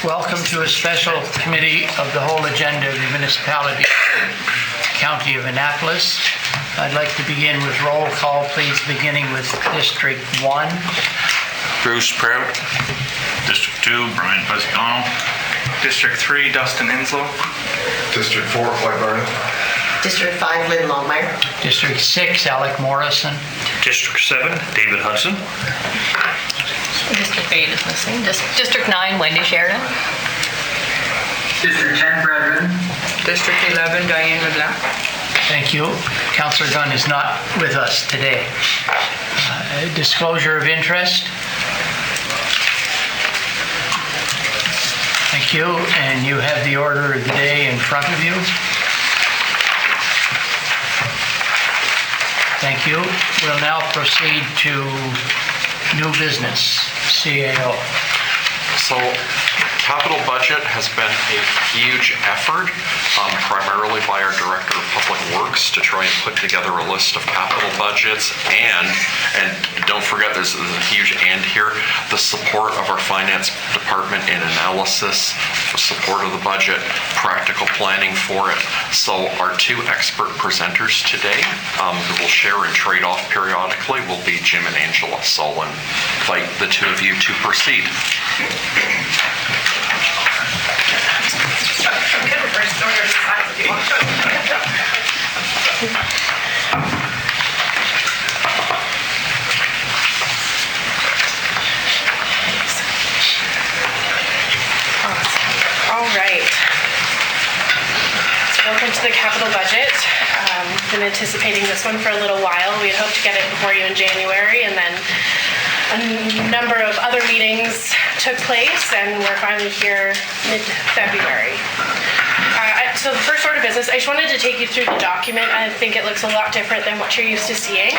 Welcome to a special committee of the whole agenda of the municipality, County of Annapolis. I'd like to begin with roll call, please, beginning with District 1. Bruce Prout. District 2, Brian Pascano. District 3, Dustin Inslow. District 4, Floyd Barnett. District 5, Lynn Longmire. District 6, Alec Morrison. District 7, David Hudson. District 8 is missing. District 9, Wendy Sheridan. District 10, Brad Ridden. District 11, Diane LeBlanc. Thank you. Councillor Gunn is not with us today. Disclosure of interest. Thank you. And you have the order of the day in front of you. Thank you. We'll now proceed to new business, CAO. So capital budget has been a huge effort, primarily by our Director of Public Works, to try and put together a list of capital budgets and don't forget there's a huge and here, the support of our finance department in analysis, support of the budget, practical planning for it. So our two expert presenters today who will share and trade off periodically will be Jim and Angela. So I'll invite the two of you to proceed. All right. So welcome to the capital budget. Been anticipating this one for a little while. We had hoped to get it before you in January, and then a number of other meetings took place, and we're finally here mid-February. So the first order of business, I just wanted to take you through the document. I think it looks a lot different than what you're used to seeing.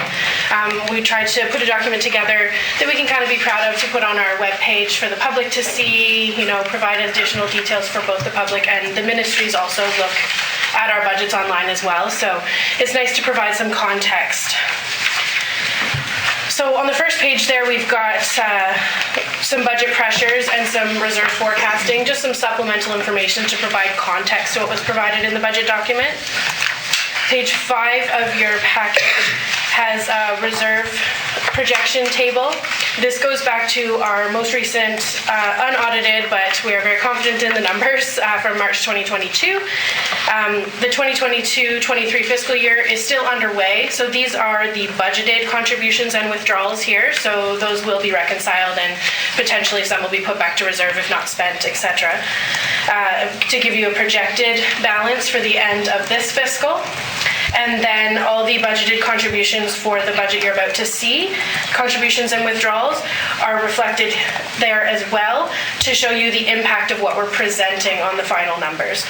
We tried to put a document together that we can kind of be proud of to put on our webpage for the public to see, provide additional details for both the public and the ministries also look at our budgets online as well. So it's nice to provide some context. So on the first page there, we've got some budget pressures and some reserve forecasting, just some supplemental information to provide context to what was provided in the budget document. Page 5 of your package has a reserve projection table. This goes back to our most recent unaudited, but we are very confident in the numbers from March 2022. The 2022-23 fiscal year is still underway, so these are the budgeted contributions and withdrawals here, so those will be reconciled and potentially some will be put back to reserve if not spent, etc. To give you a projected balance for the end of this fiscal. And then all the budgeted contributions for the budget you're about to see, contributions and withdrawals, are reflected there as well to show you the impact of what we're presenting on the final numbers.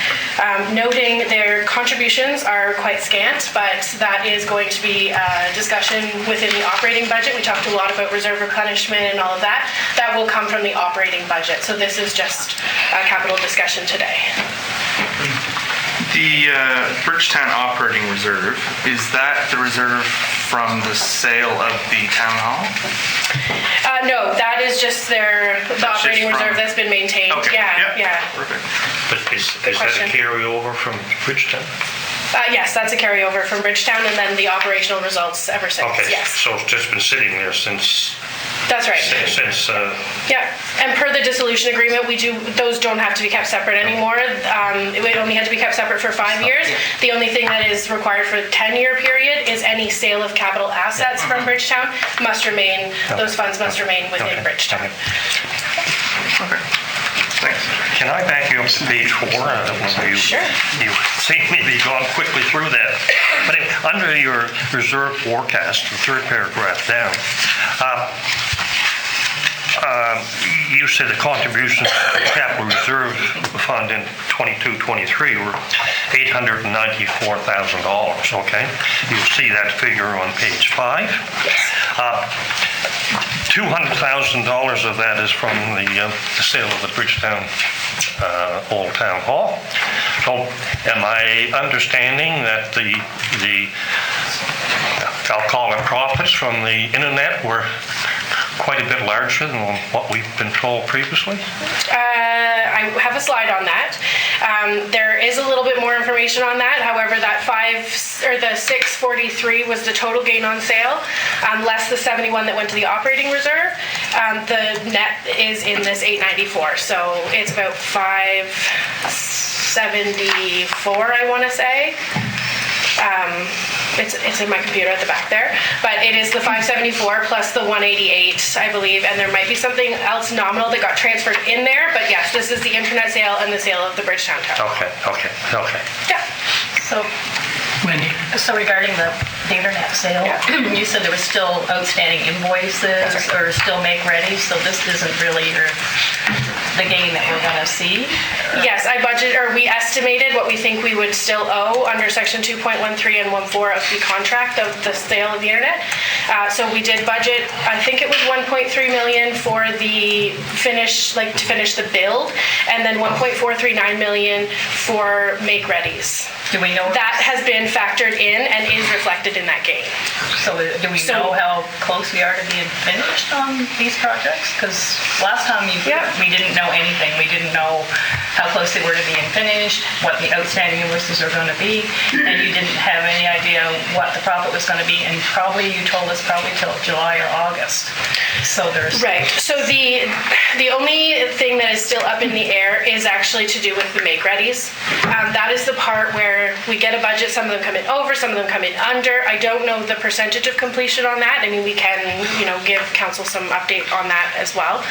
Noting their contributions are quite scant, but that is going to be a discussion within the operating budget. We talked a lot about reserve replenishment and all of that. That will come from the operating budget. So this is just a capital discussion today. The Bridgetown operating reserve, is that the reserve from the sale of the town hall? No, that is just the operating reserve that's been maintained. Okay. Yeah. Perfect. But is that a carryover from Bridgetown? Yes, that's a carryover from Bridgetown, and then the operational results ever since. Okay, Yes. so it's just been sitting there since... That's right. Since... Yeah, and per the dissolution agreement, those don't have to be kept separate anymore. It only had to be kept separate for 5 years. The only thing that is required for a 10-year period is any sale of capital assets from Bridgetown must remain, those funds must remain within Bridgetown. Okay. Thanks. Can I back you up to page 4? Sure. You seem to be going quickly through that. But under your reserve forecast, the third paragraph down, you said the contributions to the capital reserve fund in 22-23 were $894,000, okay? You see that figure on page 5. $200,000 of that is from the sale of the Bridgetown Old Town Hall. So am I understanding that the I'll call it profits from the internet were quite a bit larger than what we've been told previously? I have a slide on that. There is a little bit more information on that. However, that the 643 was the total gain on sale, less the 71 that went to the operating reserve. The net is in this 894, so it's about 574, I want to say. It's in my computer at the back there, but it is the 574 plus the 188, I believe, and there might be something else nominal that got transferred in there, but yes, this is the internet sale and the sale of the Bridgetown Tower. Okay. Yeah. Wendy? So regarding the internet sale, you said there was still outstanding invoices or still make ready, so this isn't really the gain that we're going to see? Yes, we estimated what we think we would still owe under section 2.13 and 1.4 of the contract of the sale of the internet. So we did budget, I think it was 1.3 million for the to finish the build, and then 1.439 million for make readies. Do we know that has been factored in and is reflected in that gain? So do we know how close we are to being finished on these projects? Because last time we didn't know anything. We didn't know how close they were to being finished, what the outstanding invoices are going to be, and you didn't have any idea what the profit was going to be. And you told us till July or August. So there's right. So the only thing that is still up in the air is actually to do with the make readies. That is the part where we get a budget. Some of them come in over, some of them come in under. I don't know the percentage of completion on that. I mean, we can give council some update on that as well.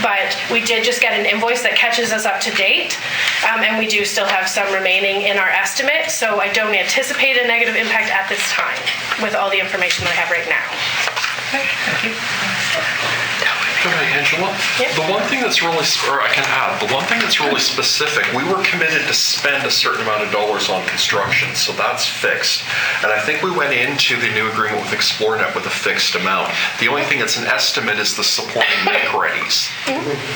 But we did just get an invoice that catches us up to date, and we do still have some remaining in our estimate. So I don't anticipate a negative impact at this time with all the information that I have right now. Okay, thank you. Okay, Angela. Yep. The one thing that's really, or I can add, the one thing that's really specific, we were committed to spend a certain amount of dollars on construction, so that's fixed. And I think we went into the new agreement with ExploreNet with a fixed amount. The only thing that's an estimate is the supporting make-readies.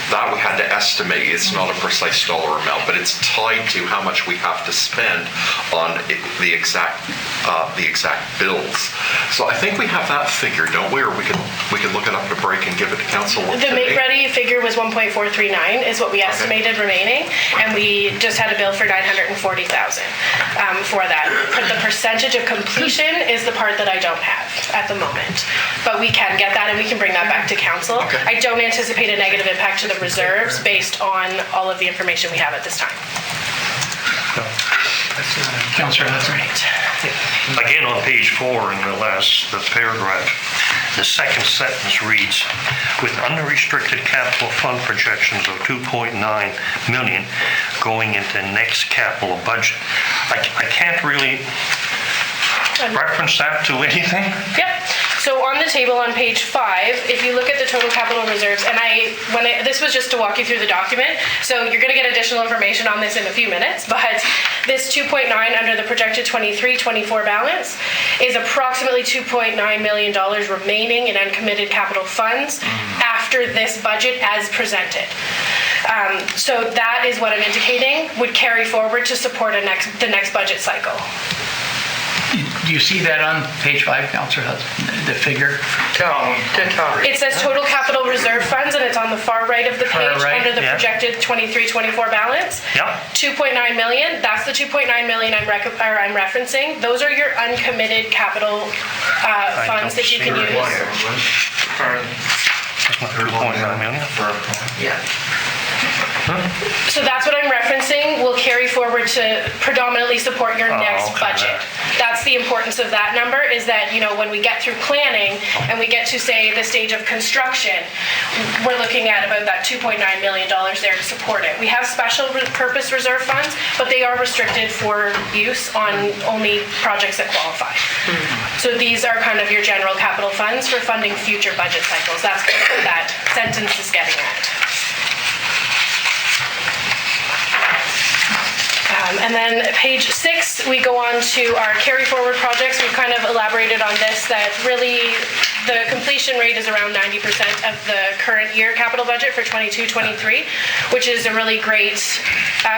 That we had to estimate. It's not a precise dollar amount, but it's tied to how much we have to spend on the exact builds. So I think we have that figure, don't we? Or we could look it up at a break and give it to council. The make-ready figure was 1.439 is what we estimated remaining, and we just had a bill for 940,000 for that. But the percentage of completion is the part that I don't have at the moment. But we can get that, and we can bring that back to council. Okay. I don't anticipate a negative impact to the reserves based on all of the information we have at this time. Councillor Hudson. Again, on page 4 in the paragraph, the second sentence reads, with unrestricted capital fund projections of 2.9 million going into next capital budget. I can't really reference that to anything. Yep. So on the table on page 5, if you look at the total capital reserves, and this was just to walk you through the document, so you're going to get additional information on this in a few minutes, but this 2.9 under the projected 23-24 balance is approximately $2.9 million remaining in uncommitted capital funds after this budget as presented. So that is what I'm indicating would carry forward to support the next budget cycle. Do you see that on page 5, Councillor Hudson, the figure? It says total capital reserve funds, and it's on the far right of the page under the projected 23-24 balance. Yep. 2.9 million. That's the 2.9 million I'm referencing. Those are your uncommitted capital funds that you can use. That's not 2.9 million. Yeah. So that's what I'm referencing will carry forward to predominantly support your next budget. That's the importance of that number, is that, when we get through planning and we get to, say, the stage of construction, we're looking at about that $2.9 million there to support it. We have special purpose reserve funds, but they are restricted for use on only projects that qualify. So these are kind of your general capital funds for funding future budget cycles. That's what that sentence is getting at. And then page 6, we go on to our carry forward projects. We've kind of elaborated on this, that really the completion rate is around 90% of the current year capital budget for 22-23, which is a really great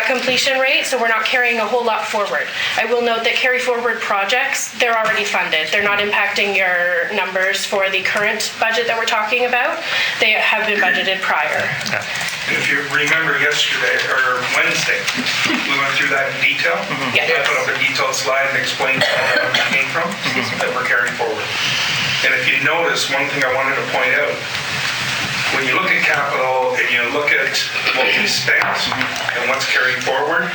completion rate, so we're not carrying a whole lot forward. I will note that carry forward projects, they're already funded. They're not impacting your numbers for the current budget that we're talking about. They have been budgeted prior. If you remember yesterday, or Wednesday, we went through that in detail. Yeah. I put up a detailed slide and explained where it came from, that we're carrying forward. And if you notice, one thing I wanted to point out, when you look at capital and you look at what we spent and what's carried forward,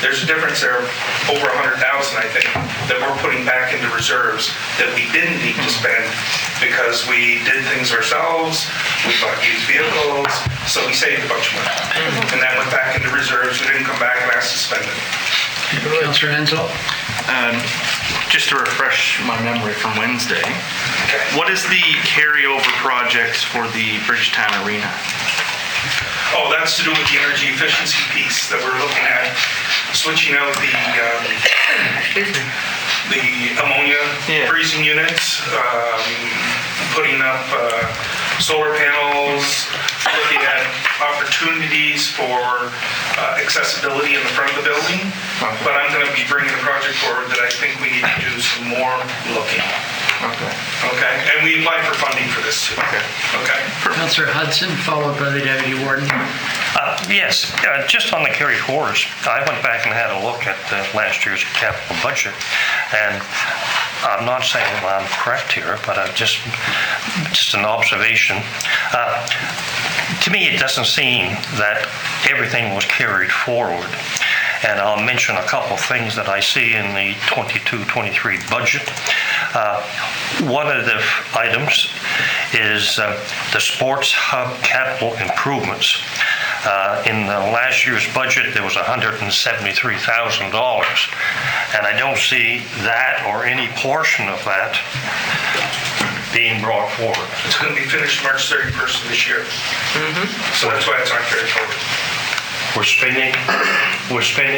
there's a difference there of over 100,000, I think, that we're putting back into reserves that we didn't need to spend because we did things ourselves, we bought used vehicles, so we saved a bunch of money. And that went back into reserves, we didn't come back and ask to spend it. Councillor Enzo? Just to refresh my memory from Wednesday, Okay. what is the carryover projects for the Bridgetown Arena? Oh, that's to do with the energy efficiency piece that we're looking at, switching out the ammonia freezing units, putting up solar panels, looking at opportunities for accessibility in the front of the building. But I'm going to be bringing a project forward that I think we need to do some more looking. Okay, and we applied for funding for this too. Okay. Councillor Hudson, followed by the Deputy Warden. Yes, just on the carry forwards, I went back and had a look at last year's capital budget, and I'm not saying I'm correct here, but just an observation. To me, it doesn't seem that everything was carried forward. And I'll mention a couple things that I see in the 22-23 budget. One of the items is the sports hub capital improvements. In the last year's budget, there was $173,000, and I don't see that or any portion of that being brought forward. It's going to be finished March 31st of this year. So that's why it's not carried forward. We're spending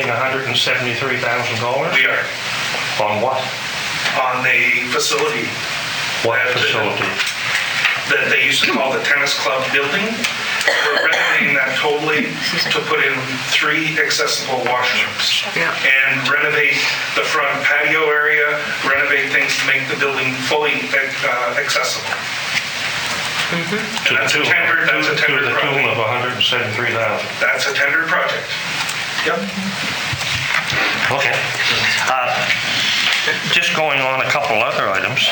$173,000? We are On what? on the facility. What facility? That they used to call the tennis club building. We're renovating that totally to put in 3 accessible washrooms. And renovate the front patio area, renovate things to make the building fully accessible. And that's a tender To the tune project. of $173,000. That's a tender project. Yep. Okay. Just going on a couple other items.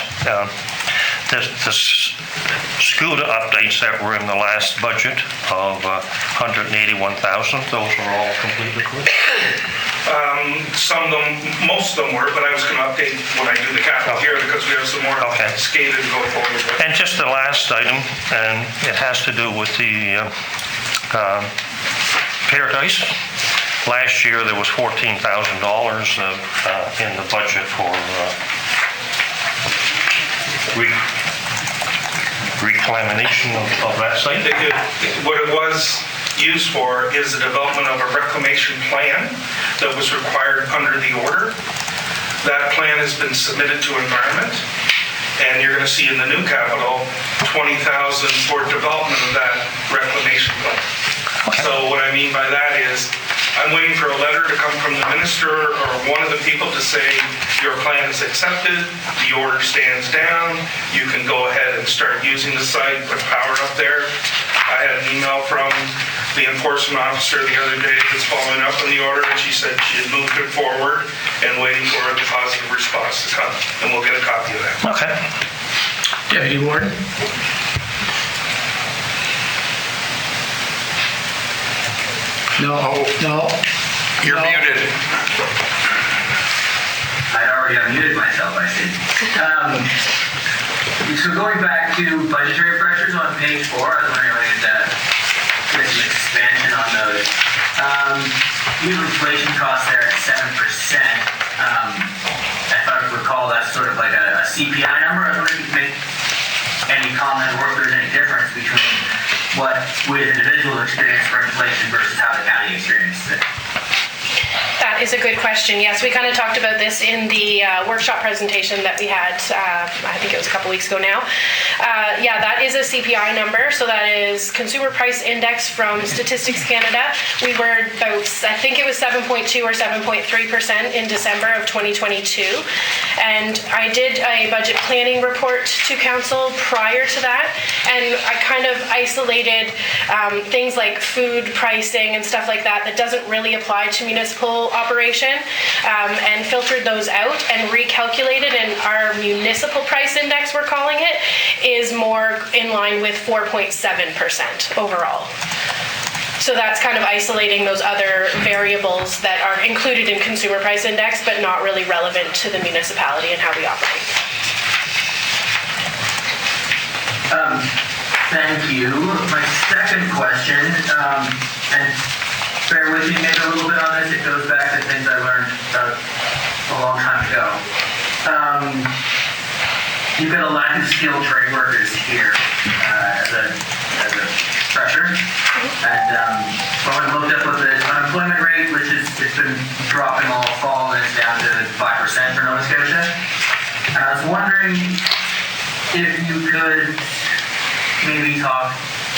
The SCUDA updates that were in the last budget of $181,000, those are all completely correct? Some of them, most of them were, but I was going to update when I do the capital here because we have some more skated to go forward with. And just the last item, and it has to do with the Paradise. Last year, there was $14,000 in the budget for reclamation of that site. What it was used for is the development of a reclamation plan that was required under the order. That plan has been submitted to Environment, and you're going to see in the new capital, $20,000 for development of that reclamation plan. So what I mean by that is, I'm waiting for a letter to come from the minister or one of the people to say, your plan is accepted, the order stands down, you can go ahead and start using the site, put power up there. I had an email from the enforcement officer the other day that's following up on the order, and she said she had moved it forward and waiting for a positive response to come, and we'll get a copy of that. Okay. Deputy Warden? No. You're muted. I already unmuted myself, I see. So going back to budgetary pressures on page 4, I was wondering if I could get some expansion on those. You have inflation costs there at 7%. If I recall, that's sort of like a CPI number. I was wondering if you could make any comment or if there's any difference between what we as individuals experience for inflation versus how the county experiences it. That is a good question. Yes, we kind of talked about this in the workshop presentation that we had, I think it was a couple weeks ago now. Yeah, that is a CPI number. So that is Consumer Price Index from Statistics Canada. We were about, I think it was 7.2 or 7.3% in December of 2022. And I did a budget planning report to council prior to that. And I kind of isolated things like food pricing and stuff like that doesn't really apply to municipal operation, and filtered those out and recalculated, and our municipal price index, we're calling it, is more in line with 4.7% overall. So that's kind of isolating those other variables that are included in consumer price index but not really relevant to the municipality and how we operate. Thank you. My second question, and bear with me maybe a little bit on this, it goes back to things I learned about a long time ago. You've got a lack of skilled trade workers here as a pressure. And when I looked up what the unemployment rate, which is, it's been dropping all fall, and it's down to 5% for Nova Scotia. And I was wondering if you could maybe talk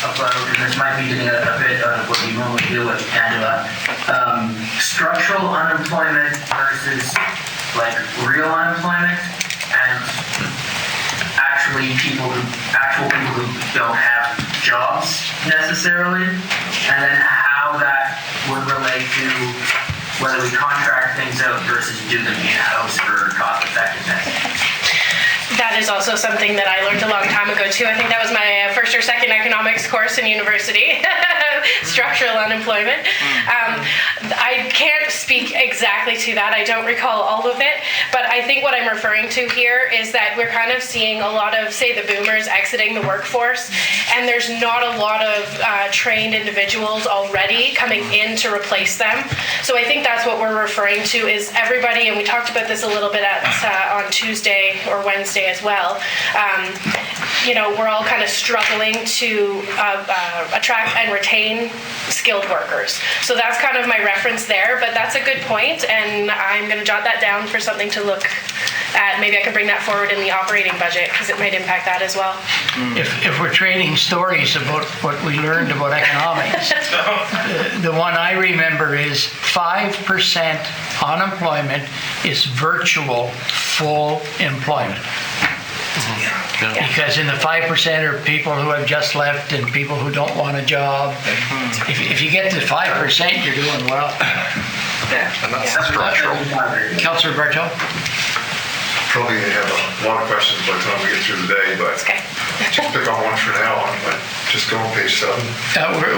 about, and this might be getting a bit out of what you normally deal with, Angela, structural unemployment versus like real unemployment, and actual people who don't have jobs necessarily, and then how that would relate to whether we contract things out versus do them in-house for cost effectiveness. That is also something that I learned a long time ago too. I think that was my first or second economics course in university, structural unemployment. I can't speak exactly to that. I don't recall all of it, but I think what I'm referring to here is that we're kind of seeing a lot of, say, the boomers exiting the workforce, and there's not a lot of trained individuals already coming in to replace them. So I think that's what we're referring to is everybody, and we talked about this a little bit on Tuesday or Wednesday as well. We're all kind of struggling to attract and retain skilled workers. So that's kind of my reference there, but that's a good point, and I'm going to jot that down for something to look at. Maybe I can bring that forward in the operating budget because it might impact that as well. If we're trading stories about what we learned about economics, the one I remember is 5% unemployment is virtual full employment. Yeah. Because in the 5% are people who have just left and people who don't want a job. If you get to 5%, you're doing well. And that's structural. Councillor Bartow? Probably have a lot of questions by the time we get through the day, but Okay. just pick on one for now. Just go on page 7.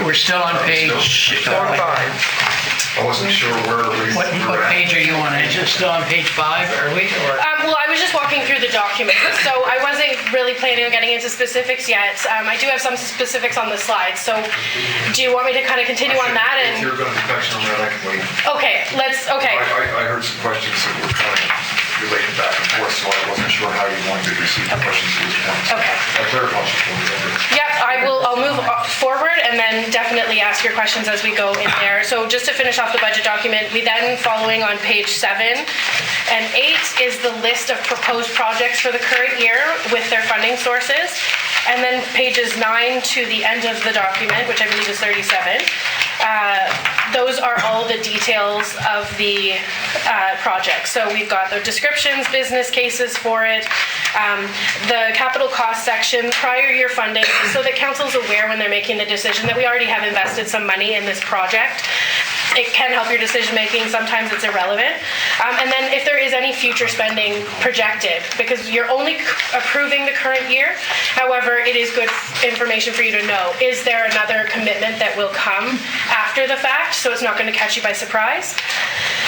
We're still on page 4 or 5. I wasn't sure where we What were at. page are you on? Is it still on page 5, are we? Or? Well, I was just walking through the document, so I wasn't really planning on getting into specifics yet. I do have some specifics on the slides, so do you want me to kind of continue on that? If you're going to be touching on that, I can wait. Okay, I heard some questions that were kind of related back and forth, so I wasn't sure how you wanted to receive the questions at each point. Okay. I'll clarify some for you. Yep, I'll move forward and then definitely ask your questions as we go in there. So just to finish off the budget document, we then, following on page 7 and 8, is the list of proposed projects for the current year with their funding sources. And then pages 9 to the end of the document, which I believe is 37, those are all the details of the project. So we've got the descriptions, business cases for it, the capital cost section, prior year funding, so that council's aware when they're making the decision that we already have invested some money in this project. It can help your decision making. Sometimes it's irrelevant. And then if there is any future spending projected, because you're only approving the current year, however, it is good information for you to know. Is there another commitment that will come after the fact, so it's not going to catch you by surprise?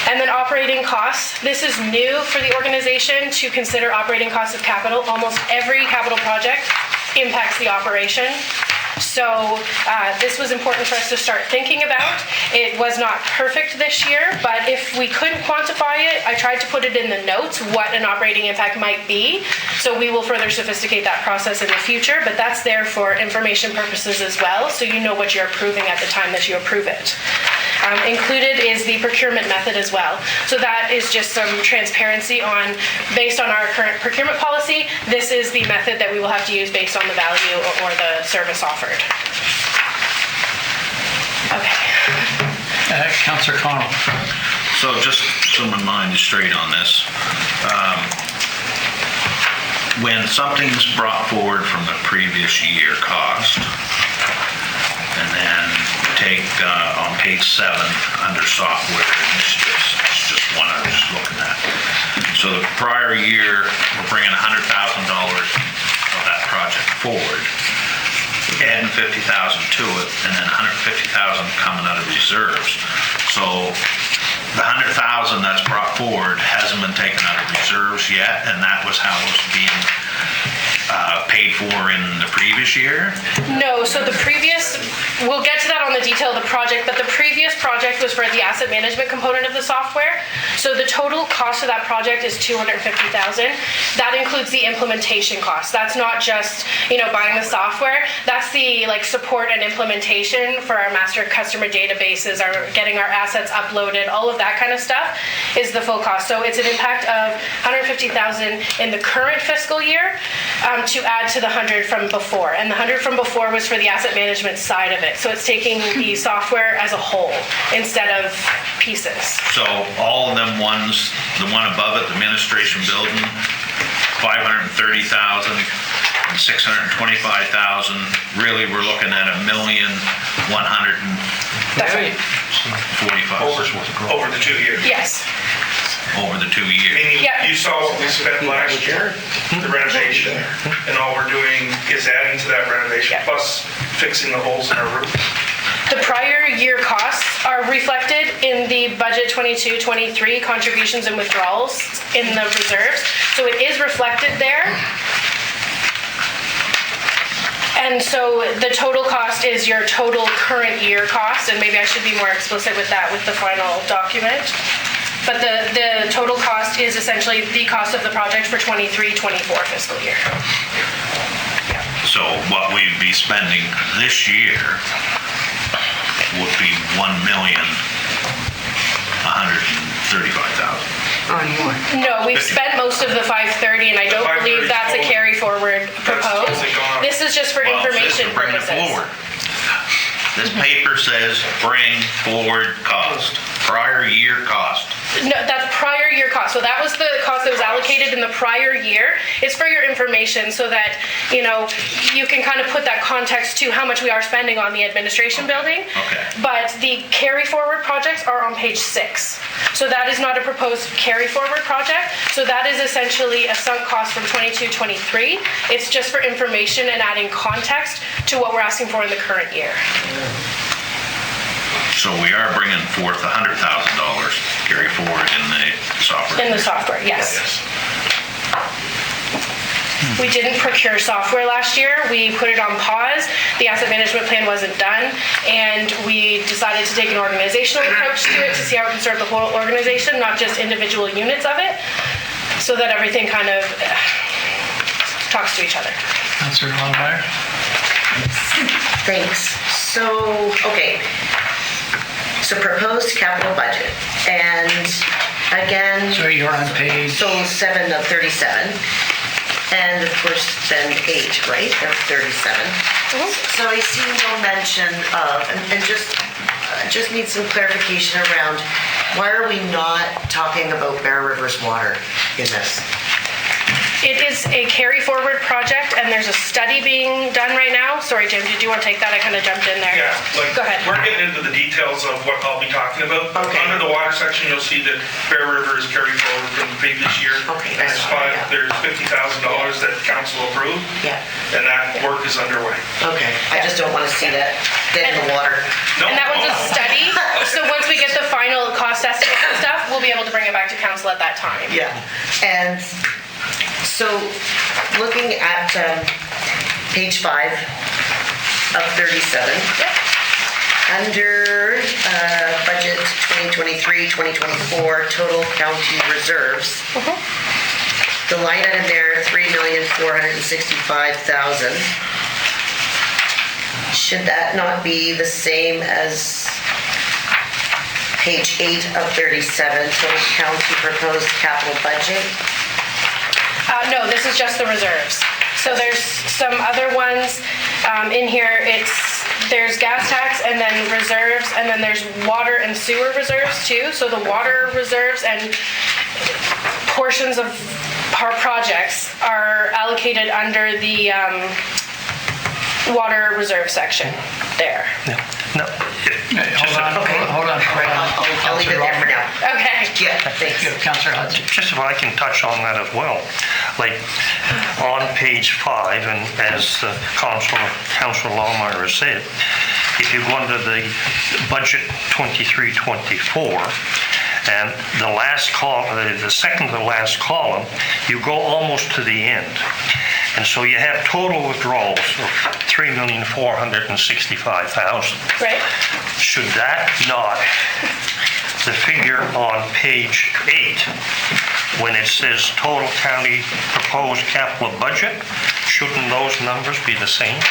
And then operating costs. This is new for the organization to consider operating costs of capital. Almost every capital project impacts the operation. So this was important for us to start thinking about. It was not perfect this year, but if we couldn't quantify it, I tried to put it in the notes what an operating impact might be. So we will further sophisticate that process in the future, but that's there for information purposes as well, so you know what you're approving at the time that you approve it. Included is the procurement method as well. So that is just some transparency on, based on our current procurement policy, this is the method that we will have to use based on the value or the service offered. Okay. Councillor Connell. So just so my mind is straight on this, when something's brought forward from the previous year cost, and then take on page 7 under software initiatives, it's just one I was just looking at. So the prior year, we're bringing $100,000 of that project forward, adding $50,000 to it, and then $150,000 coming out of reserves. So the $100,000 that's brought forward hasn't been taken out of reserves yet, and that was how it was being paid for in the previous year? No, so the previous, we'll get to that on the detail of the project, but the previous project was for the asset management component of the software. So the total cost of that project is $250,000. That includes the implementation cost. That's not just, buying the software. That's the support and implementation for our master customer databases, getting our assets uploaded, all of that kind of stuff is the full cost. So it's an impact of $150,000 in the current fiscal year to add to the 100 from before. And the 100 from before was for the asset management side of it. So it's taking the software as a whole instead of pieces. So all of them ones, the one above it, the administration building, $530,000 and $625,000, really we're looking at $1,145,000 Over the 2 years. Yes. over the 2 years. Meaning, Yeah. you saw what we spent last year, the renovation, and all we're doing is adding to that renovation, Yeah. plus fixing the holes in our roof. The prior year costs are reflected in the budget 22-23 contributions and withdrawals in the reserves. So it is reflected there. And so the total cost is your total current year cost, and maybe I should be more explicit with that with the final document. But the total cost is essentially the cost of the project for 23-24 fiscal year. So what we'd be spending this year would be $1,135,000. No, we've spent most of the 530, and I don't believe that's a carry forward proposed. totally gone. This is just for Well, it says information to bring it purposes. forward. This paper says bring forward cost, prior year cost. No, that's prior year cost. So that was the cost that was allocated in the prior year. It's for your information so that, you can kind of put that context to how much we are spending on the administration building. Okay. But the carry forward projects are on page 6. So that is not a proposed carry forward project. So that is essentially a sunk cost from 22-23. It's just for information and adding context to what we're asking for in the current year. So we are bringing forth $100,000 carry forward in the software. In the software, yes. We didn't procure software last year. We put it on pause. The asset management plan wasn't done, and we decided to take an organizational approach to it to see how we can serve the whole organization, not just individual units of it, so that everything kind of talks to each other. Councillor Longmire? Thanks. So, okay. So proposed capital budget, and again, So you're on page, so 7 of 37, and of course then 8, right, of 37. So I see no mention of, and just need some clarification around, why are we not talking about Bear Rivers Water in this? It is a carry forward project, and there's a study being done right now. Sorry, Jim, did you want to take that? I kind of jumped in there. Yeah, Go ahead. we're getting into the details of what I'll be talking about. Okay. Under the water section, you'll see that Bear River is carried forward from the previous year. Okay, And that's fine, yeah. there's $50,000 that council approved, Yeah, and that work is underway. okay. I just don't want to see that dead in the water. And that one's a study, so once we get the final cost estimates and stuff, we'll be able to bring it back to council at that time. Yeah, and so looking at page 5 of 37, under budget 2023-2024 total county reserves, the line item there, $3,465,000. Should that not be the same as page 8 of 37, total county proposed capital budget. No, this is just the reserves. So there's some other ones in here. There's gas tax and then reserves, and then there's water and sewer reserves too. So the water reserves and portions of our projects are allocated under the water reserve section there. No. Hold on. I'll leave it there for now. Okay. Yeah, thanks. Councillor Hudson. Just if I can touch on that as well, like on page 5, and as Councillor Longmire said, if you go under the budget 23-24, and the last column, the second to the last column, you go almost to the end. And so you have total withdrawals of $3,465,000. Right. Should that not, the figure on page 8, when it says total county proposed capital budget, shouldn't those numbers be the same?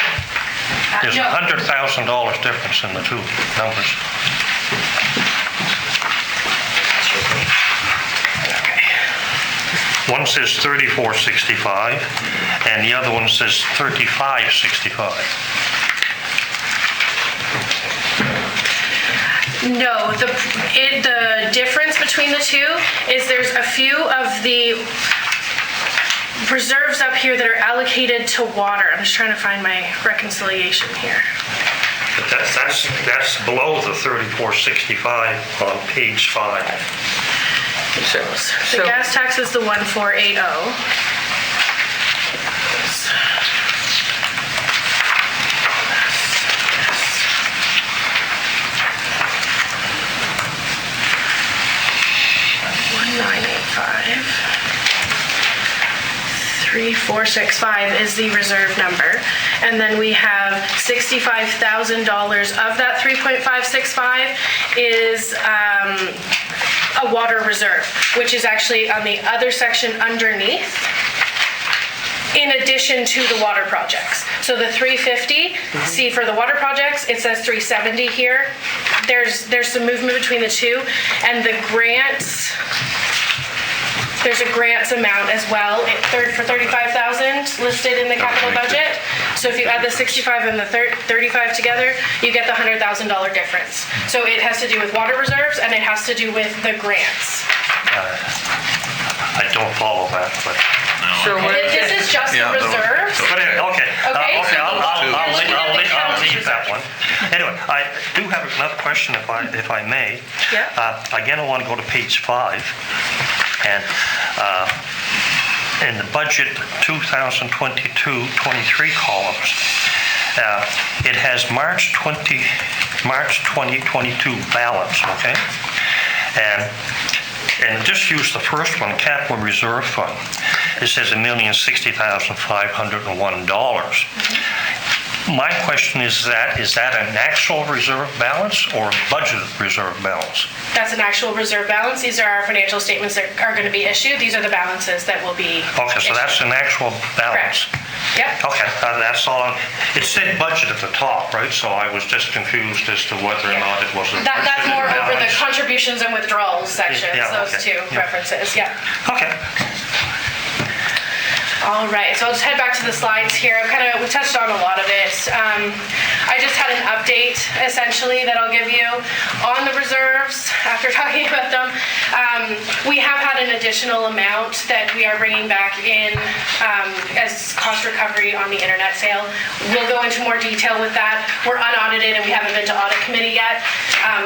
There's No. $100,000 difference in the two numbers. One says 3465, and the other one says 3565. No, the difference between the two is there's a few of the reserves up here that are allocated to water. I'm just trying to find my reconciliation here. But that's below the 3465 on page 5. The gas tax is the 1480. $3465 is the reserve number, and then we have $65,000 of that 3.565 is a water reserve, which is actually on the other section underneath, in addition to the water projects. So the 350, see for the water projects, it says 370 here. There's some movement between the two, and the grants, there's a grants amount as well for $35,000 listed in the capital budget. So if you add the 65 and the 35 together, you get the $100,000 difference. So it has to do with water reserves, and it has to do with the grants. I don't follow that, but. This is just the reserves. Okay. Okay, so I'll leave that one. Anyway, I do have another question, if I may. Yeah. Again, I want to go to page 5, and in the budget 2022-23 columns, it has March 2022 balance, okay? And just use the first one, capital reserve fund. It says $1,060,501. My question is that an actual reserve balance or a budgeted reserve balance? That's an actual reserve balance. These are our financial statements that are going to be issued. These are the balances that will be Okay, so that's an actual balance. Correct. Yep. Okay, that's all. It said budget at the top, right? So I was just confused as to whether or not it was a That's budgeted more over the balance. contributions and withdrawals sections, Yeah, those okay. two references, yeah. Okay. All right, so I'll just head back to the slides here. We touched on a lot of it. I just had an update, essentially, that I'll give you on the reserves after talking about them. We have had an additional amount that we are bringing back in as cost recovery on the internet sale. We'll go into more detail with that. We're unaudited and we haven't been to audit committee yet.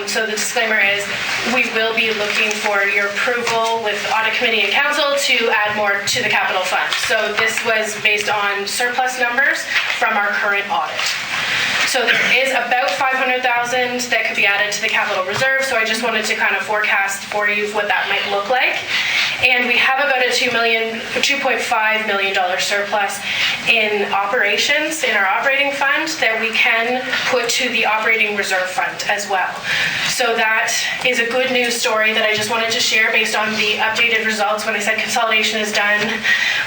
So the disclaimer is we will be looking for your approval with audit committee and council to add more to the capital fund. So this was based on surplus numbers from our current audit. So there is about $500,000 that could be added to the capital reserve. So I just wanted to kind of forecast for you what that might look like. And we have about a $2.5 million surplus in operations in our operating fund that we can put to the operating reserve fund as well. So that is a good news story that I just wanted to share based on the updated results. When I said consolidation is done,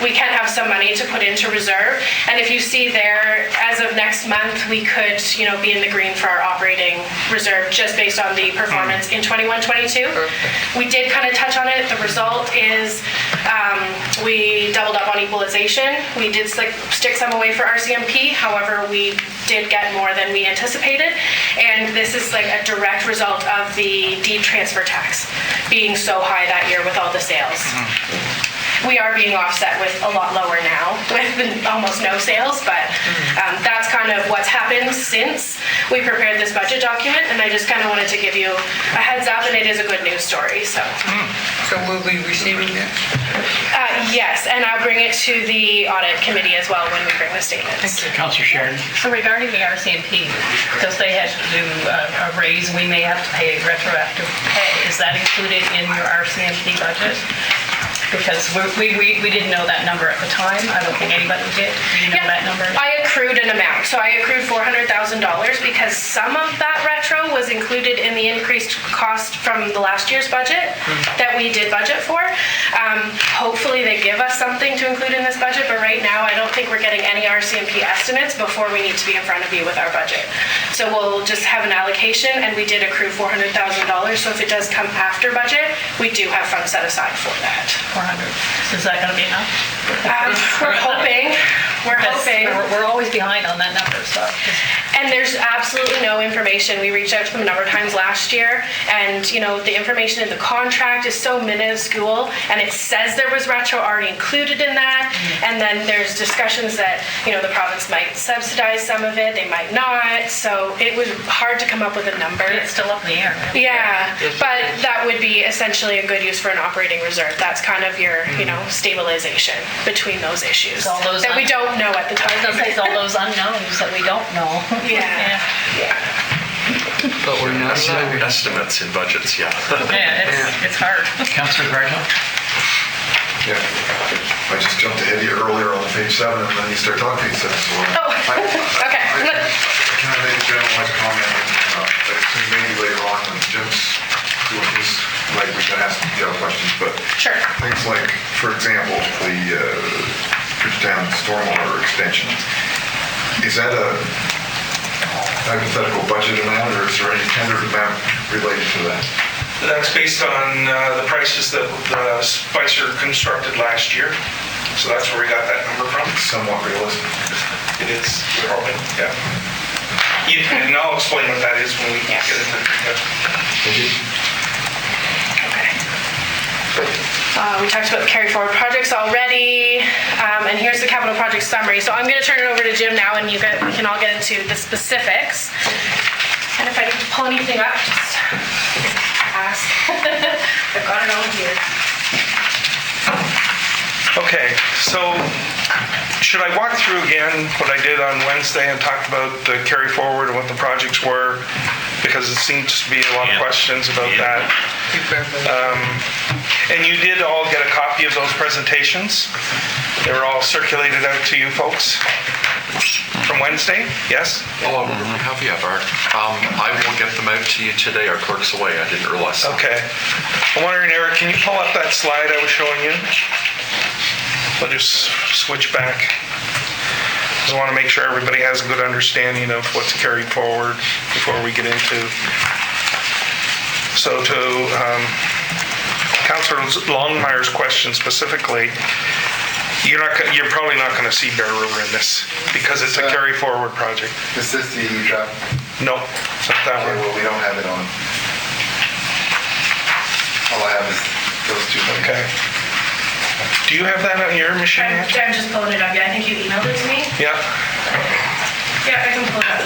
we can have some money to put into reserve. And if you see there, as of next month, we could, be in the green for our operating reserve just based on the performance in 21-22. We did kind of touch on it. The result is we doubled up on equalization. We did stick some away for RCMP. However, we did get more than we anticipated. And this is like a direct result of the deed transfer tax being so high that year with all the sales. We are being offset with a lot lower now with almost no sales, but that's kind of what's happened since we prepared this budget document, and I just kind of wanted to give you a heads up, and it is a good news story, so. So we'll be receiving this? Yes, and I'll bring it to the audit committee as well when we bring the statements. Councillor Sheridan. So regarding the RCMP, because they had to do a raise, we may have to pay retroactive pay. Is that included in your RCMP budget? Because we didn't know that number at the time. I don't think anybody did. Do you know that number? I accrued an amount. So I accrued $400,000 because some of that retro was included in the increased cost from the last year's budget that we did budget for. Hopefully they give us something to include in this budget, but right now I don't think we're getting any RCMP estimates before we need to be in front of you with our budget. So we'll just have an allocation, and we did accrue $400,000. So if it does come after budget, we do have funds set aside for that. 400. Is that going to be enough? We're hoping. We're always behind on that number, so. And there's absolutely no information. We reached out to them a number of times last year, and the information in the contract is so minuscule, and it says there was retro already included in that, and then there's discussions that the province might subsidize some of it, they might not, so it was hard to come up with a number. It's still up in the air. Yeah, but that would be essentially a good use for an operating reserve. That's kind of your, stabilization between those issues all those that we don't know at the time. It's all those unknowns that we don't know. Yeah. But we're not allowed. Estimates in budgets, yeah. Yeah, it's hard. Councillor Bartle. Yeah, I just jumped ahead of you earlier on page 7, and then you start talking, so. Okay. Can I make a generalized comment? Maybe later on when Jim's doing his, we can ask detailed questions, but. Sure. Things like, for example, the Bridgetown stormwater extension. Is that a hypothetical budget amount, or is there any tendered amount related to that? That's based on the prices that Spicer constructed last year. So that's where we got that number from. Somewhat realistic. It is, we're hoping, yeah. And I'll explain what that is when we get into the details. Thank you. We talked about the carry forward projects already, and here's the capital project summary. So I'm going to turn it over to Jim now, and we can all get into the specifics. And if I need to pull anything up, just ask. I've got it all here. Okay, so should I walk through again what I did on Wednesday and talk about the carry forward and what the projects were? Because it seems to be a lot of questions about that. And you did all get a copy of those presentations. They were all circulated out to you folks from Wednesday, yes? Oh, have you, Bart? I will get them out to you today. Our clerk's away. I didn't realize. Okay. I'm wondering, Eric, can you pull up that slide I was showing you? I'll just switch back. I want to make sure everybody has a good understanding of what's carried forward before we get into. So to Councillor Longmire's question specifically, you're probably not going to see Bear River in this because it's a carry forward project. Is this the draft? No, it's not that one. Well, we don't have it on. All I have is those two. Okay. Do you have that on your machine? I'm just pulling it up. Yeah, I think you emailed it to me. Yeah. Yeah, I can pull it up.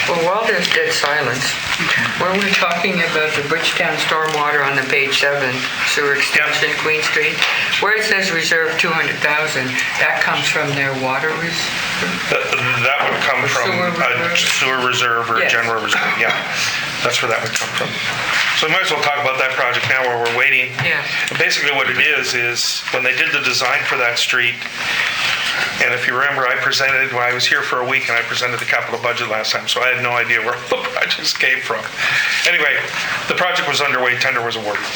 Well, while there's dead silence, when we're talking about the Bridgetown stormwater on the page 7 sewer extension, Queen Street, Where it says reserve 200,000, that comes from their water reserve? That would come from Sewer a reserve? sewer reserve or a Yes. general reserve, yeah. That's where that would come from. So we might as well talk about that project now while we're waiting. Yeah. Basically what it is when they did the design for that street, and if you remember, when I was here for a week and I presented the capital budget last time, so I had no idea where the projects came from. Anyway, the project was underway, tender was awarded.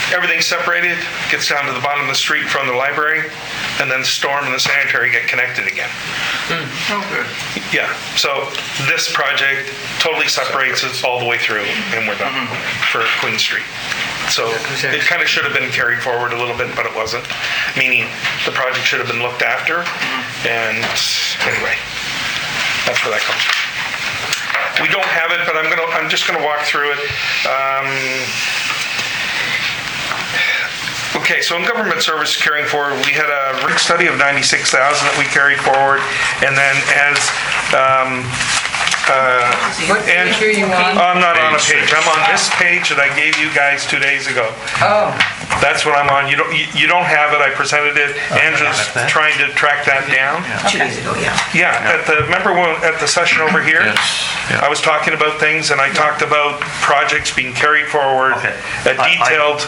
Everything's separated, gets down to the bottom of the street from the library, and then the storm and the sanitary get connected again. Oh, good. Yeah, so this project totally separates us all the way through, and we're done for Queen Street. So it kind of should have been carried forward a little bit, but it wasn't, meaning the project should have been looked after, and anyway, that's where that comes from. We don't have it, but I'm just gonna walk through it. Okay, so in government service carrying forward, we had a RIC study of 96,000 that we carried forward, and then as What page are you on? I'm not on a page. I'm on this page that I gave you guys 2 days ago. Oh, That's what I'm on. You don't have it. I presented it. Andrew's trying to track that down. 2 days ago, yeah. Yeah, remember at the session over here? I was talking about things, and I talked about projects being carried forward, Okay. a detailed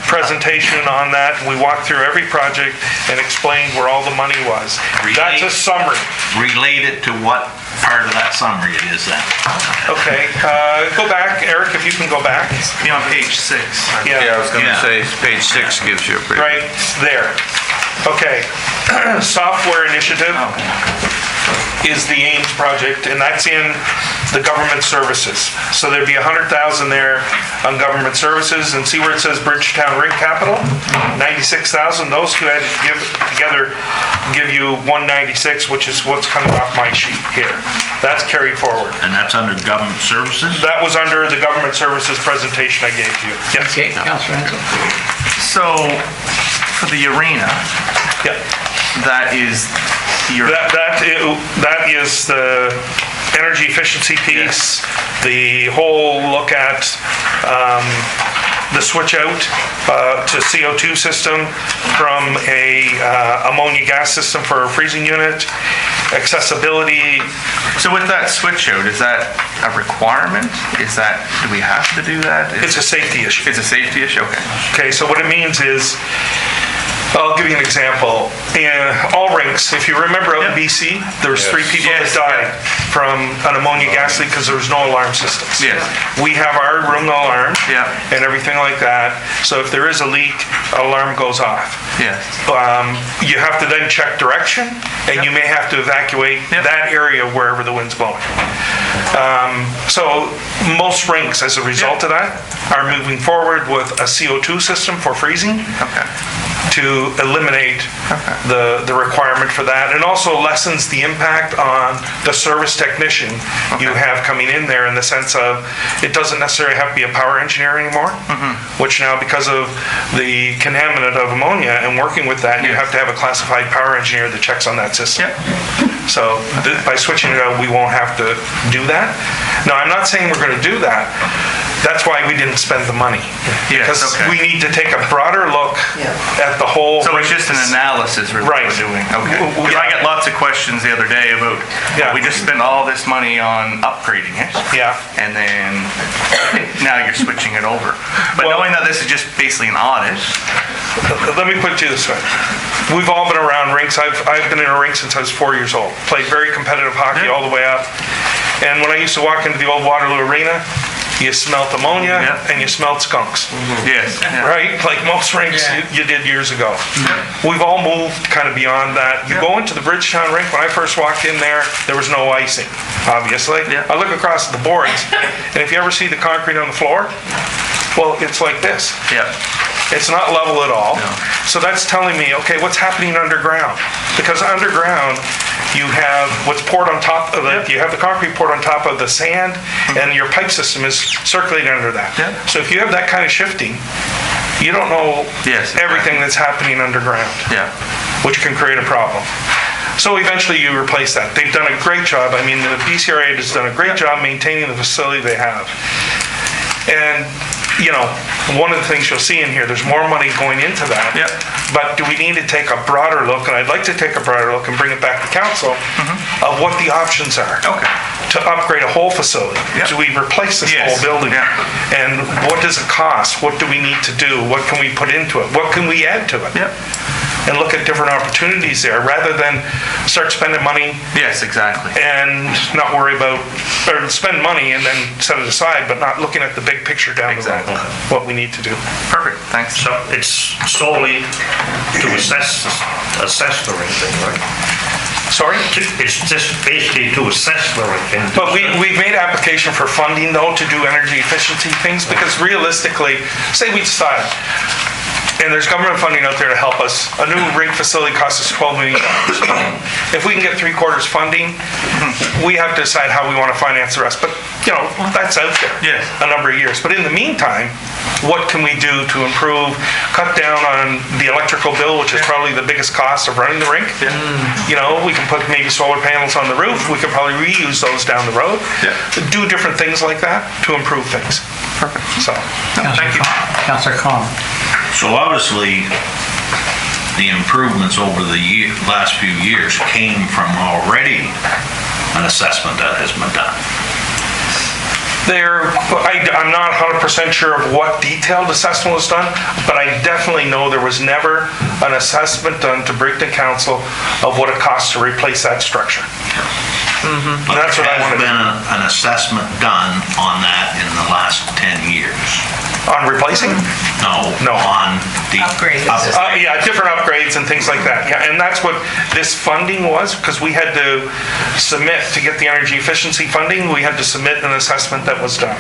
presentation on that. We walked through every project and explained where all the money was. That's a summary. Relate it to what part of that summary it is then. Okay, go back, Eric, if you can go back. Be on page 6. Yeah, I was gonna Yeah. say, page 6 gives you a pretty. right there. Okay, software initiative is the Ames project, and that's in the government services. So there'd be 100,000 there on government services, and see where it says Bridgetown Rink Capital? 96,000, those two had together give you 196, which is what's coming off my sheet here. That's carried forward. And that's under government services? That was under the government services presentation I gave to you. Yes. Okay, Councilor Ansel. So, for the arena, Yeah. that is your, That is the energy efficiency piece, the whole look at the switch out to CO2 system from a ammonia gas system for a freezing unit, accessibility. so with that switch out, is that a requirement? Do we have to do that? It's a safety issue. It's a safety issue, okay. Okay, so what it means is, I'll give you an example. In all rinks, if you remember out in BC, there was 3 people that died from an ammonia gas leak because there was no alarm systems. Yes. We have our room alarm Yeah. and everything like that. So if there is a leak, alarm goes off. Yes. You have to then check direction, and you may have to evacuate that area wherever the wind's blowing. So most rinks, as a result of that, are moving forward with a CO2 system for freezing. Okay. To eliminate the requirement for that, and also lessens the impact on the service technician you have coming in there, in the sense of it doesn't necessarily have to be a power engineer anymore, which now, because of the contaminant of ammonia and working with that, you have to have a classified power engineer that checks on that system. So by switching it out, we won't have to do that. Now, I'm not saying we're going to do that. That's why we didn't spend the money. Because we need to take a broader look at the whole. So it's just an analysis really Right. we're doing? Okay. 'Cause I got lots of questions the other day about, we just spent all this money on upgrading it. Yeah. And then now you're switching it over. But Well- knowing that this is just basically an audit. Let me put it to you this way. We've all been around rinks. I've been in a rink since I was 4 years old. Played very competitive hockey all the way up. And when I used to walk into the old Waterloo Arena, you smelt ammonia and you smelt skunks. Yes. Right? Like most rinks you did years ago. We've all moved kind of beyond that. You go into the Bridgetown rink, when I first walked in there was no icing, obviously. I look across at the boards, and if you ever see the concrete on the floor, well, it's like this. It's not level at all. So that's telling me, okay, what's happening underground? Because underground, you have what's poured on top of it, you have the concrete poured on top of the sand, and your pipe system is circulating under that. So if you have that kind of shifting, you don't know everything that's happening underground, which can create a problem. So eventually you replace that. They've done a great job. I mean, the BCRA has done a great job maintaining the facility they have. And one of the things you'll see in here, there's more money going into that. Yeah. But do we need to take a broader look, and I'd like to take a broader look and bring it back to council, of what the options are. Okay. To upgrade a whole facility. Yeah. Do we replace this Yes. whole building? Yeah. And what does it cost? What do we need to do? What can we put into it? What can we add to it? Yep. And look at different opportunities there, rather than start spending money Yes, exactly. and not worry about, or spend money and then set it aside, but not looking at the big picture down the road, Exactly. what we need to do. Perfect, thanks. So it's solely to assess the rink thing, right? Sorry? It's just basically to assess the rink. And But we've made application for funding though to do energy efficiency things, because realistically, say we decide, and there's government funding out there to help us, a new rink facility costs us $12 million. If we can get 3/4 funding, we have to decide how we want to finance the rest. But, that's out there. Yes. A number of years. But in the meantime, what can we do to improve, cut down on the electrical bill, which is probably the biggest cost of running the rink? We can put maybe solar panels on the roof. We could probably reuse those down the road. Yeah. Do different things like that to improve things. Perfect. So, Thank you. Councillor Con. So obviously, the improvements over the last few years came from already an assessment that has been done. I'm not 100% sure of what detailed assessment was done, but I definitely know there was never an assessment done to Brighton Council of what it costs to replace that structure. And that's what I want to Has do. been an assessment done on that in the last 10 years? On replacing? No. No. On the Upgrades. Yeah, different upgrades and things like that. Yeah, and that's what this funding was, because we had to submit, to get the energy efficiency funding, we had to submit an assessment that was done.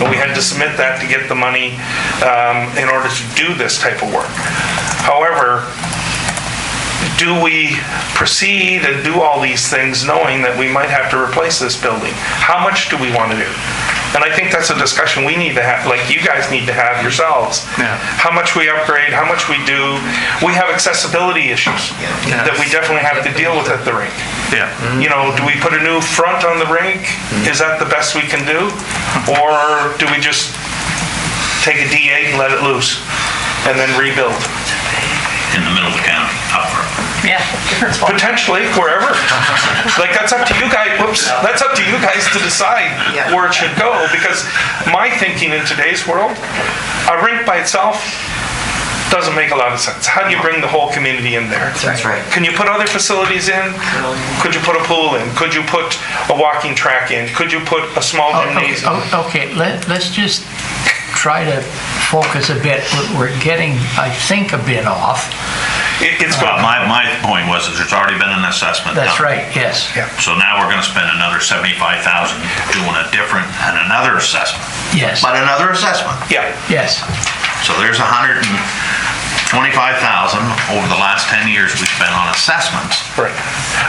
And we had to submit that to get the money in order to do this type of work. However, do we proceed and do all these things knowing that we might have to replace this building? How much do we want to do? And I think that's a discussion we need to have, like you guys need to have yourselves. Yeah. How much we upgrade, how much we do. We have accessibility issues that we definitely have to deal with at the rink. Yeah. Do we put a new front on the rink? Is that the best we can do? Or do we just take a D8 and let it loose and then rebuild? In the middle of the county, up front. Yeah, different spot. Potentially, wherever. Like, that's up to you guys, that's up to you guys to decide where it should go, because my thinking in today's world, a rink by itself doesn't make a lot of sense. How do you bring the whole community in there? That's right. Can you put other facilities in? Could you put a pool in? Could you put a walking track in? Could you put a small gymnasium? Okay, let's just try to focus a bit. We're getting, I think, a bit off. It's Well, going. my point was that there's already been an assessment done. That's right, yes. So now we're gonna spend another 75,000 doing another assessment. Yes, But another assessment. Yeah. yes. So there's 125,000 over the last 10 years we spent on assessments. Right.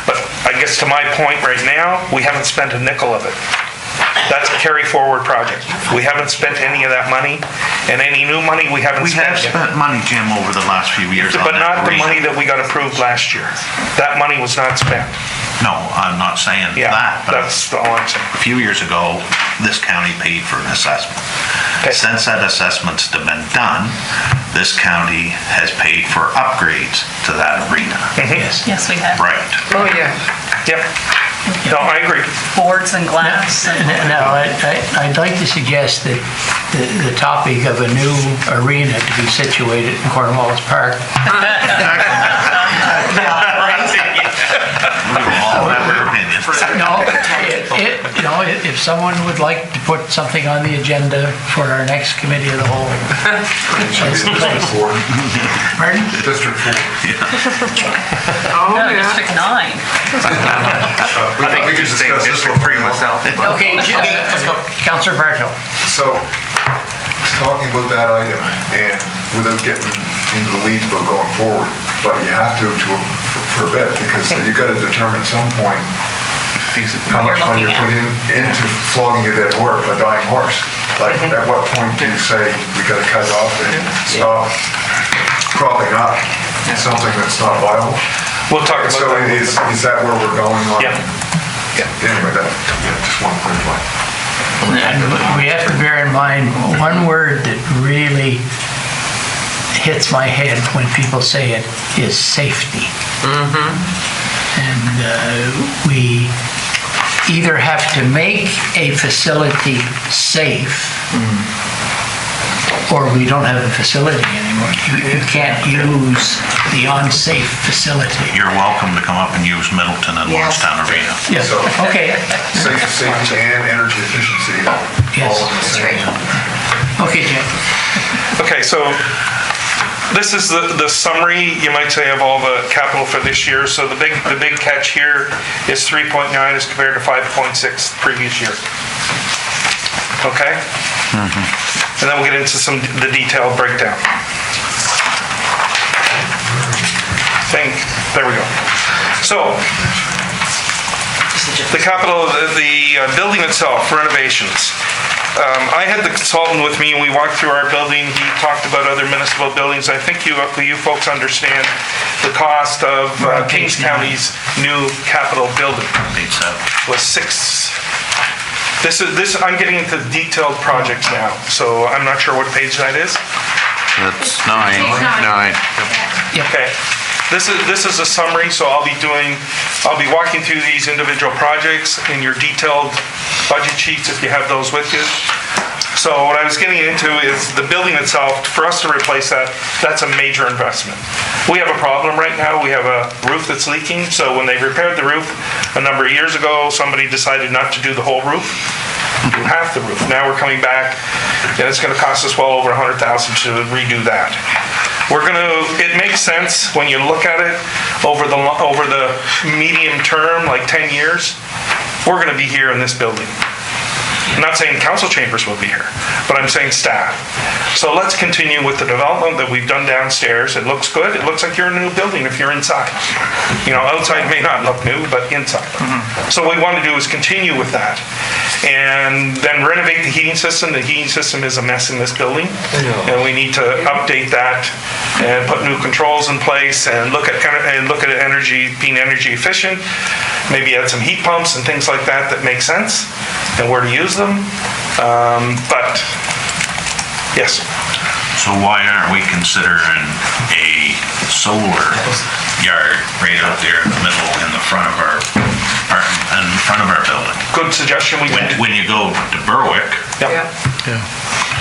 But I guess to my point right now, we haven't spent a nickel of it. That's a carry forward project. We haven't spent any of that money, and any new money we haven't We have spent yet. spent money, Jim, over the last few years on But that not the arena. money that we got approved last year. That money was not spent. No, I'm not saying Yeah, that, but that's all I'm saying. a few years ago, this county paid for an assessment. Okay. Since that assessment's been done, this county has paid for upgrades to that arena. Yes. Yes, we have. Right. Oh, yeah. Yep. No, I agree. Boards and glass. Now, I'd like to suggest that the topic of a new arena to be situated in Cornwallis Park. We all have our opinions. No, if someone would like to put something on the agenda for our next committee of the whole. District 4. Pardon? District 4. Oh, No, yeah. District 9. We could discuss this District one 3 myself. Okay, Councillor Bartow. So, talking about that item, and without getting into the weeds about going forward, but you have to for a bit, because you got to determine at some point how much money you're putting into flogging a dead horse, a dying horse. Like, at what point do you say we got to cut it off and stop cropping up something that's not viable? We'll talk about So that. is that where we're going on? Yeah. Anyway, just want to clarify. And we have to bear in mind, one word that really hits my head when people say it is safety. And we either have to make a facility safe, or we don't have a facility anymore. You can't use the unsafe facility. You're welcome to come up and use Middleton and Yes. Lordstown Arena. Yes, So- okay. Safety and energy efficiency, Yes. all in the same. Okay, Jim. Okay, so this is the summary, you might say, of all the capital for this year. So the big catch here is 3.9 as compared to 5.6 the previous year. Okay? And then we'll get into the detailed breakdown. There we go. So, the capital, the building itself, renovations. I had the consultant with me and we walked through our building. He talked about other municipal buildings. I think you folks understand the cost of Kings County's new capital building. Was I'm getting into the detailed projects now, so I'm not sure what page that is. That's 9. Okay. This is a summary, so I'll be walking through these individual projects in your detailed budget sheets if you have those with you. So what I was getting into is the building itself. For us to replace that's a major investment. We have a problem right now. We have a roof that's leaking. So when they repaired the roof a number of years ago, somebody decided not to do the whole roof, do half the roof. Now we're coming back, and it's going to cost us well over $100,000 to redo that. It makes sense when you look at it over the medium term, like 10 years. We're going to be here in this building. I'm not saying council chambers will be here, but I'm saying staff. So let's continue with the development that we've done downstairs. It looks good. It looks like you're in a new building if you're inside. Outside may not look new, but inside. So what we want to do is continue with that. And then renovate the heating system. The heating system is a mess in this building. And we need to update that and put new controls in place and look at being energy efficient. Maybe add some heat pumps and things like that make sense and where to use them. But yes. So why aren't we considering a solar yard right out there in the middle, in the front of our building? Good suggestion. When you go to Berwick, Yep.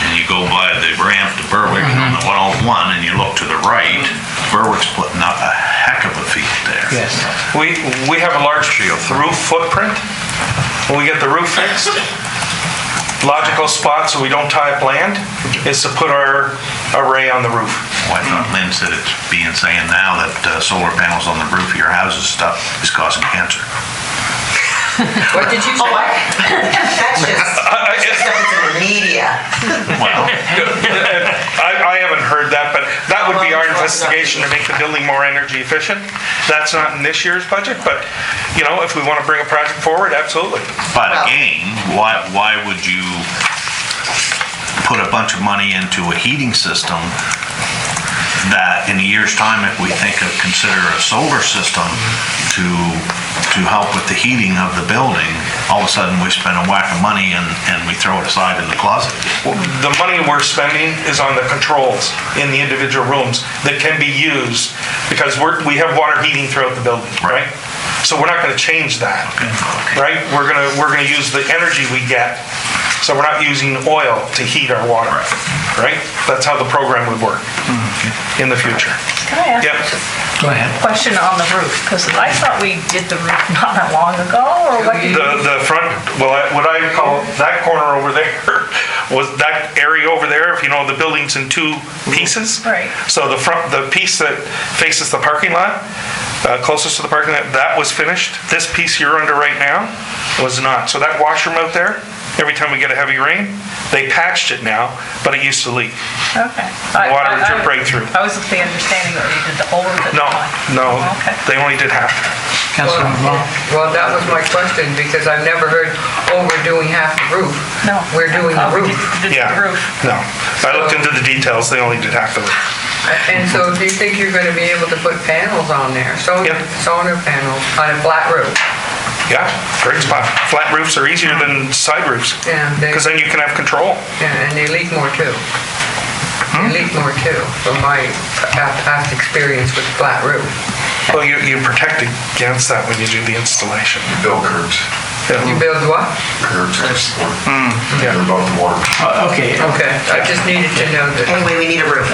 and you go by the ramp to Berwick on the 101 and you look to the right, Berwick's putting up a heck of a field there. Yes. We have a large roof footprint. When we get the roof fixed, logical spot so we don't tie up land is to put our array on the roof. Well, I thought Lynn said it's saying now that solar panels on the roof of your house and stuff is causing cancer. What did you say? That's just stuff that's in the media. Well, I haven't heard that, but that would be our investigation to make the building more energy efficient. That's not in this year's budget, but if we want to bring a project forward, absolutely. but again, why would you put a bunch of money into a heating system that in a year's time, if we consider a solar system to help with the heating of the building, all of a sudden we spend a whack of money and we throw it aside in the closet? The money we're spending is on the controls in the individual rooms that can be used because we have water heating throughout the building, right? So we're not going to change that, right? We're going to use the energy we get. So we're not using oil to heat our water, right? That's how the program would work in the future. Can I ask Yep. Go ahead. a question on the roof? Because I thought we did the roof not that long ago, or what? The front, what I call that corner over there was that area over there. If you know, the building's in two pieces. Right. So the piece that faces the parking lot, closest to the parking lot, that was finished. This piece you're under right now was not. So that washroom out there, every time we get a heavy rain, they patched it now, but it used to leak. Okay. Water would drip right through. I was of the understanding that they did the whole roof at the time. No, Okay. they only did half. Councilman Ball. Well, that was my question, because I've never heard, we're doing half the roof. No. We're doing the Oh, we roof. did Yeah. the roof. No. I looked into the details, they only did half the roof. And so do you think you're gonna be able to put panels on there? Yeah. Solar panels on a flat roof? Yeah, great spot. Flat roofs are easier than side roofs, Yeah, because then you can have control. and they leak more too. They leak more too, from my past experience with flat roof. Well, you protect against that when you do the installation. Build curbs. You build what? Curbs to support. Yeah. They're above the water. Okay, Okay, I just needed to know that. Anyway, we need a roof.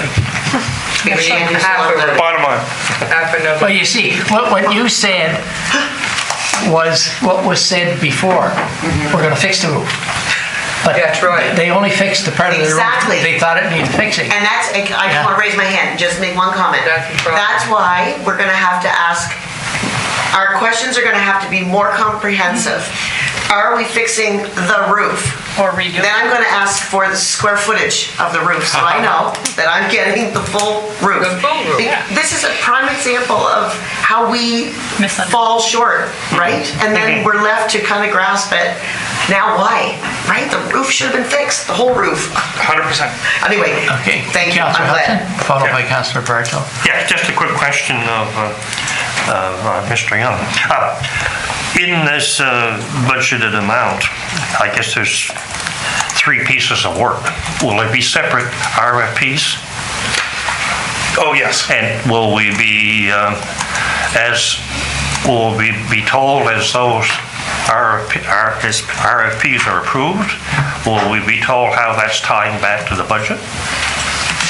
We need Andrew's half love a that. roof, Bottom line. half another. well, you see, what you said was what was said before. We're gonna fix the roof. But That's right. they only fixed the part of the roof Exactly. they thought it needed fixing. And that's, I just Yeah. want to raise my hand, just make one comment. That's the problem. That's why we're going to have to ask, our questions are going to have to be more comprehensive. Are we fixing the roof? Or redo. Then I'm going to ask for the square footage of the roof, so I know that I'm getting the full roof. The full roof. This is a prime example of how we Misunderstood. fall short, right? And then we're left to kind of grasp it. Now why, right? The roof should have been fixed, the whole roof. 100%. Anyway, Okay. thank you, I'm Councillor glad. Hudson, followed by Councillor Bartow. Yeah, just a quick question of Mr. Young. In this budgeted amount, I guess there's 3 pieces of work. Will there be separate RFPs? Oh, yes. And will we be, will we be told as those RFPs are approved? Will we be told how that's tying back to the budget?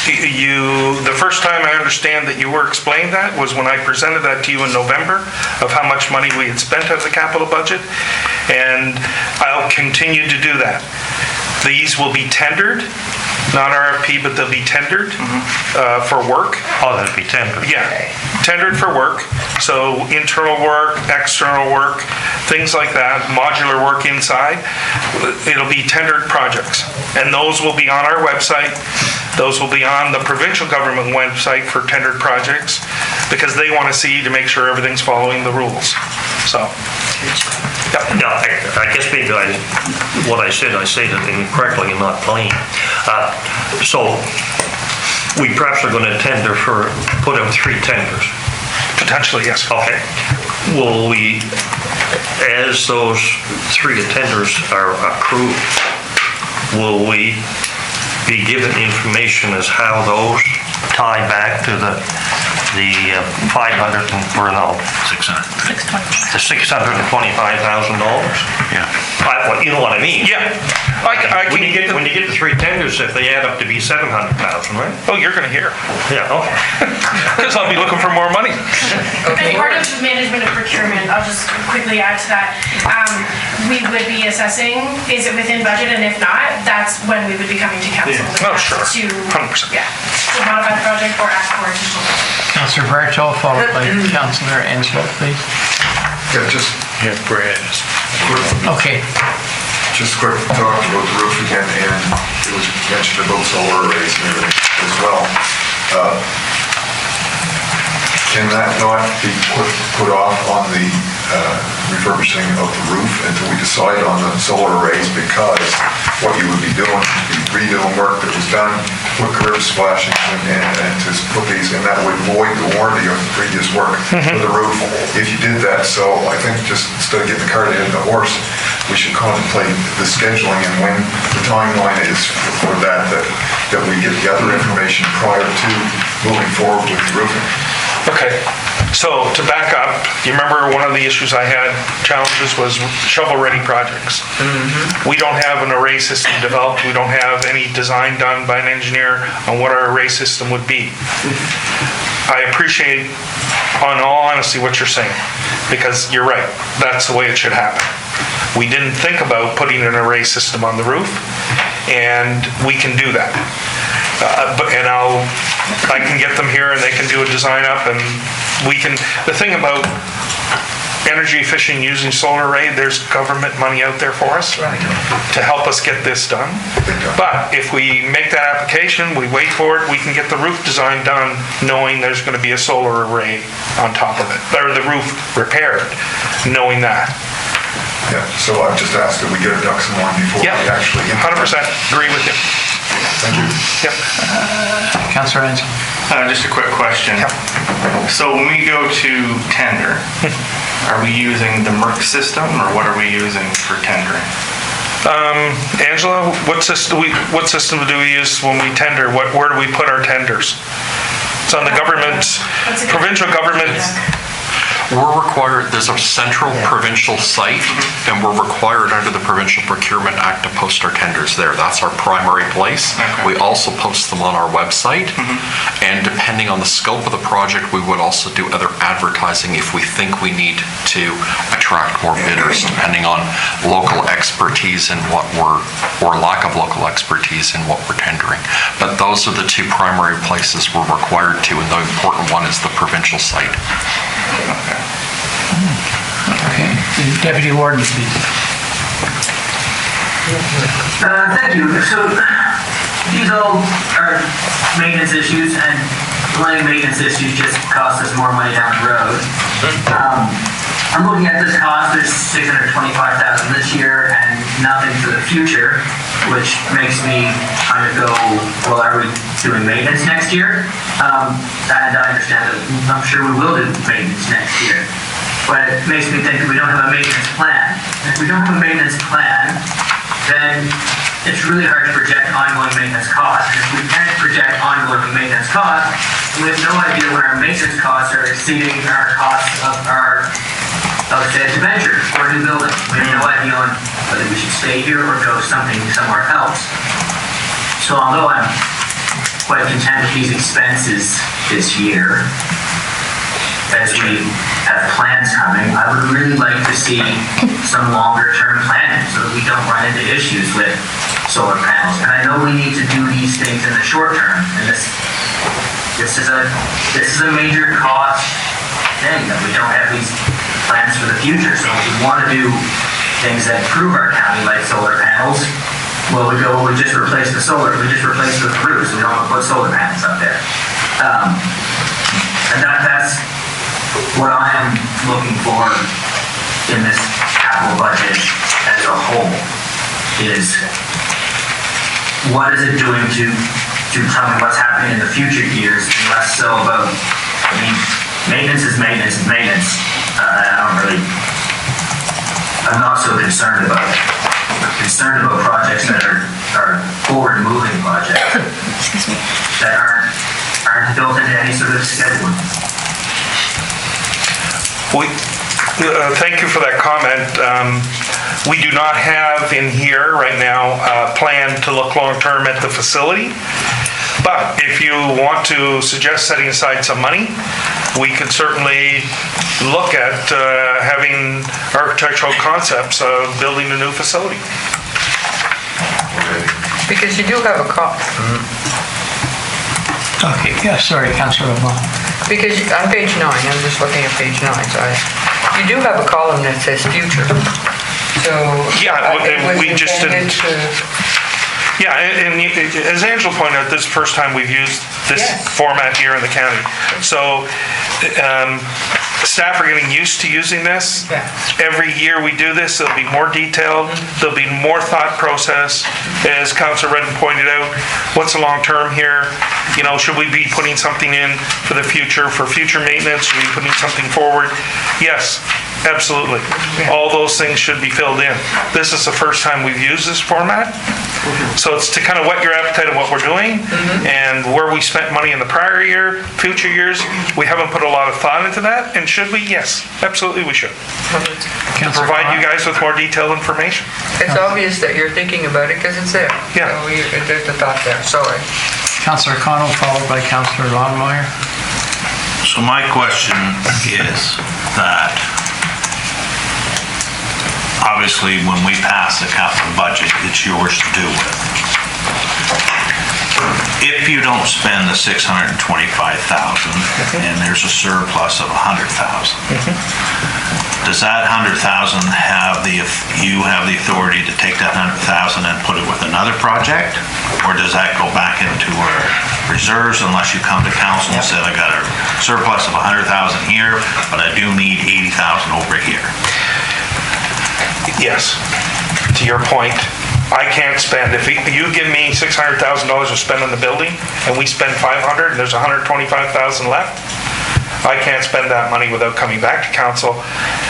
The first time I understand that you were explained that was when I presented that to you in November of how much money we had spent out of the capital budget, and I'll continue to do that. These will be tendered, not RFP, but they'll be tendered for work. Oh, that'd be tendered. Yeah, tendered for work. So internal work, external work, things like that, modular work inside. It'll be tendered projects. And those will be on our website. Those will be on the provincial government website for tendered projects because they want to see to make sure everything's following the rules. So, yep. No, I guess maybe what I said incorrectly and not plain. So we perhaps are going to tender put out 3 tenders. Potentially, yes. Okay. Will we, as those 3 tenders are approved, will we be given information as how those tie back to the 500 and, or no, 600. the $625,000? Yeah. You know what I mean? Yeah. I When can you get the 3 tenders, if they add up to be 700,000, right? Oh, you're going to hear. Yeah, okay. Because I'll be looking for more money. And part of management of procurement, I'll just quickly add to that, we would be assessing, is it within budget, and if not, that's when we would be coming to council. Oh, sure. To, 100%. yeah, to modify the project or ask for additional budget. Councillor Bartow, followed by Councillor Enslow, please. Yeah, just Yeah, Brad. Okay. Just quick talk about the roof again, and it was mentioned about solar arrays and everything as well. Can that not be put off on the refurbishing of the roof until we decide on the solar arrays? Because what you would be doing would be redoing work that was done, put curb splashing and to put these, and that would void the warranty of the previous work for the roof if you did that. So I think just instead of getting the cart ahead of the horse, we should contemplate the scheduling and when the timeline is for that we get the other information prior to moving forward with the roofing. Okay, so to back up, you remember one of the issues I had, challenges, was shovel-ready projects. We don't have an array system developed, we don't have any design done by an engineer on what our array system would be. I appreciate, on all honesty, what you're saying, because you're right, that's the way it should happen. We didn't think about putting an array system on the roof, and we can do that. And I can get them here and they can do a design up and we can, the thing about energy efficient using solar array, there's government money out there for us to help us get this done. But if we make that application, we wait for it, we can get the roof design done knowing there's going to be a solar array on top of it, or the roof repaired, knowing that. Yeah, so I've just asked that we get our ducks in line before we actually... 100% agree with you. Thank you. Yep. Councillor Enslow. Just a quick question. So when we go to tender, are we using the MERC system or what are we using for tendering? Angela, what system do we use when we tender? Where do we put our tenders? It's on the government, provincial government. We're required, there's a central provincial site, and we're required under the Provincial Procurement Act to post our tenders there. That's our primary place. Okay. We also post them on our website, and depending on the scope of the project, we would also do other advertising if we think we need to attract more bidders, depending on local expertise and what or lack of local expertise in what we're tendering. But those are the two primary places we're required to, and the important one is the provincial site. Okay. Deputy Warden, please. Thank you. So these all are maintenance issues, and delaying maintenance issues just cost us more money down the road. I'm looking at this cost, there's $625,000 this year and nothing for the future, which makes me kind of go, well, are we doing maintenance next year? And I understand that I'm sure we will do maintenance next year. But it makes me think that we don't have a maintenance plan. If we don't have a maintenance plan, then it's really hard to project ongoing maintenance costs. And if we can't project ongoing maintenance costs, we have no idea when our maintenance costs are exceeding our costs of say, a venture or a new building. We have no idea on whether we should stay here or go somewhere else. So although I'm quite content with these expenses this year, as we have plans coming, I would really like to see some longer term planning so that we don't run into issues with solar panels. And I know we need to do these things in the short term, and this is a major cost thing that we don't have these plans for the future. So if we want to do things that improve our county, like solar panels, well, we just replace the solar, we just replace the roofs, we don't put solar panels up there. And that's what I am looking for in this capital budget as a whole, is what is it doing to tell me what's happening in the future years, and less so about, I mean, maintenance is maintenance is maintenance. I'm not so concerned about it. I'm concerned about projects that are forward-moving projects that aren't built into any sort of schedule. Thank you for that comment. We do not have in here right now a plan to look long-term at the facility. But if you want to suggest setting aside some money, we could certainly look at having architectural concepts of building a new facility. Because you do have a Okay, yeah, sorry, Councillor LeBlanc. because on page 9, I'm just looking at page 9, so you do have a column that says future. So Yeah, it was we just intended didn't. to- Yeah, and as Angela pointed out, this is the first time we've used this Yes. format here in the county. So staff are getting used to using this. Yeah. Every year we do this, it'll be more detailed, there'll be more thought process. As Councilor Redden pointed out, what's the long term here? You know, should we be putting something in for the future, for future maintenance? Should we be putting something forward? Yes, absolutely. All those things should be filled in. This is the first time we've used this format. So it's to kind of whet your appetite of what we're doing and where we spent money in the prior year, future years. We haven't put a lot of thought into that, and should we? Yes, absolutely we should. Provide you guys with more detailed information. It's obvious that you're thinking about it because it's there. Yeah. So there's a thought there, sorry. Councillor Connell, followed by Councillor Longmire. So my question is that, obviously, when we pass the capital budget, it's yours to do with. If you don't spend the $625,000 and there's a surplus of $100,000, does that $100,000 you have the authority to take that $100,000 and put it with another project? Or does that go back into our reserves unless you come to council and say, I got a surplus of $100,000 here, but I do need $80,000 over here? Yes, to your point, I can't spend, if you give me $600,000 to spend on the building, and we spend 500, and there's 125,000 left, I can't spend that money without coming back to council,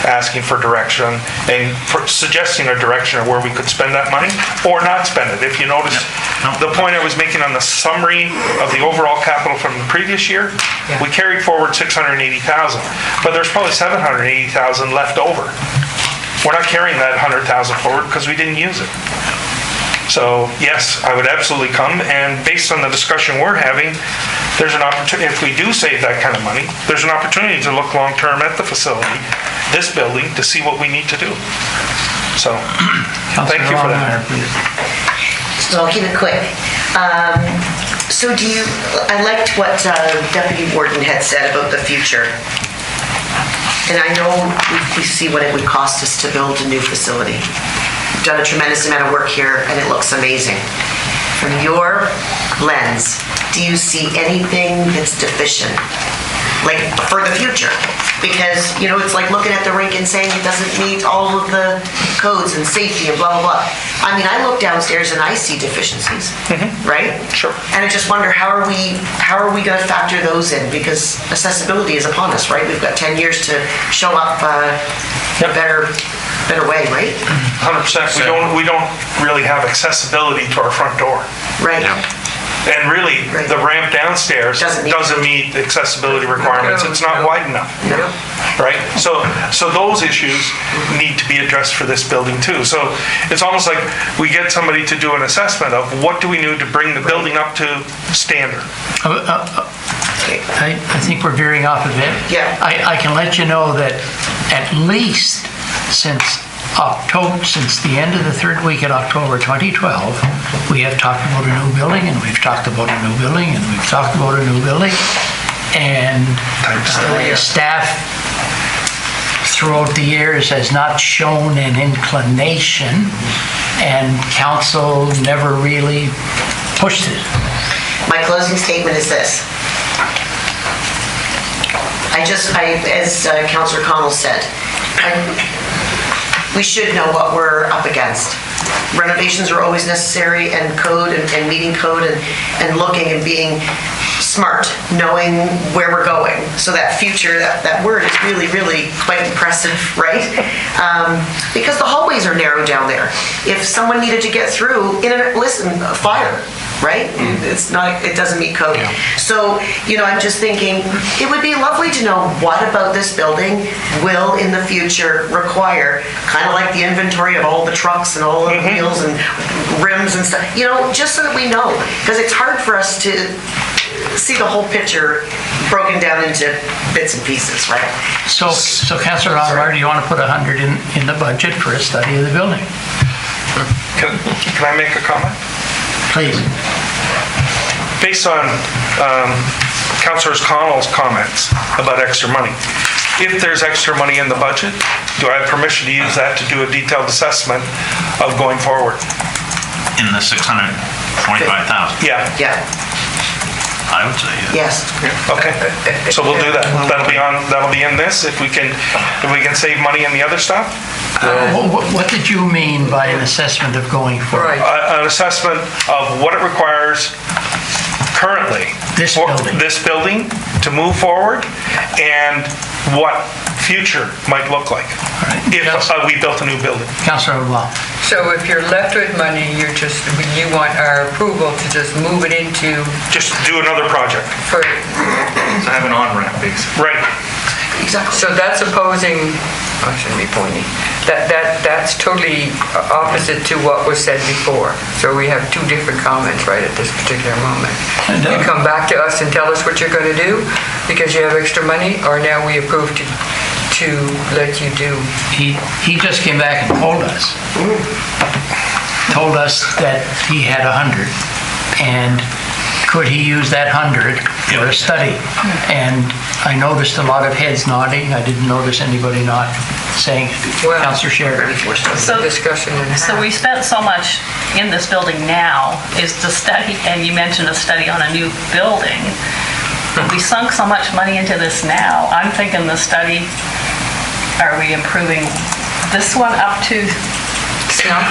asking for direction, and for suggesting a direction of where we could spend that money, or not spend it. If you notice, the point I was making on the summary of the overall capital from the previous year, we carried forward 680,000, but there's probably 780,000 left over. We're not carrying that 100,000 forward because we didn't use it. So yes, I would absolutely come, and based on the discussion we're having, there's an opportunity, if we do save that kind of money, there's an opportunity to look long-term at the facility, this building, to see what we need to do. So, thank you for that. So I'll keep it quick. So I liked what Deputy Warden had said about the future. And I know we see what it would cost us to build a new facility. We've done a tremendous amount of work here, and it looks amazing. From your lens, do you see anything that's deficient, like for the future? Because, it's like looking at the rink and saying it doesn't meet all of the codes and safety and blah, blah, blah. I mean, I look downstairs and I see deficiencies, right? Sure. And I just wonder, how are we going to factor those in? Because accessibility is upon us, right? We've got 10 years to show up in a better way, right? 100%. We don't really have accessibility to our front door. Right. And really, the ramp downstairs doesn't meet accessibility requirements. It's not wide enough. Right? So those issues need to be addressed for this building too. So it's almost like we get somebody to do an assessment of what do we need to bring the building up to standard. I think we're veering off a bit. Yeah. I can let you know that at least since the end of the third week in October 2012, we have talked about a new building, and we've talked about a new building, and we've talked about a new building, and staff throughout the years has not shown an inclination, and council never really pushed it. My closing statement is this. As Councillor Connell said, we should know what we're up against. Renovations are always necessary, and code and meeting code and looking and being smart, knowing where we're going. So that future, that word is really, really quite impressive, right? Because the hallways are narrow down there. If someone needed to get through, a fire, right? It doesn't meet code. Yeah. So, I'm just thinking, it would be lovely to know what about this building will in the future require, kind of like the inventory of all the trucks and all of the wheels and rims and stuff, just so that we know. Because it's hard for us to see the whole picture broken down into bits and pieces, right? So Councillor Alvar, do you want to put 100 in the budget for a study of the building? Can I make a comment? Please. Based on Councillor Connell's comments about extra money, if there's extra money in the budget, do I have permission to use that to do a detailed assessment of going forward? In the 625,000? Yeah. Yeah. I would say yes. Yes. Okay. So we'll do that. That'll be in this if we can save money in the other stuff. What did you mean by an assessment of going forward? An assessment of what it requires currently for this building to move forward, and what future might look like if we built a new building. Councillor Blanc. So if you're left with money, you want our approval to just move it into... Just do another project. To have an on-ramp, basically. Right. Exactly. So that's opposing... I shouldn't be pointing. That's totally opposite to what was said before. So we have two different comments right at this particular moment. You come back to us and tell us what you're going to do because you have extra money, or now we approve to let you do. He just came back and told us that he had 100, and could he use that 100 for a study? And I noticed a lot of heads nodding. I didn't notice anybody not saying it. Well, Councillor Sherry. So we spent so much in this building now. Is the study, and you mentioned a study on a new building. We sunk so much money into this now. I'm thinking the study, are we improving this one up to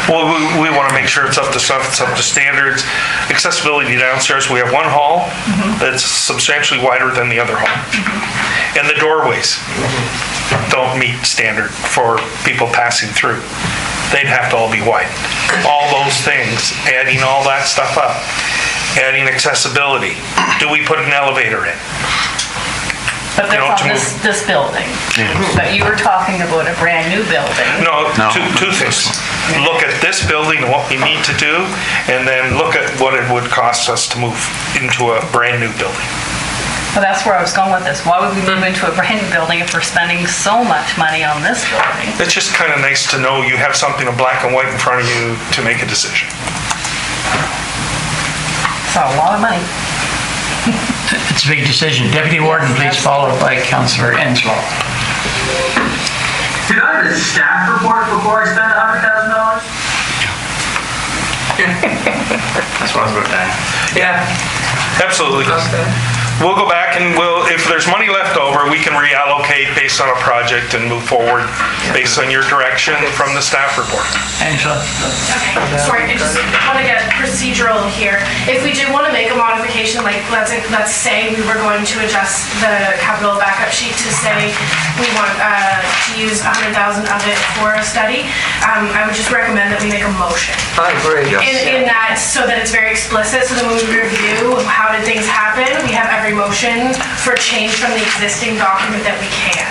Well, we want to make sure it's up to stuff, it's up to standards. Accessibility downstairs, we have one hall that's substantially wider than the other hall. And the doorways don't meet standard for people passing through. They'd have to all be widened. All those things, adding all that stuff up, adding accessibility. Do we put an elevator in? But that's on this building. But you were talking about a brand-new building. No, two things. Look at this building and what we need to do, and then look at what it would cost us to move into a brand-new building. Well, that's where I was going with this. Why would we move into a brand-new building if we're spending so much money on this building? It's just kind of nice to know you have something in black and white in front of you to make a decision. It's a lot of money. It's a big decision. Deputy Warden, please, followed by Councillor Enswell. Did I have a staff report before I spent $100,000? That's what I was about to ask. Yeah, absolutely. We'll go back and if there's money left over, we can reallocate based on a project and move forward based on your direction from the staff report. Angela? Okay, sorry, I just want to get procedural here. If we do want to make a modification, like let's say we were going to adjust the capital backup sheet to say we want to use 100,000 of it for a study, I would just recommend that we make a motion. I agree. In that, so that it's very explicit, so that when we review how did things happen, we have every motion for change from the existing document that we can.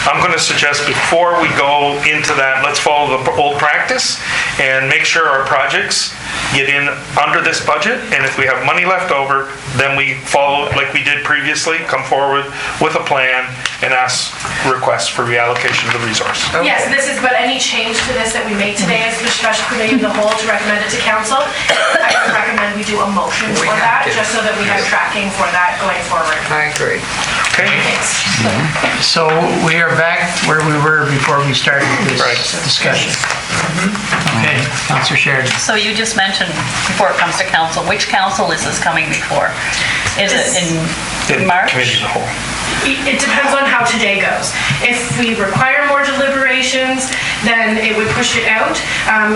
I'm going to suggest before we go into that, let's follow the old practice and make sure our projects get in under this budget. And if we have money left over, then we follow like we did previously, come forward with a plan and ask requests for reallocation of the resource. Okay. Yes, but any change to this that we make today as the special committee of the whole to recommend it to council, I would recommend we do a motion for that, just so that we have tracking for that going forward. I agree. Okay? Thanks. So we are back where we were before we started this discussion. Okay, Councillor Sheridan. So you just mentioned before it comes to council, which council is this coming before? Is it in March? Committee of the whole. It depends on how today goes. If we require more deliberations, then it would push it out.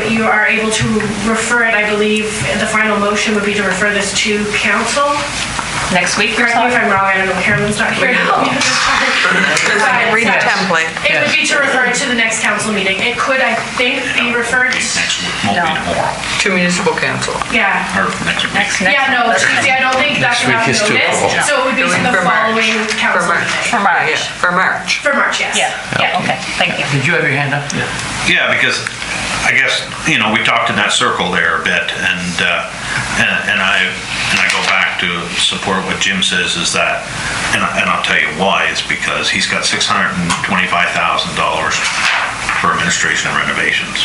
You are able to refer it, I believe, the final motion would be to refer this to council. Next week? Correct me if I'm wrong, I don't know, Carolyn's not here to help me with this part. Read the template. It would be to refer it to the next council meeting. It could, I think, be referred, Next week, won't be tomorrow. To municipal council. yeah. Or next week. Yeah, no, see, I don't think that's enough notice, so it would be to the For March. following council For March. meeting. For March? Yeah, for March. For March, yes. Yeah, okay, thank you. Did you have your hand up? Yeah, because I guess, we talked in that circle there a bit, and I go back to support what Jim says is that, and I'll tell you why, is because he's got $625,000 for administration and renovations.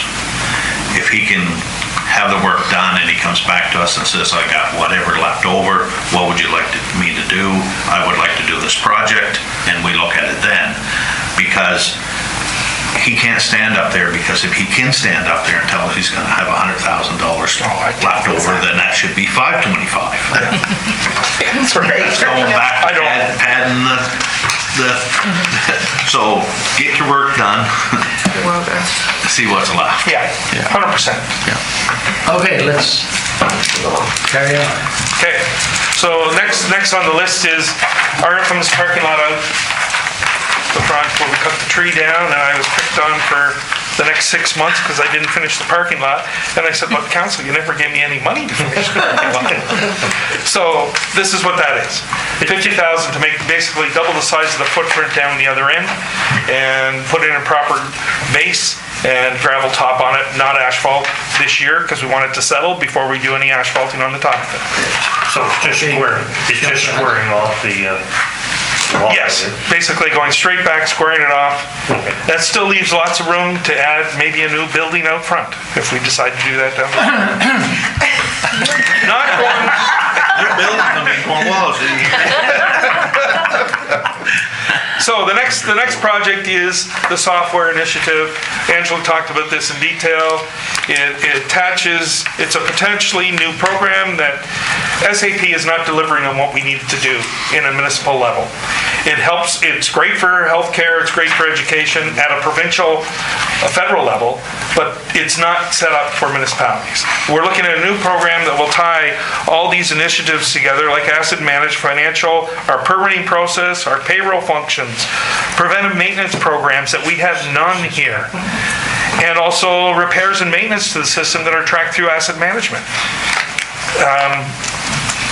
If he can have the work done and he comes back to us and says, I got whatever left over, what would you like me to do? I would like to do this project, and we look at it then. Because he can't stand up there, because if he can stand up there and tell us he's going to have $100,000 left over, then that should be $525,000. That's right. Going back to padding the so get your work done. Well, that's... See what's left. Yeah, 100%. Okay, let's carry on. Okay, so next on the list is our infamous parking lot out the front where we cut the tree down, and I was picked on for the next 6 months because I didn't finish the parking lot. And I said, but council, you never gave me any money to finish the parking lot. So this is what that is. $50,000 to make basically double the size of the footprint down the other end and put in a proper base and gravel top on it, not asphalt this year because we want it to settle before we do any asphalting on the top of it. So it's just squaring off the wall. Yes, basically going straight back, squaring it off. That still leaves lots of room to add maybe a new building out front if we decide to do that down there. Not going. Your building's going to be Cornwallis. So the next project is the software initiative. Angela talked about this in detail. It attaches, it's a potentially new program that SAP is not delivering on what we need to do in a municipal level. It helps, it's great for healthcare, it's great for education at a provincial, a federal level, but it's not set up for municipalities. We're looking at a new program that will tie all these initiatives together, like asset management, financial, our permitting process, our payroll functions, preventive maintenance programs that we have none here, and also repairs and maintenance to the system that are tracked through asset management.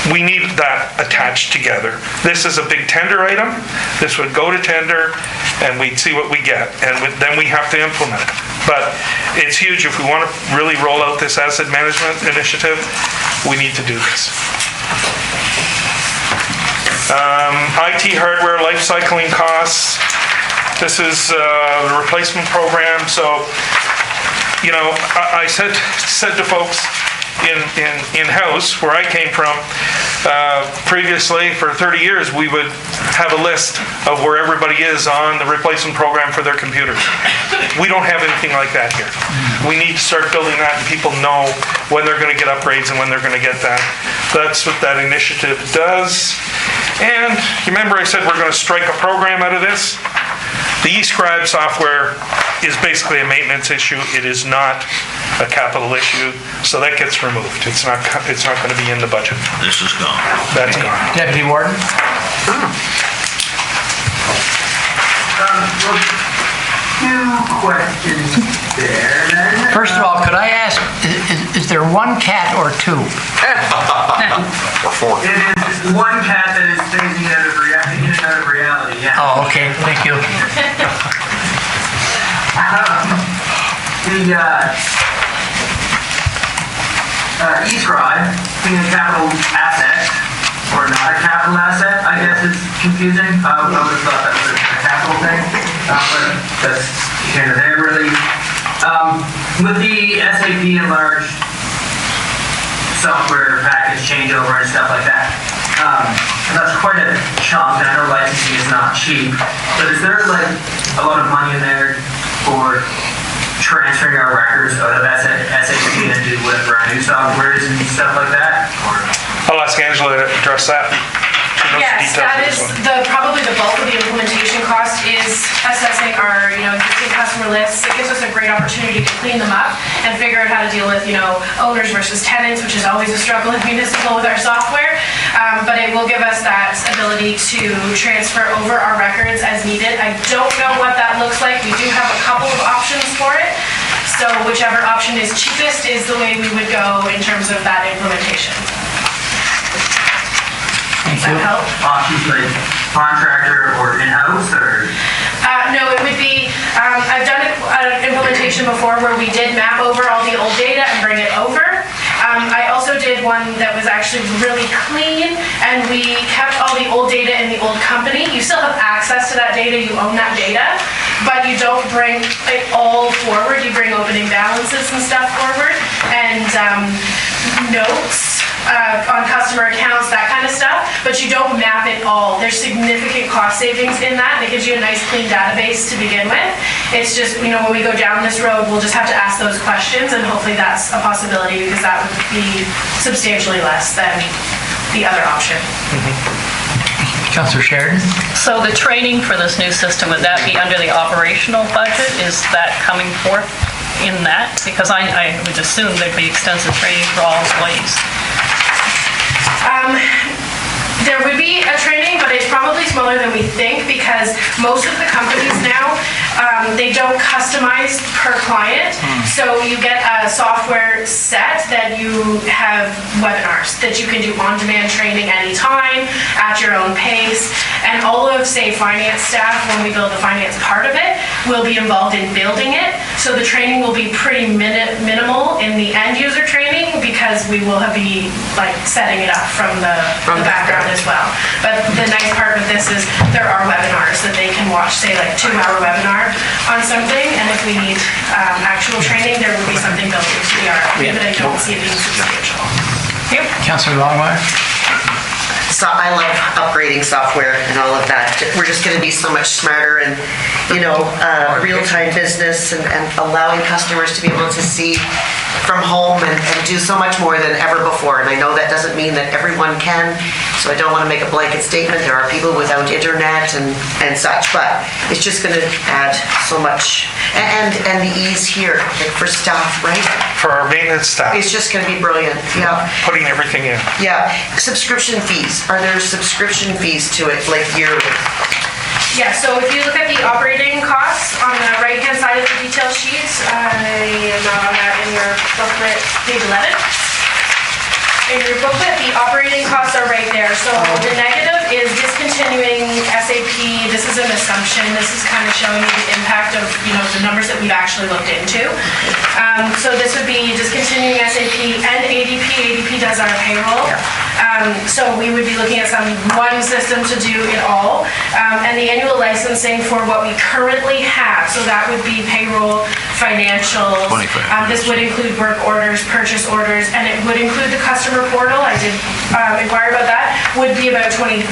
We need that attached together. This is a big tender item. This would go to tender, and we'd see what we get, and then we have to implement it. But it's huge. If we want to really roll out this asset management initiative, we need to do this. IT hardware life cycling costs. This is the replacement program. So, you know, I said to folks in-house, where I came from, previously for 30 years, we would have a list of where everybody is on the replacement program for their computers. We don't have anything like that here. We need to start building that, and people know when they're going to get upgrades and when they're going to get that. That's what that initiative does. And you remember I said we're going to strike a program out of this? The eScribe software is basically a maintenance issue. It is not a capital issue, so that gets removed. It's not going to be in the budget. This is gone. That's gone. Deputy Warden? Two questions there. First of all, could I ask, is there one cat or two? Or 4. It is one cat that is phasing in and out of reality, yeah. Oh, okay, thank you. The eScribe being a capital asset, or not a capital asset, I guess is confusing. I would have thought that was a capital thing, but that's here or there really. With the SAP enlarged software package changeover and stuff like that, that's quite a chunk. I know licensing is not cheap, but is there like a lot of money in there for transferring our records out of SAP into whatever our new software is and stuff like that? I'll ask Angela to address that. Yes, that is probably the bulk of the implementation cost is assessing our, existing customer lists. It gives us a great opportunity to clean them up and figure out how to deal with, owners versus tenants, which is always a struggle in municipal with our software. But it will give us that ability to transfer over our records as needed. I don't know what that looks like. We do have a couple of options for it. So whichever option is cheapest is the way we would go in terms of that implementation. Does that help? Options like contractor or in-house, or? No, it would be, I've done an implementation before where we did map over all the old data and bring it over. I also did one that was actually really clean, and we kept all the old data in the old company. You still have access to that data, you own that data, but you don't bring it all forward. You bring opening balances and stuff forward, and notes on customer accounts, that kind of stuff, but you don't map it all. There's significant cost savings in that, and it gives you a nice clean database to begin with. It's just, when we go down this road, we'll just have to ask those questions, and hopefully that's a possibility, because that would be substantially less than the other option. Councillor Sheridan? So the training for this new system, would that be under the operational budget? Is that coming forth in that? Because I would assume there'd be extensive training for all employees. There would be a training, but it's probably smaller than we think, because most of the companies now, they don't customize per client. So you get a software set that you have webinars that you can do on-demand training anytime at your own pace. And all of, say, finance staff, when we build the finance part of it, will be involved in building it. So the training will be pretty minimal in the end user training, because we will be like setting it up from the background as well. But the nice part with this is there are webinars that they can watch, say like 2-hour webinar on something, and if we need actual training, there will be something built into the RFP, but I don't see it being substantial. Councillor Longmire? So I love upgrading software and all of that. We're just going to be so much smarter and, real-time business and allowing customers to be able to see from home and do so much more than ever before. And I know that doesn't mean that everyone can, so I don't want to make a blanket statement. There are people without internet and such, but it's just going to add so much. And the ease here like for staff, right? For our maintenance staff, It's just going to be brilliant, yeah. putting everything in. Yeah, subscription fees. Are there subscription fees to it, like yearly? Yeah, so if you look at the operating costs on the right-hand side of the detail sheets, I am not on that in your booklet, page 11. In your booklet, the operating costs are right there. So the negative is discontinuing SAP. This is an assumption. This is kind of showing you the impact of, the numbers that we've actually looked into. So this would be discontinuing SAP and ADP. ADP does our payroll. So we would be looking at one system to do it all. And the annual licensing for what we currently have. So that would be payroll, financials. This would include work orders, purchase orders, and it would include the customer portal. I did inquire about that. Would be about $25,000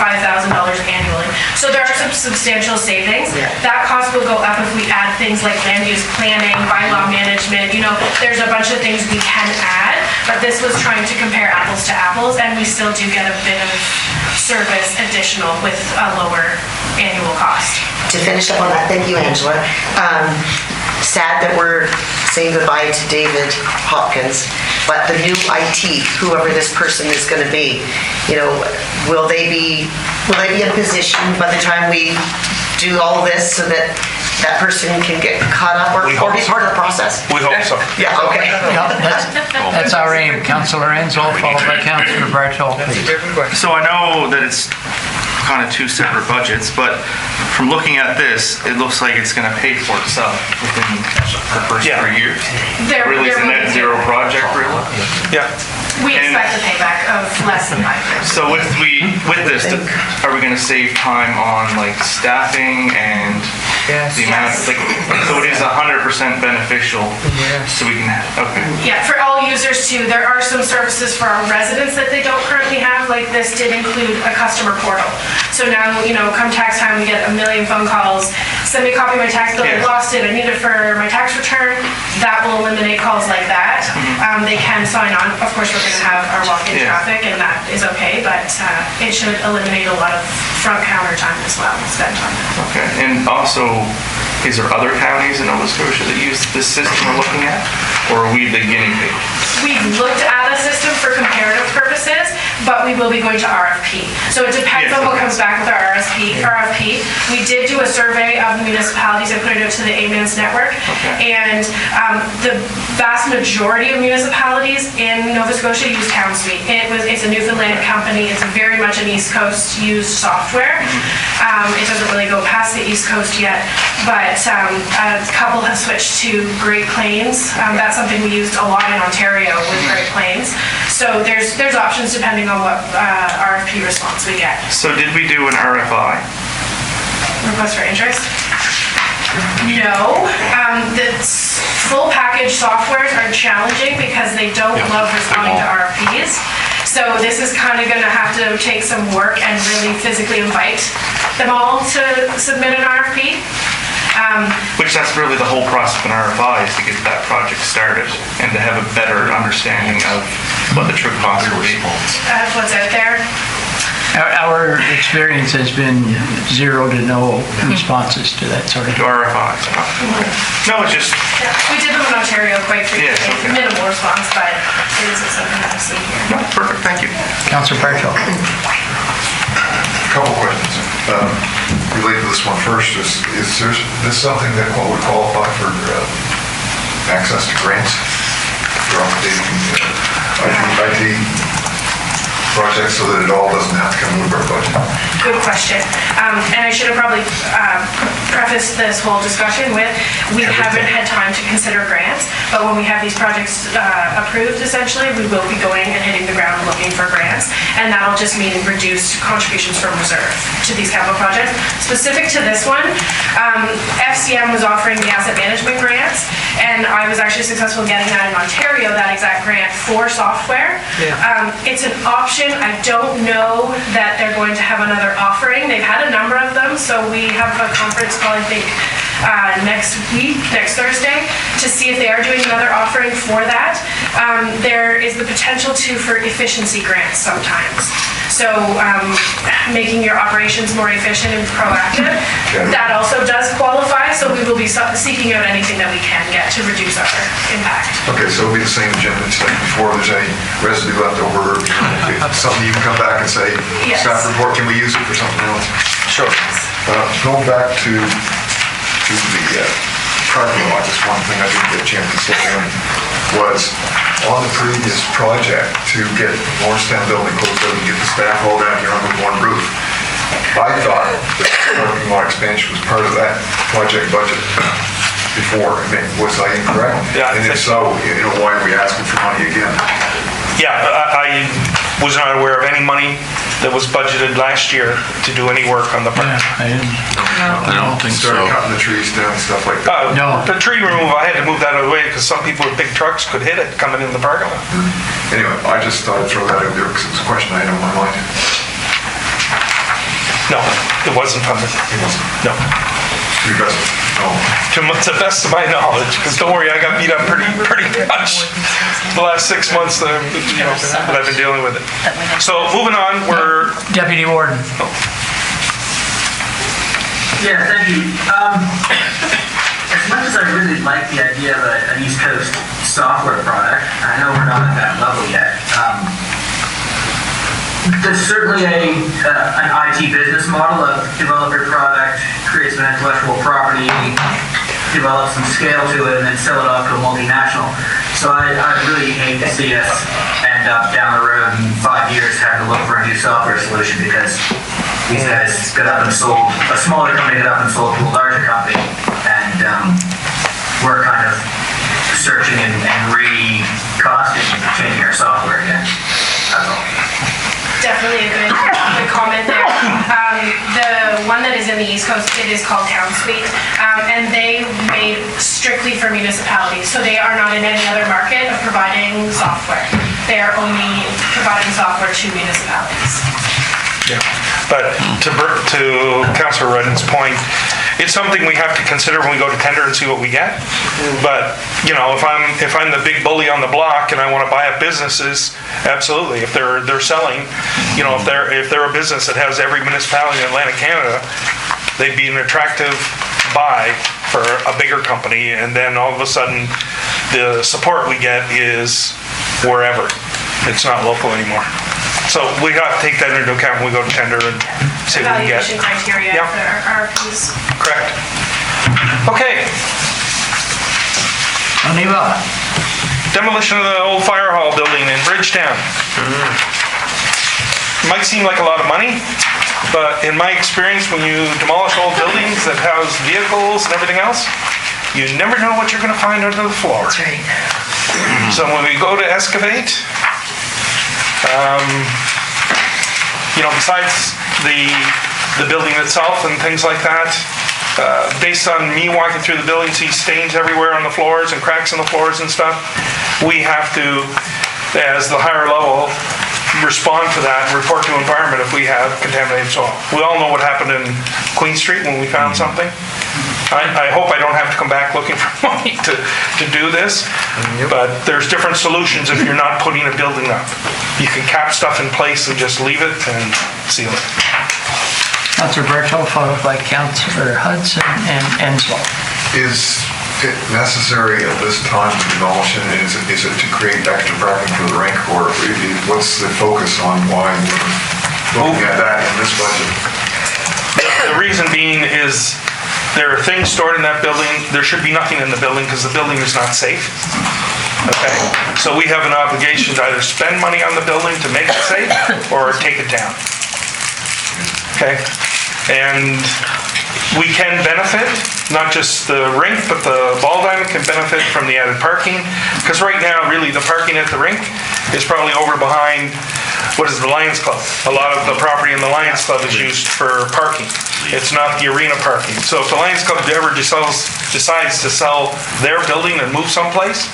annually. So there are some substantial savings. Yeah. That cost will go up if we add things like land use planning, bylaw management. There's a bunch of things we can add, but this was trying to compare apples to apples, and we still do get a bit of service additional with a lower annual cost. To finish up on that, thank you, Angela. Sad that we're saying goodbye to David Hopkins, but the new IT, whoever this person is going to be, will they be in a position by the time we do all this so that that person can get caught up or be part of the process? We hope so. Yeah, okay. That's our aim. Councillor Enzo, followed by Councillor Bartol, please. So I know that it's kind of two separate budgets, but from looking at this, it looks like it's going to pay for itself within the first 3 years. Really, it's a net zero project, really? Yeah. We expect a payback of less than 5 years. So with this, are we going to save time on staffing and the amount? So it is 100% beneficial. So we can. Okay. Yeah, for all users too. There are some services for our residents that they don't currently have. Like this did include a customer portal. So now, come tax time, we get a million phone calls. Send me a copy of my tax bill. I lost it. I need it for my tax return. That will eliminate calls like that. They can sign on. Of course, we're going to have our walk-in traffic, and that is okay. But it should eliminate a lot of front counter time as well. Spent on that. Okay. And also, is there other counties in Nova Scotia that use this system we're looking at, or are we the guinea pig? We've looked at a system for comparative purposes, but we will be going to RFP. So it depends on what comes back with our RFP. We did do a survey of the municipalities and put it out to the AMANS network. And the vast majority of municipalities in Nova Scotia use TownSuite. It's a Newfoundland company. It's very much an East Coast used software. It doesn't really go past the East Coast yet, but a couple have switched to Great Plains. That's something we used a lot in Ontario with Great Plains. So there's options depending on what RFP response we get. So did we do an RFI? Request for interest? No. The full package softwares are challenging because they don't love responding to RFPs. So this is kind of going to have to take some work and really physically invite them all to submit an RFP. Which that's really the whole process of an RFI, is to get that project started and to have a better understanding of what the true cost will be. What's out there? Our experience has been 0 to no responses to that sort of thing. RFIs. No, it's just. Yeah, we did them in Ontario quite frequently. Yeah, okay. Minimal response, but it isn't something I've seen here. No, perfect, thank you. Councillor Bartol. A couple questions. Related to this one first, is this something that would qualify for access to grants for updating IT projects so that it all doesn't have to come out of our budget? Good question. And I should have probably prefaced this whole discussion with, we haven't had time to consider grants, but when we have these projects approved, essentially, we will be going and hitting the ground looking for grants. And that'll just mean reduced contributions from reserve to these capital projects. Specific to this one, FCM was offering the asset management grants, and I was actually successful getting that in Ontario, that exact grant for software. It's an option Association. I don't know that they're going to have another offering. They've had a number of them, so we have a conference call, I think, next Thursday, to see if they are doing another offering for that. There is the potential for efficiency grants sometimes. So making your operations more efficient and proactive. That also does qualify, so we will be seeking out anything that we can get to reduce our impact. Okay, so it'll be the same agenda today before there's any residue left over. Something you can come back and say, Yes. staff report, can we use it for something else? Sure. Going back to the parking lot, just one thing I didn't get a chance to sit in was on the previous project to get Morristown building closed out and get the staff all down here under one roof. I thought that the parking lot expansion was part of that project budget before. I mean, was I incorrect? Yeah, I and if think- so, why are we asking for money again? Yeah, I was not aware of any money that was budgeted last year to do any work on the park. I didn't. I don't think so. Start cutting the trees down and stuff like that. No. The tree removal, I had to move that out of the way because some people with big trucks could hit it coming in the parking lot. Anyway, I just thought I'd throw that out there because it was a question I had on my mind. No, it wasn't funded. It wasn't. No. To the best, no. To the best of my knowledge, because don't worry, I got beat up pretty much the last 6 months that I've been dealing with it. So moving on, we're Deputy Warden. Yeah, thank you. As much as I really like the idea of an East Coast software product, I know we're not at that level yet. There's certainly an IT business model of develop your product, create some intellectual property, develop some scale to it, and then sell it off to a multinational. So I really hate to see us end up down the road in 5 years having to look for a new software solution because these guys got up and sold, a smaller company got up and sold to a larger company, and we're kind of searching and re-costing, changing our software again. That's all. Definitely a good comment there. The one that is in the East Coast, it is called TownSuite, and they made strictly for municipalities. So they are not in any other market of providing software. They are only providing software to municipalities. Yeah, but to Councillor Rudden's point, it's something we have to consider when we go to tender and see what we get. But if I'm the big bully on the block and I want to buy up businesses, absolutely. If they're selling, if they're a business that has every municipality in Atlantic Canada, they'd be an attractive buy for a bigger company. And then all of a sudden, the support we get is wherever. It's not local anymore. So we got to take that into account when we go to tender and see what we get. Evaluation criteria Yeah. for our RFPs. Correct. Okay. Aniva. Demolition of the old fire hall building in Bridgetown. Might seem like a lot of money, but in my experience, when you demolish old buildings that house vehicles and everything else, you never know what you're going to find under the floor. That's right. So when we go to excavate, besides the building itself and things like that, based on me walking through the building, see stains everywhere on the floors and cracks in the floors and stuff, we have to, as the higher level, respond to that and report to environment if we have contaminated soil. We all know what happened in Queen Street when we found something. I hope I don't have to come back looking for money to do this, but there's different solutions if you're not putting a building up. You can cap stuff in place and just leave it and seal it. Councillor Berto, followed by Councillor Hudson and Enslow. Is it necessary at this time to demolish it? Is it to create extra parking for the rink, or what's the focus on why we're looking at that in this budget? The reason being is there are things stored in that building. There should be nothing in the building because the building is not safe. Okay? So we have an obligation to either spend money on the building to make it safe or take it down. Okay? And we can benefit, not just the rink, but the ball diamond can benefit from the added parking. Because right now, really, the parking at the rink is probably over behind, the Lions Club. A lot of the property in the Lions Club is used for parking. It's not the arena parking. So if the Lions Club ever decides to sell their building and move someplace,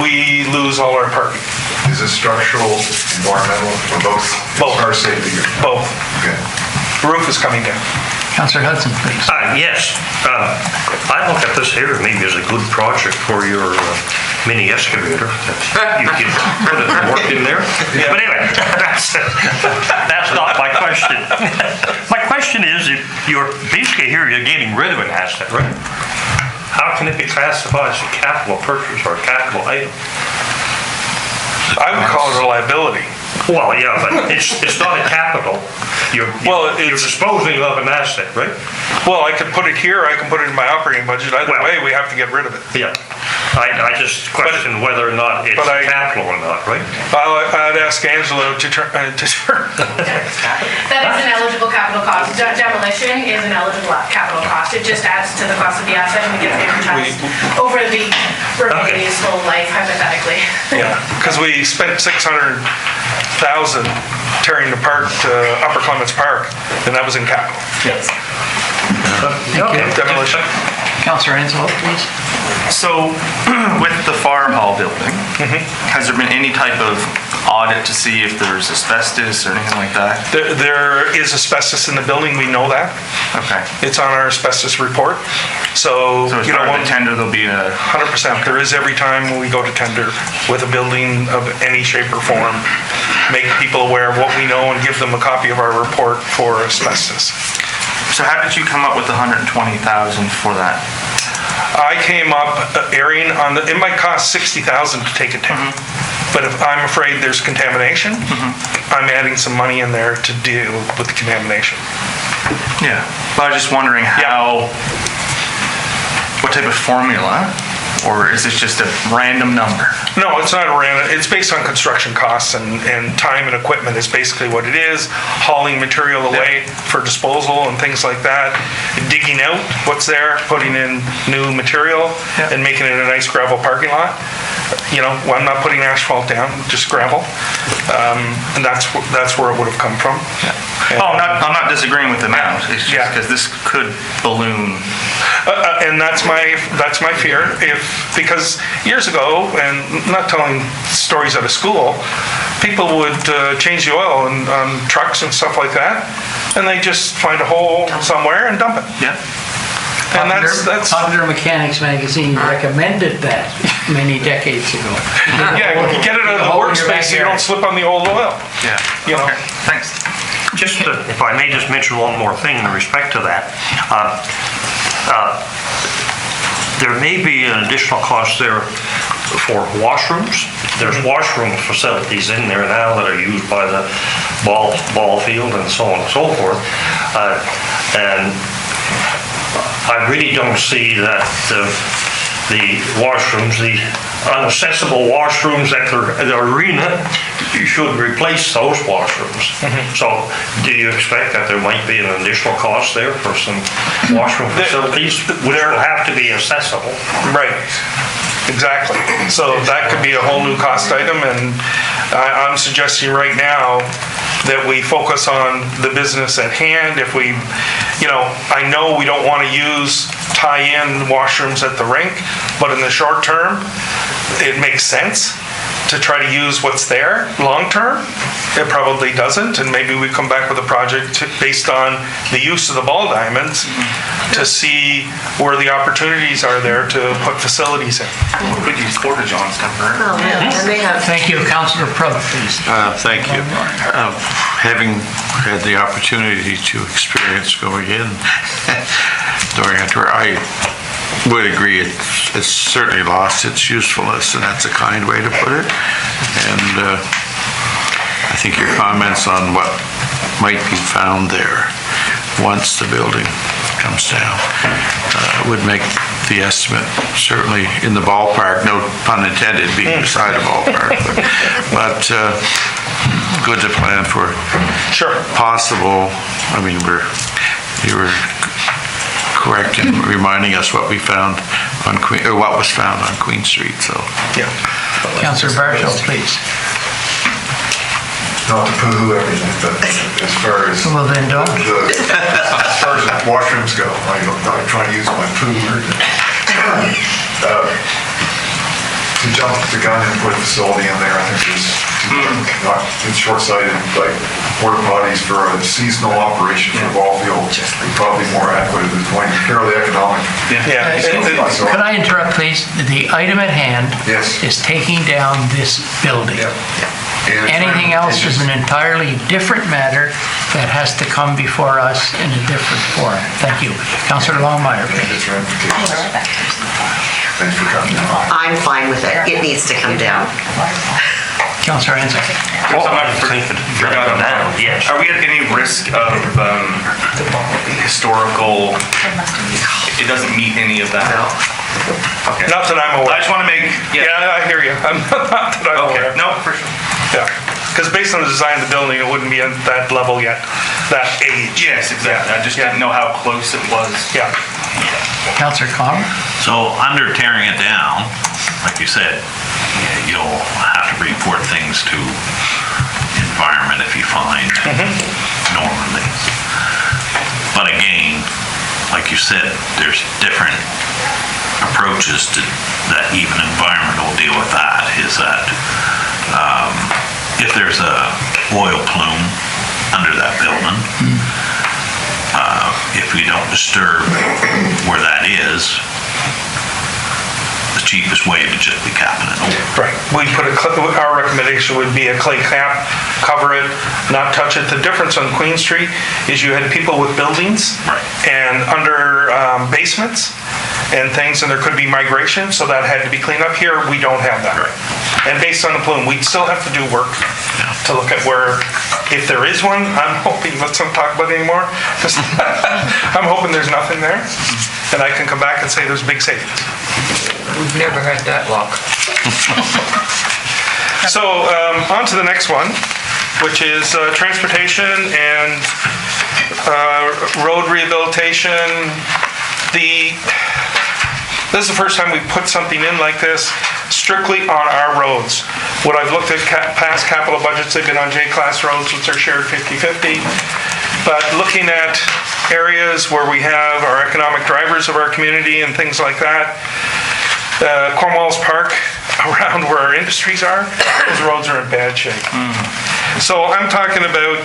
we lose all our parking. Is this structural, environmental, or both? Both. As far as safety goes? Both. Okay. Roof is coming down. Councillor Hudson, please. Yes, I look at this here maybe as a good project for your mini excavator that you can put it to work in there. But anyway, that's not my question. My question is, if you're basically here, you're getting rid of an asset, right? How can it be classified as a capital purchase or a capital item? I would call it a liability. Well, yeah, but it's not a capital. You're disposing of an asset, right? Well, I could put it here, I can put it in my operating budget. Either way, we have to get rid of it. Yeah. I just question whether or not it's capital or not, right? I'd ask Angelo to turn. That is an eligible capital cost. Demolition is an eligible capital cost. It just adds to the cost of the asset and it gets amortized over the remaining useful life, hypothetically. Yeah, because we spent $600,000 tearing apart Upper Clements Park, and that was in capital. Yes. Demolition. Councillor Ansel, please. So, with the fire hall building, has there been any type of audit to see if there's asbestos or anything like that? There is asbestos in the building, we know that. Okay. It's on our asbestos report. So as part of the tender, there'll be a... 100%. There is every time we go to tender with a building of any shape or form, make people aware of what we know and give them a copy of our report for asbestos. So how did you come up with the $120,000 for that? I came up erring on it might cost $60,000 to take it down. But if I'm afraid there's contamination, I'm adding some money in there to deal with the contamination. Yeah, but I was just wondering what type of formula, or is this just a random number? No, it's not a random. It's based on construction costs and time and equipment is basically what it is. Hauling material away for disposal and things like that. Digging out what's there, putting in new material, and making it a nice gravel parking lot. You know, I'm not putting asphalt down, just gravel. And that's where it would have come from. I'm not disagreeing with the amount. It's just because this could balloon. And that's my fear. Because years ago, and not telling stories out of school, people would change the oil on trucks and stuff like that, and they just find a hole somewhere and dump it. Yeah. And that's Popular Mechanics magazine recommended that many decades ago. Yeah, you get it out of the workspace so you don't slip on the old oil. Yeah. You know. Thanks. Just if I may just mention one more thing in respect to that. There may be an additional cost there for washrooms. There's washroom facilities in there now that are used by the ball field and so on and so forth. And I really don't see that the washrooms, the unaccessible washrooms at the arena, you should replace those washrooms. So do you expect that there might be an additional cost there for some washroom facilities, which will have to be accessible? Right. Exactly. So that could be a whole new cost item, and I'm suggesting right now that we focus on the business at hand. If we, I know we don't want to tie-in washrooms at the rink, but in the short term, it makes sense to try to use what's there. Long term, it probably doesn't, and maybe we come back with a project based on the use of the ball diamonds to see where the opportunities are there to put facilities in. We could use porta-johns temporarily. Oh, yeah, and they have. Thank you, Councillor Pro, please. Thank you. Having had the opportunity to experience going in during a tour, I would agree it's certainly lost its usefulness, and that's a kind way to put it. And I think your comments on what might be found there once the building comes down would make the estimate certainly in the ballpark, no pun intended, being beside a ballpark, but good to plan for possible. I mean, you were correct in reminding us what we found on what was found on Queen Street. So yeah. Councillor Barshall, please. Not to poo-hoo everything, but as far as well, then don't. As far as washrooms go, I try to use my poo. to jump the gun and put a facility in there, I think is not, it's short-sighted, like porta potties for a seasonal operation for a ball field, probably more adequate at this point, purely economic. Could I interrupt, please? The item at hand Yes. is taking down this building. Yep. And it's Anything trying- else is an entirely different matter that has to come before us in a different forum. Thank you. Councillor Longmire, And please. its ramifications. Thanks for coming. I'm fine with it. It needs to come down. Councillor Anzac. Yes. Are we at any risk of historical, it doesn't meet any of that? No. Okay. Not that I'm aware. I just want to make, Yeah, I hear you. Not that I'm aware. okay, no, for sure. Yeah, because based on the design of the building, it wouldn't be at that level yet, that age. Yes, exactly. I just didn't know how close it was. Yeah. Councillor Connor? So under tearing it down, like you said, you'll have to report things to environment if you find normally. But again, like you said, there's different approaches to that. Even environment will deal with that, is that if there's a oil plume under that building, if we don't disturb where that is, the cheapest way would just be capping it over. Right. We put our recommendation would be a clay cap, cover it, not touch it. The difference on Queen Street is you had people with buildings and under basements and things, and there could be migration, so that had to be cleaned up. Here, we don't have that. And based on the plume, we'd still have to do work to look at where, if there is one, I'm hoping, let's not talk about it anymore. I'm hoping there's nothing there, and I can come back and say there's big savings. We've never had that luck. So on to the next one, which is transportation and road rehabilitation. This is the first time we put something in like this strictly on our roads. What I've looked at past capital budgets, they've been on J-class roads, which are shared 50-50. But looking at areas where we have our economic drivers of our community and things like that, Cornwallis Park, around where our industries are, those roads are in bad shape. So I'm talking about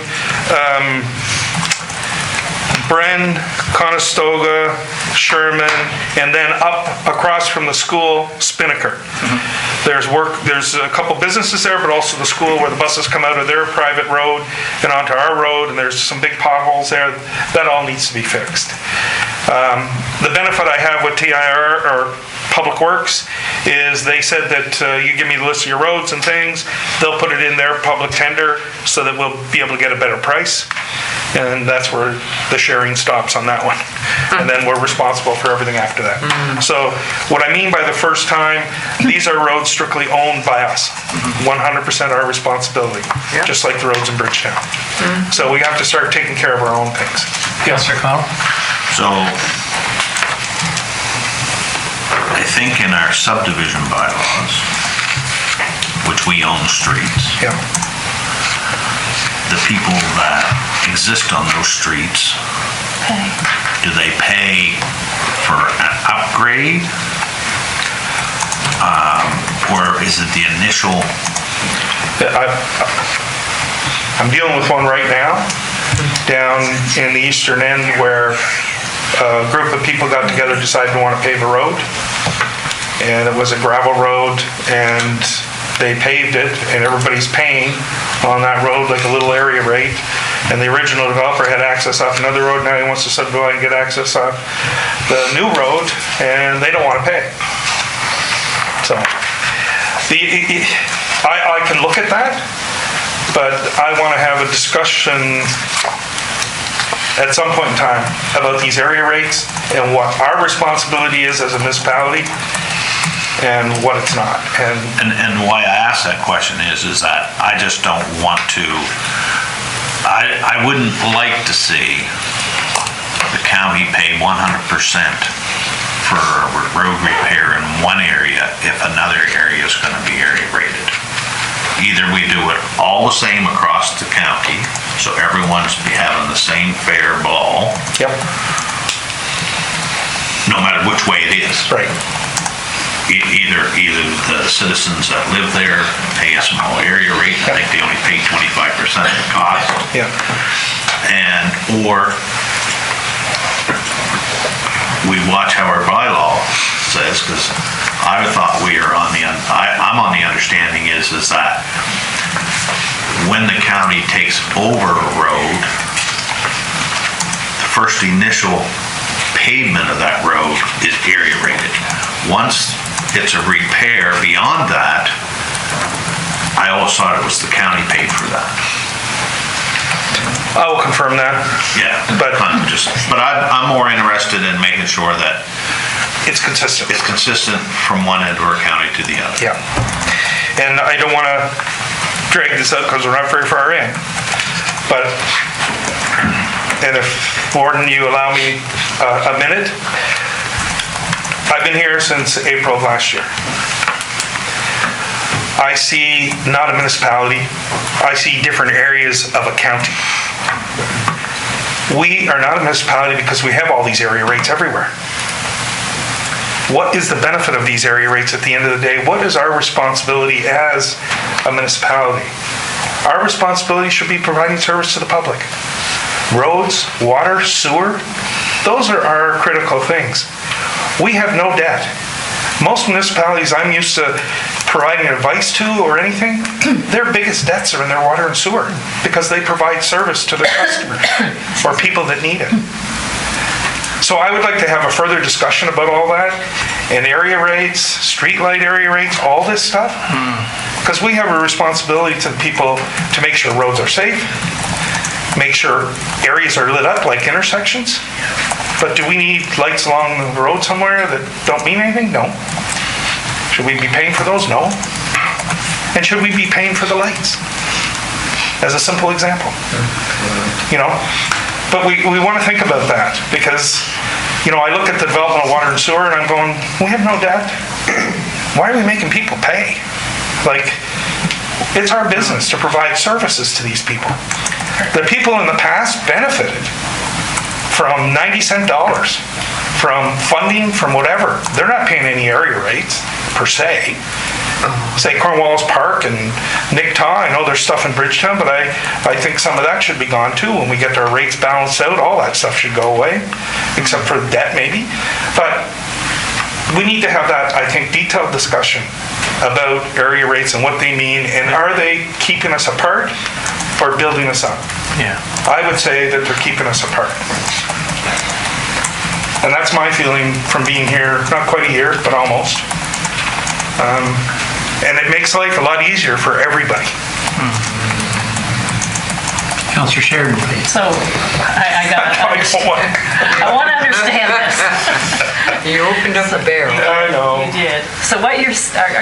Bren, Conestoga, Sherman, and then up across from the school, Spinnaker. There's a couple businesses there, but also the school where the buses come out of their private road and onto our road, and there's some big potholes there. That all needs to be fixed. The benefit I have with TIR, or Public Works, is they said that you give me the list of your roads and things, they'll put it in their public tender so that we'll be able to get a better price. And that's where the sharing stops on that one. And then we're responsible for everything after that. So what I mean by the first time, these are roads strictly owned by us. 100% our responsibility, just like the roads in Bridgetown. So we have to start taking care of our own things. Councillor Connell? So I think in our subdivision bylaws, which we own streets, the people that exist on those streets, do they pay for an upgrade? Or is it the initial? I'm dealing with one right now down in the eastern end where a group of people got together, decided to want to pave a road. And it was a gravel road, and they paved it, and everybody's paying on that road like a little area rate. And the original developer had access off another road, now he wants to subdivide and get access off the new road, and they don't want to pay. So, I can look at that, but I want to have a discussion at some point in time about these area rates and what our responsibility is as a municipality and what it's not. And why I ask that question is that I just don't want to, I wouldn't like to see the county pay 100% for road repair in one area if another area is going to be area rated. Either we do it all the same across the county, so everyone's having the same fair ball. Yep. No matter which way it is. Right. either the citizens that live there pay a small area rate, I think they only pay 25% of the cost, Yeah. or we watch how our bylaw says, because I thought we are I'm on the understanding is that when the county takes over a road, the first initial pavement of that road is area rated. Once it's a repair beyond that, I always thought it was the county paid for that. I will confirm that. Yeah, But- I'm more interested in making sure that It's consistent. it's consistent from one end of our county to the other. Yeah. And I don't want to drag this out because we're not very far in. And if, Warden, you allow me a minute, I've been here since April of last year. I see not a municipality, I see different areas of a county. We are not a municipality because we have all these area rates everywhere. What is the benefit of these area rates at the end of the day? What is our responsibility as a municipality? Our responsibility should be providing service to the public. Roads, water, sewer, those are our critical things. We have no debt. Most municipalities I'm used to providing advice to or anything, their biggest debts are in their water and sewer because they provide service to their customers or people that need it. So I would like to have a further discussion about all that and area rates, streetlight area rates, all this stuff. Because we have a responsibility to the people to make sure roads are safe, make sure areas are lit up like intersections. But do we need lights along the road somewhere that don't mean anything? No. Should we be paying for those? No. And should we be paying for the lights? As a simple example. But we want to think about that because, I look at the development of water and sewer and I'm going, we have no debt. Why are we making people pay? It's our business to provide services to these people. The people in the past benefited from 90-cent dollars, from funding, from whatever. They're not paying any area rates, per se. Say Cornwallis Park and Nick Taw, I know there's stuff in Bridgetown, but I think some of that should be gone too. When we get our rates balanced out, all that stuff should go away, except for the debt maybe. But we need to have that, I think, detailed discussion about area rates and what they mean, and are they keeping us apart or building us up? Yeah. I would say that they're keeping us apart. And that's my feeling from being here, not quite a year, but almost. And it makes life a lot easier for everybody. Councillor Sheridan, please. So I want to understand this. You opened up a barrel. I know. You did. So are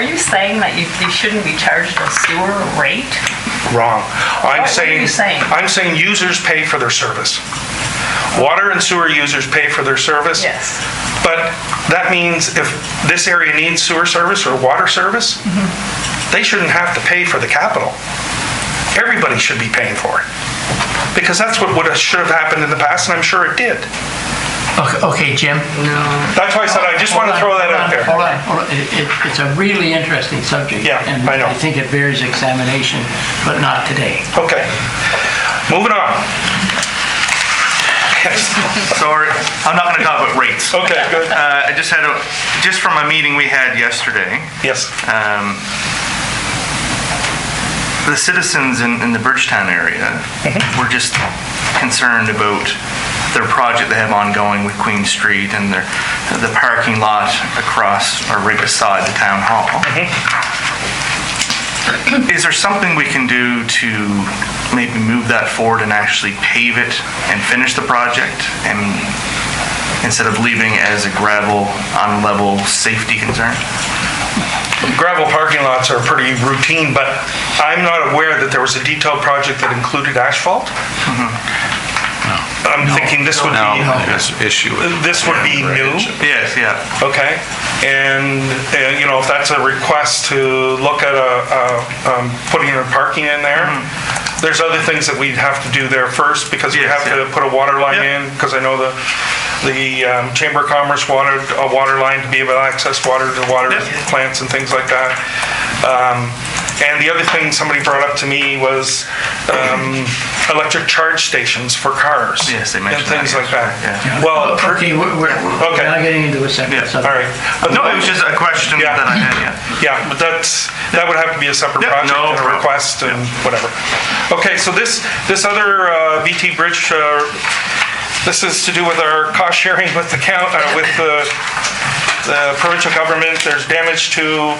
you saying that you shouldn't be charged a sewer rate? Wrong. What are you saying? I'm saying users pay for their service. Water and sewer users pay for their service. Yes. But that means if this area needs sewer service or water service, they shouldn't have to pay for the capital. Everybody should be paying for it. Because that's what should have happened in the past, and I'm sure it did. Okay, Jim. No. That's why I said I just want to throw that out there. Hold on. It's a really interesting subject. Yeah, and I know. I think it bears examination, but not today. Okay. Moving on. Sorry, I'm not going to talk about rates. Okay, good. I just from a meeting we had yesterday, Yes. the citizens in the Bridgetown area were just concerned about their project they have ongoing with Queen Street and the parking lot across or right beside the town hall. Is there something we can do to maybe move that forward and actually pave it and finish the project, and instead of leaving it as a gravel, unlevel safety concern? Gravel parking lots are pretty routine, but I'm not aware that there was a detailed project that included asphalt. I'm thinking this would be this would be new. Yes, yeah. Okay, and if that's a request to look at putting a parking in there, there's other things that we'd have to do there first because we have to put a water line in, because I know the the Chamber of Commerce wanted a water line to be able to access water to water plants and things like that. And the other thing somebody brought up to me was electric charge stations for cars. Yes, they mentioned and things that, like that. yeah. Well, Okay, we're not getting into a separate all subject. right. No, it was just a question that I had, Yeah, but that would have to be a separate Yeah, project no and a problem. request and whatever. Okay, so this other VT bridge, this is to do with our cost sharing with the with the provincial government. There's damage to,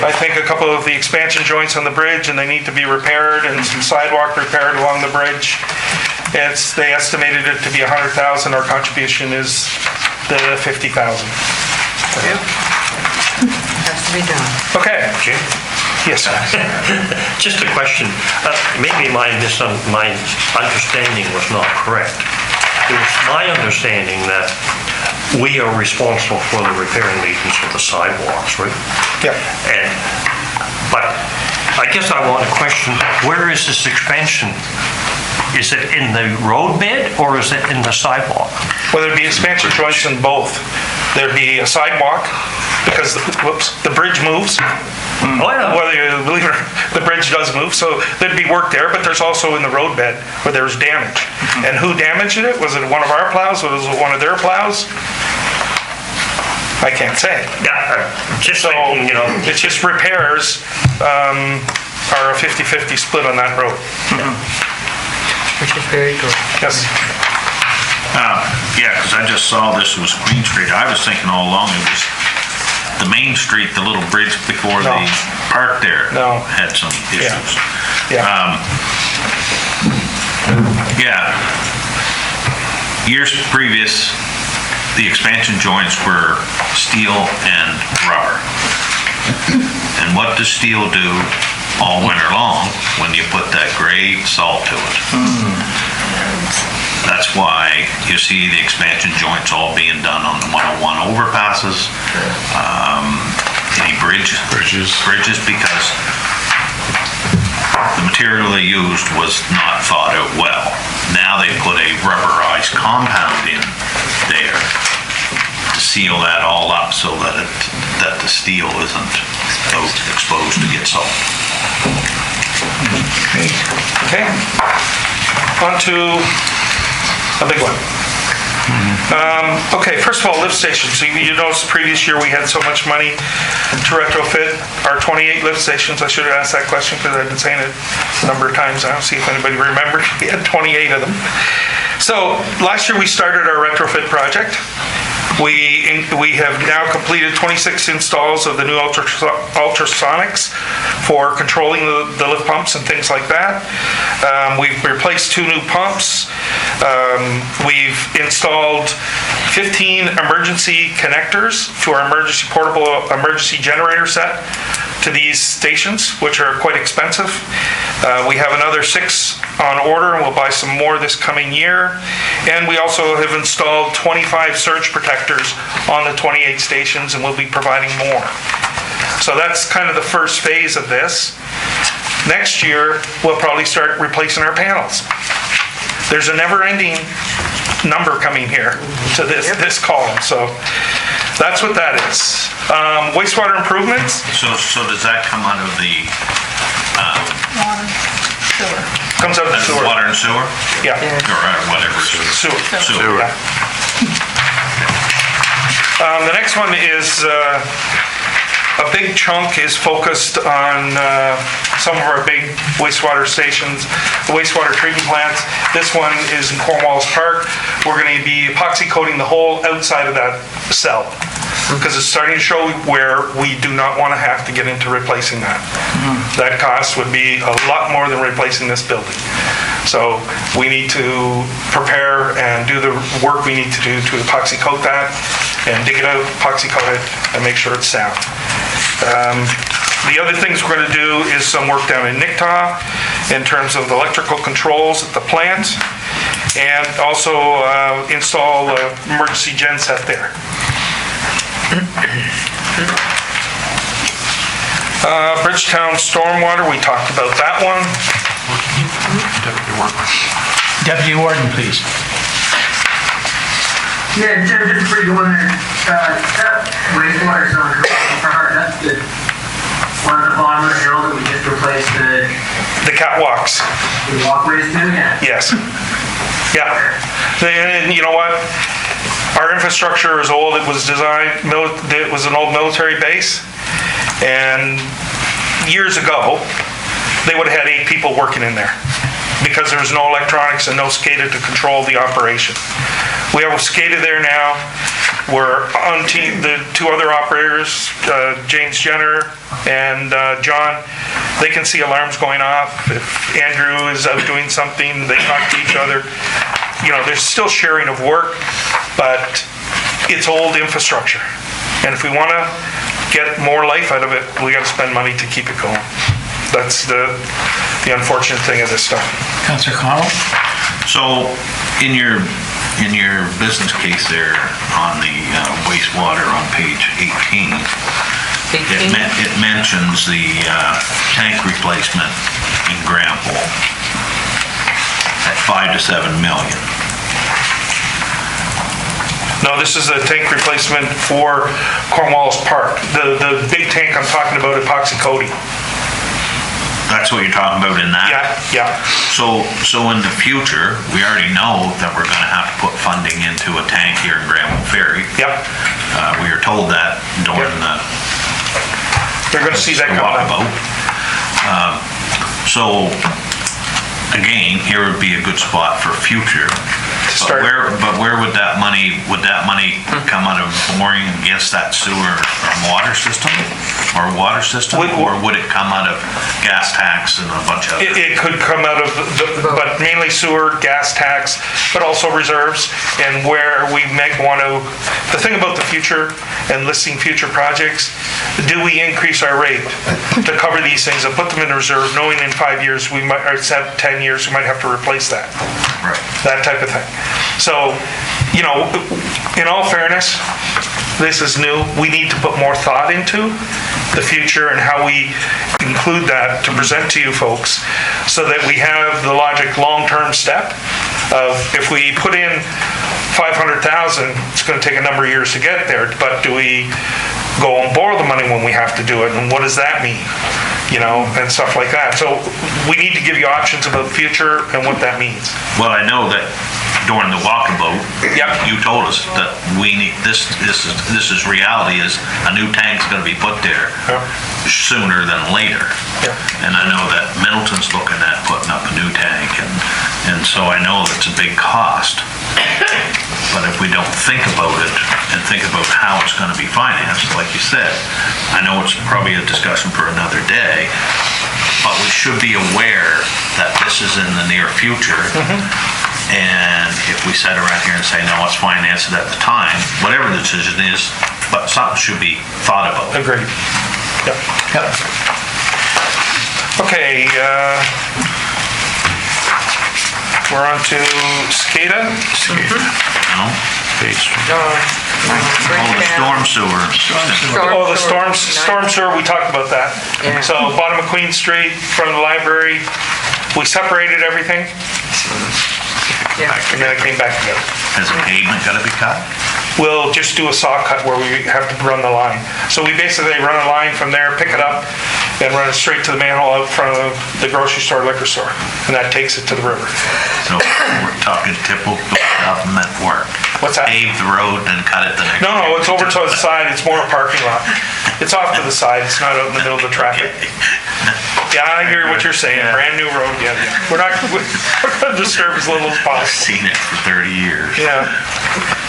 I think, a couple of the expansion joints on the bridge, and they need to be repaired, and some sidewalk repaired along the bridge. They estimated it to be 100,000. Our contribution is the 50,000. Has to be done. Okay. Jim? Yes. Just a question. Maybe my understanding was not correct. It was my understanding that we are responsible for the repair and maintenance of the sidewalks, right? Yeah. But I guess I want to question, where is this expansion? Is it in the road bed or is it in the sidewalk? Well, there'd be expansion joints in both. There'd be a sidewalk because, the bridge moves. Oh, yeah. Whether you believe it or not, the bridge does move, so there'd be work there, but there's also in the road bed where there's damage. And who damaged it? Was it one of our plows? Was it one of their plows? I can't say. Yeah, just So, thinking, it's just repairs are a 50-50 split on that road. Which is very good. Yes. Yeah, because I just saw this was Queen Street. I was thinking all along it was the main street, the little bridge before No. the park there No. had some issues. Yeah. Yeah. Years previous, the expansion joints were steel and rubber. And what does steel do all winter long when you put that gray salt to it? That's why you see the expansion joints all being done on the 101 overpasses, any bridges, because the material they used was not thought out well. Now they put a rubberized compound in there to seal that all up so that the steel isn't exposed to get salt. Okay. On to a big one. Okay, first of all, lift stations. So you noticed the previous year we had so much money to retrofit our 28 lift stations. I should have asked that question because I've been saying it a number of times now. See if anybody remembers. We had 28 of them. So last year we started our retrofit project. We have now completed 26 installs of the new ultrasonics for controlling the lift pumps and things like that. We've replaced 2 new pumps. We've installed 15 emergency connectors to our portable emergency generator set to these stations, which are quite expensive. We have another 6 on order, and we'll buy some more this coming year. And we also have installed 25 surge protectors on the 28 stations, and we'll be providing more. So that's kind of the first phase of this. Next year, we'll probably start replacing our panels. There's a never-ending number coming here to this column, so that's what that is. Wastewater improvements. So does that come out of the Sewer. Comes out of the sewer. water and sewer? Yeah, Or whatever. sewer. Sewer. Yeah. The next one is a big chunk is focused on some of our big wastewater stations, wastewater treatment plants. This one is in Cornwallis Park. We're going to be epoxy coating the whole outside of that cell because it's starting to show where we do not want to have to get into replacing that. That cost would be a lot more than replacing this building. So we need to prepare and do the work we need to do to epoxy coat that and dig it out, epoxy coat it, and make sure it's sound. The other things we're going to do is some work down in Nicktaw in terms of the electrical controls at the plant and also install an emergency gen set there. Bridgetown stormwater, we talked about that one. Deputy Warden, please. Yeah, just before you go in there, that wastewater zone for Hart, that's the one at the bottom of the hill that we just replaced the catwalks. walkways to, yeah. Yes. Yeah. And you know what? Our infrastructure is old. It was designed, it was an old military base. And years ago, they would have had 8 people working in there because there was no electronics and no SCADA to control the operation. We have SCADA there now. We're on team, the 2 other operators, James Jenner and John, they can see alarms going off. If Andrew is out doing something, they talk to each other. You know, there's still sharing of work, but it's old infrastructure. And if we want to get more life out of it, we got to spend money to keep it going. That's the unfortunate thing of this stuff. Councillor Connell? So in your business case there on the wastewater on page 18, it mentions the tank replacement in Granville at 5 to 7 million. No, this is a tank replacement for Cornwallis Park. The big tank I'm talking about at Epoxy Coating. That's what you're talking about in that? Yeah. So in the future, we already know that we're gonna have to put funding into a tank here in Granville Ferry. Yep. We were told that during the You're gonna see that coming up. So, again, here would be a good spot for future. But where would that money come out of boring against that sewer or water system? Or would it come out of gas tax and a bunch of other? It could come out of, but mainly sewer, gas tax, but also reserves, and where we may want to, the thing about the future and listing future projects, do we increase our rate to cover these things and put them in reserve, knowing in 5 years, or 10 years, we might have to replace that. Right. That type of thing. So, you know, in all fairness, this is new. We need to put more thought into the future and how we include that to present to you folks so that we have the logic long-term step of if we put in 500,000, it's going to take a number of years to get there, but do we go and borrow the money when we have to do it, and what does that mean? You know, and stuff like that. So we need to give you options about the future and what that means. Well, I know that during the walkabout, you told us that we need this is reality. Is a new tank's going to be put there sooner than later. And I know that Middleton's looking at putting up a new tank, and so I know it's a big cost. But if we don't think about it and think about how it's going to be financed, like you said, I know it's probably a discussion for another day, but we should be aware that this is in the near future. And if we sit around here and say, no, let's finance it at the time, whatever the decision is, but something should be thought about. Agreed. Yep. Okay, we're on to SCADA. No, page. The storm sewer. Oh, the storm sewer, we talked about that. Yeah. So bottom of Queen Street, front of the library, we separated everything. And then it came back together. Has the pavement got to be cut? We'll just do a saw cut where we have to run the line. So we basically run a line from there, pick it up, and run it straight to the manhole out front of the grocery store, liquor store. And that takes it to the river. So we're talking typical government work. What's that? Pave the road and cut it the next No, it's over to the side. It's more a parking lot. It's off to the side. It's not out in the middle of the traffic. Yeah, I hear what you're saying. Brand new road. Yeah. We're going to disturb as little as I've possible. seen it for 30 years. Yeah.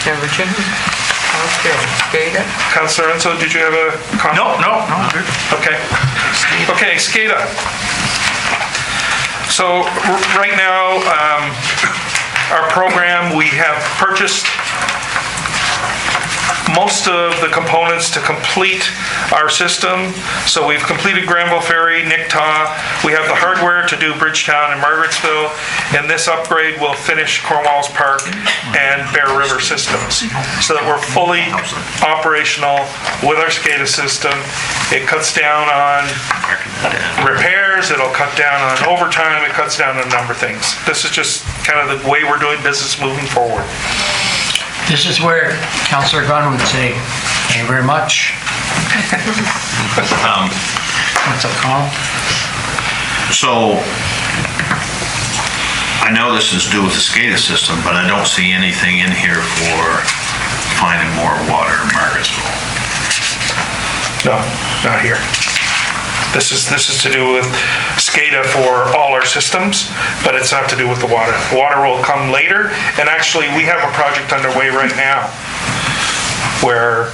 Temperature? Okay, SCADA? Councilor Enzo, did you have a comment? No, good. Okay. Okay, SCADA. So right now, our program, we have purchased most of the components to complete our system. So we've completed Granville Ferry, Nicktaw. We have the hardware to do Bridgetown and Margarettsville. And this upgrade will finish Cornwallis Park and Bear River systems so that we're fully operational with our SCADA system. It cuts down on repairs, it'll cut down on overtime, it cuts down on a number of things. This is just kind of the way we're doing business moving forward. This is where Councillor Gunn would say, thank you very much. What's up, Colin? So, I know this is due with the SCADA system, but I don't see anything in here for finding more water in Margarettsville. No, not here. This is to do with SCADA for all our systems, but it's not to do with the water. The water will come later, and actually, we have a project underway right now where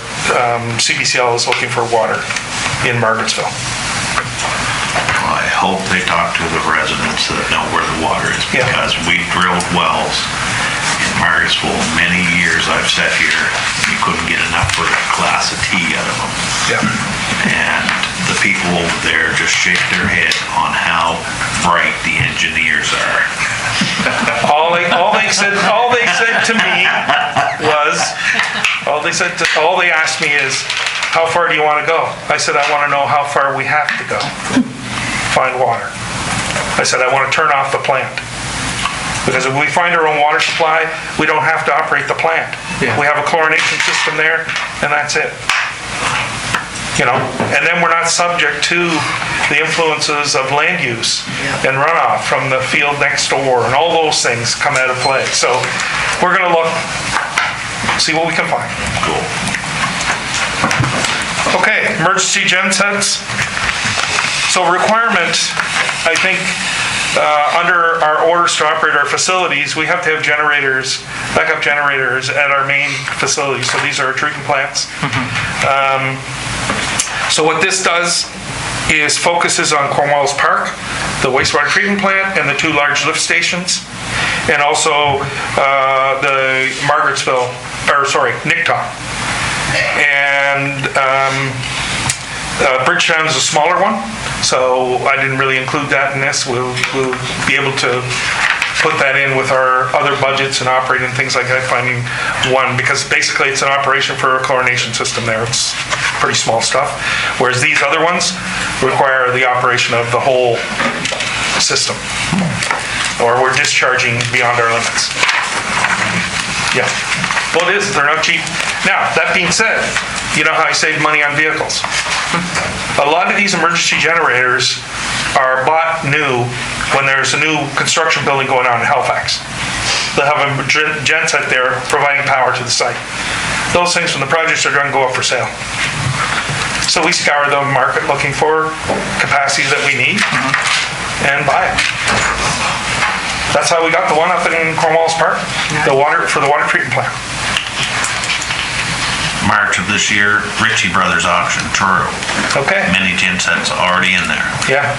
CBCL is looking for water in Margarettsville. I hope they talk to the residents that know where the water is, Yeah. because we drilled wells in Margarettsville many years I've sat here, and you couldn't get enough for a glass of tea out of them. Yeah. And the people over there just shake their head on how bright the engineers are. All they said to me was, all they asked me is, how far do you want to go? I said, I want to know how far we have to go. Find water. I said, I want to turn off the plant. Because if we find our own water supply, we don't have to operate the plant. Yeah. We have a chlorination system there, and that's it. You know, and then we're not subject to the influences of land use and runoff from the field next door, and all those things come out of play. So we're going to look, see what we can find. Cool. Okay, emergency gen sets. So requirement, I think, under our orders to operate our facilities, we have to have generators, backup generators at our main facilities. So these are our treatment plants. So what this does is focuses on Cornwallis Park, the wastewater treatment plant, and the two large lift stations, and also the Nicktown. And Bridgetown is a smaller one, so I didn't really include that in this. We'll be able to put that in with our other budgets and operating things like that, finding one, because basically it's an operation for a chlorination system there. It's pretty small stuff. Whereas these other ones require the operation of the whole system. Or we're discharging beyond our limits. Yeah. Well, it is. They're not cheap. Now, that being said, you know how I save money on vehicles? A lot of these emergency generators are bought new when there's a new construction building going on in Halifax. They'll have a gen set there providing power to the site. Those things, when the projects are done, go up for sale. So we scour the market looking for capacity that we need and buy it. That's how we got the one up in Cornwallis Park, the water treatment plant. March of this year, Ritchie Brothers auction, Truro. Okay. Many gen sets already in there. Yeah.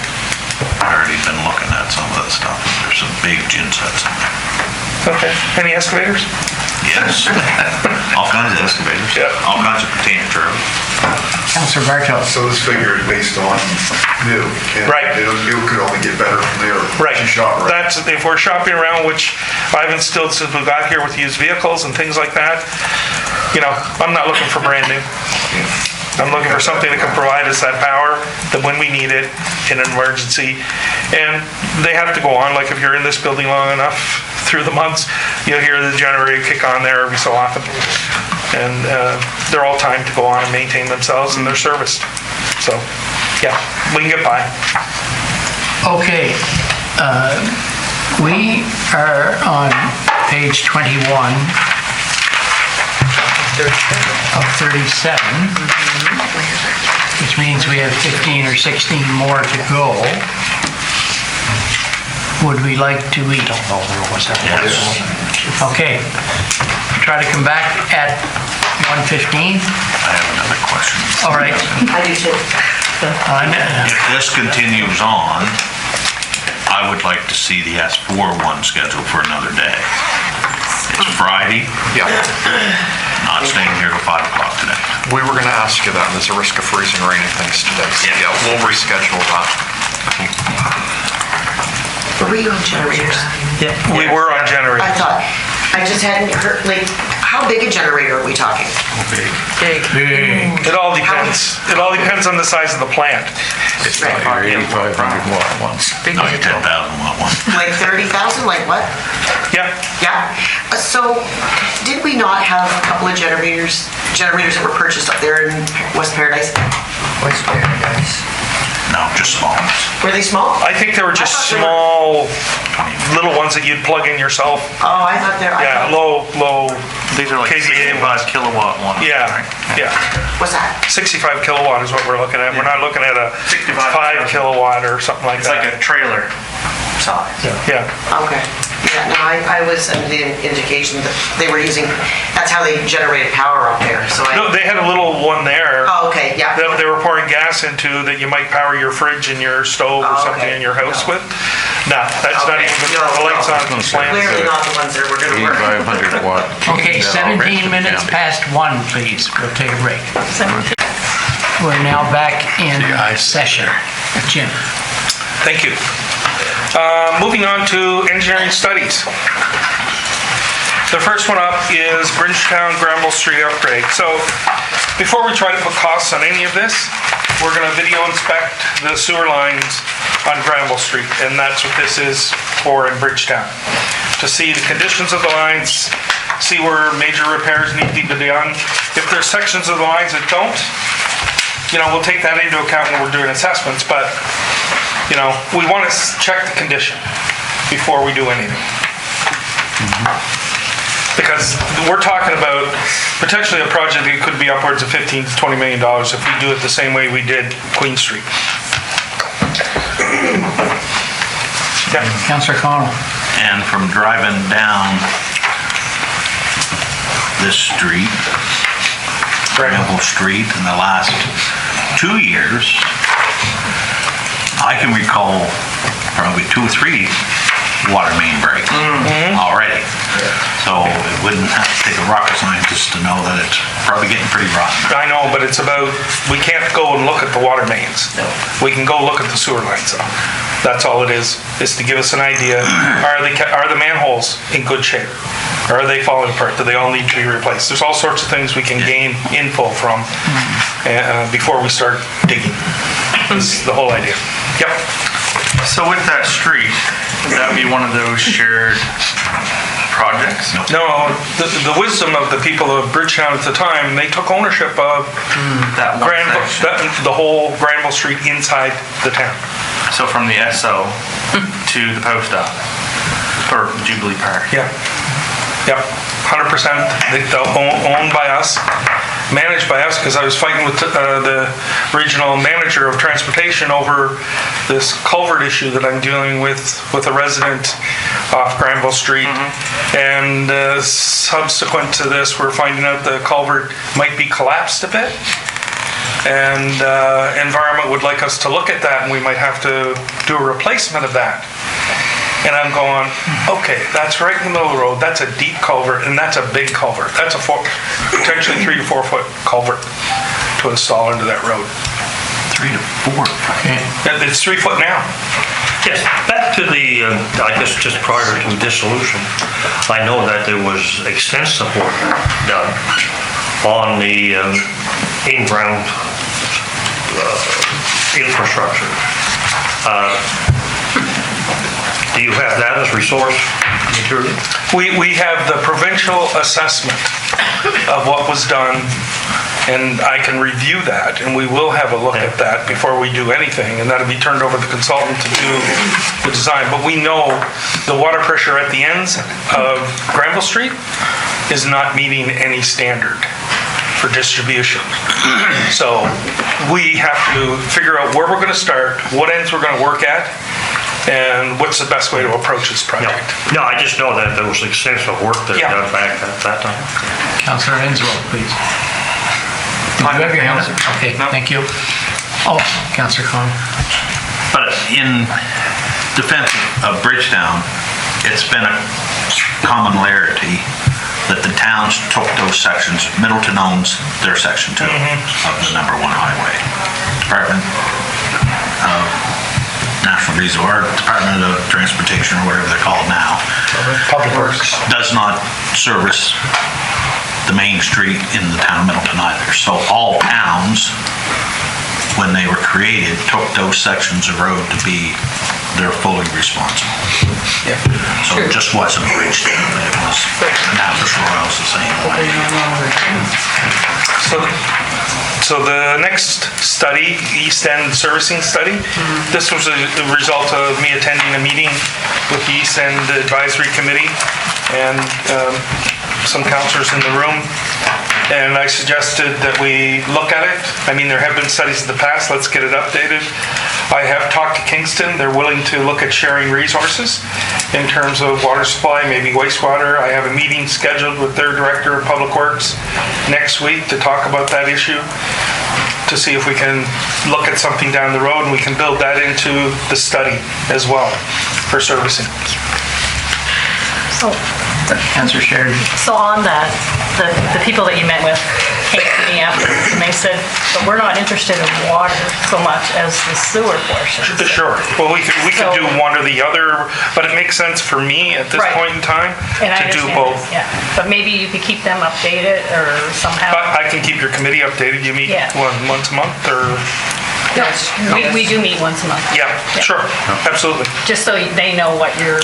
I've already been looking at some of that stuff. There's some big gen sets in there. Okay. Any excavators? Yes. All kinds of excavators. Yeah. All kinds of container Truro. Councillor Bartow. So this figure is based on new. And Right. It could only get better from there. Right. You shop around. That's, if we're shopping around, which I've instilled since we got here with used vehicles and things like that, you know, I'm not looking for brand new. I'm looking for something that can provide us that power that when we need it in an emergency. And they have to go on, like if you're in this building long enough through the months, you'll hear the generator kick on there every so often. And they're all timed to go on and maintain themselves, and they're serviced. So, yeah, we can get by. Okay, we are on page 21 of 37, which means we have 15 or 16 more to go. Would we like to eat? Yes. Okay, try to come back at 1:15. I have another question. All right. I do too. If this continues on, I would like to see the S4 one scheduled for another day. It's Friday. Yeah. Not staying here till 5 o'clock today. We were going to ask you that. There's a risk of freezing rain and things today. So yeah, we'll reschedule that. Were you on generators? Yeah. We were on generators. I thought, I just hadn't heard, like, how big a generator are we talking? It all depends. It all depends on the size of the plant. It's not your 8,500 watt one. No, your 10,000 watt one. Like 30,000, like what? Yeah. Yeah. So did we not have a couple of generators that were purchased up there in West Paradise? West Paradise. No, just small ones. Were they small? I think they were just I thought small, little ones that you'd plug in yourself. Oh, I thought they're. Yeah, low These are like KVA 65 kilowatt ones. Yeah, yeah. What's that? 65 kilowatt is what we're looking at. We're not looking at a 65 5 kilowatt or something like It's like that. a trailer size. Yeah. Okay. Yeah, no, I was under the indication that they were using, that's how they generated power up there, so I. No, they had a little one there. Oh, okay, yeah. That they were pouring gas into that you might power your fridge and your stove or Oh, something okay. in your house No. with. No, that's not Okay. even No, the lights no. on the plant. Clearly not the ones that were gonna work. 8,500 watt. Okay, Yeah, 17 minutes county. past 1, please. We'll take a break. We're now back in session. Jim. Thank you. Moving on to engineering studies. The first one up is Bridgetown Granville Street upgrade. So before we try to put costs on any of this, we're going to video inspect the sewer lines on Granville Street, and that's what this is for in Bridgetown. To see the conditions of the lines, see where major repairs need to be done. If there's sections of the lines that don't, we'll take that into account when we're doing assessments, but, we want to check the condition before we do anything. Because we're talking about potentially a project that could be upwards of $15 to $20 million if we do it the same way we did Queen Street. Yeah. Councillor Connell. And from driving down this street, Granville Street, in the last 2 years, I can recall probably 2 or 3 water main breaks already. So it wouldn't have to take a rocket scientist to know that it's probably getting pretty rotten. I know, but it's about, we can't go and look at the water mains. We can go look at the sewer lines though. That's all it is to give us an idea. Are the manholes in good shape? Or are they falling apart? Do they all need to be replaced? There's all sorts of things we can gain info from before we start digging. This is the whole idea. Yep. So with that street, would that be one of those shared projects? No, the wisdom of the people of Bridgetown at the time, they took ownership of That one section. the whole Granville Street inside the town. So from the SO to the post office, or Jubilee Park. Yeah. Yep. 100%. They're owned by us, managed by us, because I was fighting with the regional manager of transportation over this culvert issue that I'm dealing with a resident off Granville Street. And subsequent to this, we're finding out the culvert might be collapsed a bit. And Environment would like us to look at that, and we might have to do a replacement of that. And I'm going, okay, that's right in the middle of the road. That's a deep culvert, and that's a big culvert. That's a potentially 3 to 4 foot culvert to install into that road. 3 to 4. Okay. It's 3 foot now. Yes, back to the, I guess just prior to dissolution, I know that there was extensive work done on the in-ground infrastructure. Do you have that as resource material? We have the provincial assessment of what was done, and I can review that, and we will have a look at that before we do anything, and that'll be turned over to the consultant to do the design. But we know the water pressure at the ends of Granville Street is not meeting any standard for distribution. So we have to figure out where we're going to start, what ends we're going to work at, and what's the best way to approach this project. No, I just know that there was extensive work that Yeah. done back at that time. Councillor Enslow, please. Did you have your hand up? Okay, thank you. Oh, Councillor Connell. But in defense of Bridgetown, it's been a commonality that the towns took those sections. Middleton owns their section too of the number 1 highway. Department of National Resource, Department of Transportation, or whatever they're called now, Public Works. does not service the main street in the town of Middleton either. So all towns, when they were created, took those sections of road to be, they're fully responsible. Yeah. So it just wasn't Bridgeton, it was Annapolis Royals the same way. So the next study, East End Servicing Study, this was a result of me attending a meeting with the East End Advisory Committee and some councillors in the room. And I suggested that we look at it. I mean, there have been studies in the past, let's get it updated. I have talked to Kingston, they're willing to look at sharing resources in terms of water supply, maybe wastewater. I have a meeting scheduled with their Director of Public Works next week to talk about that issue, to see if we can look at something down the road and we can build that into the study as well for servicing. Councillor Sheridan. So on that, the people that you met with came to me afterwards and they said, but we're not interested in water so much as the sewer portion. Sure. Well, we could do one or the other, but it makes sense for me at this point in time to do both. Yeah, but maybe you could keep them updated or somehow. I can keep your committee updated. You meet once a month or? Yes. We do meet once a month. Yeah, sure, absolutely. Just so they know what you're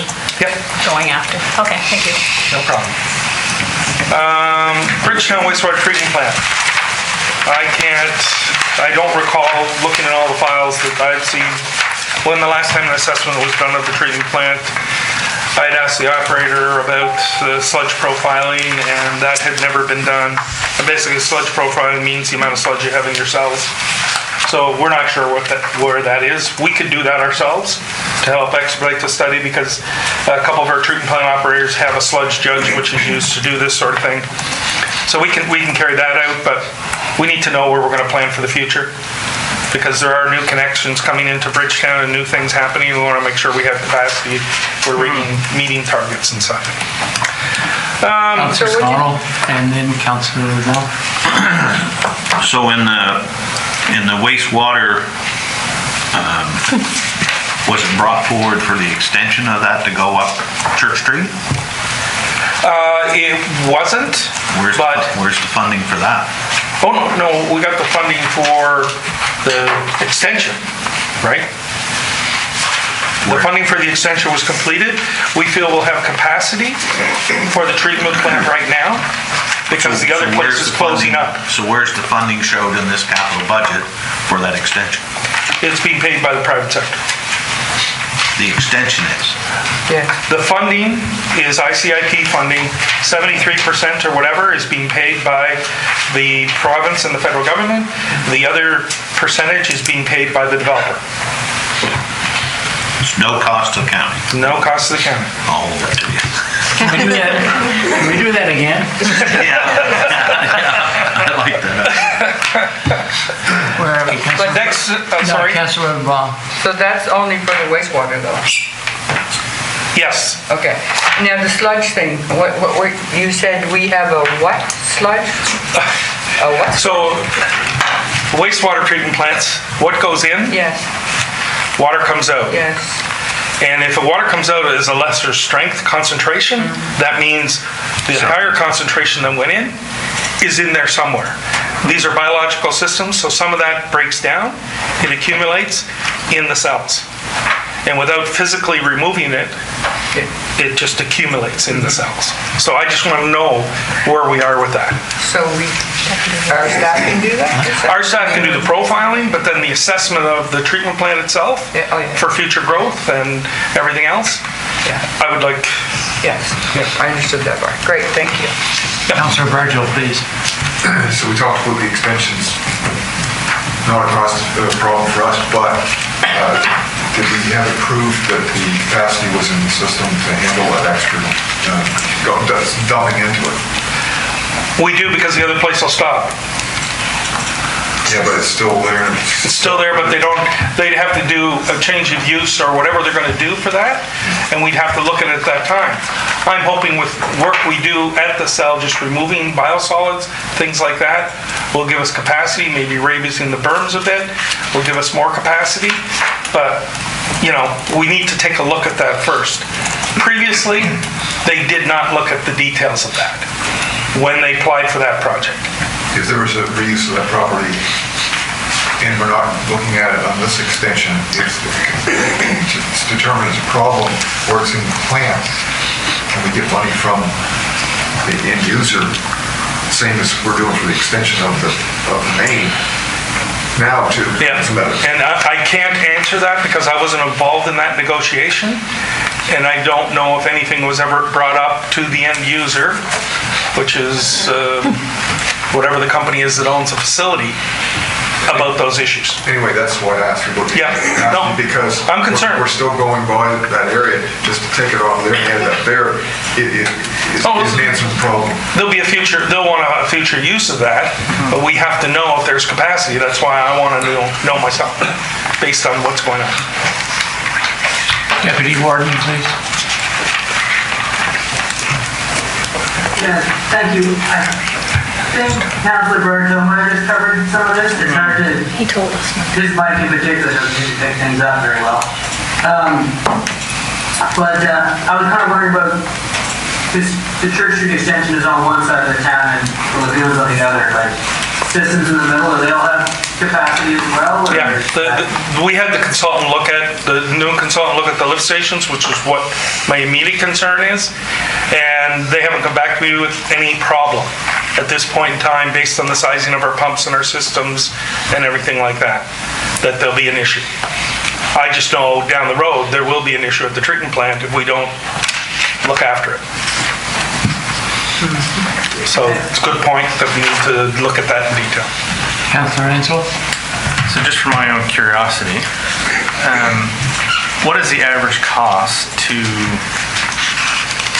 going after. Okay, thank you. No problem. Bridgetown wastewater treatment plant. I don't recall looking at all the files that I've seen. When the last time an assessment was done of the treatment plant, I'd asked the operator about the sludge profiling, and that had never been done. And basically, sludge profiling means the amount of sludge you have in your cells. So we're not sure where that is. We could do that ourselves to help expedite the study, because a couple of our treatment plant operators have a sludge judge which is used to do this sort of thing. So we can carry that out, but we need to know where we're going to plan for the future, because there are new connections coming into Bridgetown and new things happening. We want to make sure we have capacity for meeting targets and such. Councillor Connell and then Councillor Moore. So in the wastewater, was it brought forward for the extension of that to go up Church Street? It wasn't. Where's the funding for that? Oh, no, we got the funding for the extension, right? The funding for the extension was completed. We feel we'll have capacity for the treatment plant right now, because the other place is closing up. So where's the funding showed in this capital budget for that extension? It's being paid by the private sector. The extension is? Yeah. The funding is ICIP funding. 73% or whatever is being paid by the province and the federal government. The other percentage is being paid by the developer. It's no cost to the county? No cost to the county. I'll hold that to you. Can we do that again? Yeah. I like that. Where are we? But next, sorry. Councillor Baum. So that's only for the wastewater though? Yes. Okay. Now the sludge thing, what you said we have a what sludge? A what? So wastewater treatment plants, what goes in? Yes. Water comes out. Yes. And if the water comes out as a lesser strength concentration, that means the higher concentration that went in is in there somewhere. These are biological systems, so some of that breaks down, it accumulates in the cells. And without physically removing it, it just accumulates in the cells. So I just want to know where we are with that. So our staff can do that? Our staff can do the profiling, but then the assessment of the treatment plant itself for future growth and everything else, I would like... Yes, I understood that part. Great, thank you. Councillor Virgil, please. So we talked about the extensions, not a cost problem for us, but did we have it proved that the capacity was in the system to handle that extra dumping into it? We do, because the other place will stop. Yeah, but it's still there. It's still there, but they'd have to do a change of use or whatever they're going to do for that, and we'd have to look at it at that time. I'm hoping with work we do at the cell, just removing biosolids, things like that, will give us capacity, maybe raising the berms a bit, will give us more capacity, but, you know, we need to take a look at that first. Previously, they did not look at the details of that. when they applied for that project. If there was a reuse of that property, and we're not looking at it on this extension, it's determined as a problem or it's in the plan, can we get money from the end user, same as we're doing for the extension of the main, now to Yeah, and I can't answer that because I wasn't involved in that negotiation, and I don't know if anything was ever brought up to the end user, which is whatever the company is that owns the facility, about those issues. Anyway, that's why I asked you about Yeah, no, because I'm concerned. We're still going by that area, just to take it off their head up there, isn't answering the problem. They'll want a future use of that, but we have to know if there's capacity. That's why I want to know myself, based on what's going on. Deputy Warden, please. Yeah, thank you. I think Councilor Berto might have just covered some of this. It's hard to... He told us. This Mike in particular doesn't seem to pick things up very well. But I was kind of wondering about this. The Church Street extension is on one side of the town and the lagoon's on the other. Like systems in the middle, do they all have capacity as well? Or Yeah, we had the new consultant look at the lift stations, which is what my immediate concern is, and they haven't come back to me with any problem at this point in time, based on the sizing of our pumps and our systems and everything like that, that there'll be an issue. I just know down the road there will be an issue at the treatment plant if we don't look after it. So it's a good point that we need to look at that in detail. Councillor Ansel? So just for my own curiosity, what is the average cost to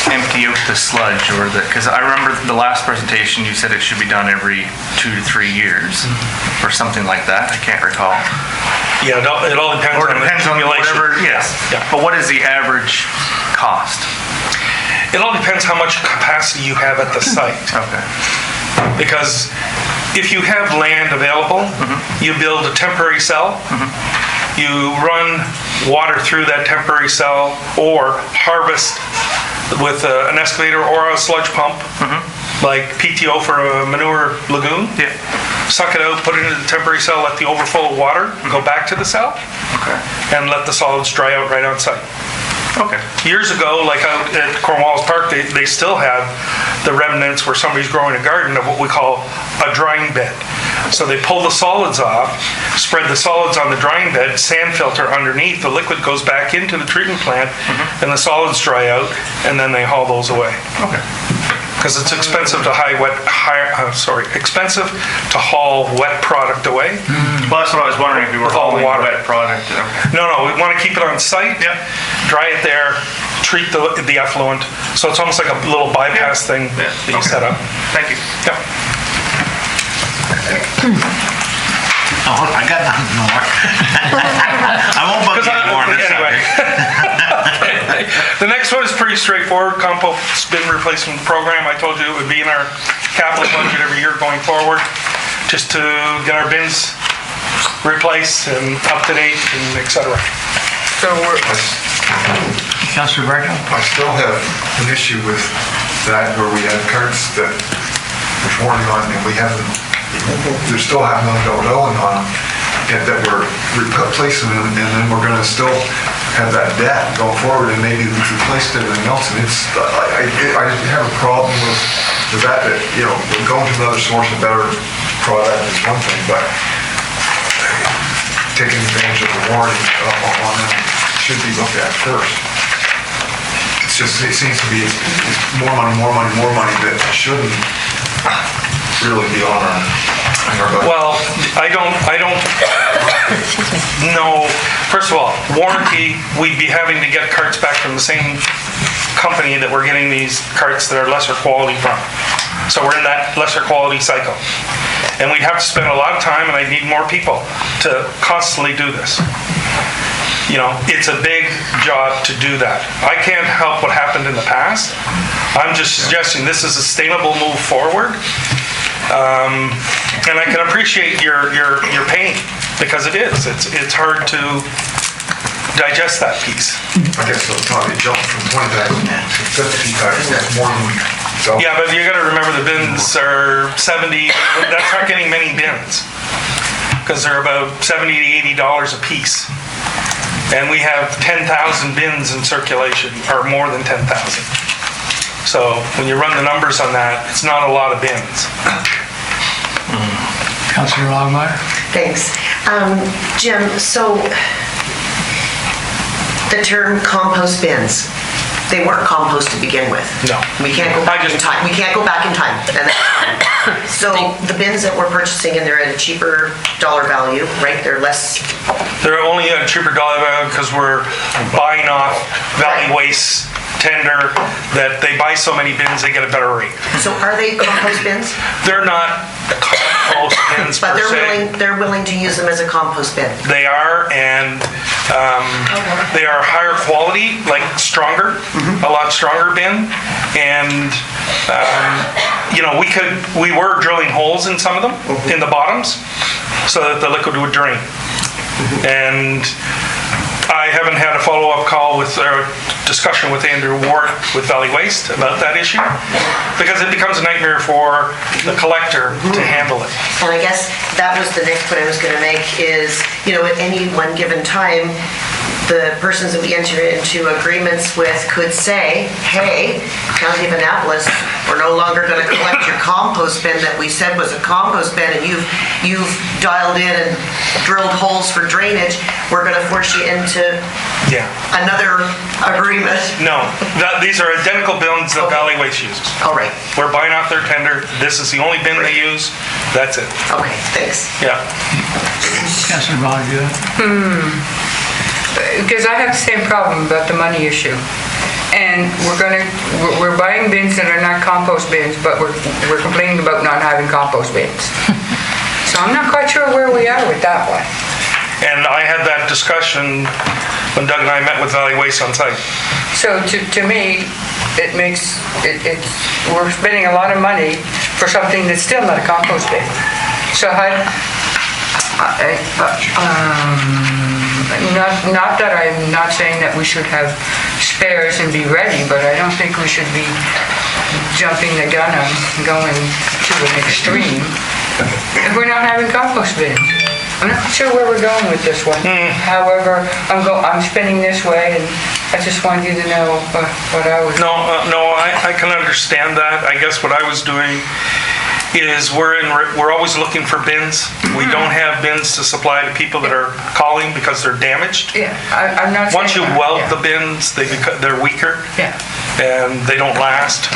empty out the sludge, because I remember the last presentation you said it should be done every 2 to 3 years or something like that. I can't recall. Yeah, it all depends on the accumulation. Whatever, yes. Yeah. But what is the average cost? It all depends how much capacity you have at the site. Okay. Because if you have land available, you build a temporary cell, you run water through that temporary cell or harvest with an excavator or a sludge pump, like PTO for a manure lagoon. Yeah. Suck it out, put it in the temporary cell, let the overflow of water go back to the cell, and let the solids dry out right on site. Okay. Years ago, like out at Cornwallis Park, they still have the remnants where somebody's growing a garden of what we call a drying bed. So they pull the solids off, spread the solids on the drying bed, sand filter underneath, the liquid goes back into the treatment plant, and the solids dry out, and then they haul those away. Okay. Because it's expensive to expensive to haul wet product away. Well, that's what I was wondering, if we were hauling wet product. Okay. No, we want to keep it on site. Yeah. Dry it there, treat the effluent. So it's almost like a little bypass thing that you set up. Thank you. Yep. Oh, I got nothing more. I won't bug you anymore on this Anyway. The next one is pretty straightforward. Compost bin replacement program. I told you it would be in our capital budget every year going forward, just to get our bins replaced and up to date and et cetera. So Councillor Barton? I still have an issue with that where we have carts that we're pouring on and we haven't, there's still $500,000 owing on them and that we're replacing them, and then we're gonna still have that debt going forward, and maybe we've replaced everything else, and it's, I have a problem with that, you know, going to another source of better product is one thing, but taking advantage of the warranty on them should be looked at first. It seems to be more money that shouldn't really be on our budget. Well, I don't know. First of all, warranty, we'd be having to get carts back from the same company that we're getting these carts that are lesser quality from. So we're in that lesser quality cycle. And we'd have to spend a lot of time, and I'd need more people to constantly do this. You know, it's a big job to do that. I can't help what happened in the past. I'm just suggesting this is a sustainable move forward. And I can appreciate your pain, because it is. It's hard to digest that piece. I guess it'll probably jump from 20,000 to 50,000, that's more than double. Yeah, but you gotta remember the bins are 70, that's not getting many bins. Because they're about $70 to $80 a piece. And we have 10,000 bins in circulation, or more than 10,000. So when you run the numbers on that, it's not a lot of bins. Councillor Longmire? Thanks. Jim, so the term compost bins, they weren't compost to begin with. No. We can't go back in time. We can't go back in time. And that's fine. So the bins that we're purchasing, and they're at a cheaper dollar value, right? They're less. They're only at a cheaper dollar value because we're buying off Valley Waste tender that they buy so many bins, they get a better rate. So are they compost bins? They're not compost bins But per se. they're willing to use them as a compost bin. They are, and they are higher quality, like stronger, a lot stronger bin. And we were drilling holes in some of them, in the bottoms, so that the liquid would drain. And I haven't had a follow-up call with discussion with Andrew Ward with Valley Waste about that issue, because it becomes a nightmare for the collector to handle it. And I guess that was the next point I was going to make is, at any one given time, the persons that we enter into agreements with could say, hey, County of Annapolis, we're no longer going to collect your compost bin that we said was a compost bin, and you've dialed in and drilled holes for drainage. We're going to force you into another agreement. No, these are identical bins that Valley Waste uses. All right. We're buying off their tender. This is the only bin they use. That's it. Okay, thanks. Yeah. Councillor Montague? Because I have the same problem about the money issue. And we're buying bins that are not compost bins, but we're complaining about not having compost bins. So I'm not quite sure where we are with that one. And I had that discussion when Doug and I met with Valley Waste on site. So to me, we're spending a lot of money for something that's still not a compost bin. So not that I'm not saying that we should have spares and be ready, but I don't think we should be jumping the gun on going to an extreme if we're not having compost bins. I'm not sure where we're going with this one. However, I'm spinning this way, and I just wanted you to know what I was. No, I can understand that. I guess what I was doing is we're always looking for bins. We don't have bins to supply to people that are calling because they're damaged. Yeah, I'm not. Once you saying weld the bins, they're weaker. Yeah. And they don't last.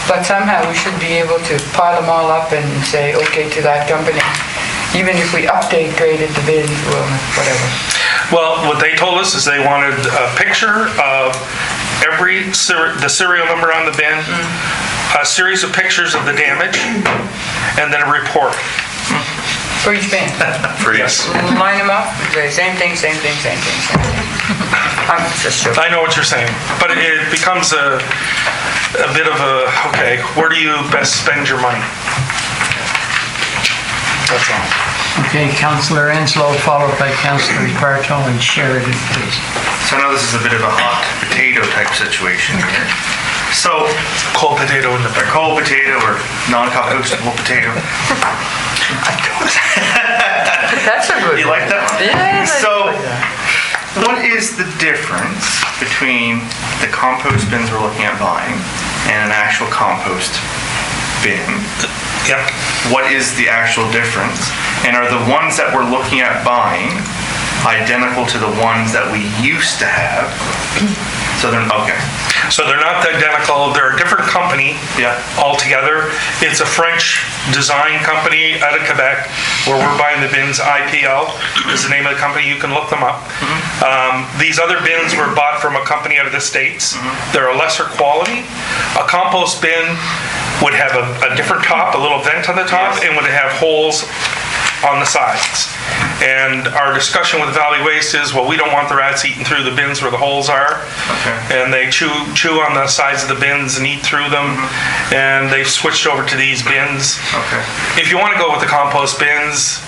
But somehow we should be able to pile them all up and say, okay, to that company. Even if we graded the bins, well, whatever. Well, what they told us is they wanted a picture of the serial number on the bin, a series of pictures of the damage, and then a report. For each bin? For each. Line them up, say same thing. I'm just joking. I know what you're saying, but it becomes a bit of okay, where do you best spend your money? That's all. Okay, Councillor Enslow, followed by Councillors Bartow and Sheridan, please. So I know this is a bit of a hot potato type situation here. So, cold potato in the back. Cold potato or non-compostable potato. That's a good one. You like that one? Yeah. So, what is the difference between the compost bins we're looking at buying and an actual compost bin? Yep. What is the actual difference? And are the ones that we're looking at buying identical to the ones that we used to have? So they're okay. So they're not identical. They're a different company altogether. It's a French design company out of Quebec where we're buying the bins. IPL is the name of the company. You can look them up. These other bins were bought from a company out of the States. They're a lesser quality. A compost bin would have a different top, a little vent on the top, and would have holes on the sides. And our discussion with Valley Waste is, well, we don't want the rats eating through the bins where the holes are. Okay. And they chew on the sides of the bins and eat through them. And they've switched over to these bins. Okay. If you want to go with the compost bins,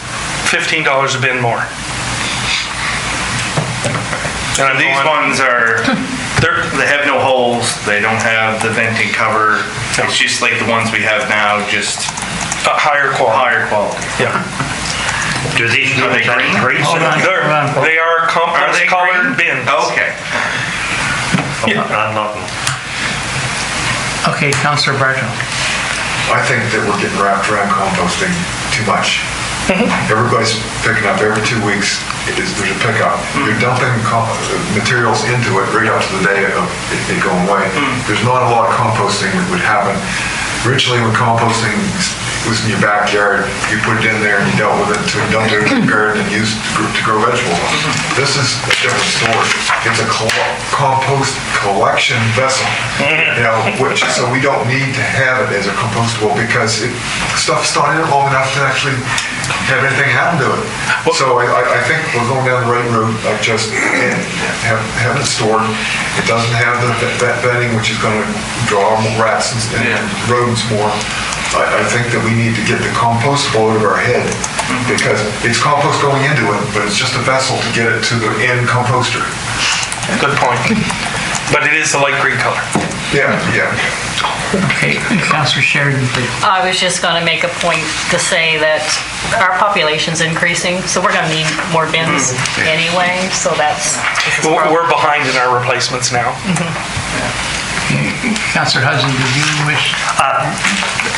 $15 a bin more. And These ones are, they have no holes, they don't have the venting cover. It's just like the ones we have now, just higher quality. higher quality. Yeah. Do these Are they green? grades? They are complex they colored green? bins. Okay. I'm not. Okay, Councillor Bartow. I think that we're getting wrapped around composting too much. Everybody's picking up every 2 weeks. There's a pickup. You're dumping materials into it right up to the day of it going away. There's not a lot of composting that would happen. Originally, when composting was in your backyard, you put it in there and you dealt with it until you dumped it in your garden and used it to grow vegetables on. This is a different story. It's a compost collection vessel, so we don't need to have it as a compostable because stuff's not in it long enough to actually have anything happen to it. So I think we're going down the right road of just having it stored. It doesn't have the venting, which is going to draw more rats and rodents more. I think that we need to get the compostable out of our head because it's compost going into it, but it's just a vessel to get it to the end composter. Good point. But it is a light green color. Yeah. Okay, Councillor Sheridan, please. I was just going to make a point to say that our population's increasing, so we're going to need more bins anyway, so that's... We're behind in our replacements now. Councillor Hudson, did you wish?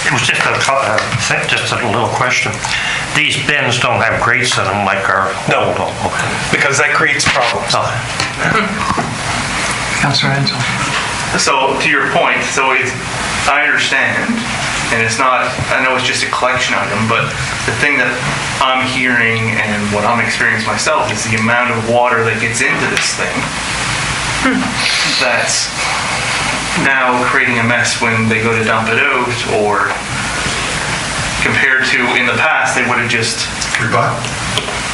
It was just a little question. These bins don't have grates in them like our... No. Okay. Because that creates problems. Councillor Hensel. So to your point, I understand, and it's not, I know it's just a collection item, but the thing that I'm hearing and what I'm experiencing myself is the amount of water that gets into this thing that's now creating a mess when they go to dump it out, or compared to in the past, they would have just...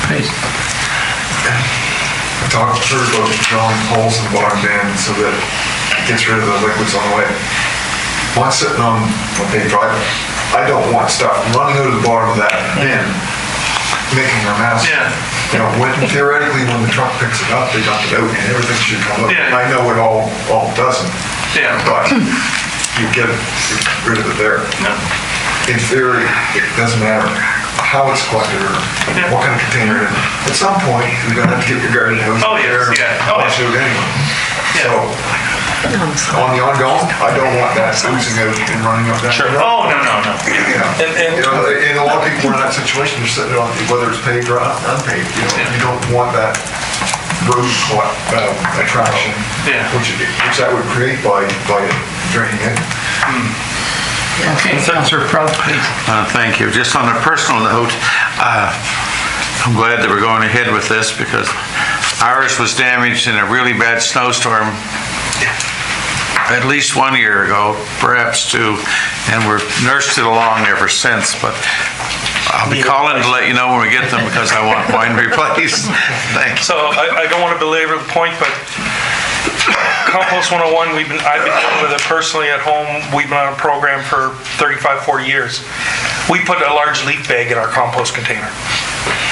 Please. I heard about drilling holes in the bottom bin so that it gets rid of the liquids on the way. When I'm sitting on a big driveway, I don't want stuff running out of the bottom of that bin, making a mess. Theoretically, when the truck picks it up, they dump it out and everything should come out. I know it all doesn't. But you get rid of it there. In theory, it doesn't matter how it's collected or what kind of container it is. At some point, you're going to have to get your garden hose there and wash it out anyway. So, on the ongoing, I don't want that oozing out and running up that. Sure. Oh, no. And a lot of people are in that situation, they're sitting on, whether it's paid or unpaid, you don't want that road attraction, which that would create by draining it. Okay, Councillor Prout, please. Thank you. Just on a personal note, I'm glad that we're going ahead with this because ours was damaged in a really bad snowstorm at least 1 year ago, perhaps 2, and we've nursed it along ever since. But I'll be calling to let you know when we get them because I want mine replaced. Thanks. So I don't want to belabor the point, but Compost 101, I've been dealing with it personally at home. We've been on a program for 35, 40 years. We put a large leaf bag in our compost container.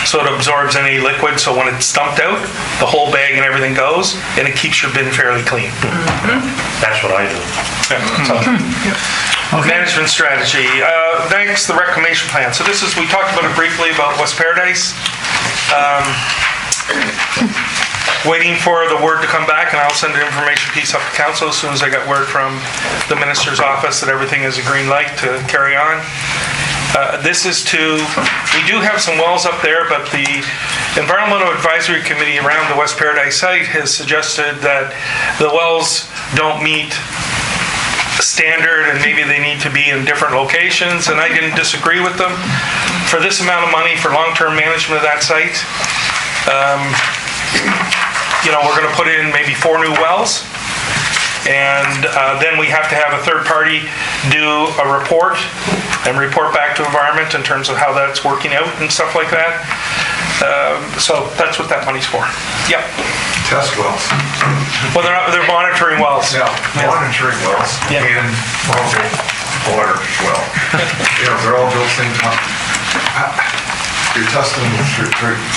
So it absorbs any liquid, so when it's dumped out, the whole bag and everything goes, and it keeps your bin fairly clean. That's what I do. Management strategy. Next, the reclamation plan. So this is, we talked about it briefly about West Paradise. Waiting for the word to come back, and I'll send an information piece up to council as soon as I get word from the minister's office that everything is a green light to carry on. This is we do have some wells up there, but the Environmental Advisory Committee around the West Paradise site has suggested that the wells don't meet standard and maybe they need to be in different locations, and I didn't disagree with them. For this amount of money for long-term management of that site, we're going to put in maybe 4 new wells, and then we have to have a third party do a report and report back to environment in terms of how that's working out and stuff like that. So that's what that money's for. Yep. Test wells. Well, they're monitoring wells. Yeah, monitoring wells and also water well. They're all built same time. you're testing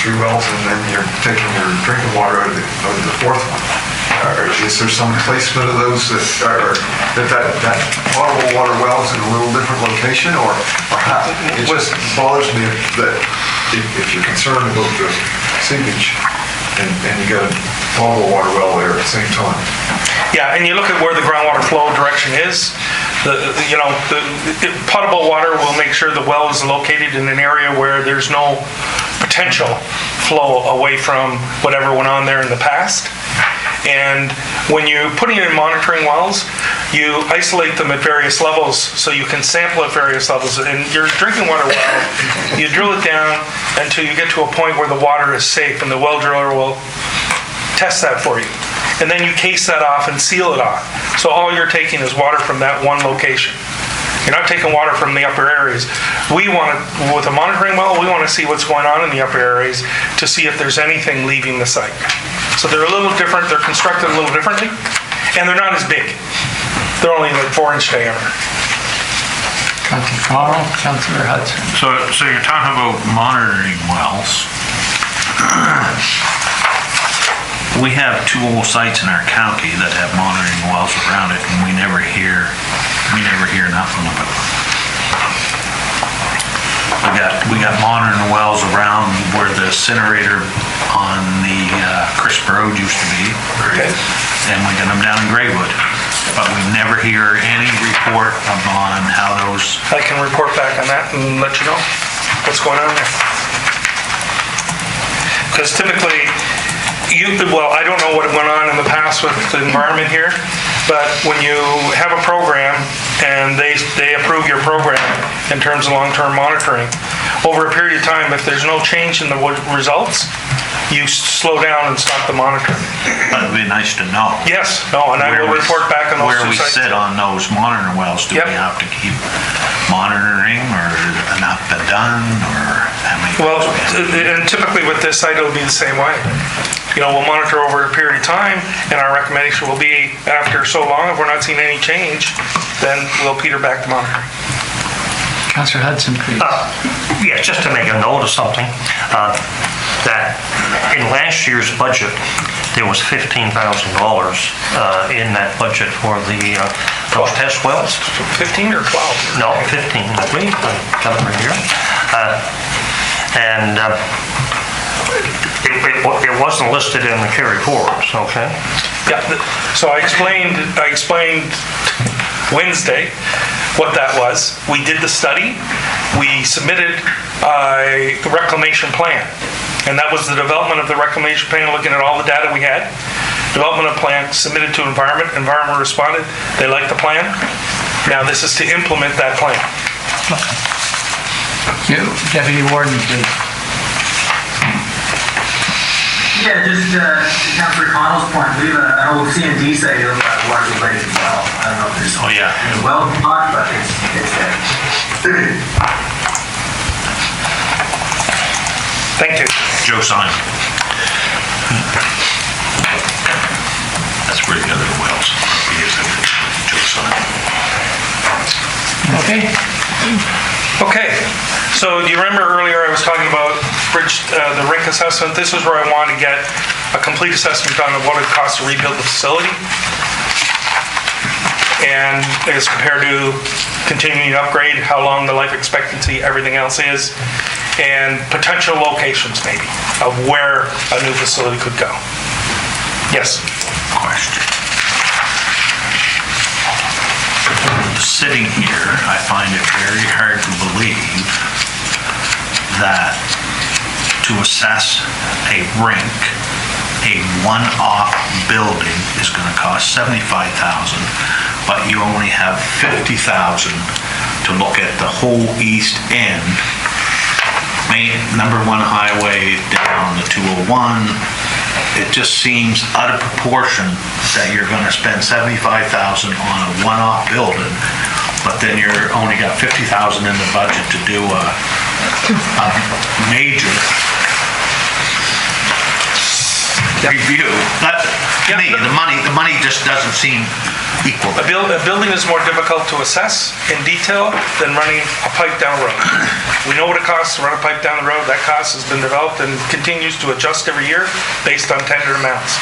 three wells and then you're taking your drinking water out of the fourth one. Is there some placement of those that potable water well is in a little different location or how? It just bothers me that if you're concerned about the seepage and you got a potable water well there at the same time. Yeah, and you look at where the groundwater flow direction is, the potable water will make sure the well is located in an area where there's no potential flow away from whatever went on there in the past. And when you're putting in monitoring wells, you isolate them at various levels so you can sample at various levels. In your drinking water well, you drill it down until you get to a point where the water is safe and the well driller will test that for you. And then you case that off and seal it off. So all you're taking is water from that one location. You're not taking water from the upper areas. With a monitoring well, we want to see what's going on in the upper areas to see if there's anything leaving the site. So they're a little different, they're constructed a little differently, and they're not as big. They're only like 4-inch diameter. Councillor Connell, Councillor Hudson. So you're talking about monitoring wells. We have 2 old sites in our county that have monitoring wells around it, and we never hear nothing of it. We got monitoring wells around where the incinerator on the Crisp Road used to be, and we got them down in Greywood. But we never hear any report on how those. I can report back on that and let you know what's going on there. Because typically, I don't know what went on in the past with the environment here, but when you have a program and they approve your program in terms of long-term monitoring, over a period of time, if there's no change in the results, you slow down and stop the monitoring. But it'd be nice to know. Yes, and I will report back on those where we sites. sit on those monitoring wells. Do we have to keep monitoring, or not been done, or how many? Well, and typically with this site, it'll be the same way. We'll monitor over a period of time, and our recommendation will be after so long, if we're not seeing any change, then we'll peter back the monitoring. Councillor Hudson, please. Yes, just to make a note of something, that in last year's budget, there was $15,000 in that budget for those test wells. 15 or 12? No, 15, I believe. I got it right here. And it wasn't listed in the carry forwards, okay? Yeah, so I explained Wednesday what that was. We did the study. We submitted a reclamation plan. And that was the development of the reclamation plan, looking at all the data we had. Development of plan, submitted to Environment. Environment responded. They liked the plan. Now this is to implement that plan. Deputy Warden, please. Yeah, just to Councillor Connell's point, we have an old C&D site over at Waterloo Lake as well. I don't know if there's a well or not, but it's there. Thank you. Joe Simon. That's where the other wells. He is Joe Simon. Okay. So do you remember earlier I was talking about the rink assessment? This is where I wanted to get a complete assessment on what it costs to rebuild the facility, and as compared to continuing to upgrade, how long the life expectancy, everything else is, and potential locations maybe of where a new facility could go. Yes? Question. Sitting here, I find it very hard to believe that to assess a rink, a one-off building is going to cost $75,000, but you only have $50,000 to look at the whole east end, number 1 highway down the 201. It just seems out of proportion that you're going to spend $75,000 on a one-off building, but then you're only got $50,000 in the budget to do a major review. To me, the money just doesn't seem equal. A building is more difficult to assess in detail than running a pipe down a road. We know what it costs to run a pipe down the road. That cost has been developed and continues to adjust every year based on tender amounts.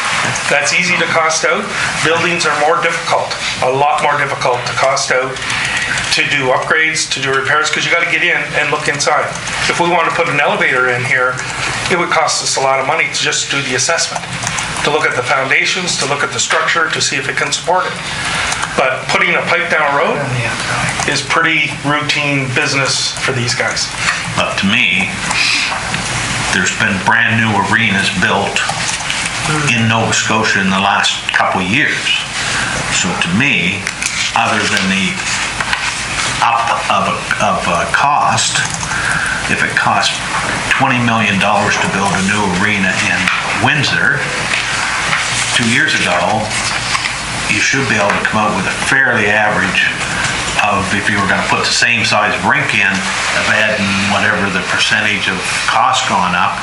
That's easy to cost out. Buildings are more difficult, a lot more difficult to cost out, to do upgrades, to do repairs, because you got to get in and look inside. If we want to put an elevator in here, it would cost us a lot of money to just do the assessment, to look at the foundations, to look at the structure, to see if it can support it. But putting a pipe down a road is pretty routine business for these guys. But to me, there's been brand new arenas built in Nova Scotia in the last couple of years. So to me, other than the up of cost, if it costs $20 million to build a new arena in Windsor 2 years ago, you should be able to come out with a fairly average of, if you were going to put the same size rink in, of adding whatever the percentage of cost gone up.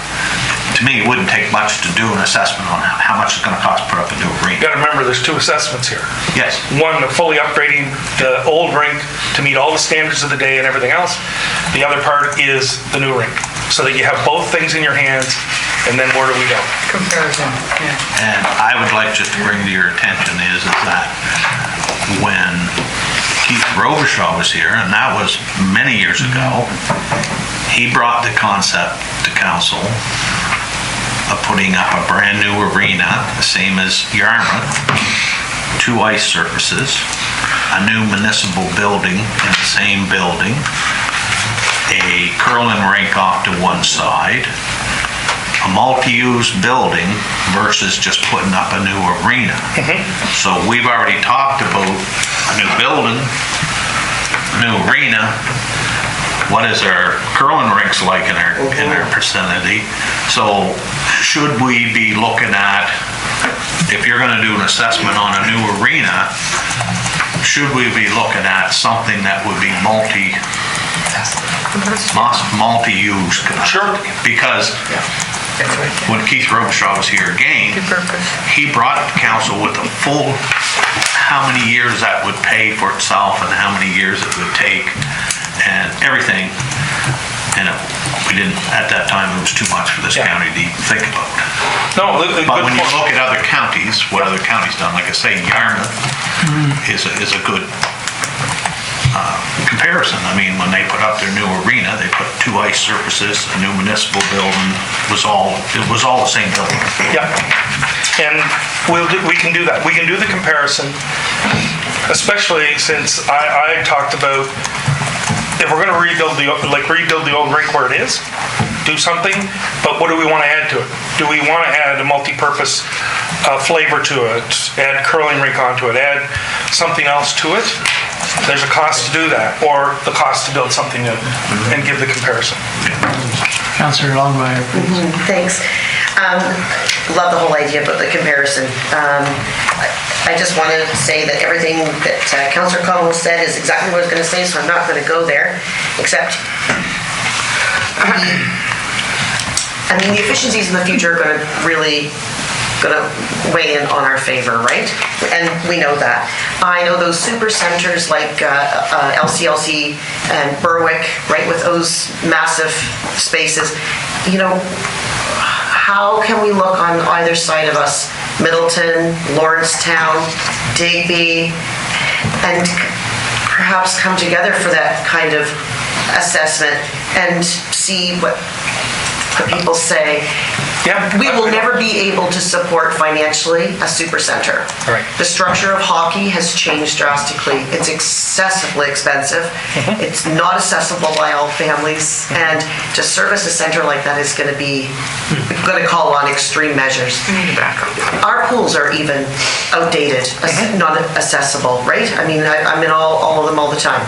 To me, it wouldn't take much to do an assessment on how much it's going to cost to put up a new You rink. got to remember, there's two assessments here. Yes. One, fully upgrading the old rink to meet all the standards of the day and everything else. The other part is the new rink, so that you have both things in your hands, and then where do we go? Comparison, yeah. And I would like just to bring to your attention is that when Keith Robichaud was here, and that was many years ago, he brought the concept to council of putting up a brand new arena, the same as Yarmouth, 2 ice surfaces, a new municipal building in the same building, a curling rink off to one side, a multi-use building versus just putting up a new arena. So we've already talked about a new building, a new arena. What is our curling rinks like in our vicinity? So should we be looking at, if you're going to do an assessment on a new arena, should we be looking at something that would be multi-use? Sure. Because when Keith Robichaud was here again, he brought the council with a full, how many years that would pay for itself and how many years it would take and everything. And we didn't, at that time, it was too much for this county to even think about. No, But when you look at other counties, what other counties done, like I say, Yarmouth is a good comparison. I mean, when they put up their new arena, they put 2 ice surfaces, a new municipal building, it was all the same building. Yeah, and we can do that. We can do the comparison, especially since I talked about, if we're going to rebuild the old rink where it is, do something, but what do we want to add to it? Do we want to add a multi-purpose flavor to it, add curling rink onto it, add something else to it? There's a cost to do that, or the cost to build something new, and give the comparison. Councillor Longmire, please. Thanks. Love the whole idea about the comparison. I just want to say that everything that Councillor Connell said is exactly what I was going to say, so I'm not going to go there, except the efficiencies in the future are going to really weigh in on our favor, right? And we know that. I know those super centers like LCLC and Berwick, right, with those massive spaces, how can we look on either side of us, Middleton, Lawrencetown, Digby, and perhaps come together for that kind of assessment and see what the people say. Yeah. We will never be able to support financially a supercenter. Right. The structure of hockey has changed drastically. It's excessively expensive. It's not accessible by all families. And to service a center like that is going to call on extreme measures. Our pools are even outdated, not accessible, right? I mean, I'm in all of them all the time.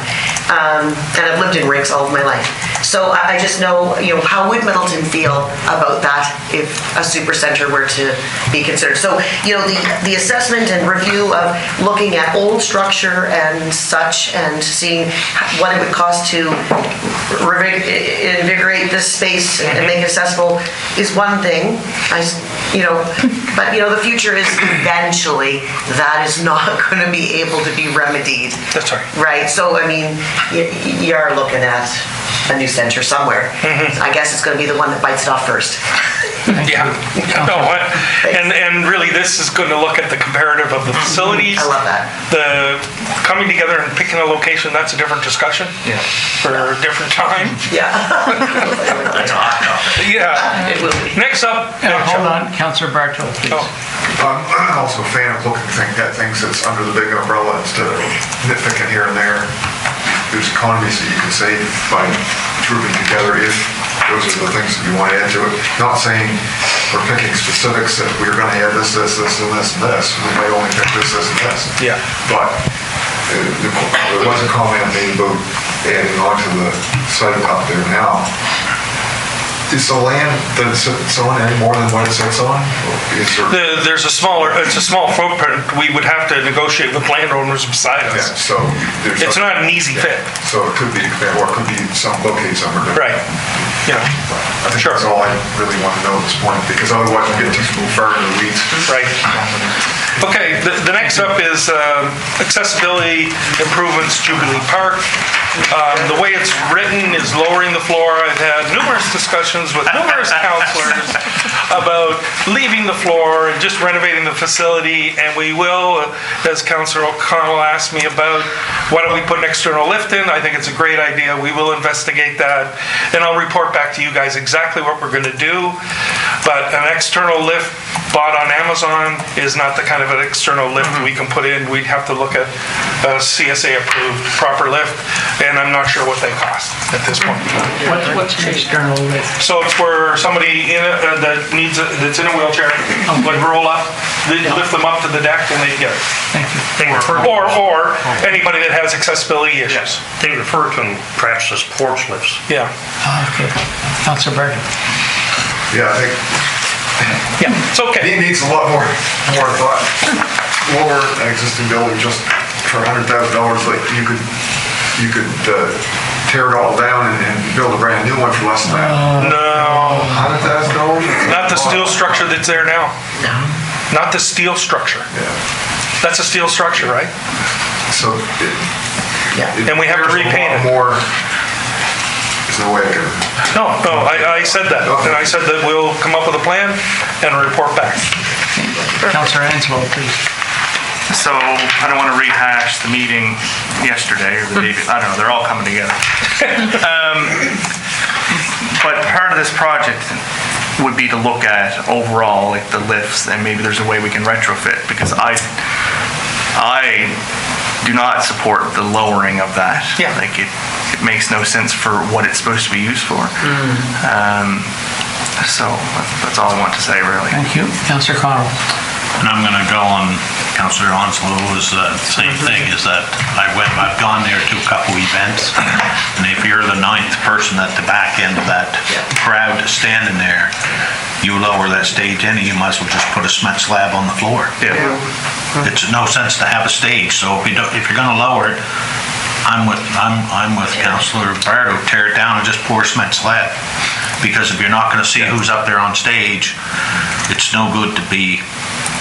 And I've lived in rinks all of my life. So I just know, how would Middleton feel about that if a supercenter were to be considered? So, the assessment and review of looking at old structure and such and seeing what it would cost to invigorate this space and make it accessible is one thing. But the future is eventually that is not going to be able to be remedied. That's right. Right. So, I mean, you are looking at a new center somewhere. I guess it's gonna be the one that bites it off first. Yeah, no, and really, this is going to look at the comparative of the facilities. I love that. The coming together and picking a location, that's a different discussion. Yeah. For a different time. Yeah. Yeah. It will be. Next up. Hold on, Councillor Bartow, please. Oh. I'm also a fan of looking at things that's under the big umbrella instead of nitpicking here and there. There's economies that you can save by grouping together if those are the things that you want to add to it. Not saying we're picking specifics that we're going to add this, and this, and this. We might only pick this, and this. Yeah. But there was a comment made about adding on to the site up there now. Is the land that it sits on any more than what it sits on? Is there... It's a small footprint. We would have to negotiate with landowners beside us. Yeah, so there's... It's not an easy fit. So it could be, or it could be located somewhere different. Right. Yeah. I think that's all I really want to know at this point, because otherwise we get too far into the weeds. Right. Okay, the next up is accessibility improvements, Jubilee Park. The way it's written is lowering the floor. I've had numerous discussions with numerous councillors about leaving the floor and just renovating the facility, and we will, as Councillor O'Connell asked me about, why don't we put an external lift in? I think it's a great idea. We will investigate that, and I'll report back to you guys exactly what we're going to do. But an external lift bought on Amazon is not the kind of an external lift we can put in. We'd have to look at a CSA approved proper lift, and I'm not sure what they cost at this point. What's an external lift? So it's where somebody that's in a wheelchair would roll up, they lift them up to the deck and they get it. Thank you. Or anybody that has accessibility issues. They refer to them perhaps as porch lifts. Yeah. Okay. Councillor Bartow. Yeah, I think Yeah, it's okay. it needs a lot more thought. Lower an existing building just for $100,000, like you could tear it all down and build a brand new one for less than that. No. $100,000? Not the steel structure that's there now. No. Not the steel structure. Yeah. That's a steel structure, right? So And we have to repaint it. More. There's no way I can. No, I said that. And I said that we'll come up with a plan and a report back. Councillor Anslow, please. So I don't want to rehash the meeting yesterday or the day, I don't know, they're all coming together. But part of this project would be to look at overall like the lifts and maybe there's a way we can retrofit, because I do not support the lowering of that. Yeah. Like it makes no sense for what it's supposed to be used for. So that's all I want to say really. Thank you. Councillor Connell. And I'm going to go on Councillor Onslow is the same thing, is that I've gone there to a couple events, and if you're the 9th person at the back end of that crowd standing there, you lower that stage in, you might as well just put a cement slab on the floor. Yeah. It's no sense to have a stage, so if you're going to lower it, I'm with Councillor Bartow, tear it down and just pour a cement slab. Because if you're not going to see who's up there on stage, it's no good to be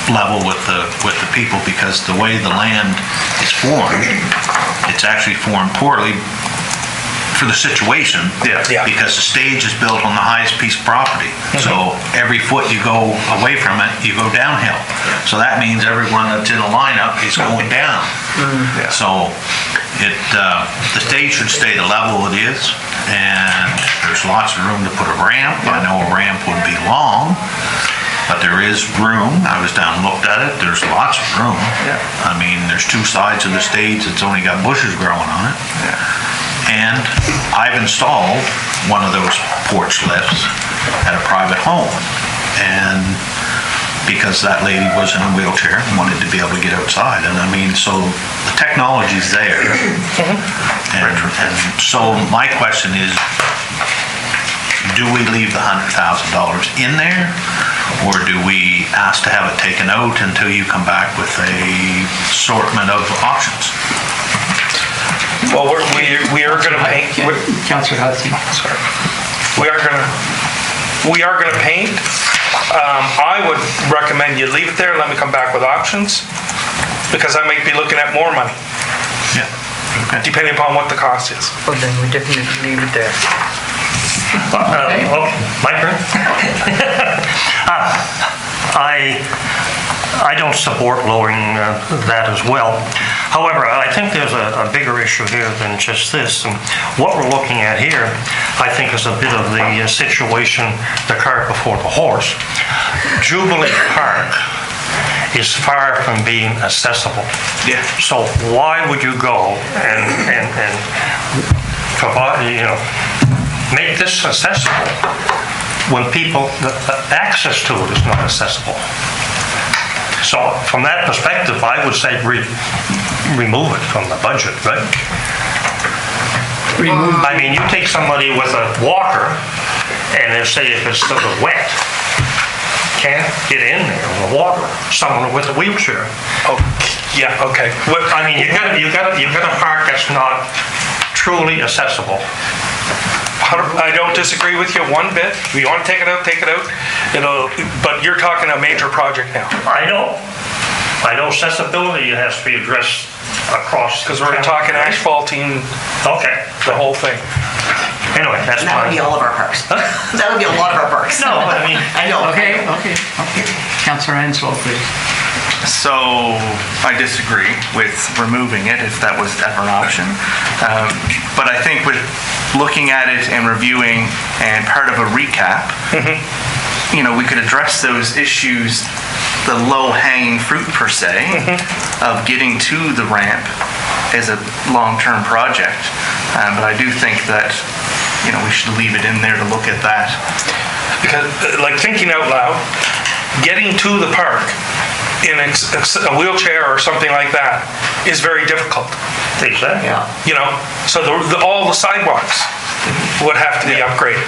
level with the people, because the way the land is formed, it's actually formed poorly for the situation. Yeah. Because the stage is built on the highest piece of property. So every foot you go away from it, you go downhill. So that means everyone that's in a lineup is going down. So the stage should stay the level it is, and there's lots of room to put a ramp. I know a ramp would be long, but there is room. I was down and looked at it. There's lots of room. I mean, there's two sides of the stage that's only got bushes growing on it. And I've installed one of those porch lifts at a private home. And because that lady was in a wheelchair and wanted to be able to get outside. And I mean, so the technology's there. And so my question is, do we leave the $100,000 in there, or do we ask to have it taken out until you come back with a assortment of options? Well, we are going to paint. Councillor Hudson. Sorry. We are going to paint. I would recommend you leave it there and let me come back with options, because I might be looking at more money. Yeah. depending upon what the cost is. Well, then we definitely leave it there. My turn? I don't support lowering that as well. However, I think there's a bigger issue here than just this. And what we're looking at here, I think, is a bit of the situation, the cart before the horse. Jubilee Park is far from being accessible. Yeah. So why would you go and provide, make this accessible when people, the access to it is not accessible? So from that perspective, I would say remove it from the budget, right? I mean, you take somebody with a walker and they say if it's sort of wet, can't get in there with a walker. Someone with a wheelchair. Oh, yeah, okay. I mean, you got a park that's not truly accessible. I don't disagree with you one bit. If you want to take it out, take it out. But you're talking a major project now. I know accessibility has to be addressed across. Because we're talking asphalting. Okay. The whole thing. Anyway, that's That would be all of our parks. That would be a lot of our parks. No, I mean. I know. Okay. Councillor Ansel, please. So I disagree with removing it if that was ever an option. But I think with looking at it and reviewing and part of a recap, we could address those issues, the low-hanging fruit per se, of getting to the ramp as a long-term project. But I do think that we should leave it in there to look at that. Because, like, thinking out loud, getting to the park in a wheelchair or something like that is very difficult. Exactly. So all the sidewalks would have to be upgraded.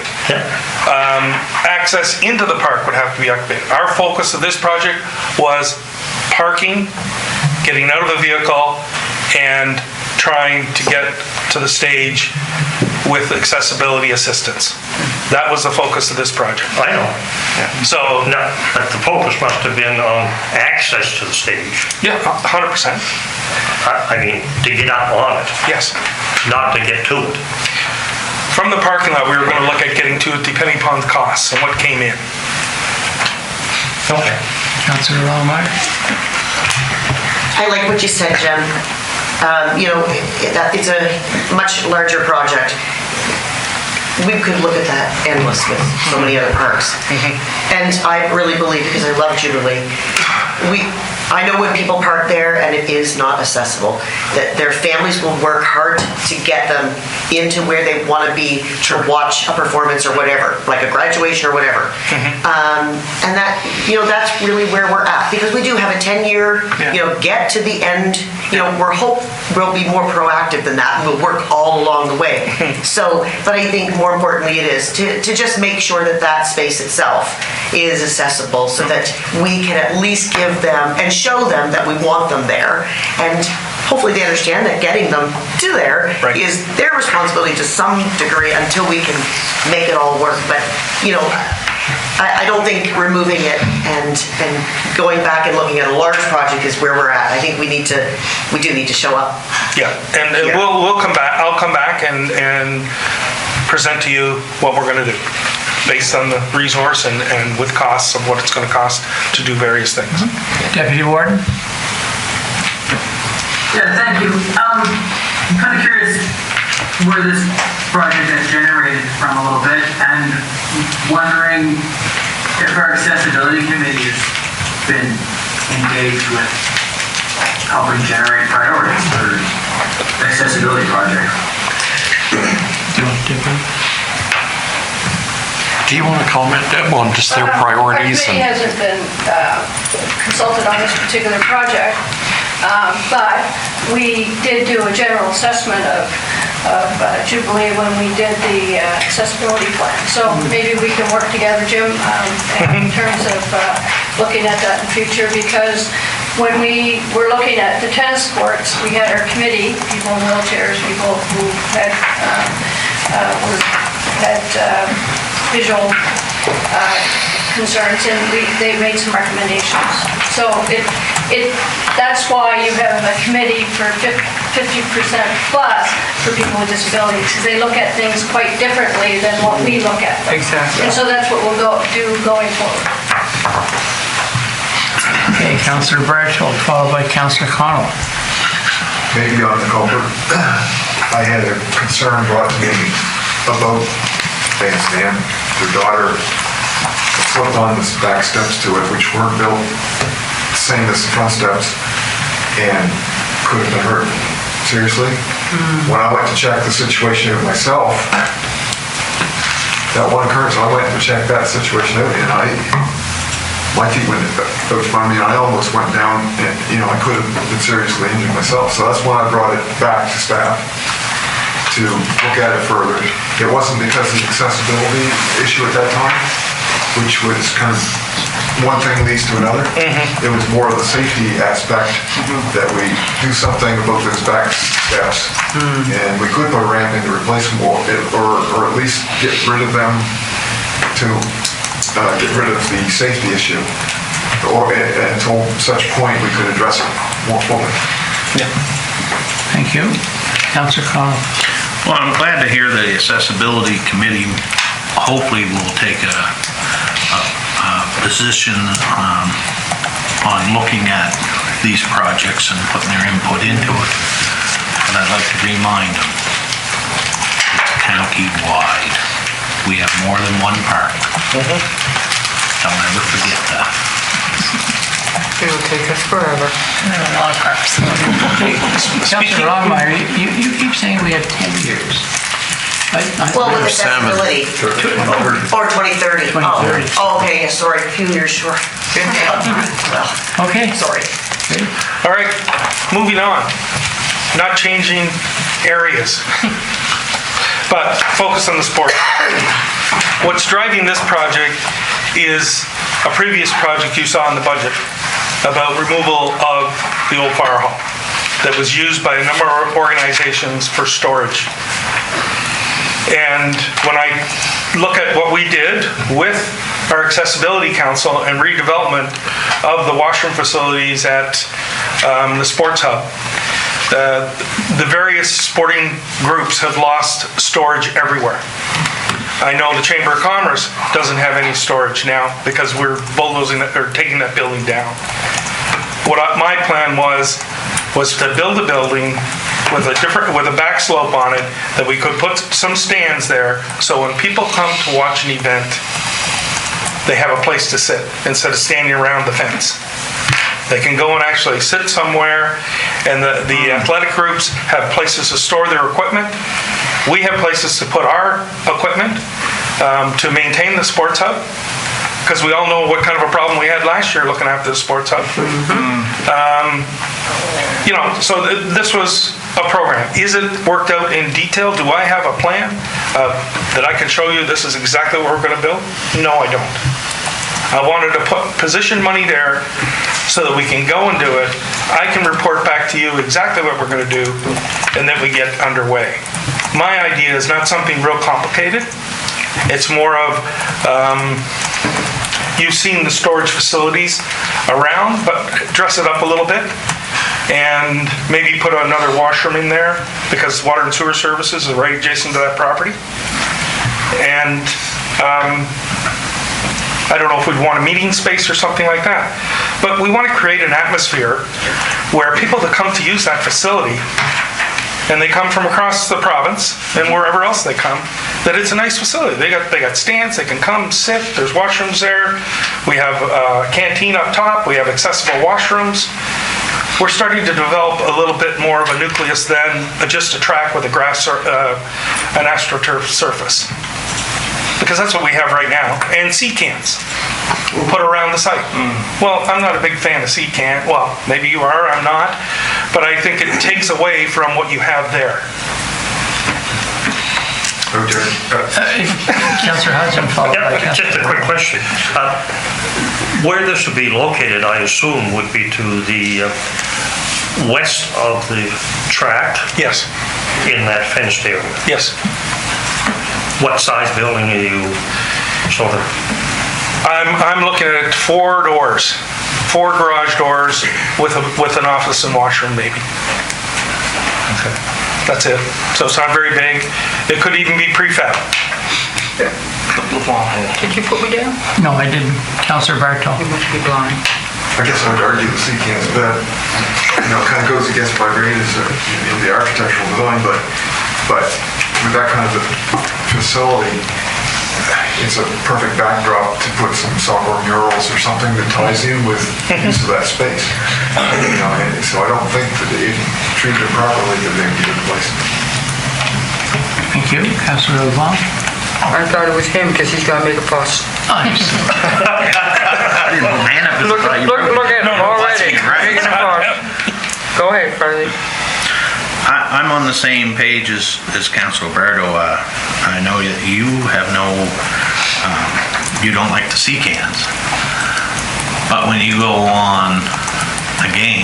Access into the park would have to be upgraded. Our focus of this project was parking, getting out of the vehicle, and trying to get to the stage with accessibility assistance. That was the focus of this project. I know. Yeah. So, No, but the focus must have been on access to the stage. Yeah, 100%. I mean, to get up on it. Yes. Not to get to it. From the parking lot, we were going to look at getting to it depending upon the costs and what came in. Okay. Councillor Longmire. I like what you said, Jen. It's a much larger project. We could look at that endless with so many other parks. And I really believe, because I love Jubilee, I know when people park there and it is not accessible, that their families will work hard to get them into where they want to be to watch a performance or whatever, like a graduation or whatever. And that's really where we're at, because we do have a 10-year, get to the end. We'll be more proactive than that. We'll work all along the way. But I think more importantly it is to just make sure that space itself is accessible so that we can at least give them and show them that we want them there. And hopefully they understand that getting them to there is their responsibility to some degree until we can make it all work. But, I don't think removing it and going back and looking at a large project is where we're at. I think we do need to show up. Yeah, and we'll come back. I'll come back and present to you what we're going to do based on the resource and with costs of what it's going to cost to do various things. Deputy Warden. Yeah, thank you. I'm kind of curious where this project has generated from a little bit, and wondering if our accessibility committee has been engaged with helping generate priorities for the accessibility project. Do you want to comment, Deb, on just their priorities? Our committee hasn't been consulted on this particular project, but we did do a general assessment of Jubilee when we did the accessibility plan. So maybe we can work together, Jim, in terms of looking at that in the future, because when we were looking at the tennis courts, we had our committee, people in wheelchairs, people who had visual concerns, and they made some recommendations. So that's why you have a committee for 50% plus for people with disabilities, because they look at things quite differently than what we look at them. Exactly. And so that's what we'll do going forward. Okay, Councillor Bartold, followed by Councillor Connell. Maybe on the culvert, I had a concern brought to me about bandstand. Their daughter slipped on the back steps to it, which weren't built same as the front steps, and could have been hurt. Seriously? When I went to check the situation out myself, that one occurrence, I went to check that situation out, and my feet went out from me, and I almost went down, and, I could have been seriously injured myself. So that's when I brought it back to staff to look at it further. It wasn't because of the accessibility issue at that time, which was kind of one thing leads to another. It was more of the safety aspect that we do something about those back steps, and we could put a ramp in to replace them, or at least get rid of them to get rid of the safety issue, or until such point we could address it more fully. Thank you. Councillor Connell. Well, I'm glad to hear the accessibility committee hopefully will take a position on looking at these projects and putting their input into it. But I'd like to remind them, it's county-wide. We have more than one park. Don't ever forget that. It'll take us forever. A lot of parks. Councillor Longmire, you keep saying we have 10 years. Well, with accessibility. Or 2030. 2030. Oh, okay, sorry, a few years short. Okay. Sorry. All right, moving on. Not changing areas, but focus on the sport. What's driving this project is a previous project you saw in the budget about removal of the old fire hall that was used by a number of organizations for storage. And when I look at what we did with our Accessibility Council and redevelopment of the washroom facilities at the Sports Hub, the various sporting groups have lost storage everywhere. I know the Chamber of Commerce doesn't have any storage now because we're bulldozing or taking that building down. My plan was to build a building with a back slope on it that we could put some stands there, so when people come to watch an event, they have a place to sit instead of standing around the fence. They can go and actually sit somewhere, and the athletic groups have places to store their equipment. We have places to put our equipment to maintain the sports hub, because we all know what kind of a problem we had last year looking after the sports hub. So this was a program. Is it worked out in detail? Do I have a plan that I can show you this is exactly what we're going to build? No, I don't. I wanted to position money there so that we can go and do it. I can report back to you exactly what we're going to do, and then we get underway. My idea is not something real complicated. It's more of, you've seen the storage facilities around, but dress it up a little bit. And maybe put another washroom in there, because water and sewer services is right adjacent to that property. And I don't know if we'd want a meeting space or something like that. But we want to create an atmosphere where people that come to use that facility, and they come from across the province and wherever else they come, that it's a nice facility. They got stands, they can come sit, there's washrooms there. We have a canteen up top, we have accessible washrooms. We're starting to develop a little bit more of a nucleus than just a track with a grass, an astroturf surface. Because that's what we have right now. And seed cans we'll put around the site. Well, I'm not a big fan of seed can. Well, maybe you are, I'm not. But I think it takes away from what you have there. Councillor Hudson, followed by Just a quick question. Where this would be located, I assume, would be to the west of the tract? Yes. In that fenced area? Yes. What size building are you sort of? I'm looking at 4 doors, 4 garage doors with an office and washroom maybe. Okay. That's it. So it's not very big. It could even be prefab. Did you put me down? No, I didn't. Councillor Barto. You must be blind. I guess I would argue the CCAN's bad. Kind of goes against my grain as in the architectural design, but with that kind of a facility, it's a perfect backdrop to put some soccer murals or something that ties in with the use of that space. And so I don't think that if you treat it properly, that they'd be a good place. Thank you. Councillor LeBlanc. I thought it was him because he's gonna make a fuss. I didn't know, man, I Look at him already. Making a fuss. Go ahead, Freddie. I'm on the same page as Councilor Bardo. I know that you have you don't like the sea cans. But when you go on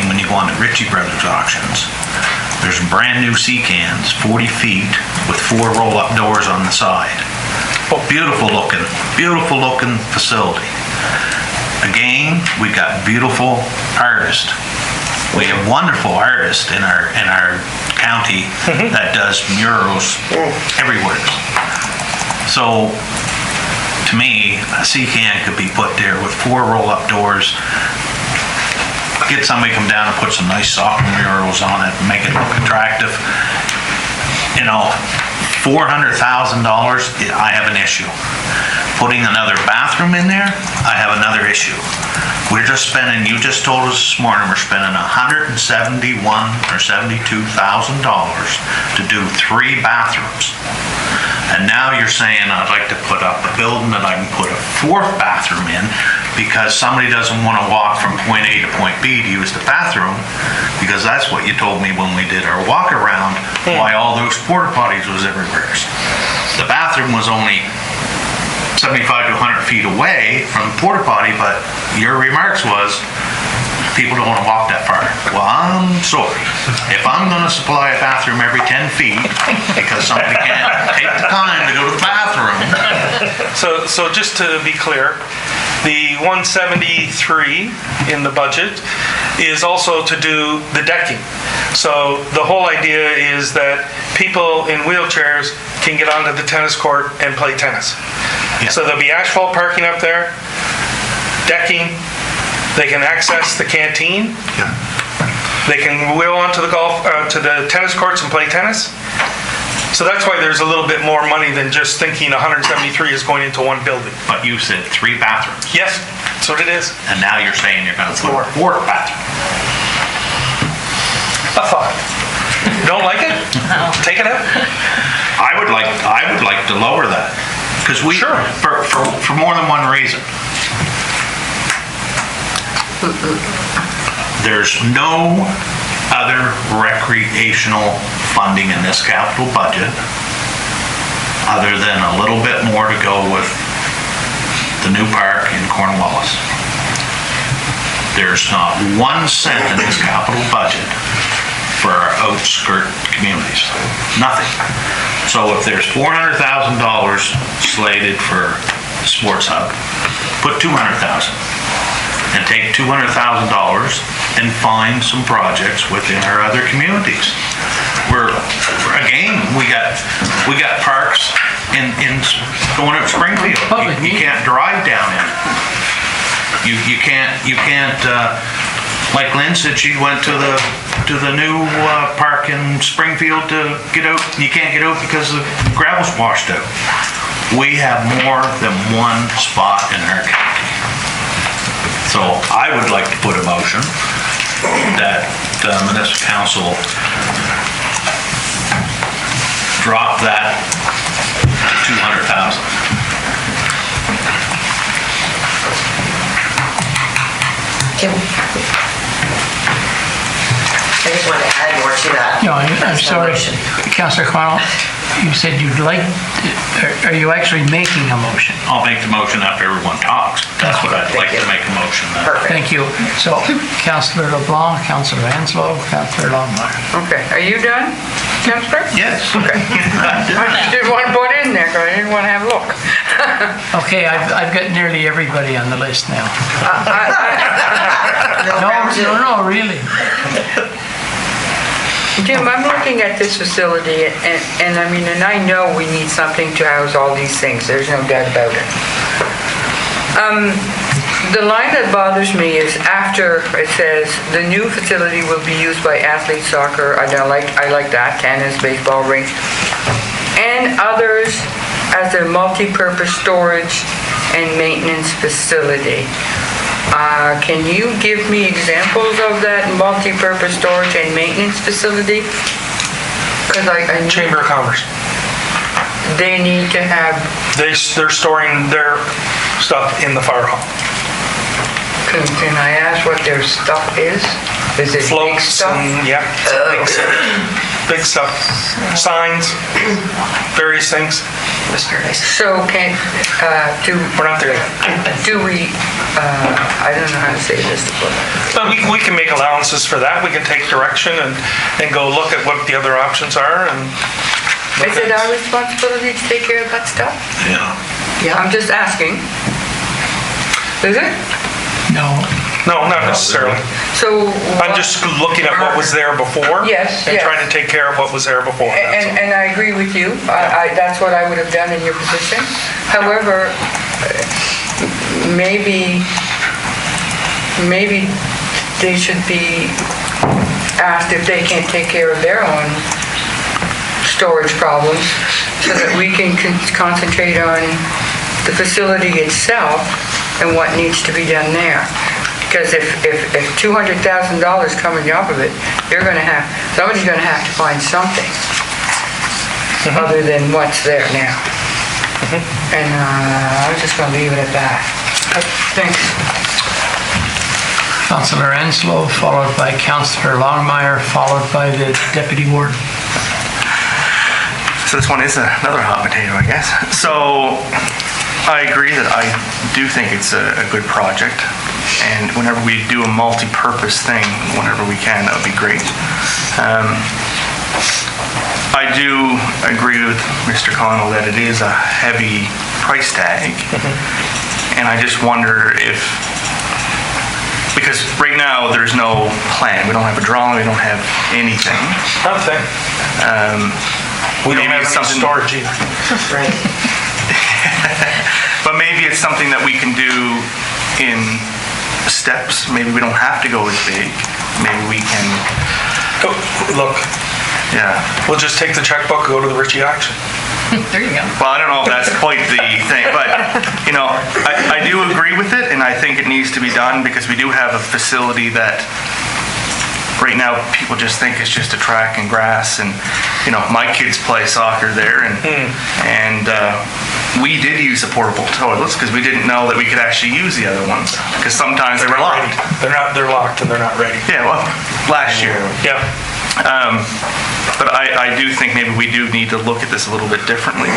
when you go on the Ritchie Brothers auctions, there's brand new sea cans, 40 feet, with 4 roll-up doors on the side. Beautiful looking facility. Again, we got beautiful artists. We have wonderful artists in our county that does murals everywhere. So, to me, a sea can could be put there with 4 roll-up doors. Get somebody come down and put some nice soccer murals on it and make it look attractive. $400,000, I have an issue. Putting another bathroom in there, I have another issue. We're just spending, you just told us this morning, we're spending $171,000 or $72,000 to do 3 bathrooms. And now you're saying I'd like to put up a building that I can put a 4th bathroom in because somebody doesn't want to walk from point A to point B to use the bathroom, because that's what you told me when we did our walk around, why all those porta potties was everywhere. The bathroom was only 75 to 100 feet away from the porta potty, but your remarks was people don't want to walk that far. Well, I'm sorry. If I'm going to supply a bathroom every 10 feet because somebody can't take the time to go to the bathroom. So just to be clear, the 173 in the budget is also to do the decking. So the whole idea is that people in wheelchairs can get onto the tennis court and play tennis. Yeah. So there'll be asphalt parking up there, decking, they can access the canteen, they can wheel onto the to the tennis courts and play tennis. So that's why there's a little bit more money than just thinking 173 is going into one building. But you said 3 bathrooms. Yes, that's what it is. And now you're saying you're going to put a 4th bathroom. A thought. Don't like it? No. Take it out. I would like to lower that, because we for more than one reason. There's no other recreational funding in this capital budget other than a little bit more to go with the new park in Cornwallis. There's not 1 cent in this capital budget for our outskirt communities. Nothing. So if there's $400,000 slated for the sports hub, put $200,000 and take $200,000 and find some projects within our other communities. We got parks in going up Springfield. You can't drive down in. You can't. Like Lynn said, she went to the new park in Springfield to get out. You can't get out because the gravel's washed out. We have more than one spot in our county. So I would like to put a motion that the municipal council drop that to $200,000. I just wanted to add more to that. No, I'm sorry, Councillor Connell, you said you'd like, are you actually making a motion? I'll make the motion after everyone talks. That's what I'd like to make a motion. Perfect. Thank you. So, Councillor LeBlanc, Councillor Anslow, Councillor Longmire. Okay, are you done, Councillor? Yes. Okay. I just didn't want to put it in there because I didn't want to have a look. Okay, I've got nearly everybody on the list now. No, really. Jim, I'm looking at this facility and I mean, and I know we need something to house all these things. There's no doubt about it. The line that bothers me is after it says, the new facility will be used by athletes, soccer, I like that, tennis, baseball rink, and others as a multi-purpose storage and maintenance facility. Can you give me examples of that multi-purpose storage and maintenance facility? Because I Chamber of Commerce. They need to have. They're storing their stuff in the fire hall. Can I ask what their stuff is? Is it big Floats stuff? and, yeah, big stuff. Signs, various things. So We're not there yet. do we, I don't know how to say this. But we can make allowances for that. We can take direction and go look at what the other options are and. Is it our responsibility to take care of that stuff? Yeah. I'm just asking. Is it? No. No, not necessarily. So. I'm just looking at what was there before. Yes, And yes. trying to take care of what was there before. that's all. And I agree with you. That's what I would have done in your position. However, maybe they should be asked if they can't take care of their own storage problems so that we can concentrate on the facility itself and what needs to be done there. Because if $200,000 coming off of it, somebody's gonna have to find something other than what's there now. And I'm just gonna leave it at that. Thanks. Councillor Enslow, followed by Councillor Longmire, followed by the Deputy Warden. So this one is another hot potato, I guess. So I agree that I do think it's a good project. And whenever we do a multi-purpose thing, whenever we can, that would be great. I do agree with Mr. Connell that it is a heavy price tag. And I just wonder if, because right now there's no plan. We don't have a drawing, we don't have anything. Nothing. We don't have any storage either. Right. But maybe it's something that we can do in steps. Maybe we don't have to go as big. Maybe we can. Look, Yeah. we'll just take the checkbook and go to the Ritchie auction. There you go. Well, I don't know if that's quite the thing, but, I do agree with it, and I think it needs to be done because we do have a facility that right now people just think it's just a track and grass, and, my kids play soccer there, and we did use the portable toilets because we didn't know that we could actually use the other ones, because sometimes they were locked. They're locked and they're not ready. Yeah, well, last year. Yeah. But I do think maybe we do need to look at this a little bit differently,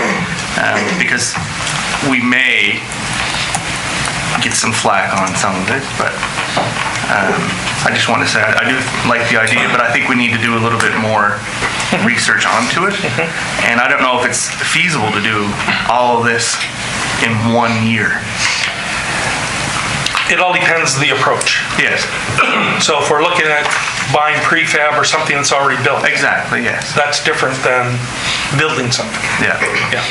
because we may get some flack on some of it, but I just want to say I do like the idea, but I think we need to do a little bit more research onto it. And I don't know if it's feasible to do all of this in 1 year. It all depends on the approach. Yes. So if we're looking at buying prefab or something that's already built, Exactly, yes. that's different than building something. Yeah. Yeah.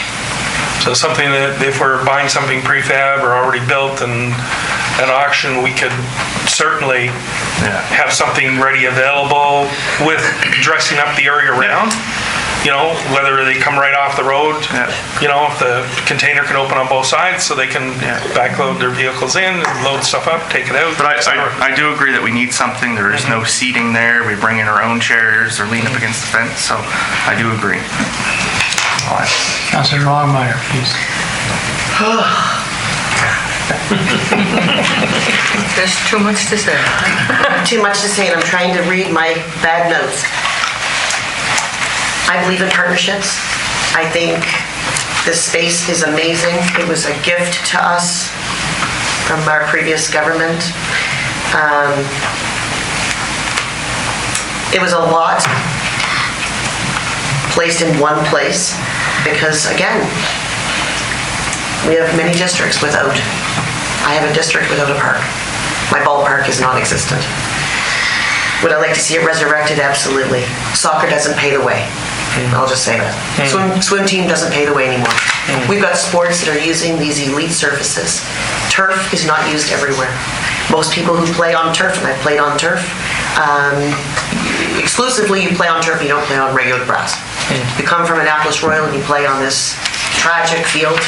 So something that if we're buying something prefab or already built and an auction, we could certainly have something ready available with dressing up the area around. Whether they come right off the road, if the container can open on both sides so they can backload their vehicles in, load stuff up, take it out. But I do agree that we need something. There is no seating there. We bring in our own chairs or lean up against the fence, so I do agree. Councillor Longmire, please. There's too much to say. Too much to say, and I'm trying to read my bad notes. I believe in partnerships. I think this space is amazing. It was a gift to us from our previous government. It was a lot placed in one place because, again, we have many districts without. I have a district without a park. My ballpark is non-existent. Would I like to see it resurrected? Absolutely. Soccer doesn't pay the way. I'll just say that. Swim team doesn't pay the way anymore. We've got sports that are using these elite surfaces. Turf is not used everywhere. Most people who play on turf, and I've played on turf, exclusively you play on turf, you don't play on regular grass. You come from Annapolis Royal and you play on this tragic field.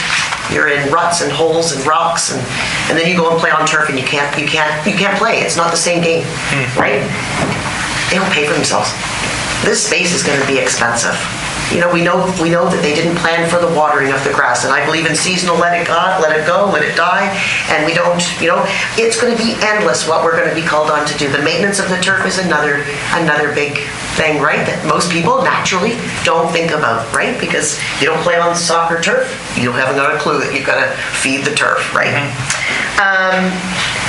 You're in ruts and holes and rocks, and then you go and play on turf and you can't play. It's not the same game, right? They don't pay for themselves. This space is going to be expensive. We know that they didn't plan for the watering of the grass, and I believe in seasonal let it go, let it die, and we don't, it's going to be endless what we're going to be called on to do. The maintenance of the turf is another big thing, right, that most people naturally don't think about, right, because you don't play on soccer turf, you haven't got a clue that you've got to feed the turf, right?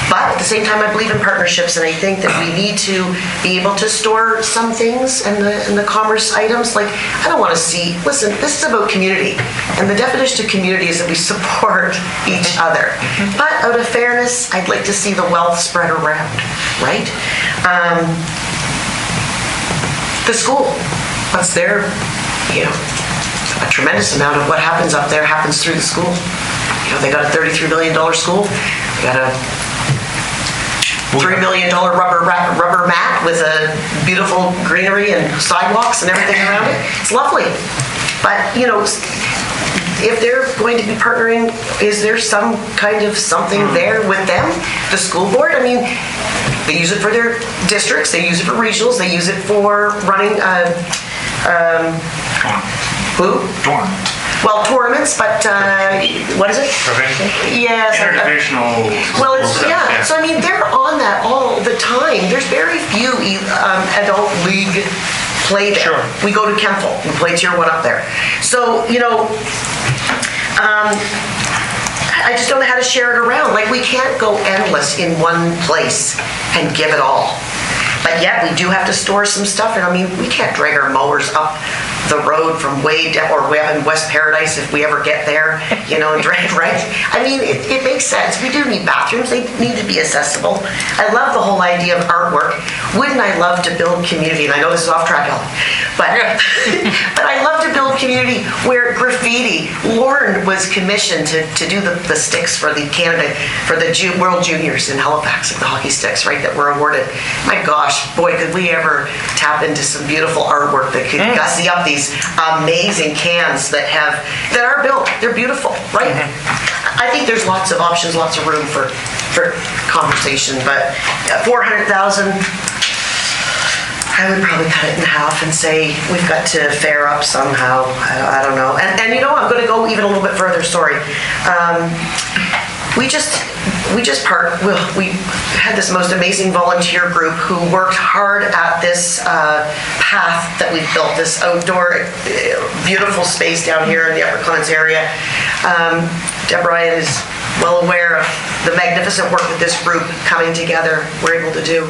But at the same time, I believe in partnerships, and I think that we need to be able to store some things and the commerce items. Like, I don't want to see, listen, this is about community, and the definition of community is that we support each other. But out of fairness, I'd like to see the wealth spread around, right? The school, what's there, a tremendous amount of what happens up there happens through the school. They got a $33 million school, they got a $3 million rubber mat with a beautiful greenery and sidewalks and everything around it. It's lovely. But, if they're going to be partnering, is there some kind of something there with them? The school board? I mean, they use it for their districts, they use it for regionals, they use it for running, Well, tournaments, but what is it? Yes. Interdivisional. Well, yeah. So I mean, they're on that all the time. There's very few adult league play there. Sure. We go to Kempful. We play Tier 1 up there. So I just don't know how to share it around. Like, we can't go endless in one place and give it all. But yet we do have to store some stuff, and I mean, we can't drag our mowers up the road from way down, or way up in West Paradise if we ever get there, and drag, right? I mean, it makes sense. We do need bathrooms. They need to be accessible. I love the whole idea of artwork. Wouldn't I love to build community? And I know this is off track, Ellen, but I love to build community where graffiti. Lauren was commissioned to do the sticks for the World Juniors in Halifax, the hockey sticks, right, that were awarded. My gosh, boy, could we ever tap into some beautiful artwork that could gussy up these amazing cans that are built. They're beautiful, right? I think there's lots of options, lots of room for conversation, but 400,000, I would probably cut it in half and say we've got to fare up somehow. I don't know. And I'm going to go even a little bit further. Sorry. We had this most amazing volunteer group who worked hard at this path that we've built, this outdoor beautiful space down here in the Upper Clements area. Deborah is well aware of the magnificent work that this group coming together were able to do.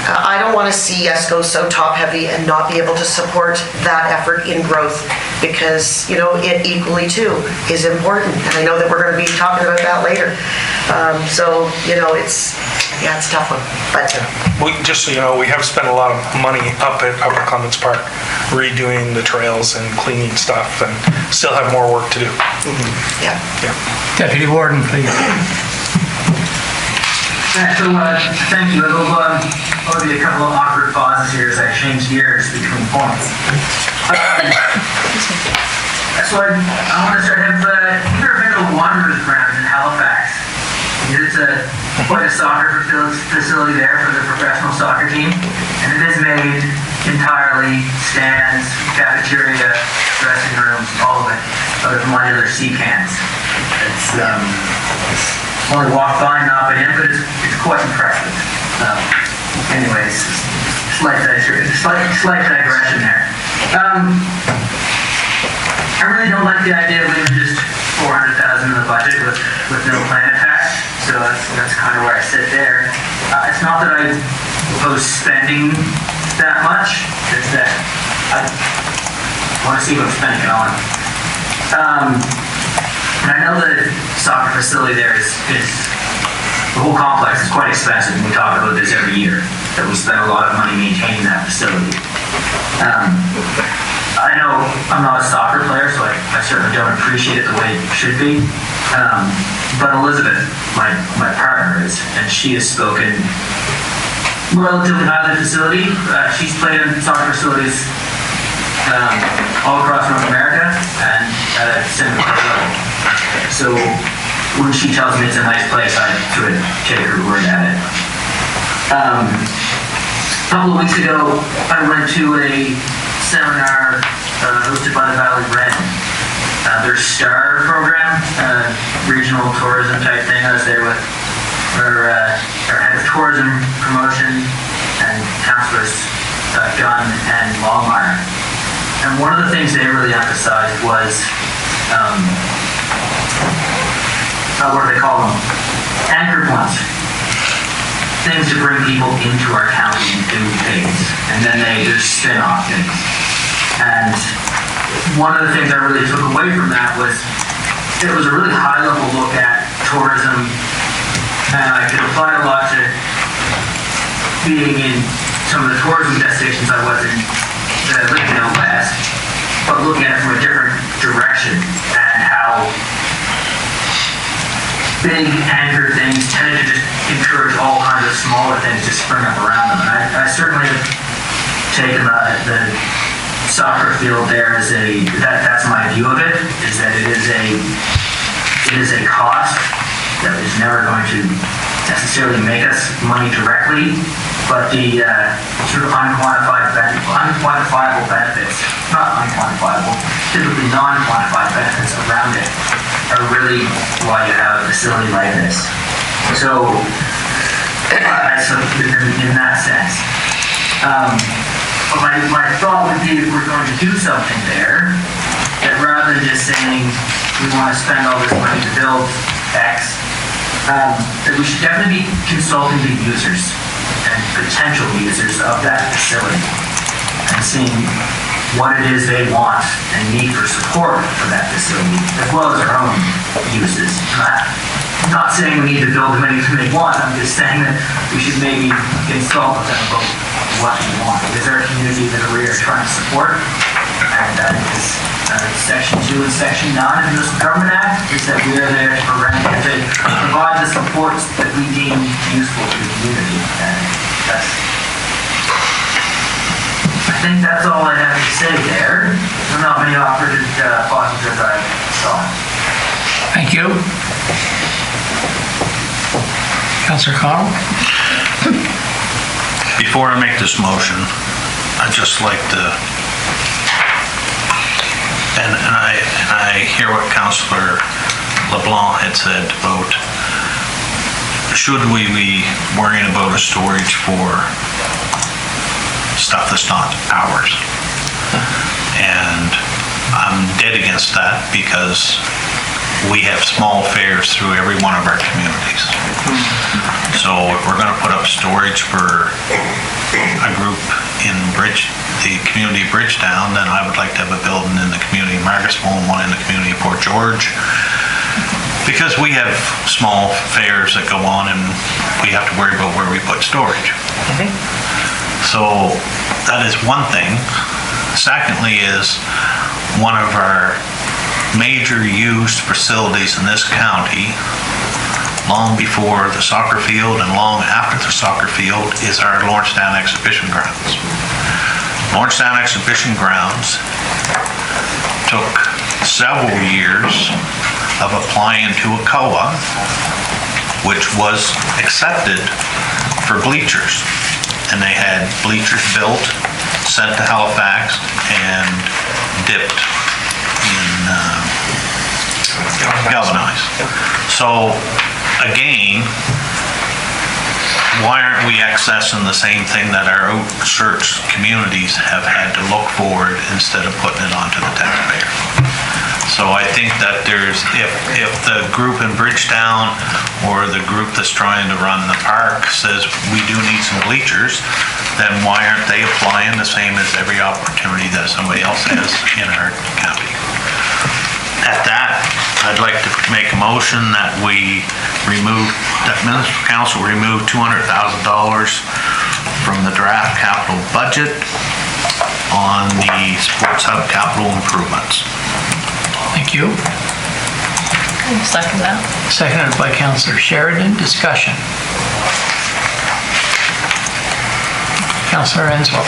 I don't want to see us go so top heavy and not be able to support that effort in growth, because it equally too is important, and I know that we're going to be talking about that later. It's a tough one, but Just so you know, we have spent a lot of money up at Upper Clements Park redoing the trails and cleaning stuff, and still have more work to do. Yeah. Deputy Warden, please. So, thank you. I'll be a couple of awkward pauses here as I change gears between points. So I want to start. Have you ever been to the Wanderers Ground in Halifax? It's quite a soccer facility there for the professional soccer team, and it is made entirely stands, cafeteria, dressing rooms, all of it out of modular sea cans. It's only walked by, not been in, but it's quite impressive. Anyways, slight digression there. I really don't like the idea of leaving just $400,000 in the budget with no plan attached. So that's kind of where I sit there. It's not that I oppose spending that much. It's that I want to see what I'm spending it on. And I know the soccer facility there is the whole complex is quite expensive, and we talk about this every year, that we spend a lot of money maintaining that facility. I know I'm not a soccer player, so I certainly don't appreciate it the way it should be. But Elizabeth, my partner is, and she has spoken relatively highly of the facility. She's played in soccer facilities all across North America and at a similar level. So when she tells me it's a nice place, I sort of take her word at it. A couple of weeks ago, I went to a seminar hosted by the Valley Red. Their STAR program, regional tourism type thing. I was there with our head of tourism promotion and councillors Gunn and Longmire. And one of the things they really emphasized was, what do they call them? Anchor points. Things to bring people into our county and do things. And then they just spin off things. And one of the things I really took away from that was it was a really high level look at tourism. And I could apply a lot to being in some of the tourism destinations I was in that I lived in out west, but looking at it from a different direction and how big anchor things tended to just encourage all kinds of smaller things to spring up around them. And I certainly have taken the soccer field there as that's my view of it, is that it is a cost that is never going to necessarily make us money directly, but the sort of unquantifiable benefits, not unquantifiable, typically non-quantified benefits around it are really why you have a facility like this. So, in that sense. My thought would be if we're going to do something there, that rather than just saying we want to spend all this money to build X, that we should definitely be consulting the users and potential users of that facility and seeing what it is they want and need for support for that facility, as well as our own uses. I'm not saying we need to build them anything they want, I'm just saying that we should maybe consult with them about what we want. Because they're a community that we are trying to support, and that is Section 2 and Section 9 of the Municipal Government Act, is that we are there to provide the supports that we deem useful to the community. And I think that's all I have to say there. There are not many operative positives I saw. Thank you. Councillor Connell? Before I make this motion, I'd just like to, and I hear what Councillor LeBlanc had said about should we be worrying about a storage for stuff that's not ours. And I'm dead against that because we have small fairs through every one of our communities. So if we're going to put up storage for a group in the community of Bridgetown, then I would like to have a building in the community of Margaret's and one in the community of Port George. Because we have small fairs that go on and we have to worry about where we put storage. So that is one thing. Secondly is one of our major used facilities in this county, long before the soccer field and long after the soccer field, is our Lawrencetown Exhibition Grounds. Lawrencetown Exhibition Grounds took several years of applying to a COA, which was accepted for bleachers. And they had bleachers built, sent to Halifax, and dipped in galvanized. So again, why aren't we accessing the same thing that our outskirts communities have had to look forward instead of putting it onto the taxpayer? So I think that if the group in Bridgetown or the group that's trying to run the park says we do need some bleachers, then why aren't they applying the same as every opportunity that somebody else has in our county? At that, I'd like to make a motion that Municipal Council remove $200,000 from the draft capital budget on the Sports Hub capital improvements. Thank you. Second that. Seconded by Councillor Sheridan. Discussion. Councillor Enswell.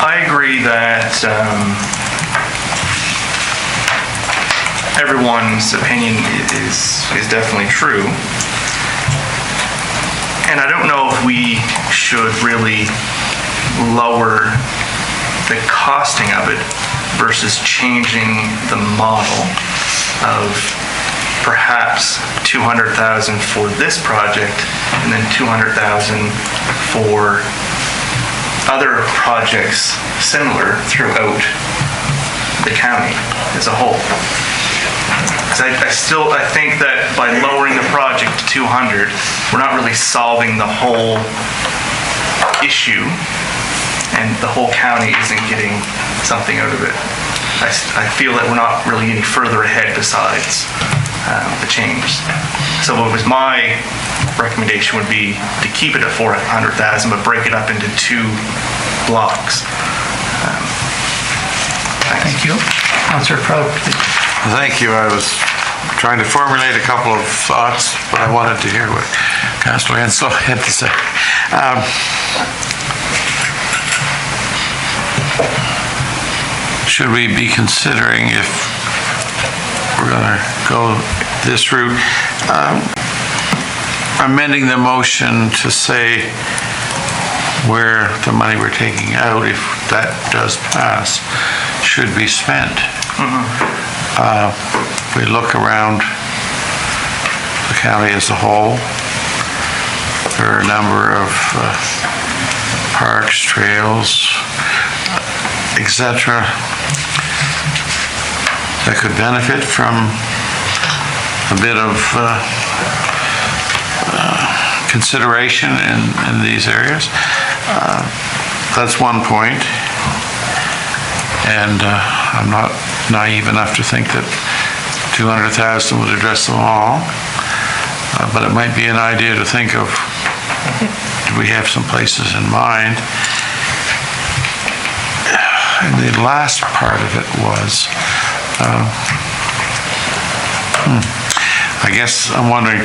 I agree that everyone's opinion is definitely true. And I don't know if we should really lower the costing of it versus changing the model of perhaps 200,000 for this project and then 200,000 for other projects similar throughout the county as a whole. Because I think that by lowering the project to 200, we're not really solving the whole issue, and the whole county isn't getting something out of it. I feel that we're not really any further ahead besides the change. So what was my recommendation would be to keep it at 400,000, but break it up into 2 blocks. Thank you. Councillor Prout, please. Thank you. I was trying to formulate a couple of thoughts, but I wanted to hear what Councillor Enslow had to say. Should we be considering, if we're going to go this route, amending the motion to say where the money we're taking out, if that does pass, should be spent? If we look around the county as a whole, there are a number of parks, trails, etc., that could benefit from a bit of consideration in these areas. That's one point. And I'm not naive enough to think that 200,000 would address them all. But it might be an idea to think of, do we have some places in mind? And the last part of it was, I guess I'm wondering,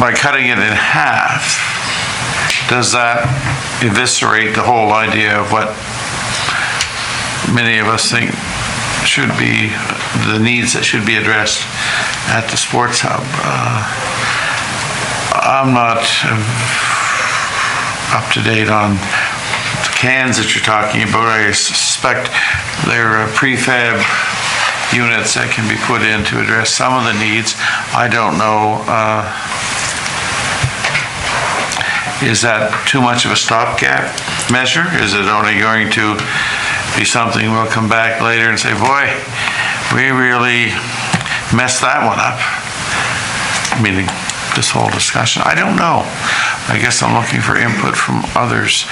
by cutting it in half, does that eviscerate the whole idea of what many of us think should be the needs that should be addressed at the Sports Hub? I'm not up to date on the cans that you're talking about. I suspect they're prefab units that can be put in to address some of the needs. I don't know. Is that too much of a stopgap measure? Is it only going to be something we'll come back later and say, boy, we really messed that one up? Meaning this whole discussion. I don't know. I guess I'm looking for input from others.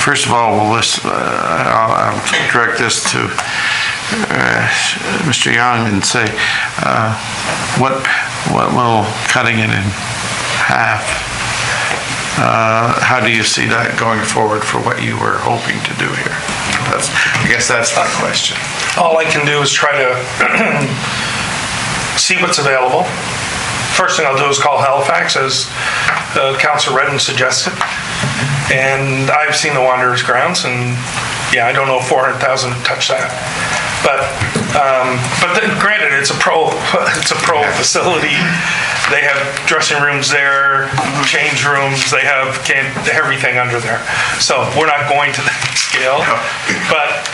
First of all, I'll direct this to Mr. Young and say, what will cutting it in half, how do you see that going forward for what you were hoping to do here? I guess that's the question. All I can do is try to see what's available. First thing I'll do is call Halifax, as Councillor Redden suggested. And I've seen the Wanderers grounds, and yeah, I don't know if 400,000 touch that. But then, granted, it's a pro facility. They have dressing rooms there, change rooms. They have everything under there. So we're not going to that scale. But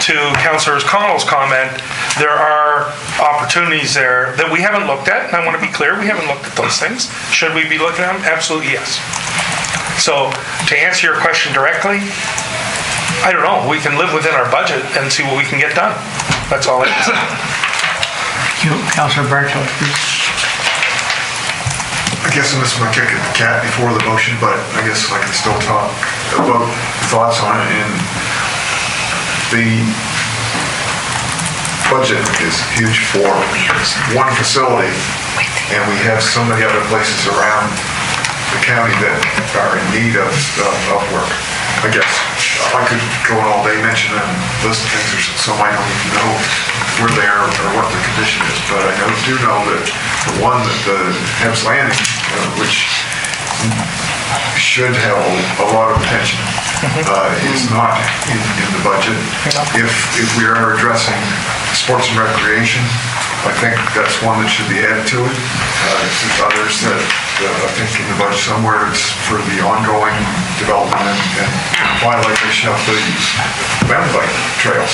to Councillor Connell's comment, there are opportunities there that we haven't looked at. And I want to be clear, we haven't looked at those things. Should we be looking at them? Absolutely yes. So to answer your question directly, I don't know. We can live within our budget and see what we can get done. That's all I can say. Thank you. Councillor Bartow, please. I guess I missed my kick at the cat before the motion, but I guess I can still talk about thoughts on it. And the budget is huge for one facility. And we have so many other places around the county that are in need of work. I guess I could go on all day mentioning a list of things. There's some I don't even know where they are or what the condition is, but I do know that the one that the Hebb's Landing, which should have a lot of attention, is not in the budget. If we are addressing sports and recreation, I think that's one that should be added to it. There's others that I think in the budget somewhere it's for the ongoing development and revitalization of the mountain bike trails.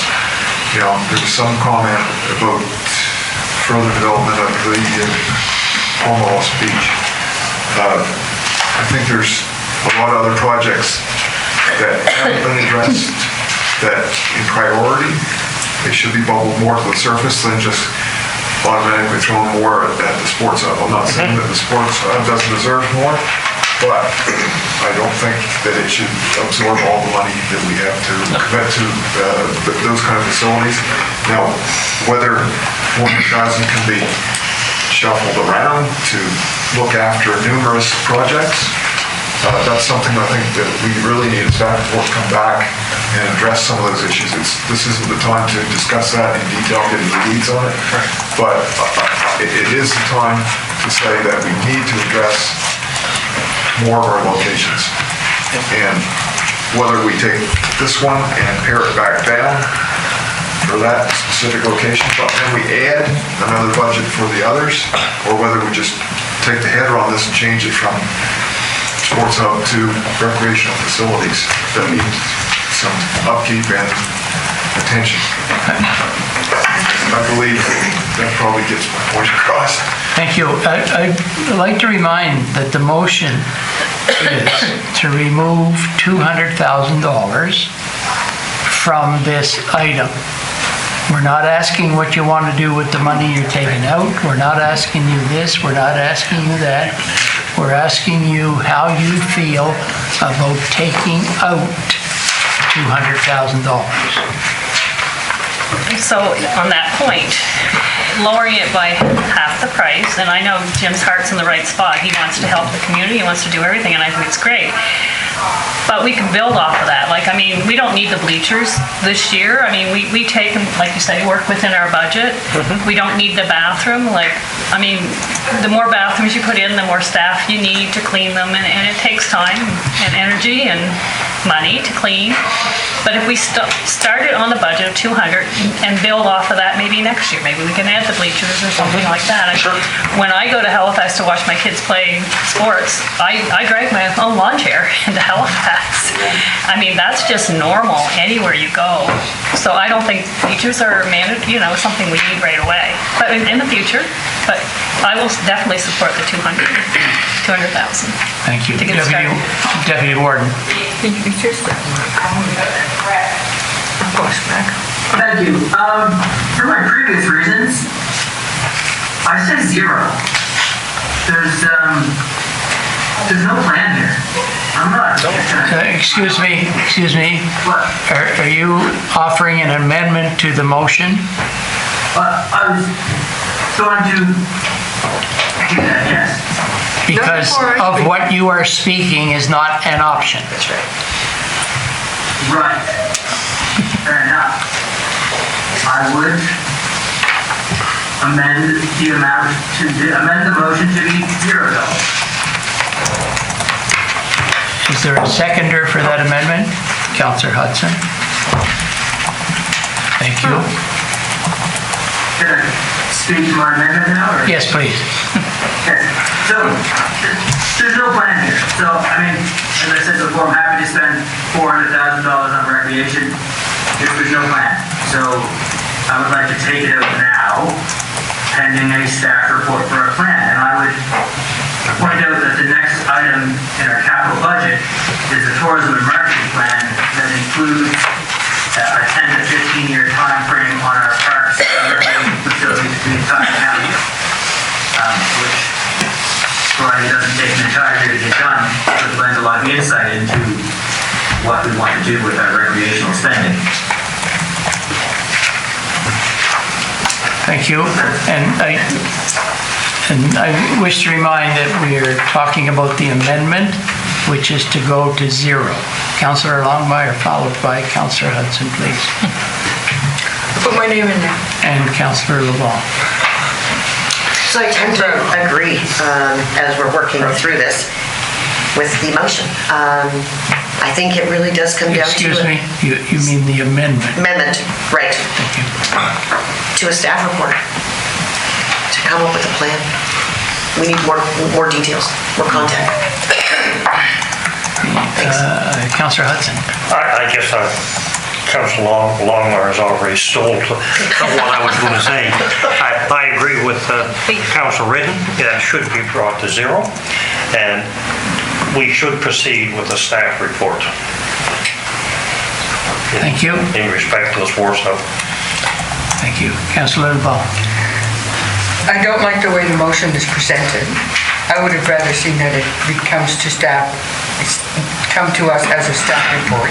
There was some comment about further development of the Pomolos Beach. I think there's a lot of other projects that haven't been addressed that in priority, they should be bubbled more to the surface than just automatically thrown more at the sports hub. I'm not saying that the sports hub doesn't deserve more, but I don't think that it should absorb all the money that we have to commit to those kind of facilities. Now, whether 400,000 can be shuffled around to look after numerous projects, that's something I think that we really need a staff report to come back and address some of those issues. This isn't the time to discuss that in detail, get into the weeds on it, but it is the time to say that we need to address more of our locations. And whether we take this one and pare it back down for that specific location, but then we add another budget for the others, or whether we just take the header on this and change it from sports hub to recreational facilities that need some upkeep and attention. I believe that probably gets my point across. Thank you. I'd like to remind that the motion is to remove $200,000 from this item. We're not asking what you want to do with the money you're taking out. We're not asking you this. We're not asking you that. We're asking you how you feel about taking out $200,000. So on that point, lowering it by half the price, and I know Jim's heart's in the right spot. He wants to help the community, he wants to do everything, and I think it's great. But we can build off of that. We don't need the bleachers this year. We take them, like you said, you work within our budget. We don't need the bathroom. The more bathrooms you put in, the more staff you need to clean them, and it takes time and energy and money to clean. But if we start it on the budget of 200 and build off of that maybe next year, maybe we can add the bleachers or something like that. When I go to Halifax to watch my kids play sports, I drag my own lawn chair into Halifax. That's just normal anywhere you go. So I don't think bleachers are something we need right away. But in the future, but I will definitely support the 200,000. Thank you. To get started. Deputy Warden. Thank you. For my previous reasons, I say 0. There's no plan here. I'm not. Excuse me. What? Are you offering an amendment to the motion? I was going to do that, yes. Because of what you are speaking is not an option. That's right. Right. Fair enough. I would amend the motion to be $0. Is there a seconder for that amendment? Councillor Hudson. Thank you. Can I speak to my amendment now? Or? Yes, please. Yes. So, there's no plan here. So, as I said before, I'm happy to spend $400,000 on recreation if there's no plan. So, I would like to take it out now, pending a staff report for a plan. And I would point out that the next item in our capital budget is a tourism and marketing plan that includes a 10 to 15 year time frame on our parks and recreation facilities to the entire county, which probably doesn't take an entire year to get done, but lends a lot of insight into what we want to do with our recreational spending. Thank you. And And I wish to remind that we are talking about the amendment, which is to go to 0. Councillor Longmire, followed by Councillor Hudson, please. Put my name in there. And Councillor LeBlanc. So I tend to agree as we're working through this with the motion. I think it really does come down to... Excuse me, you mean the amendment? Amendment, right. Thank you. To a staff report, to come up with a plan. We need more details, more content. Councillor Hudson. I guess Councillor Longmire has already stole what I was going to say. I agree with Councillor Ridden. That should be brought to 0. And we should proceed with the staff report. Thank you. In respect to this war stuff. Thank you. Councillor LeBlanc. I don't like the way the motion is presented. I would have rather seen that it comes to staff, come to us as a staff report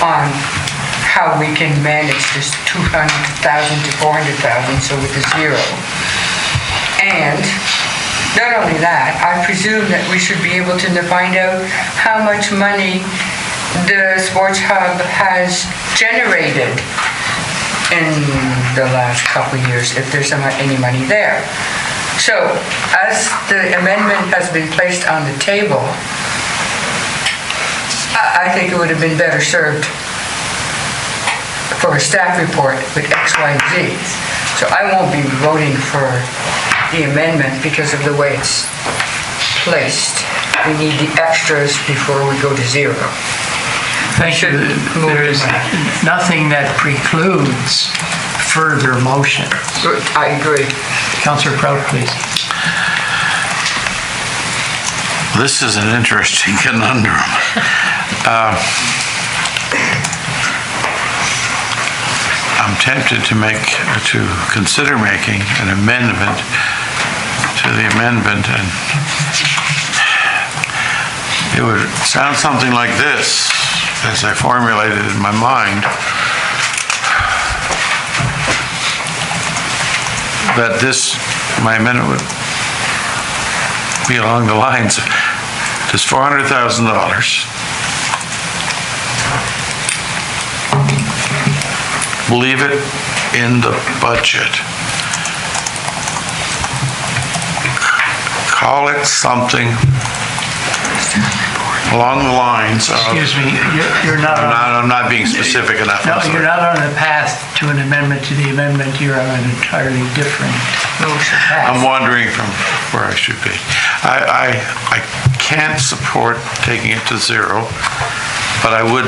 on how we can manage this 200,000 to 400,000, so with the 0. And not only that, I presume that we should be able to find out how much money the sports hub has generated in the last couple of years, if there's any money there. So, as the amendment has been placed on the table, I think it would have been better served for a staff report with X, Y, and Z. So I won't be voting for the amendment because of the way it's placed. We need the extras before we go to 0. Thank you. There is nothing that precludes further motion. I agree. Councillor Prout, please. This is an interesting conundrum. I'm tempted to consider making an amendment to the amendment, and it would sound something like this, as I formulated it in my mind, that my amendment would be along the lines of this $400,000 leave it in the budget. Call it something along the lines of... Excuse me, you're not on... I'm not being specific enough. No, you're not on the path to an amendment to the amendment. You're on an entirely different motion path. I'm wandering from where I should be. I can't support taking it to 0, but I would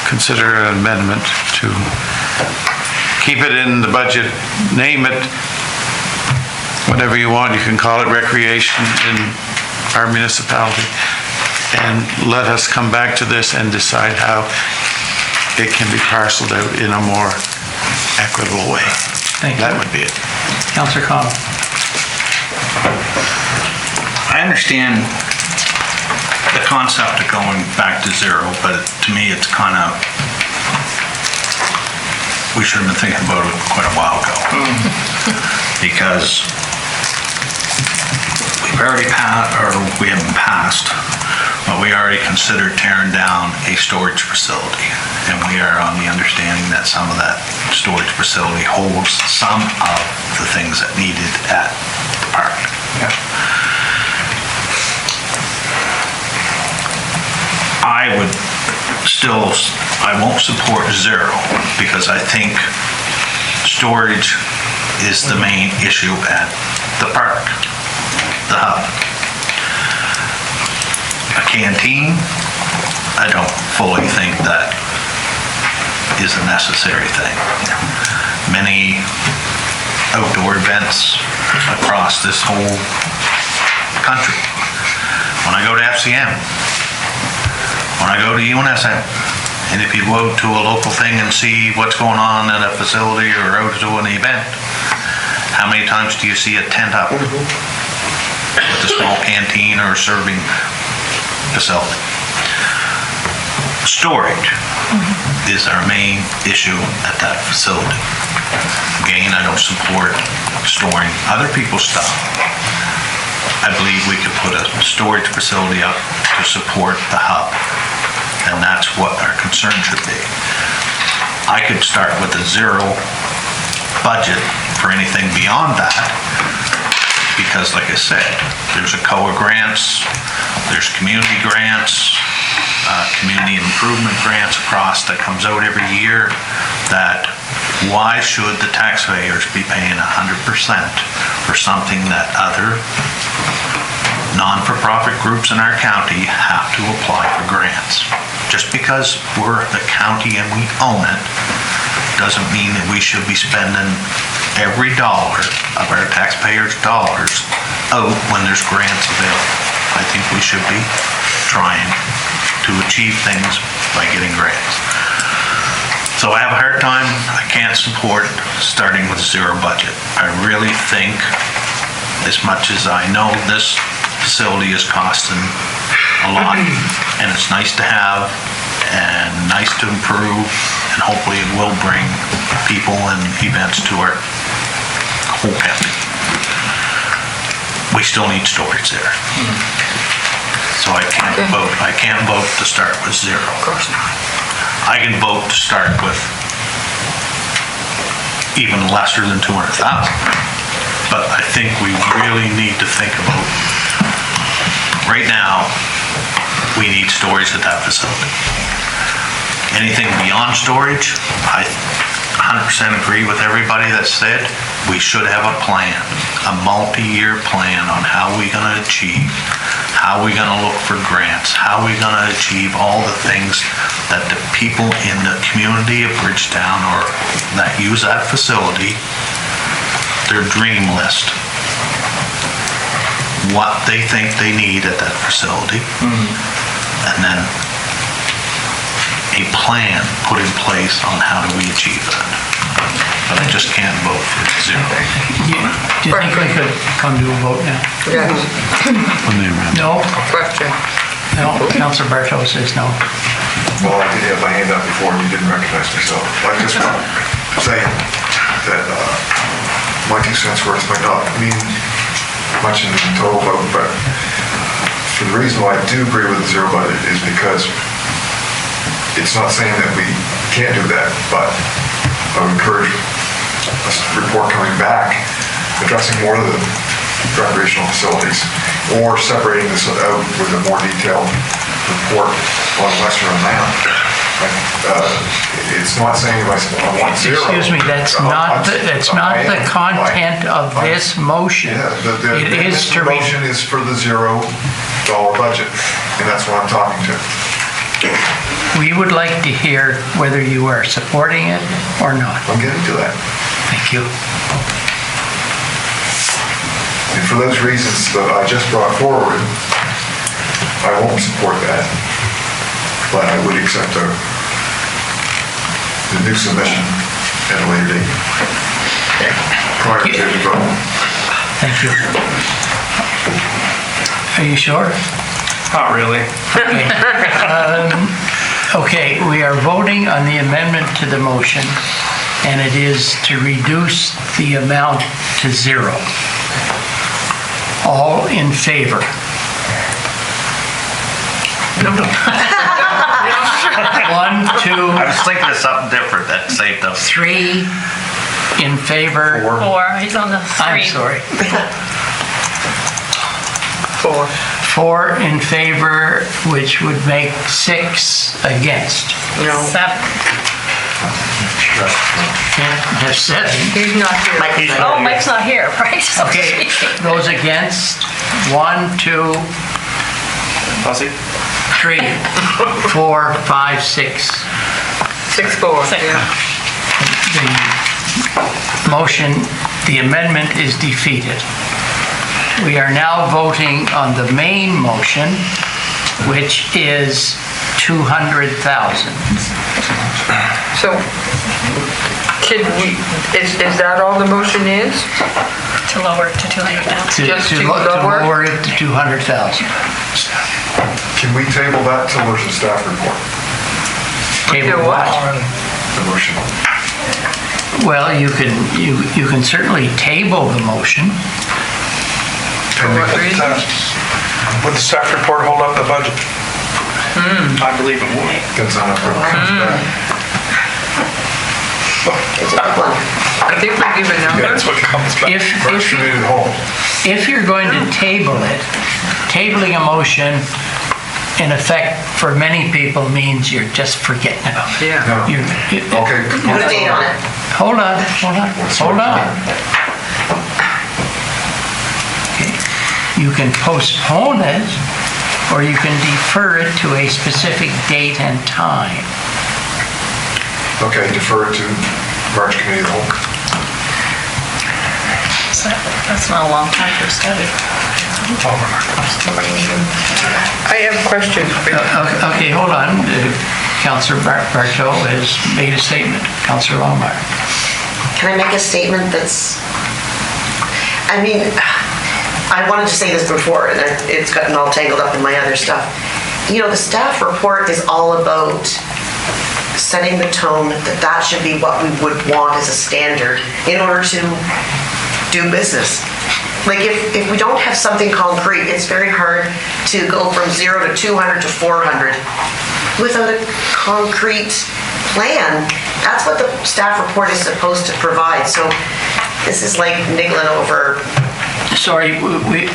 consider an amendment to keep it in the budget, name it whatever you want. You can call it recreation in our municipality, and let us come back to this and decide how it can be parceled out in a more equitable way. Thank you. That would be it. Councillor Connell. I understand the concept of going back to 0, but to me it's kind of, we should have been thinking about it quite a while ago. Because we haven't passed, but we already considered tearing down a storage facility. And we are on the understanding that some of that storage facility holds some of the things that needed at the park. Yeah. I won't support 0 because I think storage is the main issue at the park, the hub. A canteen, I don't fully think that is a necessary thing. Many outdoor events across this whole country. When I go to FCM, when I go to UNSM, and if you go to a local thing and see what's going on in a facility or out to an event, how many times do you see a tent up with a small canteen or serving facility? storage is our main issue at that facility. Again, I don't support storing other people's stuff. I believe we could put a storage facility up to support the hub, and that's what our concern should be. I could start with a zero budget for anything beyond that, because like I said, there's a COA grants, there's community grants, community improvement grants across that comes out every year, that why should the taxpayers be paying 100% for something that other non-for-profit groups in our county have to apply for grants? Just because we're the county and we own it doesn't mean that we should be spending every dollar of our taxpayers' dollars out when there's grants available. I think we should be trying to achieve things by getting grants. So I have a hard time, I can't support starting with zero budget. I really think, as much as I know this facility is costing a lot, and it's nice to have and nice to improve, and hopefully it will bring people and events to our whole county. We still need storage there. So I can't vote to start with zero. Of course not. I can vote to start with even lesser than 200,000. But I think we really need to think about, right now, we need storage at that facility. Anything beyond storage, I 100% agree with everybody that said we should have a plan, a multi-year plan on how we're going to achieve, how we're going to look for grants, how we're going to achieve all the things that the people in the community of Bridgetown or that use that facility, their dream list, what they think they need at that facility, and then a plan put in place on how do we achieve that. But I just can't vote for zero. Do you think we could come to a vote now? Yes. No? Question. No, Councilor Bartow says no. Well, I did have my hand up before and you didn't recognize me, so I just want to say that my 2 cents worth might not mean much in the total vote, but for the reason why I do agree with the zero budget is because it's not saying that we can't do that, but I would encourage a report coming back addressing more of the recreational facilities or separating this out with a more detailed report on lesser amount. It's not saying I want zero. Excuse me, that's not the content of this motion. Yeah, It is to the motion is for the $0 budget, and that's what I'm talking to. We would like to hear whether you are supporting it or not. I'm getting to that. Thank you. And for those reasons that I just brought forward, I won't support that, but I would accept the new submission at a later date. Prior to the vote. Thank you. Are you sure? Not really. Okay, we are voting on the amendment to the motion, and it is to reduce the amount to zero. All in favor? One, two, I was thinking of something different that saved us. 3 in favor. 4, he's on the I'm screen. sorry. 4. 4 in favor, which would make 6 against. No. 7. There's 7. He's not here. Oh, Mike's not here, right? Okay, those against, 1, 2, Fuzzy? 3, 4, 5, 6. 6-4. Six. Yeah. The motion, the amendment is defeated. We are now voting on the main motion, which is 200,000. So, is that all the motion is? To lower it to 200,000. Just to To lower? lower it to 200,000. Can we table that till there's a staff report? Table what? The motion. Well, you can certainly table the motion. Would the staff report hold up the budget? I believe it would. Depends on if it comes back. I think we give a number. That's what comes back. First committee of the whole. If you're going to table it, tabling a motion, in effect, for many people means you're just forgetting about it. Yeah. No. Okay. Put a date on it. Hold on. Okay. You can postpone it, or you can defer it to a specific date and time. Okay, defer it to March committee of the whole. That's not a long time for a study. I have questions. Okay, hold on. Councillor Bartow has made a statement. Councillor Longmire. Can I make a statement that's, I mean, I wanted to say this before, and it's gotten all tangled up in my other stuff. You know, the staff report is all about setting the tone that should be what we would want as a standard in order to do business. Like if we don't have something concrete, it's very hard to go from 0 to 200 to 400 without a concrete plan. That's what the staff report is supposed to provide. So this is like niggling over. Sorry,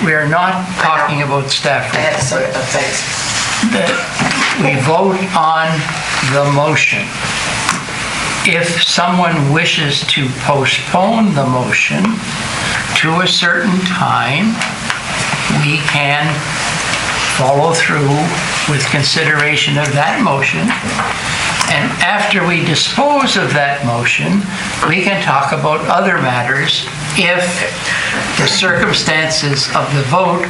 we are not talking about staff. I had to say it, but thanks. We vote on the motion. If someone wishes to postpone the motion to a certain time, we can follow through with consideration of that motion. And after we dispose of that motion, we can talk about other matters if the circumstances of the vote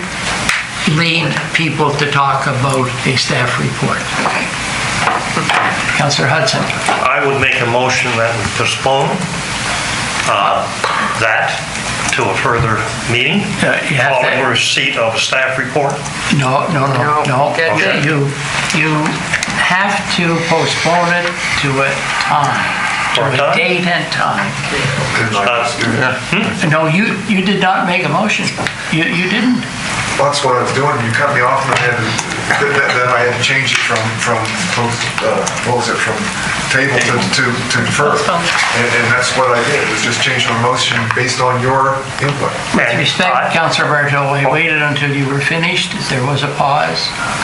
lead people to talk about a staff report. Councillor Hudson. I would make a motion that we postpone that to a further meeting, following receipt of a staff report. No. Okay. You have to postpone it to a time, to a date and time. No, you did not make a motion. You didn't. That's what I was doing. You cut me off and then I had to change it from table to defer. And that's what I did. It was just changing the motion based on your input. With respect, Councillor Bartow, I waited until you were finished. There was a pause.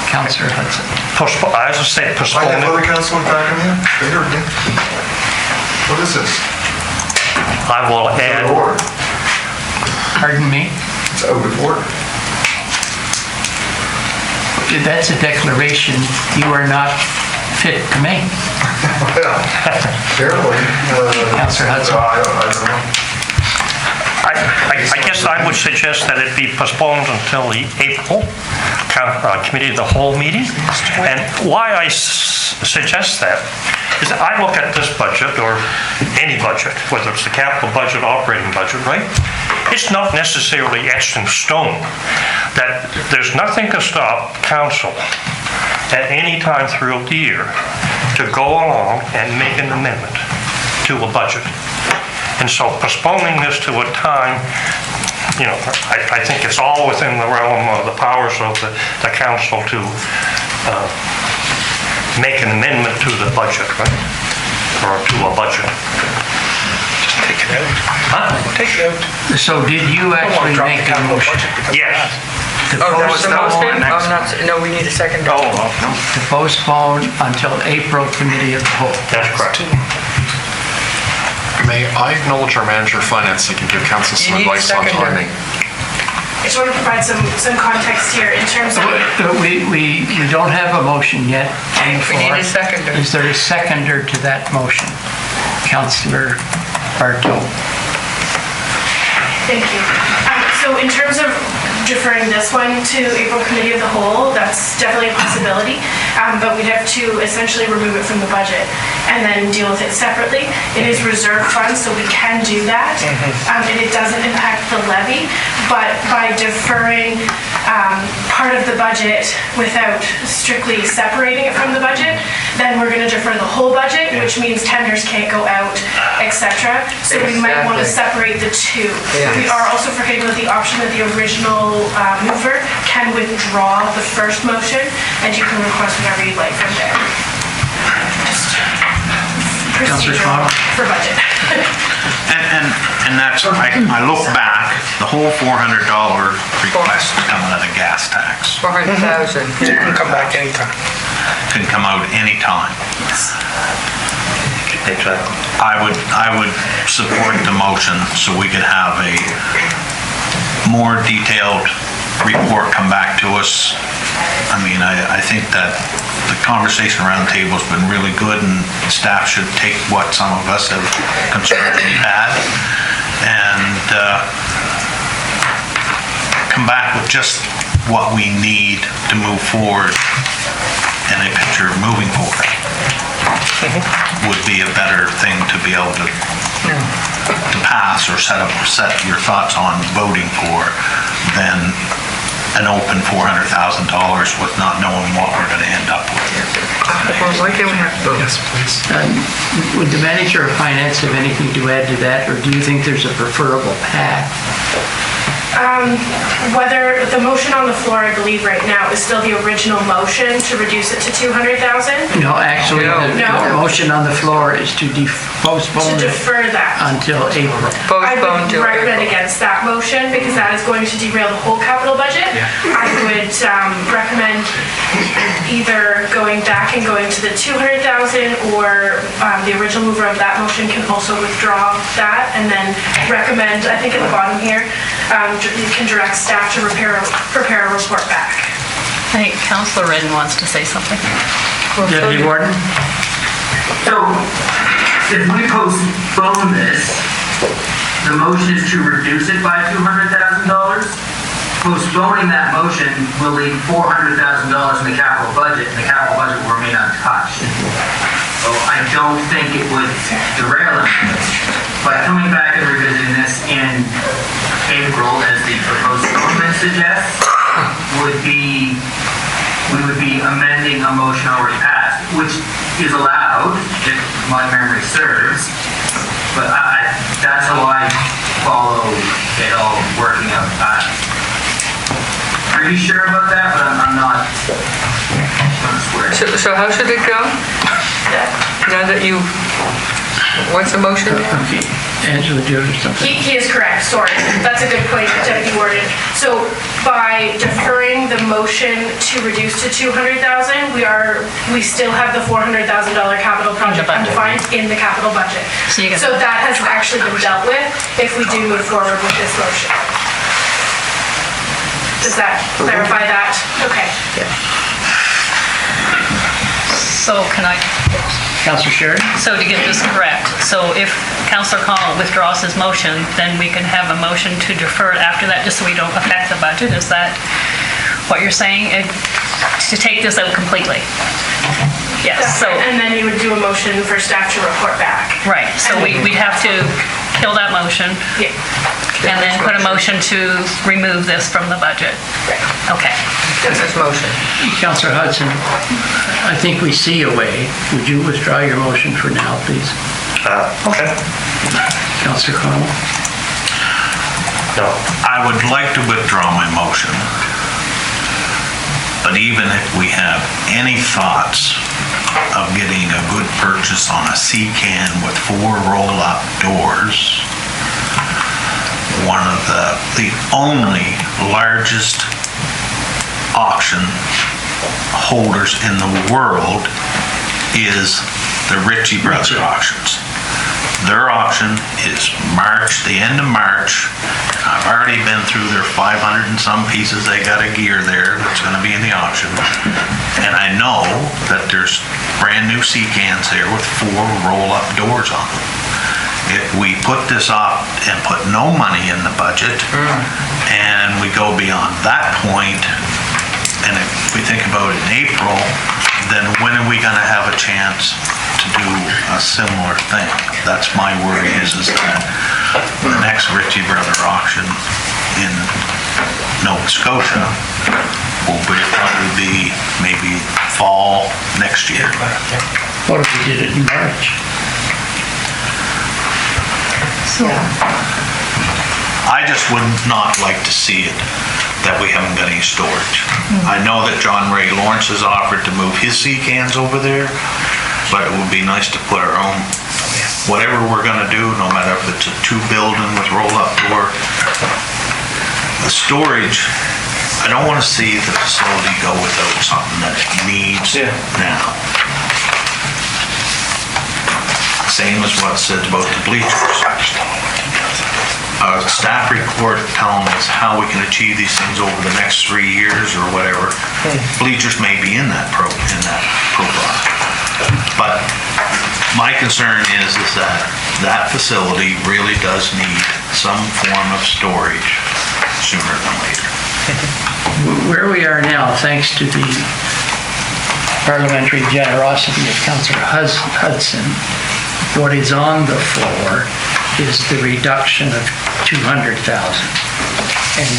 Councillor Hudson. As I said, postpone I have it. other councilmen talking to you. They heard me. What is this? I will Out add. of order. Pardon me? It's out of order. That's a declaration you are not fit to make. Well, apparently. Councillor Hudson. I don't know. I guess I would suggest that it be postponed until the April Committee of the Whole meeting. And why I suggest that is that I look at this budget, or any budget, whether it's the capital budget, operating budget, right? It's not necessarily etched in stone. That there's nothing to stop council at any time throughout the year to go along and make an amendment to a budget. And so postponing this to a time, you know, I think it's all within the realm of the powers of the council to make an amendment to the budget, right? Or to a budget. Just take it out. Huh? Take it out. So did you actually make a motion? Yes. To That was the postpone- motion? No, we need a second. to postpone until April Committee of the Whole. That's correct. May I acknowledge our manager of finance and can give council some You need a advice on seconder. timing? I just want to provide some context here in terms of, We don't have a motion yet. We need a seconder. Is there a seconder to that motion? Councillor Bartow. thank you. So in terms of deferring this one to April Committee of the Whole, that's definitely a possibility, but we'd have to essentially remove it from the budget and then deal with it separately. It is reserve funds, so we can do that, and it doesn't impact the levy, but by deferring part of the budget without strictly separating it from the budget, then we're gonna defer the whole budget, which means tenders can't go out, etc. So we might want to separate the two. Yes. We are also forgetting about the option that the original mover can withdraw the first motion, and you can request whatever you'd like from there. Just Councillor procedural Connell? for budget. And that's, I look back, the whole $400 request coming out of gas tax 400,000. You can come back anytime. can come out anytime. I would support the motion so we could have a more detailed report come back to us. I mean, I think that the conversation around the table has been really good, and staff should take what some of us have concerns we've had and come back with just what we need to move forward, and a picture of moving forward would be a better thing to be able to pass or set your thoughts on voting for than an open $400,000 with not knowing what we're going to end up with. Well, why can't we have both? Yes, please. Would the manager of finance have anything to add to that, or do you think there's a preferable path? Whether the motion on the floor, I believe right now, is still the original motion to reduce it to 200,000? No, actually, the No. motion on the floor is to postpone To it defer that. until April. I Postpone would till recommend April. against that motion because that is going to derail the whole capital budget. I would recommend either going back and going to the 200,000, or the original mover of that motion can also withdraw that, and then recommend, I think at the bottom here, you can direct staff to prepare a report back. I think Councillor Redden wants to say something. Deputy Warden? So, if we postpone this, the motion is to reduce it by $200,000. Postponing that motion will leave $400,000 in the capital budget, and the capital budget will remain untouched. So I don't think it would derail it. By coming back and revisiting this in April, as the proposed amendment suggests, we would be amending a motion already passed, which is allowed, if my memory serves, but that's how I follow it all working out. Pretty sure about that, but I'm not gonna swear. So how should it go? Now that you, what's the motion? Okay, Angela, do you have something? He is correct, sorry. That's a good point, Deputy Warden. So by deferring the motion to reduce to 200,000, we still have the $400,000 capital project undefined in the capital budget. So that has actually been dealt with if we do move forward with this motion. Does that clarify that? Okay. So can I, Councillor Sherry? so to get this correct, so if Councillor Connell withdraws his motion, then we can have a motion to defer it after that, just so we don't affect the budget? Is that what you're saying? To take this out completely? Yes, That's so, right. And then you would do a motion for staff to report back. right, so we'd have to kill that motion Yeah. and then put a motion to remove this from the budget? Okay. That's his motion. Councillor Hudson, I think we see a way. Would you withdraw your motion for now, please? Okay. Councillor Connell? No. I would like to withdraw my motion, but even if we have any thoughts of getting a good purchase on a C-can with 4 roll-up doors, one of the only largest auction holders in the world is the Ritchie Brothers auctions. Their auction is March, the end of March. I've already been through their 500 and some pieces they got of gear there that's going to be in the auction. And I know that there's brand new C-cans there with 4 roll-up doors on them. If we put this off and put no money in the budget and we go beyond that point, and if we think about it in April, then when are we going to have a chance to do a similar thing? That's my worry is that the next Ritchie Brother auction in Nova Scotia, will probably be maybe fall next year. What if we did it in March? I just would not like to see it that we haven't got any storage. I know that John Ray Lawrence has offered to move his sea cans over there, but it would be nice to put our own, whatever we're gonna do, no matter if it's a 2-building with roll-up door. The storage, I don't wanna see the facility go without something that it needs now. Same as what it said about the bleachers. A staff report telling us how we can achieve these things over the next 3 years or whatever. Bleachers may be in that profile. But my concern is that that facility really does need some form of storage sooner than later. Where we are now, thanks to the parliamentary generosity of Councillor Hudson, what is on the floor is the reduction of 200,000. And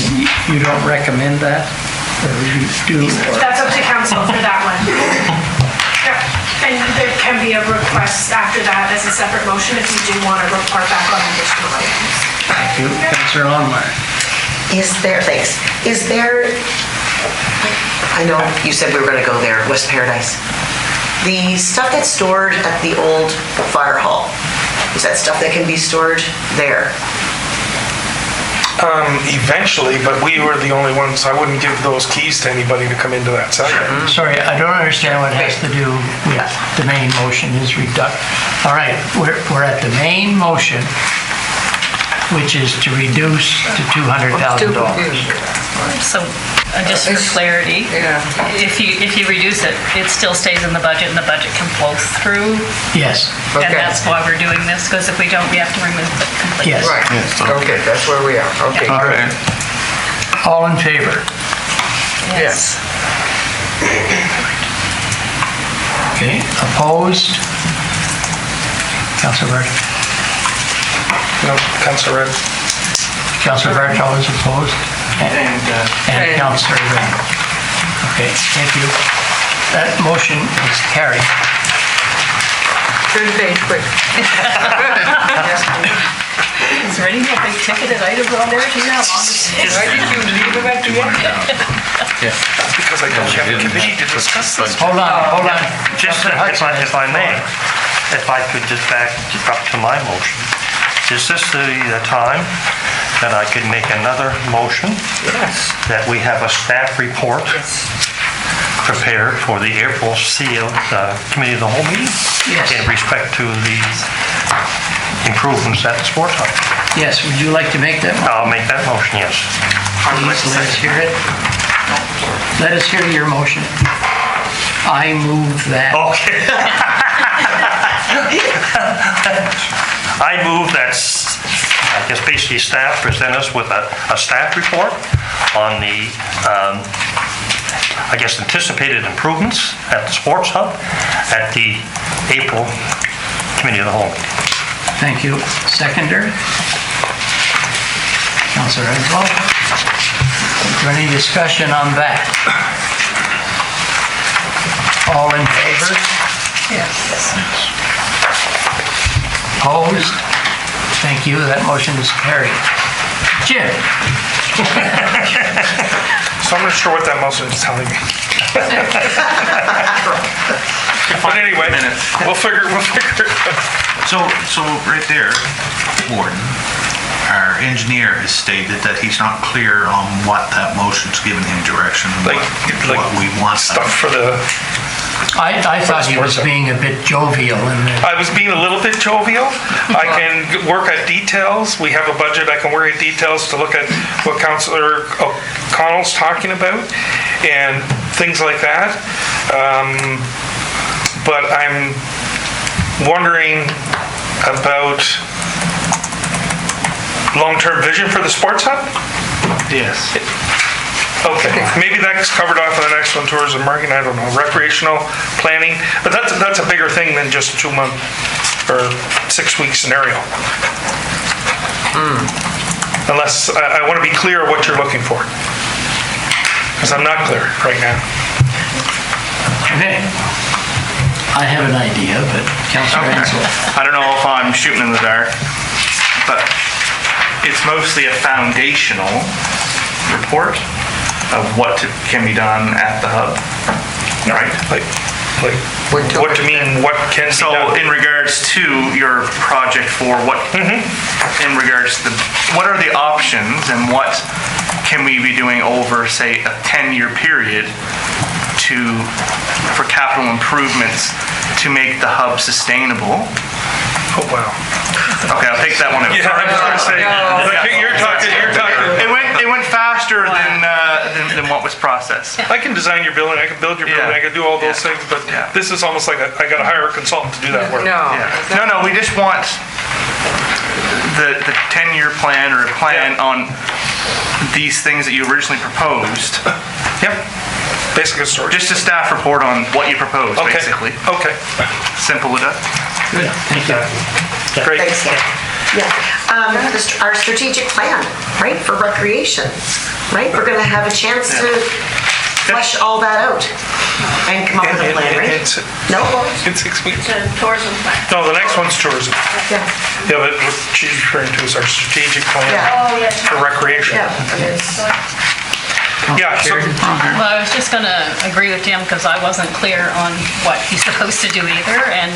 you don't recommend that? Or you do? Or? That's up to council for that one. Yep. And there can be a request after that as a separate motion if you do want to report back on additional items. Thank you. Councillor Longmire. Thanks. Is there, I know you said we were going to go there, West Paradise. The stuff that's stored at the old fire hall, is that stuff that can be stored there? Eventually, but we were the only ones, I wouldn't give those keys to anybody to come into that site. Sorry, I don't understand what it has to do with the main motion is reduct. All right, we're at the main motion, which is to reduce to $200,000. So, just for clarity, if you reduce it, it still stays in the budget and the budget can flow through? Yes. And that's why we're doing this, because if we don't, we have to remove it completely. Yes. Right, okay, that's where we are, okay. Okay. All in favor? Yes. Okay, opposed? Councillor Birch? No, Councillor Red. Councillor Bartow is opposed? And Councillor Red. Okay, thank you. That motion is carried. Turn the page quick. Is there any more big ticketed items on there? Do you know how long this is? Why did you leave them at the end? Because I don't have a committee to discuss this. Hold on. Just if I may, if I could just back up to my motion. Is this the time that I could make another motion? Yes. That we have a staff report prepared for the April Committee of the Whole meeting? Yes. In respect to the improvements at the sports hub? Yes, would you like to make that motion? I'll make that motion, yes. Please, let us hear it. Let us hear your motion. I move that. Okay. I move that, I guess basically staff present us with a staff report on the, I guess, anticipated improvements at the sports hub at the April Committee of the Whole. Thank you. Seconder? Councillor Edwell? Is there any discussion on that? All in favor? Yes. Opposed? Thank you. That motion is carried. Jim? So I'm not sure what that motion is telling me. But anyway, we'll figure it out. So right there, Warden, our engineer has stated that he's not clear on what that motion's giving him direction, what we want. Stuff for the... I thought he was being a bit jovial in that. I was being a little bit jovial. I can work at details. We have a budget. I can work at details to look at what Councillor O'Connell's talking about and things like that. But I'm wondering about long-term vision for the sports hub? Yes. Okay, maybe that's covered off in the next one, tourism marketing, I don't know, recreational planning, but that's a bigger thing than just 2-month or 6-week scenario. Unless, I want to be clear what you're looking for. Because I'm not clear right now. Okay. I have an idea, but Councillor Ansel. I don't know if I'm shooting in the dark, but it's mostly a foundational report of what can be done at the hub, right? Like, what do you mean, what can be done? So in regards to your project for what, in regards to what are the options and what can we be doing over, say, a 10-year period for capital improvements to make the hub sustainable? Oh, wow. Okay, I'll take that one. Yeah, I was going to say, you're talking. It went faster than what was processed. I can design your building, I can build your building, I can do all those things, but this is almost like I got to hire a consultant to do that work. No, we just want the 10-year plan or a plan on these things that you originally proposed. Yep. Basically a story. Just a staff report on what you proposed, basically. Okay. Simple enough. Good, thank you. Great. Thanks, yeah. Our strategic plan, right, for recreation, right? We're going to have a chance to flesh all that out and come up with a plan, right? No? In 6 weeks. Tourism plan. No, the next one's tourism. Yeah. Yeah, but what she's referring to is our strategic plan Oh, yes. for recreation. Yeah, it is. Yeah, so, Well, I was just going to agree with Jim because I wasn't clear on what he's supposed to do either, and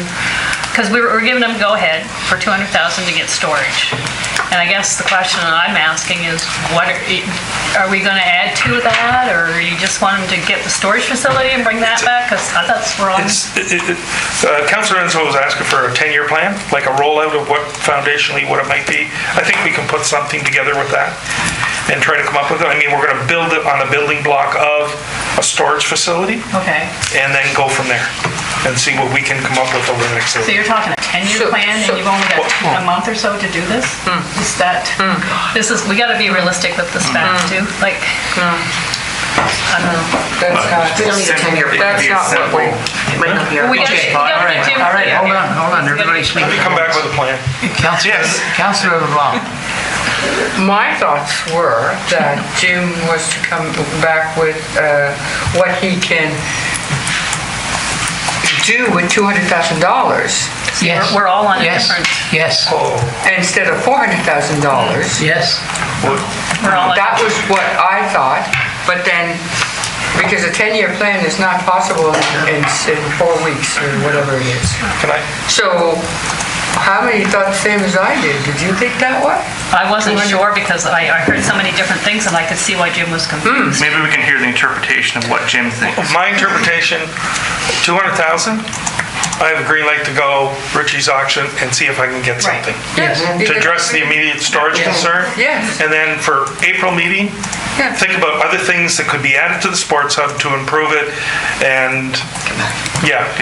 because we were giving him go-ahead for $200,000 to get storage. And I guess the question that I'm asking is, what are we going to add to that, or you just want him to get the storage facility and bring that back? Because I thought that's wrong. Councillor Enzo was asking for a 10-year plan, like a rollout of what foundationally what it might be. I think we can put something together with that and try to come up with it. I mean, we're going to build it on a building block of a storage facility. Okay. And then go from there and see what we can come up with over the next So you're talking a 10-year plan and you've only got a month or so to do this? Is that, we got to be realistic with this fact too. Like, I don't know. We don't need a 10-year plan. That's not what we... It might not be our. Okay, all right, hold on, everybody speak. Let me come back with a plan. Councillor LeBlanc. My thoughts were that Jim was to come back with what he can do with $200,000. Yes. We're all on a different. Yes. Instead of $400,000. Yes. We're all on. That was what I thought, but then, because a 10-year plan is not possible in 4 weeks or whatever it is. Can I? So, how many thought the same as I did? Did you think that way? I wasn't sure because I heard so many different things and I could see why Jim was confused. Maybe we can hear the interpretation of what Jim thinks. My interpretation, 200,000. I have a green light to go Richie's auction and see if I can get something. Yes. To address the immediate storage concern. Yes. And then for April meeting, think about other things that could be added to the sports hub to improve it and,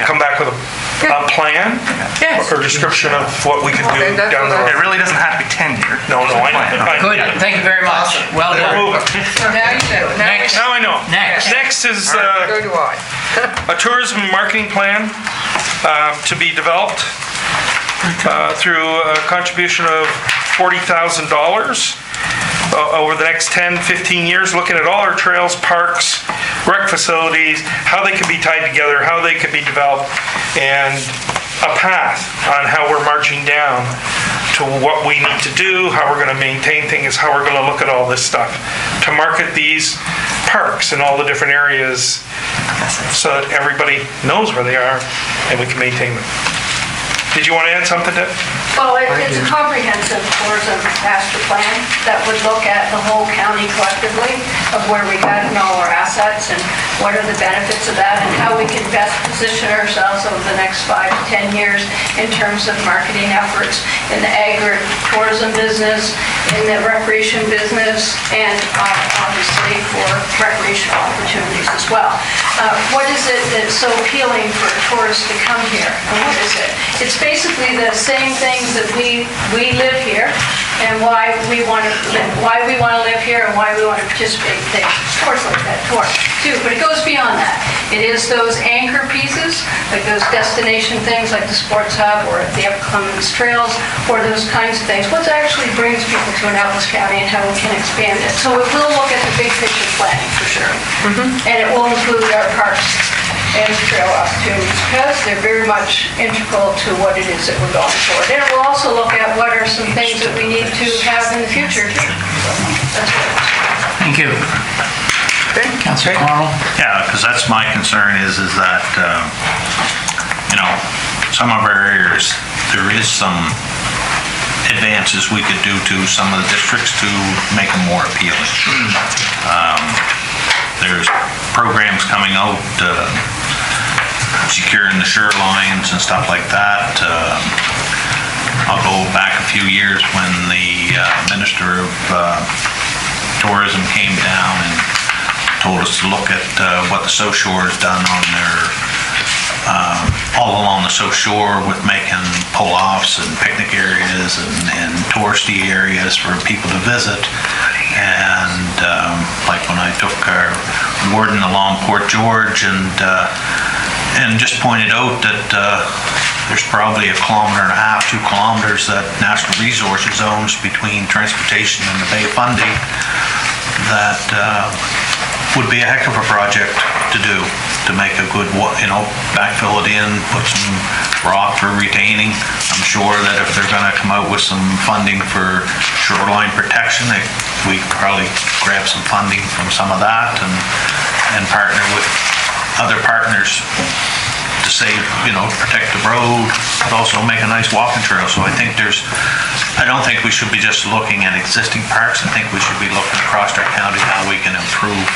come back with a plan or description of what we could do down the road. It really doesn't have to be 10-year. No, I know. Good, thank you very much. Well done. So now you know. Next. Now I know. Next. Next is So do I. a tourism marketing plan to be developed through a contribution of $40,000 over the next 10, 15 years, looking at all our trails, parks, rec facilities, how they can be tied together, how they can be developed, and a path on how we're marching down to what we need to do, how we're going to maintain things, how we're going to look at all this stuff to market these parks in all the different areas so that everybody knows where they are and we can maintain them. Did you want to add something to it? Well, it's a comprehensive tourism master plan that would look at the whole county collectively of where we got in all our assets and what are the benefits of that and how we can best position ourselves over the next 5 to 10 years in terms of marketing efforts in the agri-tourism business, in the recreation business, and obviously for recreational opportunities as well. What is it that's so appealing for tourists to come here? And what is it? It's basically the same things that we live here, and why we want to live here and why we want to participate in things. Sports like that, too, but it goes beyond that. It is those anchor pieces, like those destination things like the sports hub or the Upcomings Trails or those kinds of things. What actually brings people to Annapolis County and how we can expand it. So it will look at the big picture planning for sure. And it will include our parks and trail opportunities because they're very much integral to what it is that we're going for. And it will also look at what are some things that we need to have in the future. So that's what it is. Thank you. Councilor Connell? Yeah, because that's my concern is that, some of our areas, there is some advances we could do to some of the districts to make them more appealing. There's programs coming out, securing the shorelines and stuff like that. I'll go back a few years when the Minister of Tourism came down and told us to look at what the South Shore has done on their all along the South Shore with making pull-offs and picnic areas and touristy areas for people to visit. And like when I took our warden along Port George and just pointed out that there's probably 1.5 kilometers, 2 kilometers that Natural Resources owns between transportation and the Bay of Fundy that would be a heck of a project to do, to make a good, backfill it in, put some rock for retaining. I'm sure that if they're gonna come out with some funding for shoreline protection, we could probably grab some funding from some of that and partner with other partners to save, protect the road, but also make a nice walking trail. So I don't think we should be just looking at existing parks. I think we should be looking across our county how we can improve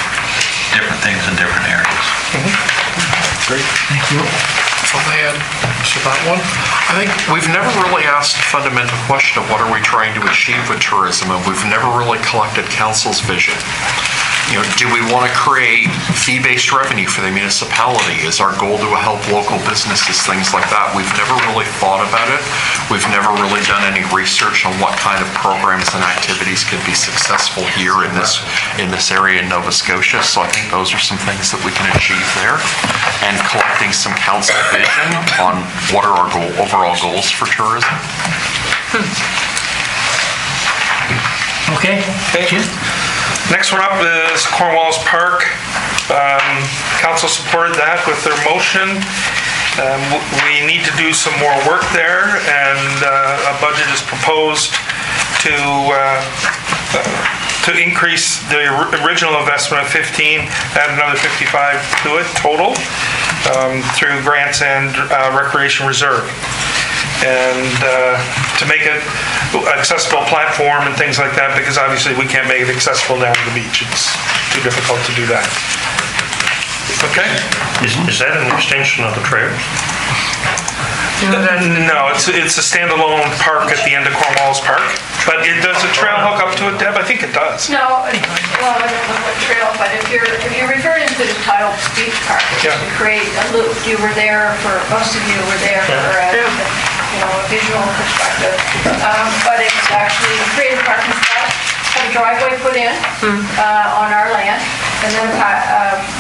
different things in different areas. Great. Thank you. If I may add to that one, I think we've never really asked a fundamental question of what are we trying to achieve with tourism, and we've never really collected council's vision. Do we want to create fee-based revenue for the municipality? Is our goal to help local businesses, things like that? We've never really thought about it. We've never really done any research on what kind of programs and activities could be successful here in this area in Nova Scotia. So I think those are some things that we can achieve there. And collecting some council vision on what are our overall goals for tourism. Okay. Thank you. Next one up is Cornwallis Park. Council supported that with their motion. We need to do some more work there, and a budget is proposed to increase the original investment of 15, add another 55 to it total through grants and recreation reserve. And to make it accessible platform and things like that, because obviously we can't make it accessible down to the beach. It's too difficult to do that. Okay? Is that an extension of the trails? No, it's a standalone park at the end of Cornwallis Park. But does a trail hook up to it, Deb? I think it does. No, well, I don't know what trail, but if you're referring to the Tidal Beach Park, which is to create a loop, most of you were there for a visual perspective. But it's actually create a parking spot, have a driveway put in on our land, and then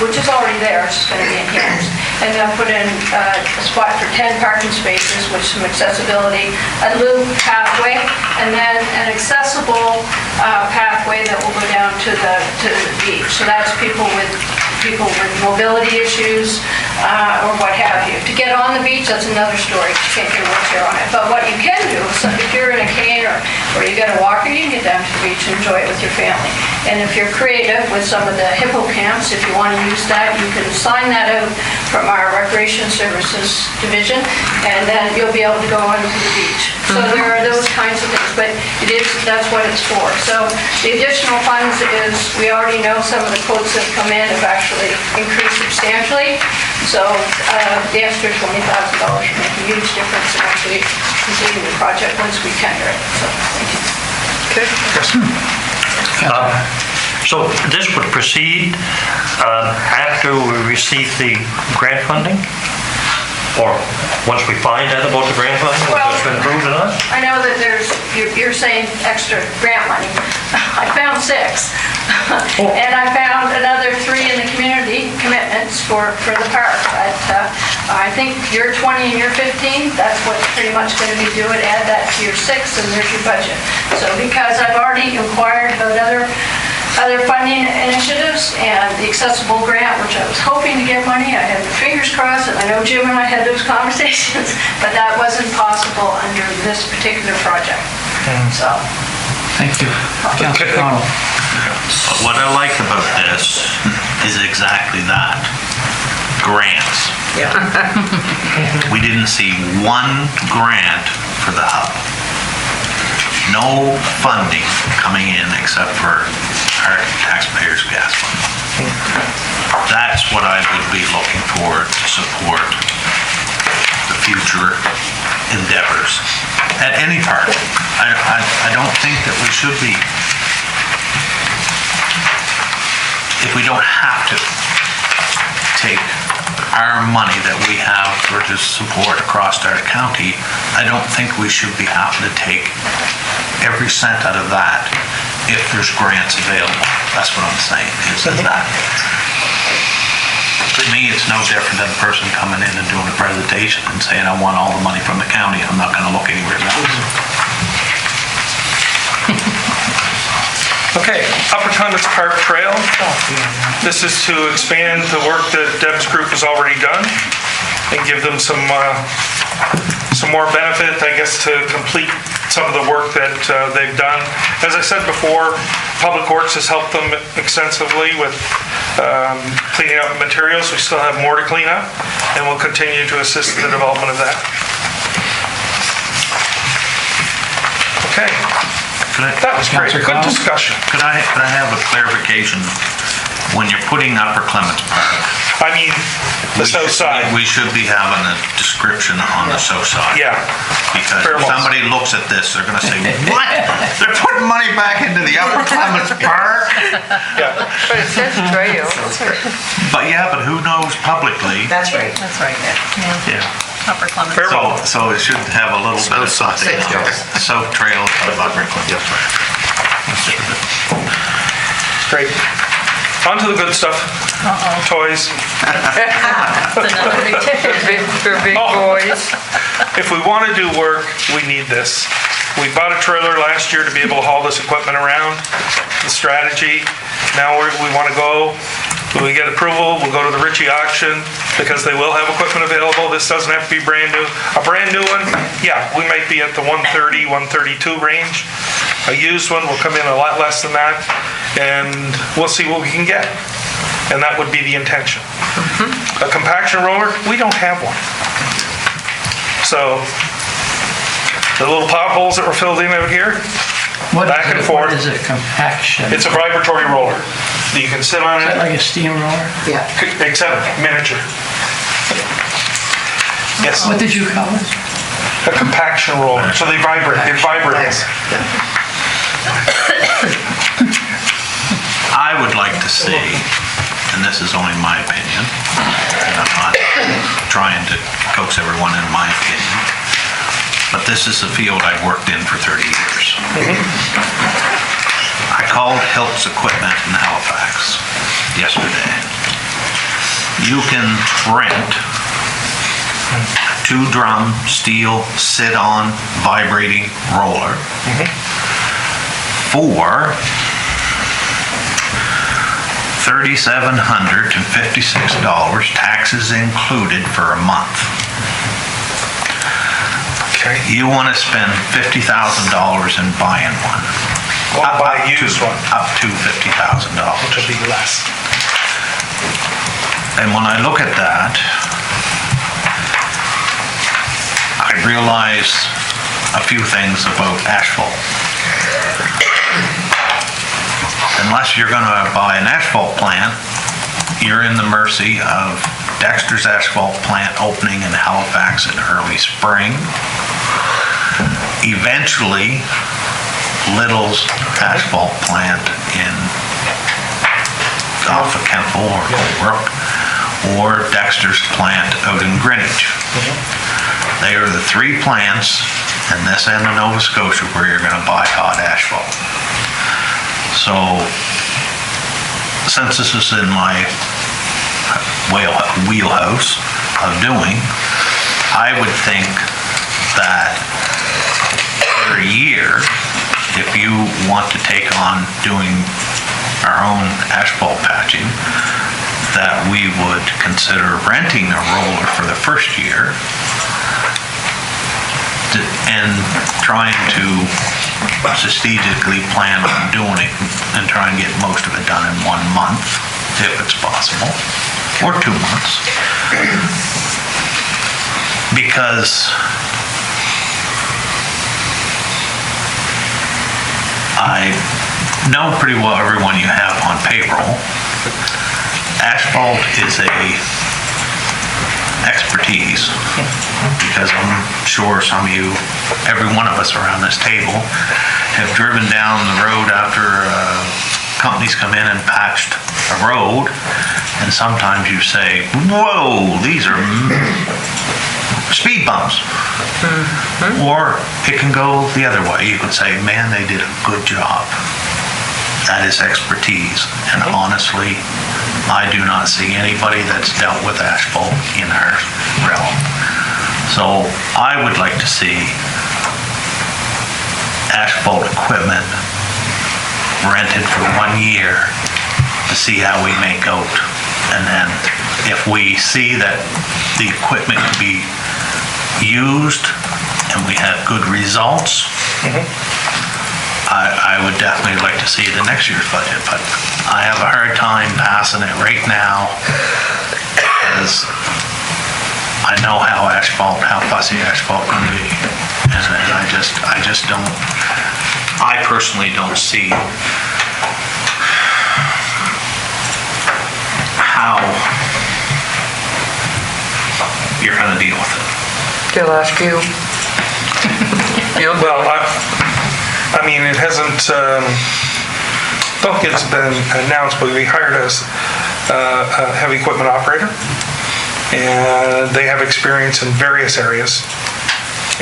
which is already there, it's just going to be enhanced. And then put in a spot for 10 parking spaces with some accessibility, a loop pathway, and then an accessible pathway that will go down to the beach. So that's people with mobility issues or what have you. To get on the beach, that's another story. You can't get a wheelchair on it. But what you can do is if you're in a cane or you got a walker, you can get down to the beach and enjoy it with your family. And if you're creative with some of the hippo camps, if you want to use that, you can sign that out from our Recreation Services Division, and then you'll be able to go onto the beach. So there are those kinds of things, but that's what it's for. So the additional funds is, we already know some of the quotes that come in have actually increased substantially. So the extra $20,000 should make a huge difference in actually completing the project once we tender it. So thank you. Okay. So this would proceed after we receive the grant funding? Or once we find out about the grant funding, whether it's been approved or not? I know that there's you're saying extra grant money. I found 6. And I found another 3 in the community commitments for the park. But I think you're 20 and you're 15, that's what's pretty much going to be doing. Add that to your 6 and there's your budget. So because I've already inquired about other funding initiatives and the accessible grant, which I was hoping to get money, I had my fingers crossed, and I know Jim and I had those conversations, but that wasn't possible under this particular project. So. Thank you. Councilor Connell. What I like about this is exactly that. Grants. Yeah. We didn't see one grant for the hub. No funding coming in except for our taxpayers' gas money. That's what I would be looking for to support the future endeavors at any park. I don't think that we should be, if we don't have to take our money that we have for to support across our county, I don't think we should be having to take every cent out of that if there's grants available. That's what I'm saying, is that. To me, it's no different than a person coming in and doing a presentation and saying, I want all the money from the county, I'm not gonna look anywhere else. Okay, Upper Clements Park Trail. This is to expand the work that Deb's group has already done and give them some more benefit, I guess, to complete some of the work that they've done. As I said before, Public Works has helped them extensively with cleaning up materials. We still have more to clean up, and we'll continue to assist in the development of that. Okay. That was great. Good discussion. Could I have a clarification? When you're putting Upper Clements Park, I mean, the south side. we should be having a description on the south side. Yeah. Because Fair if enough. somebody looks at this, they're gonna say, what? They're putting money back into the Upper Clements Park? Yeah. But it says trail. But yeah, but who knows publicly? That's right. That's right, yeah. Yeah. Upper Clements. Fair enough. So it should have a little bit of something. South Trail of Upper Clements. Great. On to the good stuff. Toys. For big boys. If we want to do work, we need this. We bought a trailer last year to be able to haul this equipment around. The strategy. Now we want to go. When we get approval, we'll go to the Ritchie auction because they will have equipment available. This doesn't have to be brand new. A brand new one, yeah, we might be at the 130, 132 range. A used one will come in a lot less than that, and we'll see what we can get. And that would be the intention. A compaction roller, we don't have one. So the little potholes that were filled in out here, back and forth. What is a compaction? It's a vibratory roller. You can sit on Is that it, like a steam roller? Yeah. except miniature. Yes, What did you call it? a compaction roller. So they vibrate, it vibrates. I would like to see, and this is only my opinion, and I'm not trying to coax everyone in my opinion, but this is a field I've worked in for 30 years. I called Hiltz Equipment in Halifax yesterday. You can rent a 2-drum steel sit-on vibrating roller for $3,756, taxes included, for a month. Okay. You want to spend $50,000 in buying one. Or buy a used one. Up to $50,000. Which would be less. And when I look at that, I realize a few things about asphalt. Unless you're going to buy an asphalt plant, you're in the mercy of Dexter's asphalt plant opening in Halifax in early spring. Eventually, Little's asphalt plant in off of Kemple or Brook, or Dexter's plant out in Greenwich. They are the 3 plants in this end of Nova Scotia where you're gonna buy hot asphalt. So, since this is in my wheelhouse of doing, I would think that for a year, if you want to take on doing our own asphalt patching, that we would consider renting a roller for the first year and trying to strategically plan on doing it and try and get most of it done in 1 month, if it's possible, or 2 months. Because I know pretty well everyone you have on payroll. Asphalt is a expertise, because I'm sure some of you, every one of us around this table, have driven down the road after companies come in and patched a road, and sometimes you say, whoa, these are speed bumps. Or it can go the other way. You could say, man, they did a good job. That is expertise. And honestly, I do not see anybody that's dealt with asphalt in our realm. So I would like to see asphalt equipment rented for 1 year to see how we make out. And then if we see that the equipment can be used and we have good results, I would definitely like to see the next year's budget, but I have a hard time passing it right now, because I know how fussy asphalt can be, and I just don't, I personally don't see how you're gonna deal with it. They'll ask you. Well, I mean, it hasn't, don't think it's been announced, but we hired a heavy equipment operator, and they have experience in various areas,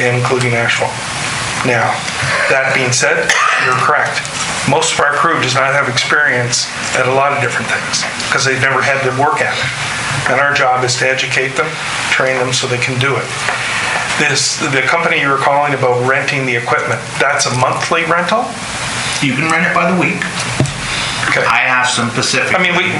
including asphalt. Now, that being said, you're correct. Most of our crew does not have experience at a lot of different things, because they've never had to work at it. And our job is to educate them, train them so they can do it. The company you were calling about renting the equipment, that's a monthly rental? You can rent it by the week. Okay. I have some Pacific. I mean, we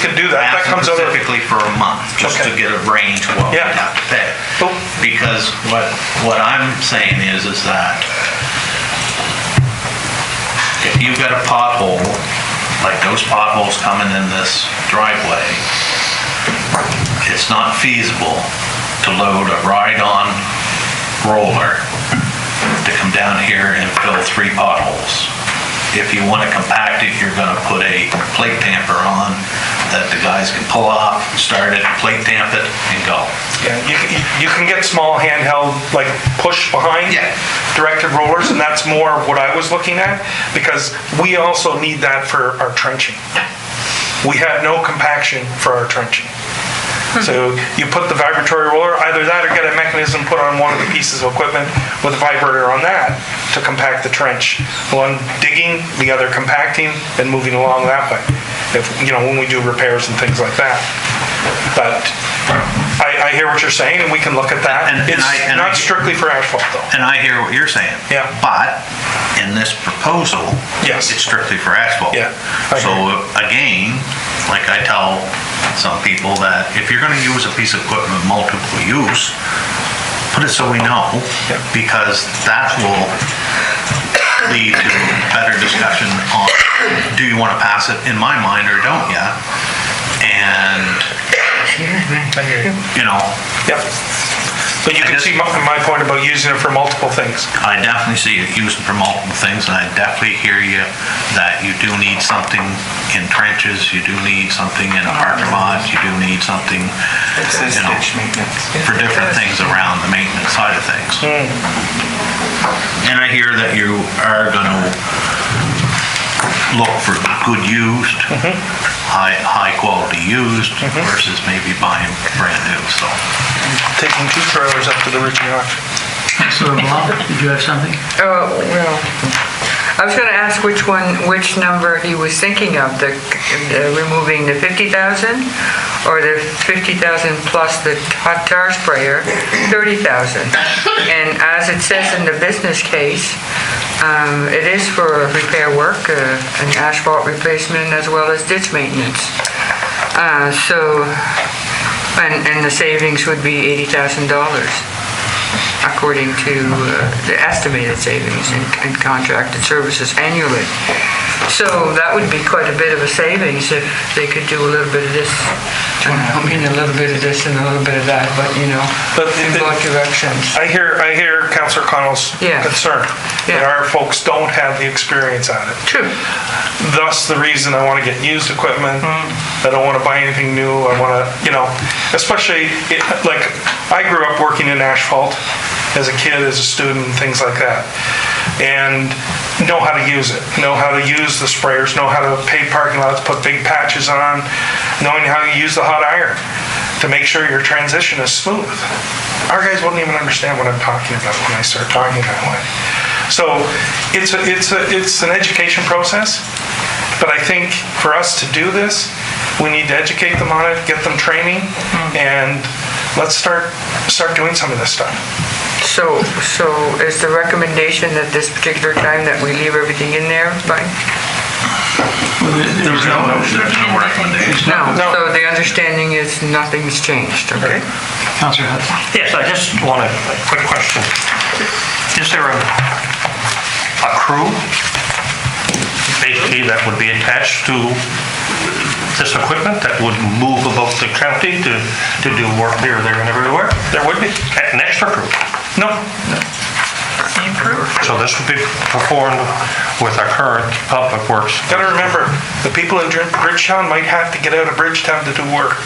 could do that. That comes out of... specifically for a month, just to get a range of what we have to pay. Oh. Because what I'm saying is that if you've got a pothole, like those potholes coming in this driveway, it's not feasible to load a ride-on roller to come down here and fill 3 potholes. If you want to compact it, you're going to put a plate tamper on that the guys can pull off, start it, plate tamp it, and go. Yeah, you can get small handheld, like push behind directed rollers, and that's more of what I was looking at, because we also need that for our trenching. We have no compaction for our trenching. So you put the vibratory roller, either that or get a mechanism put on one of the pieces of equipment with a vibrator on that to compact the trench. One digging, the other compacting, and moving along that way. If, when we do repairs and things like that. But I hear what you're saying, and we can look at that. It's not strictly for asphalt, though. And I hear what you're saying. Yeah. But in this proposal, it's strictly for asphalt. Yeah. So again, like I tell some people, that if you're going to use a piece of equipment multiple use, put it so we know, because that will lead to better discussion on, do you want to pass it in my mind or don't you? And Yep. But you can see my point about using it for multiple things. I definitely see it used for multiple things, and I definitely hear you that you do need something in trenches, you do need something in a parking lot, you do need something, for different things around the maintenance side of things. And I hear that you are going to look for good used high quality used versus maybe buying brand new, so. Taking 2 trailers up to the Ridgey auction. Councilor Blanc, did you have something? Oh, well, I was going to ask which number he was thinking of, the removing the 50,000 or the 50,000 plus the hot tar sprayer, 30,000. And as it says in the business case, it is for repair work, an asphalt replacement as well as ditch maintenance. And the savings would be $80,000. According to the estimated savings in contracted services annually. So that would be quite a bit of a savings if they could do a little bit of this. I mean a little bit of this and a little bit of that, but in both directions. I hear Councillor Connell's concern that our folks don't have the experience on it. True. Thus the reason I want to get used equipment. I don't want to buy anything new. I want to, especially like I grew up working in asphalt as a kid, as a student, things like that. And know how to use it, know how to use the sprayers, know how to pave parking lots, put big patches on, knowing how to use the hot iron to make sure your transition is smooth. Our guys wouldn't even understand what I'm talking about when I start talking that way. So it's an education process, but I think for us to do this, we need to educate them on it, get them training, and let's start doing some of this stuff. So is the recommendation at this particular time that we leave everything in there, fine? There's no recommendation. No. So the understanding is nothing's changed, okay? Councillor Hudson. Yes, I just want a quick question. Is there a crew, basically, that would be attached to this equipment that would move about the county to do work here, there, and everywhere? There would be. An extra crew? No. Same crew? So this would be performed with our current public works. Got to remember, the people in Bridgetown might have to get out of Bridgetown to do work.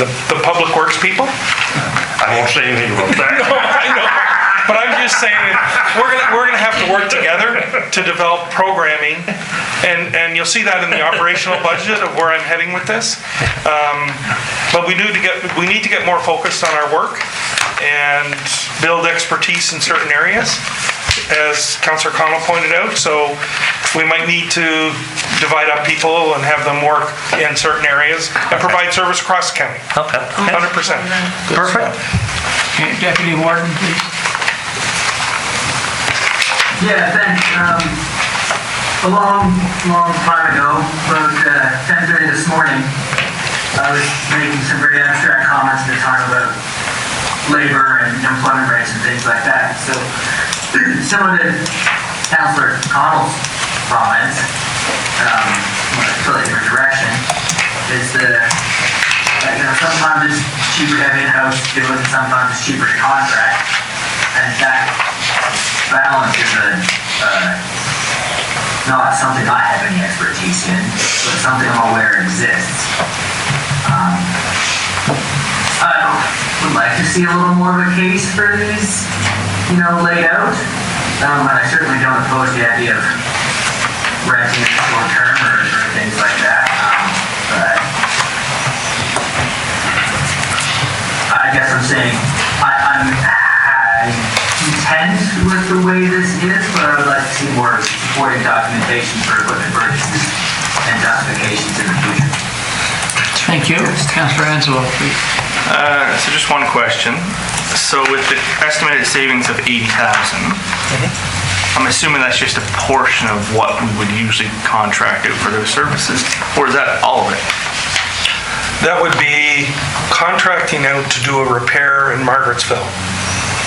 The public works people? I won't say anything about that. No, I know. But I'm just saying, we're gonna have to work together to develop programming, and you'll see that in the operational budget of where I'm heading with this. But we need to get more focused on our work and build expertise in certain areas, as Councillor Connell pointed out. So we might need to divide up people and have them work in certain areas and provide service across the county. Okay. 100%. Perfect. Okay, Deputy Warden, please. Yeah, thanks. A long time ago, about 10:30 this morning, I was making some very abstract comments at the time about labor and employment rates and things like that. So some of the Councillor Connell's comments, slightly different direction, is sometimes it's cheaper to have in-house do it, and sometimes it's cheaper to contract, and that balance is not something I have any expertise in, but something I'm aware exists. I would like to see a little more of a case for these, laid out. And I certainly don't oppose the idea of renting it short term or things like that. But I guess I'm saying I'm content with the way this is, but I would like to see more supporting documentation for equipment purchases and justifications in the future. Thank you. Councillor Ansel, please. So just one question. So with the estimated savings of 80,000, I'm assuming that's just a portion of what we would usually contract out for those services, or is that all of it? That would be contracting out to do a repair in Margarettsville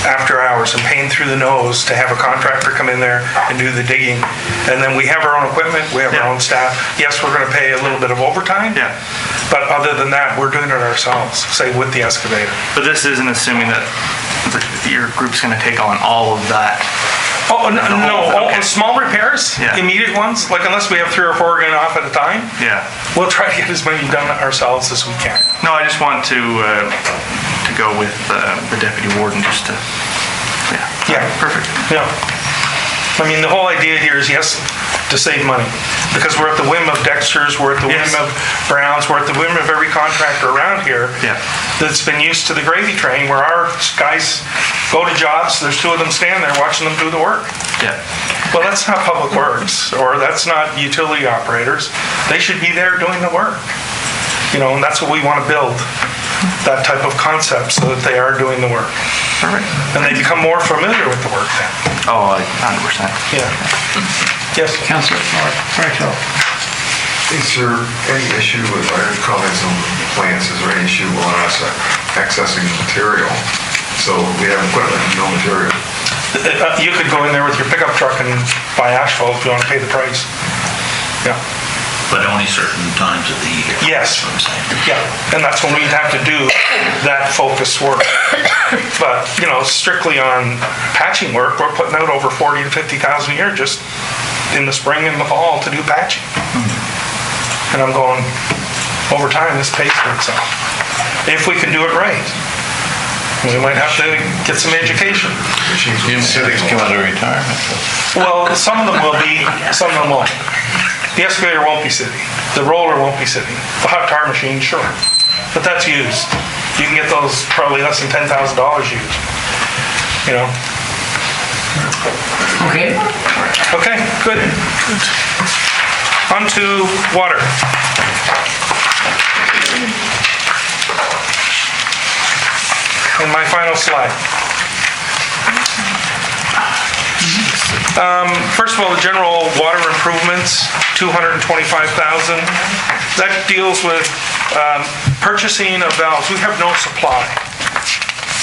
after hours and paying through the nose to have a contractor come in there and do the digging. And then we have our own equipment, we have our own staff. Yes, we're going to pay a little bit of overtime. Yeah. But other than that, we're doing it ourselves, say with the excavator. But this isn't assuming that your group's going to take on all of that. Oh, no, Okay. Small repairs, immediate ones, like unless we have 3 or 4 going off at a time, Yeah. we'll try to get as many done ourselves as we can. No, I just want to go with the deputy warden just to. Yeah. Perfect. Yeah. I mean, the whole idea here is, yes, to save money. Because we're at the whim of Dexter's, we're at the whim of Brown's, we're at the whim of every contractor around here that's been used to the gravy train, where our guys go to jobs, there's two of them standing there watching them do the work. Yeah. Well, that's not public works, or that's not utility operators. They should be there doing the work. And that's what we want to build, that type of concept, so that they are doing the work. Perfect. And they become more familiar with the work then. Oh, 100%. Yeah. Yes? Councillor Farrell. Is there any issue with, I have comments on the plants, is there any issue on us accessing material? So we have equipment and no material. You could go in there with your pickup truck and buy asphalt if you want to pay the price. Yeah. But only certain times of the year. Yes. That's what I'm saying. Yeah, and that's when we'd have to do that focus work. But, strictly on patching work, we're putting out over 40 to 50,000 a year just in the spring and the fall to do patching. And I'm going, over time, this pays for itself. If we can do it right. We might have to get some education. You come out of retirement. Well, some of them will be, some of them won't. The excavator won't be sitting. The roller won't be sitting. The hot tar machine, sure. But that's used. You can get those probably less than $10,000 used. Okay. Okay, good. On to water. And my final slide. First of all, the general water improvements, $225,000. That deals with purchasing of valves. We have no supply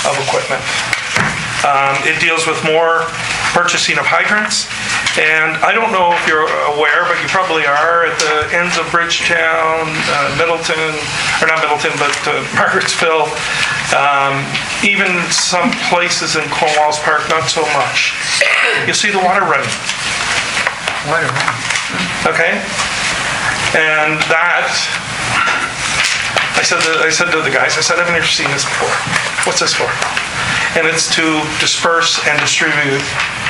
of equipment. It deals with more purchasing of hydrants. And I don't know if you're aware, but you probably are, at the ends of Bridgetown, Middleton, or not Middleton, but Margarettsville, even some places in Cornwallis Park, not so much. You see the water running. Water running. Okay? And that, I said to the guys, I've never seen this before. What's this for? And it's to disperse and distribute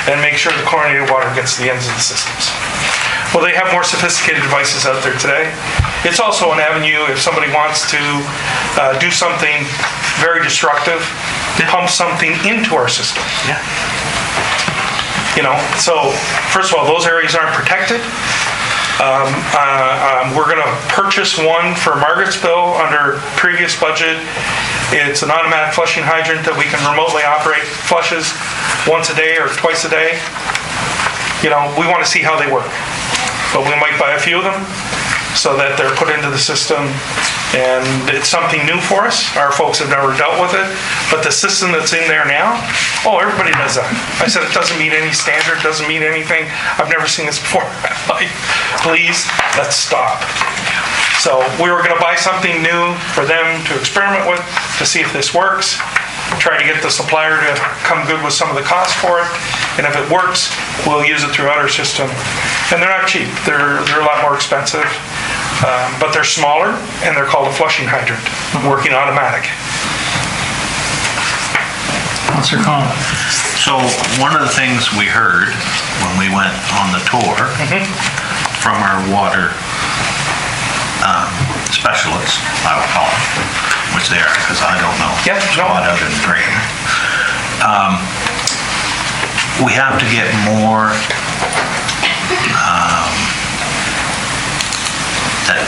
and make sure the chlorinated water gets to the ends of the systems. Well, they have more sophisticated devices out there today. It's also an avenue if somebody wants to do something very destructive, pump something into our system. Yeah. So first of all, those areas aren't protected. We're going to purchase one for Margarettsville under previous budget. It's an automatic flushing hydrant that we can remotely operate, flushes once a day or twice a day. We want to see how they work. But we might buy a few of them so that they're put into the system. And it's something new for us. Our folks have never dealt with it. But the system that's in there now, everybody does that. I said it doesn't meet any standard, doesn't mean anything. I've never seen this before. Like, please, let's stop. So we were going to buy something new for them to experiment with to see if this works. Try to get the supplier to come good with some of the costs for it. And if it works, we'll use it throughout our system. And they're not cheap. They're a lot more expensive. But they're smaller, and they're called a flushing hydrant, working automatic. Councillor Conlon. So one of the things we heard when we went on the tour from our water specialists, I would call them, which they are, because I don't know. Yep, squat out and drain. We have to get more that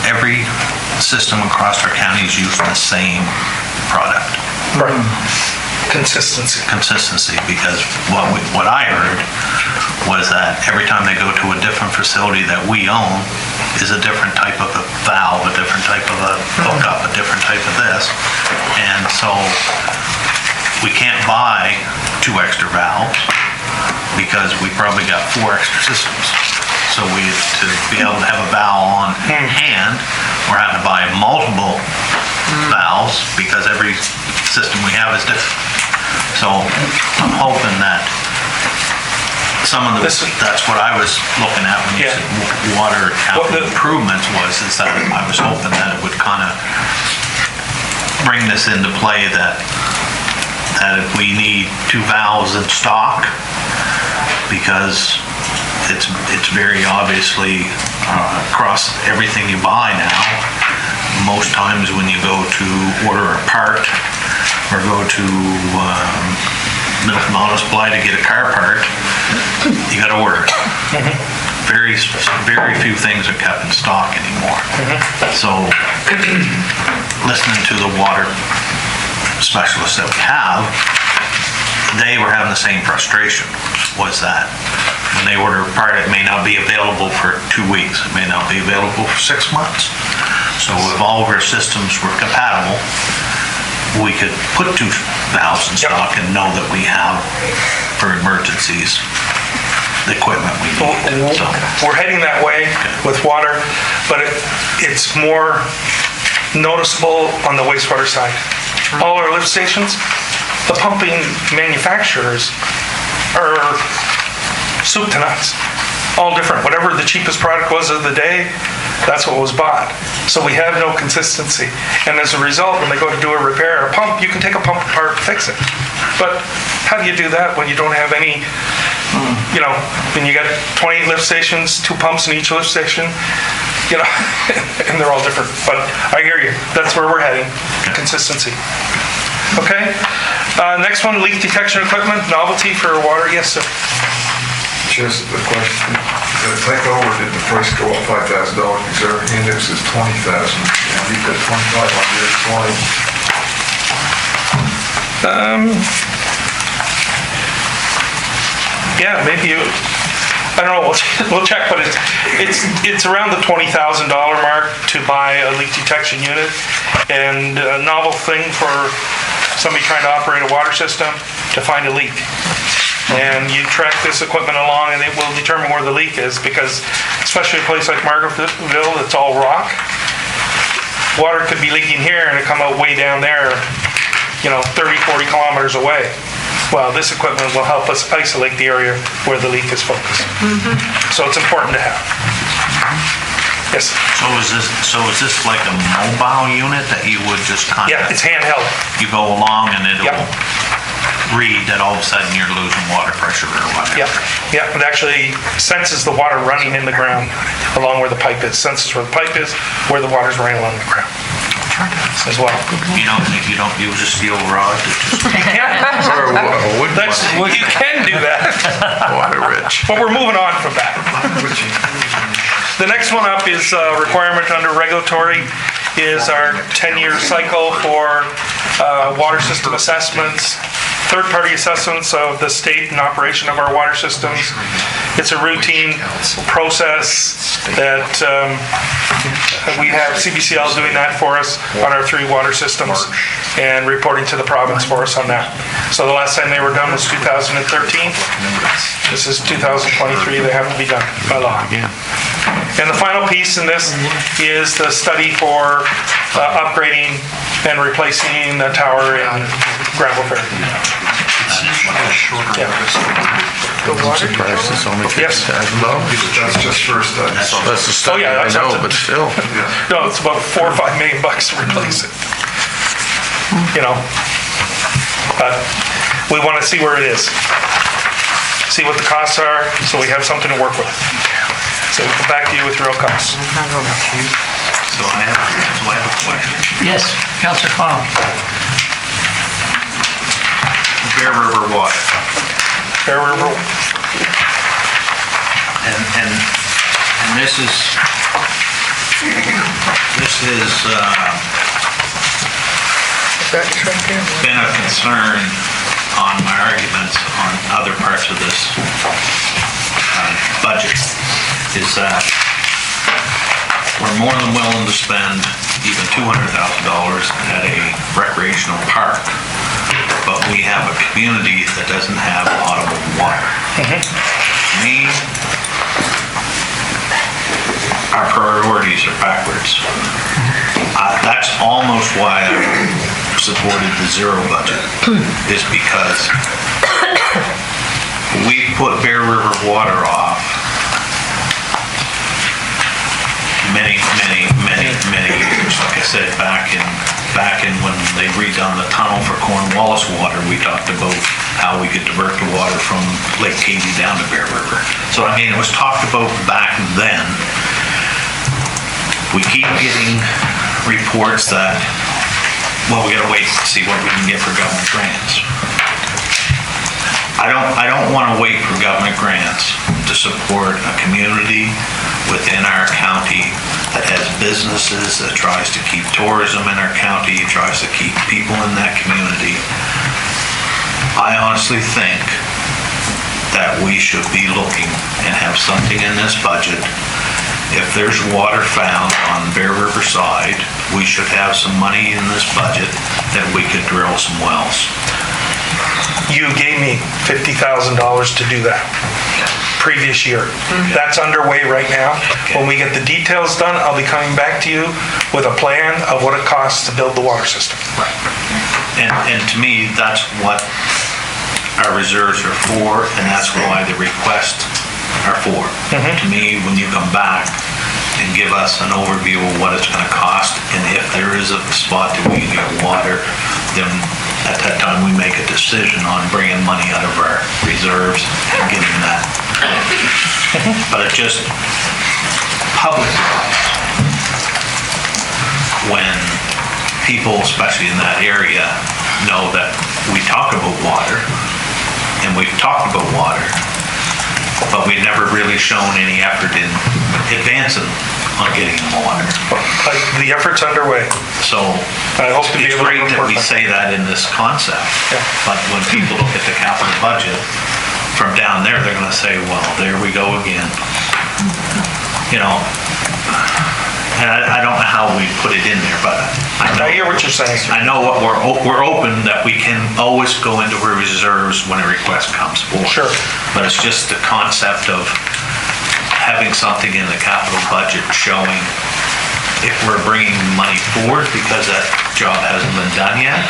every system across our county is using the same product. Right. Consistency, because what I heard was that every time they go to a different facility that we own is a different type of a valve, a different type of a hookup, a different type of this. And so we can't buy 2 extra valves because we probably got 4 extra systems. So to be able to have a valve on hand, we're having to buy multiple valves because every system we have is different. So I'm hoping that some of that's what I was looking at when you said water capital improvements is that I was hoping that it would kind of bring this into play that if we need 2 valves in stock, because it's very obviously across everything you buy now. Most times when you go to order a part or go to Middleton Auto Supply to get a car part, you got to order it. Very few things are kept in stock anymore. So listening to the water specialists that we have, they were having the same frustration, was that when they order a part, it may not be available for 2 weeks, it may not be available for 6 months. So if all of our systems were compatible, we could put 2 valves in stock and know that we have, for emergencies, the equipment we need. So We're heading that way with water, but it's more noticeable on the wastewater side. All our lift stations, the pumping manufacturers are soup to nuts, all different. Whatever the cheapest product was of the day, that's what was bought. So we have no consistency. And as a result, when they go to do a repair, a pump, you can take a pump apart and fix it. But how do you do that when you don't have any, when you got 20 lift stations, 2 pumps in each lift station, and they're all different. But I hear you. That's where we're heading, consistency. Okay? Next one, leak detection equipment, novelty for water. Yes, sir. Just a question. The takeover, did the price go up $5,000 because our index is 20,000 and we've got 25 on your slide? Yeah, maybe I don't know. We'll check, but it's around the $20,000 mark to buy a leak detection unit, and a novel thing for somebody trying to operate a water system to find a leak. And you track this equipment along, and it will determine where the leak is, because especially a place like Margaretville, it's all rock. Water could be leaking here and it come out way down there, 30, 40 kilometers away. Well, this equipment will help us isolate the area where the leak is focused. So it's important to have. Yes? So is this like a mobile unit that you would just kind of... Yeah, it's handheld. You go along and it'll read that all of a sudden you're losing water pressure or whatever. Yeah, it actually senses the water running in the ground along where the pipe is. Senses where the pipe is, where the water's running along the ground as well. You don't use a steel rod to just... Or a wood one. You can do that. Water rich. But we're moving on from that. The next one up is requirement under regulatory is our 10-year cycle for water system assessments, third-party assessments of the state and operation of our water systems. It's a routine process that we have CBCL doing that for us on our 3 water systems and reporting to the province for us on that. So the last time they were done was 2013. This is 2023. They have to be done by law. And the final piece in this is the study for upgrading and replacing the tower in Granville Fair. The water price is only $50,000. That's just for a study. That's the study, I know, but still. No, it's about $4 or $5 million to replace it. But we want to see where it is. See what the costs are, so we have something to work with. So we'll come back to you with real costs. So I have a question. Yes, Councillor Fong. Bear River Water. Bear River. And this is been a concern on my arguments on other parts of this budget, is that we're more than willing to spend even $200,000 at a recreational park, but we have a community that doesn't have potable water. To me, our priorities are backwards. That's almost why I supported the zero budget, is because we put Bear River Water off many years. Like I said, back in when they redone the tunnel for Cornwallis Water, we talked about how we could divert the water from Lake Katy down to Bear River. So, I mean, it was talked about back then. We keep getting reports that, well, we gotta wait to see what we can get for government grants. I don't wanna wait for government grants to support a community within our county that has businesses, that tries to keep tourism in our county, tries to keep people in that community. I honestly think that we should be looking and have something in this budget. If there's water found on the Bear River side, we should have some money in this budget that we could drill some wells. You gave me $50,000 to do that previous year. That's underway right now. When we get the details done, I'll be coming back to you with a plan of what it costs to build the water system. Right. And to me, that's what our reserves are for, and that's why the requests are for. To me, when you come back and give us an overview of what it's gonna cost, and if there is a spot that we can get water, then at that time we make a decision on bringing money out of our reserves and getting that. But it just, public, when people, especially in that area, know that we talk about water, and we've talked about water, but we've never really shown any effort in advancing on getting them water. The effort's underway. So I hope to be it's able to great that report we back. say that in this concept, but when people look at the capital budget from down there, they're gonna say, well, there we go again. You know, and I don't know how we put it in there, but I hear what you're saying. I know what we're open that we can always go into our reserves when a request comes forward. Sure. But it's just the concept of having something in the capital budget showing if we're bringing money forward because that job hasn't been done yet.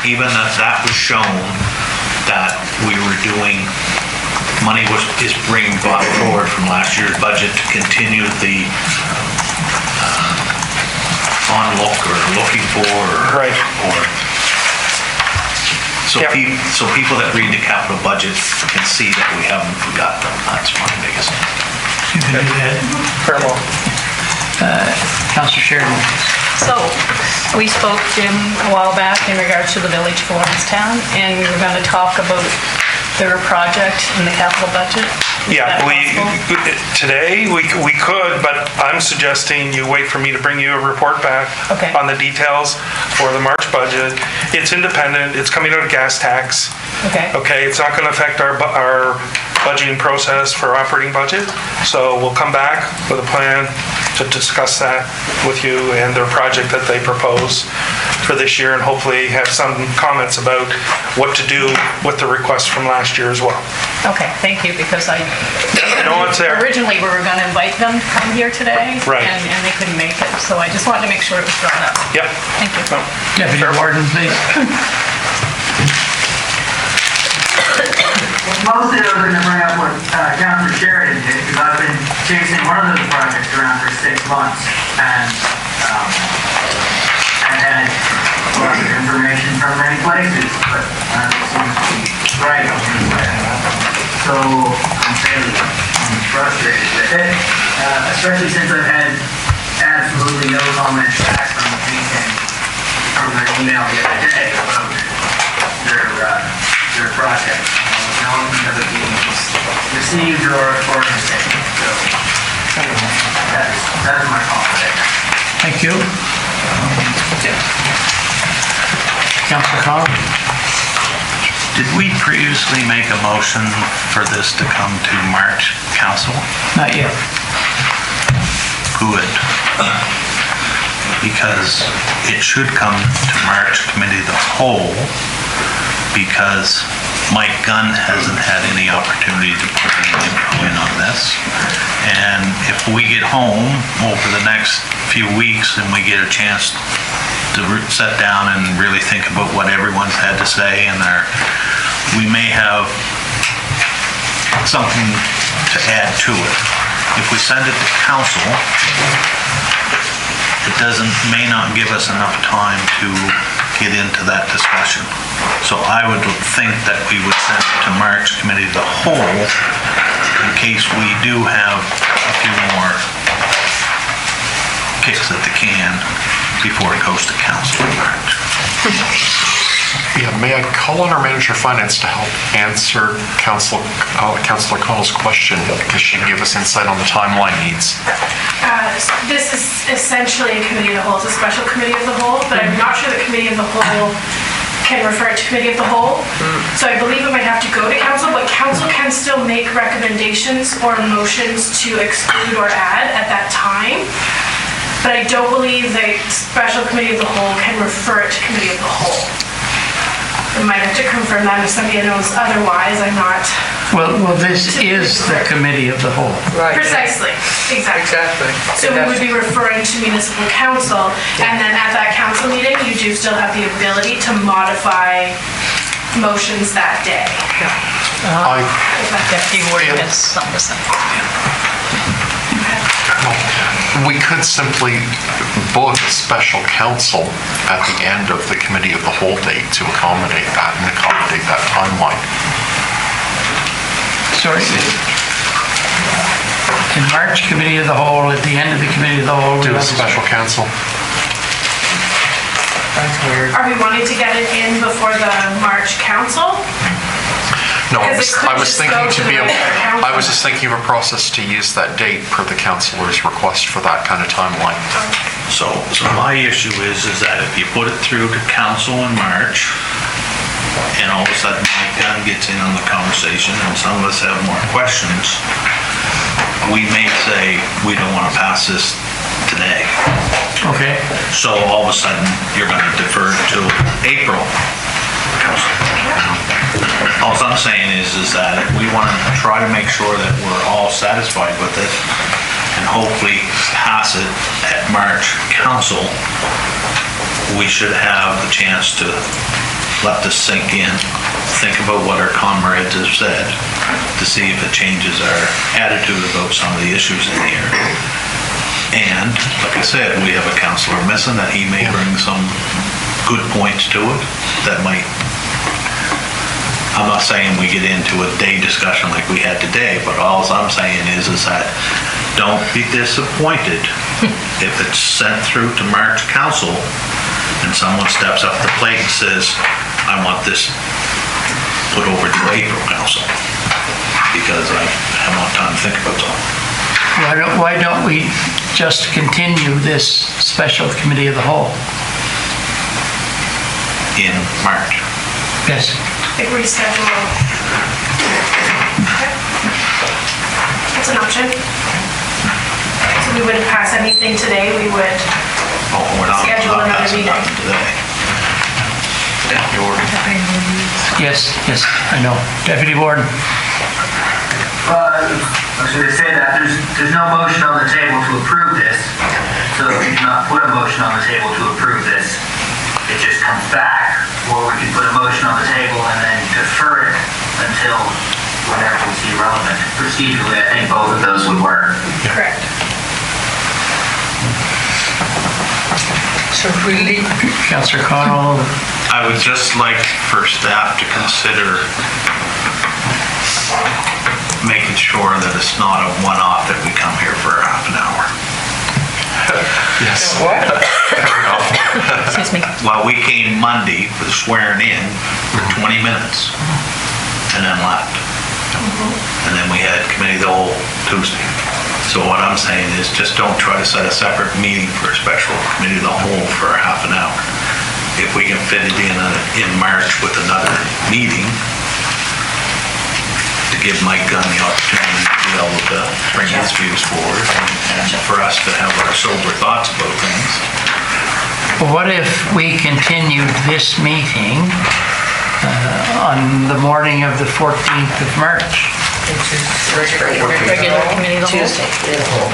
Even if that was shown that we were doing, money is being brought forward from last year's budget to continue the on-look or looking for Right. so people that read the capital budget can see that we haven't forgotten them. That's my biggest. You can do that. Fair enough. Councillor Sheridan. So, we spoke, Jim, a while back in regards to the village of Lawrencetown, and we were going to talk about their project in the capital budget. Is Yeah, that possible? today we could, but I'm suggesting you wait for me to bring you a report back Okay. on the details for the March budget. It's independent, it's coming out of gas tax. Okay. Okay, it's not gonna affect our budgeting process for operating budget. So we'll come back with a plan to discuss that with you and their project that they propose for this year, and hopefully have some comments about what to do with the request from last year as well. Okay, thank you, because know it's there. originally we were going to invite them to come here today. Right. And they couldn't make it, so I just wanted to make sure it was brought up. Yep. Thank you. Deputy Warden, please. Mostly I was going to bring up what Councilor Sheridan did, because I've been chasing one of those projects around for 6 months, and had lots of information from many places, but none of it seems to be right anywhere. So I'm fairly frustrated with it, especially since I've had absolutely no comments back from anything from their email the other day about their project. No of it being received or received. So that is my call today. Thank you. Councillor Connell. Did we previously make a motion for this to come to March council? Not yet. Good. Because it should come to March committee of the whole, because Mike Gunn hasn't had any opportunity to put any input in on this. And if we get home over the next few weeks and we get a chance to sit down and really think about what everyone's had to say, and we may have something to add to it. If we send it to council, it may not give us enough time to get into that discussion. So I would think that we would send it to March Committee of the Whole in case we do have a few more kicks at the can before it goes to council in March. Yeah, may I call on our manager of finance to help answer Councillor Connell's question, because she can give us insight on the timeline needs. This is essentially a committee of the whole. It's a special committee of the whole, but I'm not sure the committee of the whole can refer it to committee of the whole. So I believe it might have to go to council, but council can still make recommendations or motions to exclude or add at that time. But I don't believe the special committee of the whole can refer it to committee of the whole. I might have to confirm that if somebody knows otherwise. I'm not. Well, this is the committee of the whole. Right. Precisely, exactly. So we would be referring to municipal council, and then at that council meeting, you do still have the ability to modify motions that day. Deputy Warden has something to say. We could simply book a special council at the end of the committee of the whole date to accommodate that timeline. Sorry. In March committee of the whole, at the end of the committee of the whole. Do a special council. That's weird. Are we wanting to get it in before the March council? No, I Because it could was just thinking go to to be the able, council. I was just thinking of a process to use that date per the councillor's request for that kind of timeline. So my issue is that if you put it through to council in March, and all of a sudden Mike Dunn gets in on the conversation and some of us have more questions, we may say, we don't want to pass this today. Okay. So all of a sudden, you're going to defer to April. All I'm saying is that if we want to try to make sure that we're all satisfied with it and hopefully pass it at March council, we should have the chance to let this sink in, think about what our comrades have said, to see if it changes our attitude about some of the issues in here. And, like I said, we have a councillor missing that he may bring some good points to it that might, I'm not saying we get into a day discussion like we had today, but all I'm saying is that don't be disappointed if it's sent through to March council and someone steps up the plate and says, I want this put over to April council, because I have more time to think about that. Why don't we just continue this special committee of the whole? In March. Yes. Like reschedule. Okay. That's an option. So we wouldn't pass anything today, we would schedule another meeting. Today. Deputy Warden. Yes, I know. Deputy Warden. I was going to say that there's no motion on the table to approve this. So if you do not put a motion on the table to approve this, it just comes back. Or we can put a motion on the table and then defer it until whatever we see relevant. Procedurally, I think both of those would work. Correct. So really, Councillor Connell. I would just like for staff to consider making sure that it's not a one-off that we come here for half an hour. Yes. what? Excuse me. Well, we came Monday for the swearing in for 20 minutes and then left. And then we had committee of the whole Tuesday. So what I'm saying is just don't try to set a separate meeting for a special committee of the whole for half an hour. If we can fit it in March with another meeting to give Mike Gunn the opportunity to be able to bring his views forward and for us to have our sober thoughts about things. What if we continued this meeting on the morning of the 14th of March? Regular committee of the whole.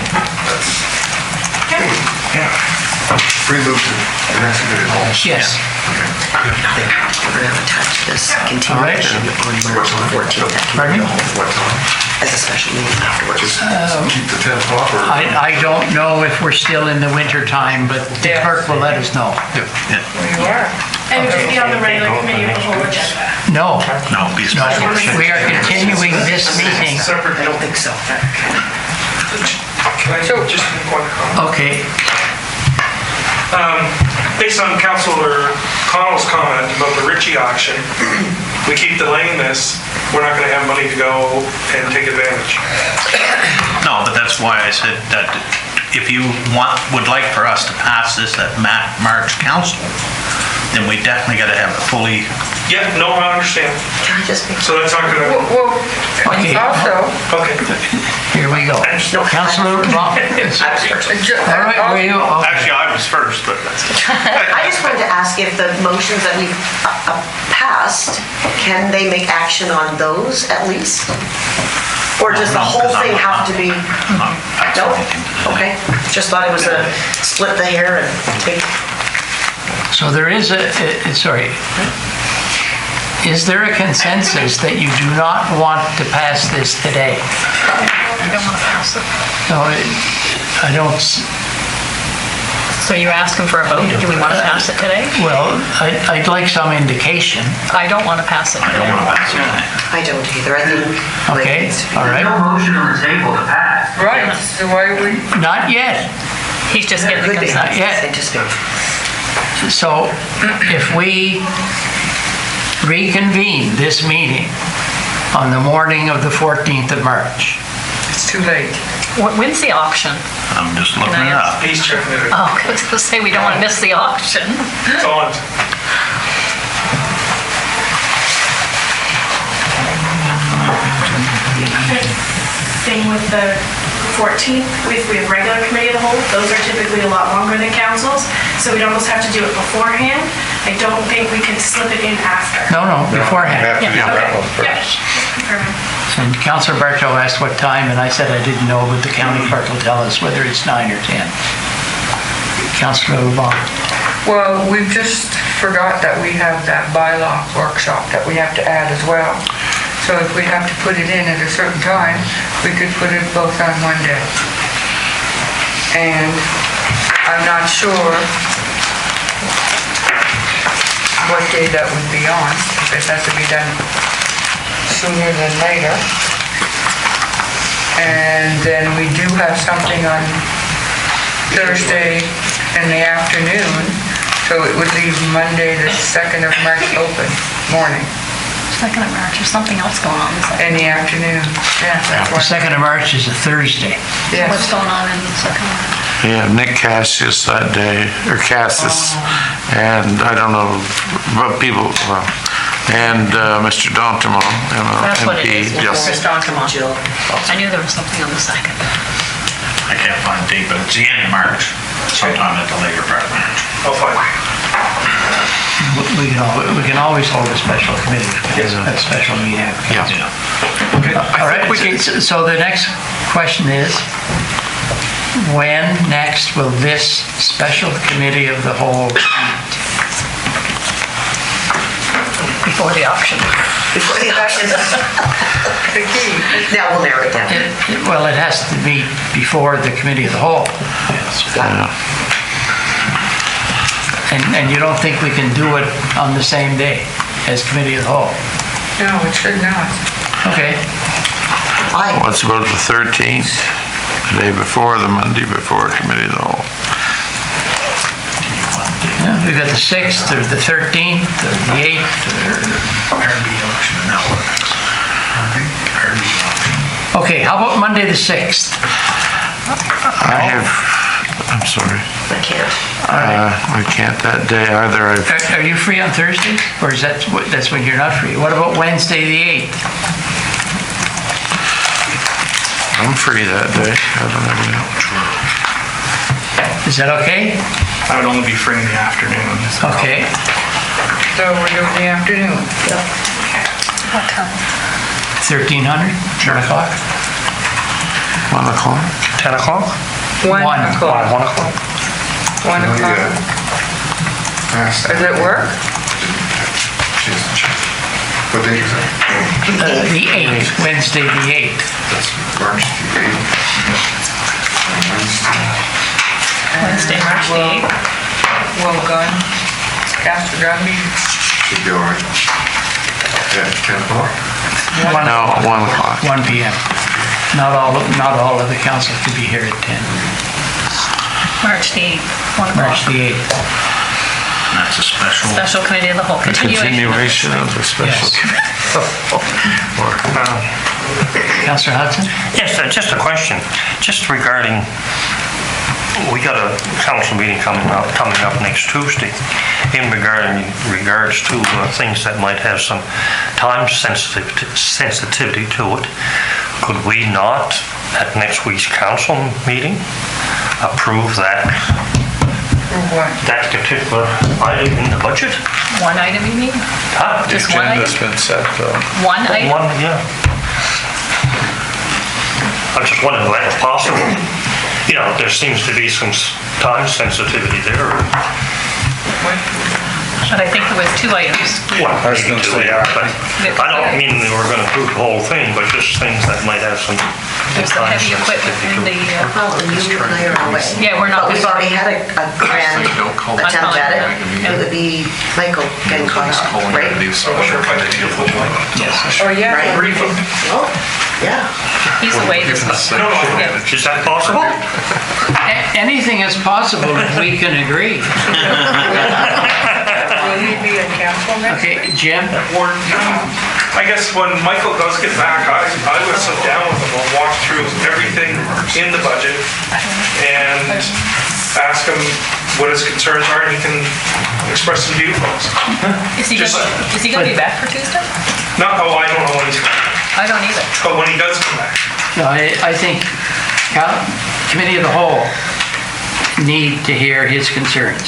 Prelude to the next committee of the whole. Yes. We're going to attach this continuation on March 14th. Pardon me? What time? As a special meeting afterwards. Just keep the 10 o'clock or? I don't know if we're still in the winter time, but the clerk will let us know. You are. And it would be on the regular committee of the whole agenda. No, No, be a no, special. we are continuing this meeting. I don't think so. Can I just make one comment? Okay, Based on Councilor Connell's comment about the Ritchie auction, we keep delaying this, we're not gonna have money to go and take advantage. No, but that's why I said that if you would like for us to pass this at March council, then we definitely gotta have it fully. Yeah, no, I understand. Can I just make So that's not gonna, Well, Okay. also, okay. here we go. Councilor Long. All right, were you? Okay. Actually, I was first, but that's. I just wanted to ask if the motions that we've passed, can they make action on those at least? Or does the whole thing have to be? No? Okay, just thought it was a split the hair and take. So there is sorry. Is there a consensus that you do not want to pass this today? You don't want to pass it. No, I don't, So you're asking for a vote? Do we want to pass it today? well, I'd like some indication. I don't want to pass it today. I don't either, I think. Okay, all right. No motion on the table to pass. right, so why are we, Not yet. He's just getting the Could be. consent. Yeah. Anticipate. So if we reconvene this meeting on the morning of the 14th of March, it's too late. When's the auction? I'm just looking Can I it up. He's checking it. Oh, I was going to say, we don't want to miss the auction. It's on. Thing with the 14th, if we have regular committee of the whole, those are typically a lot longer than councils, so we'd almost have to do it beforehand. I don't think we can slip it in after. no, beforehand. We have to do that one Okay. first. Yep. Confirming. And Councilor Bartow asked what time, and I said I didn't know, but the county clerk will tell us whether it's 9 or 10. Councilor LeBlanc. Well, we've just forgot that we have that bylaw workshop that we have to add as well. So if we have to put it in at a certain time, we could put it both on one day. And I'm not sure what day that would be on, if it has to be done sooner than later. And then we do have something on Thursday in the afternoon, so it would leave Monday, the 2nd of March open, morning, 2nd of March, there's something else going on this in the afternoon. Yeah, that's The what, 2nd of March is a Thursday. yes. What's going on in the 2nd of March? Yeah, Nick Cassius that day, or Cassis, and I don't know, but people, well, and Mr. Dontamon, That's what it is, MP. Yes. Chris Dontamon. Jill. I knew there was something on the 2nd. I can't find the date, but it's the end of March, sometime at the later part of March. I'll find it. We can always hold a special committee, a special meeting. Yeah. All right, so the next question is, when next will this special committee of the whole meet? Before the auction. Before the auction. The key. Now we'll narrow it down. Well, it has to meet before the committee of the whole. Yeah. And you don't think we can do it on the same day as committee of the whole? No, it should not. Okay, What's about the 13th, the day before, the Monday before committee of the whole? yeah, we've got the 6th, or the 13th, or the 8th, RB auction, no. RB auction. okay, how about Monday the 6th? I'm sorry, I can't. I can't that day either. Are you free on Thursday, or is that's when you're not free? What about Wednesday the 8th? I'm free that day. I don't know. Is that okay? I would only be free in the afternoon. Okay, So we're doing the afternoon. What time? 1300, 1 o'clock? 1 o'clock? 10 o'clock? 1 o'clock. 1 o'clock? 1 o'clock. Does it work? What date is that? The 8th, Wednesday the 8th. That's March the 8th. Wednesday, March the 8th. Well done. Councilor Gunn meeting? Should be all right. At 10 o'clock? No, 1 o'clock. 1 PM. Not all of the council could be here at 10. March the 8th, 1 o'clock. March the 8th. That's a special. Special committee of the whole. The continuation of the special. Councillor Hudson? Yes, just a question, just regarding, we got a council meeting coming up next Tuesday in regards to things that might have some time sensitivity to it. Could we not, at next week's council meeting, approve that particular item in the budget? One item, you mean? Huh? Just one item? been set, One item? One, yeah. I'm just wondering if that's possible. You know, there seems to be some time sensitivity there. But I think it was 2 items. Well, I was going to say, but I don't mean that we're going to approve the whole thing, but just things that might have some There's some time heavy equipment sensitivity in to it. the, Well, and you and I are away. yeah, we're not. But we've already had a grand attempt at it. It would be Michael getting caught up, right? Yes. Oh, yeah. Right? Oh, yeah. He's away this month. Yeah. Is that possible? Anything is possible if we can agree. Will he be in council next? Okay, Jim? I guess when Michael does get back, I would sit down with him and walk through everything in the budget and ask him what his concerns are, and he can express some viewpoints. Is he going to be back for Tuesday? No, I don't know when he's coming, I don't either. but when he does come back. No, I think Committee of the Whole need to hear his concerns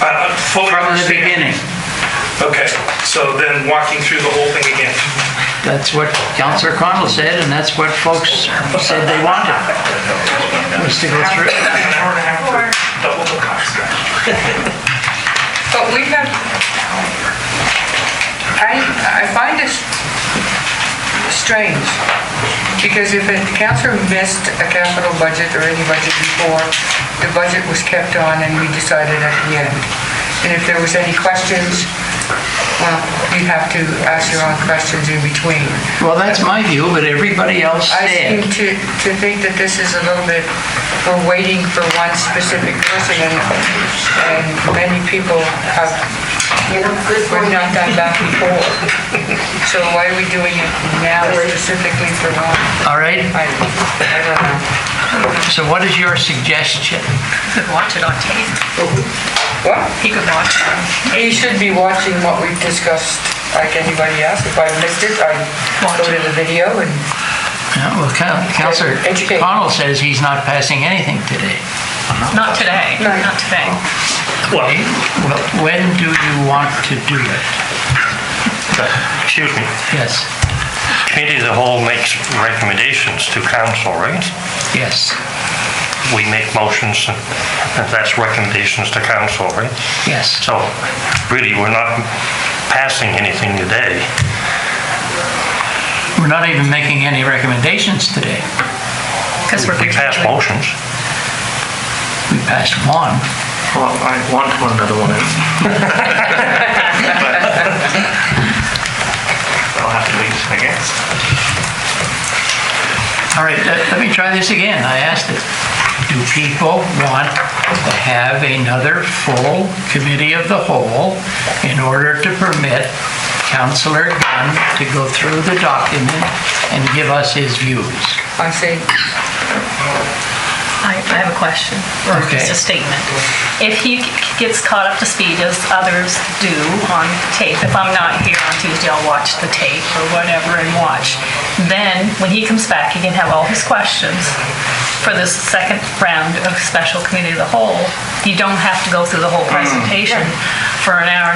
I fully from the understand. beginning. Okay, so then walking through the whole thing again. That's what Councillor Connell said, and that's what folks said they wanted, was to go through. An hour and a half for double the cost. But we have, I find this strange, because if a councillor missed a capital budget or any budget before, the budget was kept on and we decided at the end. And if there was any questions, well, you'd have to ask your own questions in between. Well, that's my view, but everybody else I seem said. to think that this is a little bit, we're waiting for one specific person, and many people have, we've not done that before. So why are we doing it now specifically for one? All right, I don't know. so what is your suggestion? He could watch it on tape. What? He could watch it. He should be watching what we've discussed like anybody else. If I missed it, I'd go to the video and... Yeah, well, Councillor Educate. Connell says he's not passing anything today. Not today, No. not today. Well, Well, when do you want to do it? excuse me, Yes, Committee of the Whole makes recommendations to council, right? yes, We make motions, and that's recommendations to council, right? yes. So really, we're not passing anything today. We're not even making any recommendations today. Because we're We pass motions. We passed one. Well, I want to put another one in. I'll have to leave, I guess. All right, let me try this again. I asked it. Do people want to have another full Committee of the Whole in order to permit Councillor Gunn to go through the document and give us his views? I say, I have a question, or Okay. just a statement. If he gets caught up to speed, as others do on tape, if I'm not here on Tuesday, I'll watch the tape or whatever and watch. Then, when he comes back, he can have all his questions for this second round of Special Committee of the Whole. You don't have to go through the whole presentation for an hour,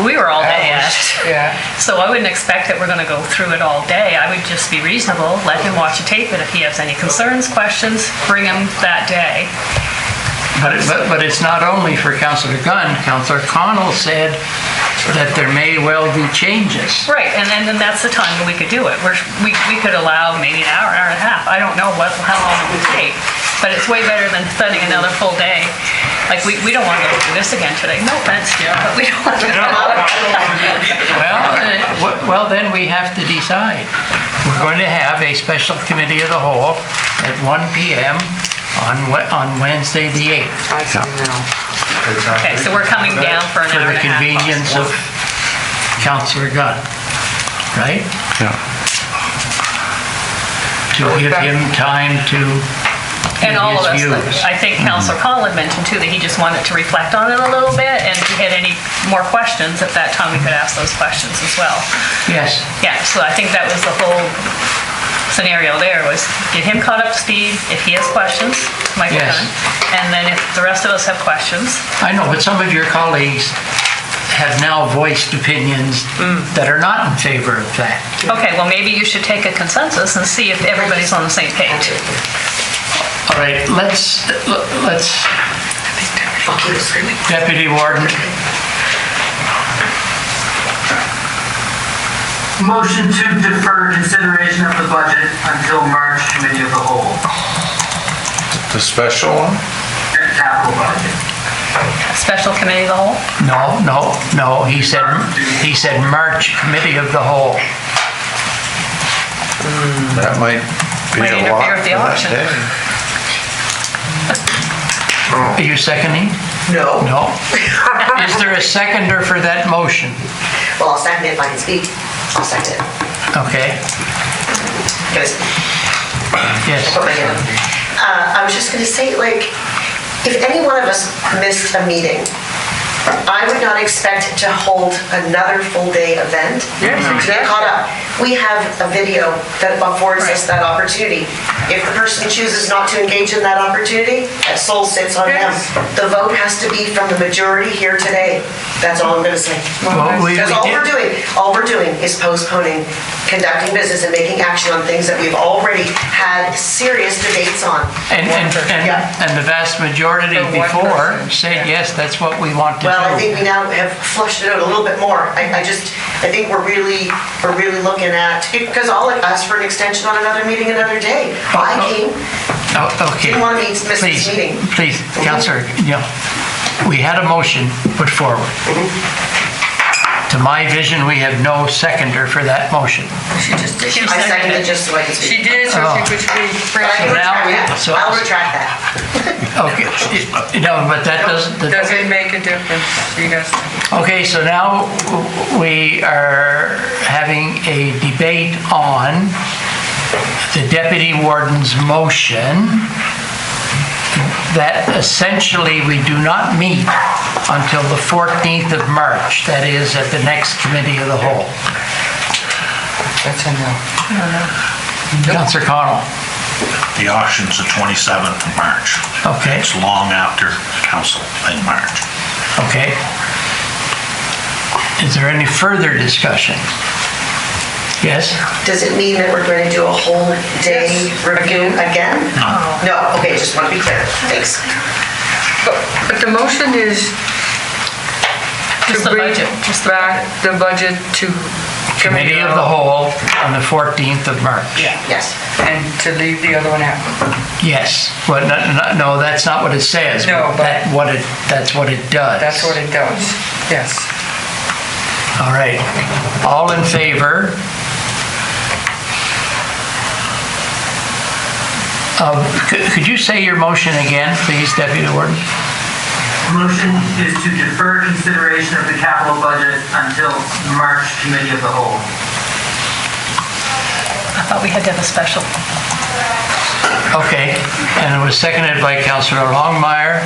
we were all day at it. yeah. So I wouldn't expect that we're going to go through it all day. I would just be reasonable, let him watch the tape, and if he has any concerns, questions, bring them that day. But it's not only for Councillor Gunn. Councillor Connell said that there may well be changes. Right, and then that's the time when we could do it. We could allow maybe an hour, hour and a half. I don't know how long it would take, but it's way better than spending another full day Like, we don't want to go through this again today. No offense, dear, but we don't want to. Well, then we have to decide. We're going to have a special committee of the whole at 1 p.m. on Wednesday, the 8th. I see now. Okay, so we're coming down for an For hour the and a half. convenience of Councillor Gunn, right? Yeah. To give him time to And all of us, give his views. I think Councillor Collin mentioned too that he just wanted to reflect on it a little bit, and if he had any more questions, at that time we could ask those questions as well. Yes. Yeah, so I think that was the whole scenario there, was get him caught up to speed. If he has questions, Michael Yes. Gunn, and then if the rest of us have questions. I know, but some of your colleagues have now voiced opinions that are not in favor of that. Okay, well, maybe you should take a consensus and see if everybody's on the same page. All right, let's Deputy Warden, Motion to defer consideration of the budget until March committee of the whole. The special one? Capital budget. Special committee of the whole? no, he said March Committee of the Whole. That might be Might a interfere lot with the for that election. day. Are you seconding? No. No. Is there a seconder for that motion? Well, I'll second it if I can speak. I'll second it. Okay, Guys, yes. put my hand up. I was just gonna say, like, if any one of us missed a meeting, I would not expect to hold another full-day event to get caught up. We have a video that affords us that opportunity. If the person chooses not to engage in that opportunity, that soul sits on them. The vote has to be from the majority here today. That's all I'm gonna say. Well, we Because all we're doing is postponing conducting business and making action on things that we've already had serious debates on. And the vast majority before said, yes, that's what we want to do. Well, I think we now have flushed it out a little bit more. I think we're really looking at, because I'll ask for an extension on another meeting another day. I came, Okay. didn't want to miss this meeting. Please, Councillor, we had a motion put forward. To my vision, we have no seconder for that motion. I seconded it just so I could speak. She did, so she could be But I can retract that. So- I'll retract that. Okay, no, but that doesn't. Doesn't make a difference, you guys. Okay, so now we are having a debate on the deputy warden's motion that essentially we do not meet until the 14th of March. That is at the next committee of the whole. That's a no. Councillor Connell. The auction's the 27th of March. Okay, It's long after council in March. okay. Is there any further discussion? Yes? Does it mean that we're going to do a whole day review again? No, okay, just want to be clear. Thanks. But the motion is to Just the bring budget, back the budget to Committee of the whole on the 14th of March. Yes. and to leave the other one out. Yes, but no, that's not what it says. No, but- That's what it does. That's what it does, yes. All right. All in favor of, could you say your motion again, please, Deputy Warden? Motion is to defer consideration of the capital budget until March committee of the whole. I thought we had to have a special. Okay, and it was seconded by Councillor Longmire.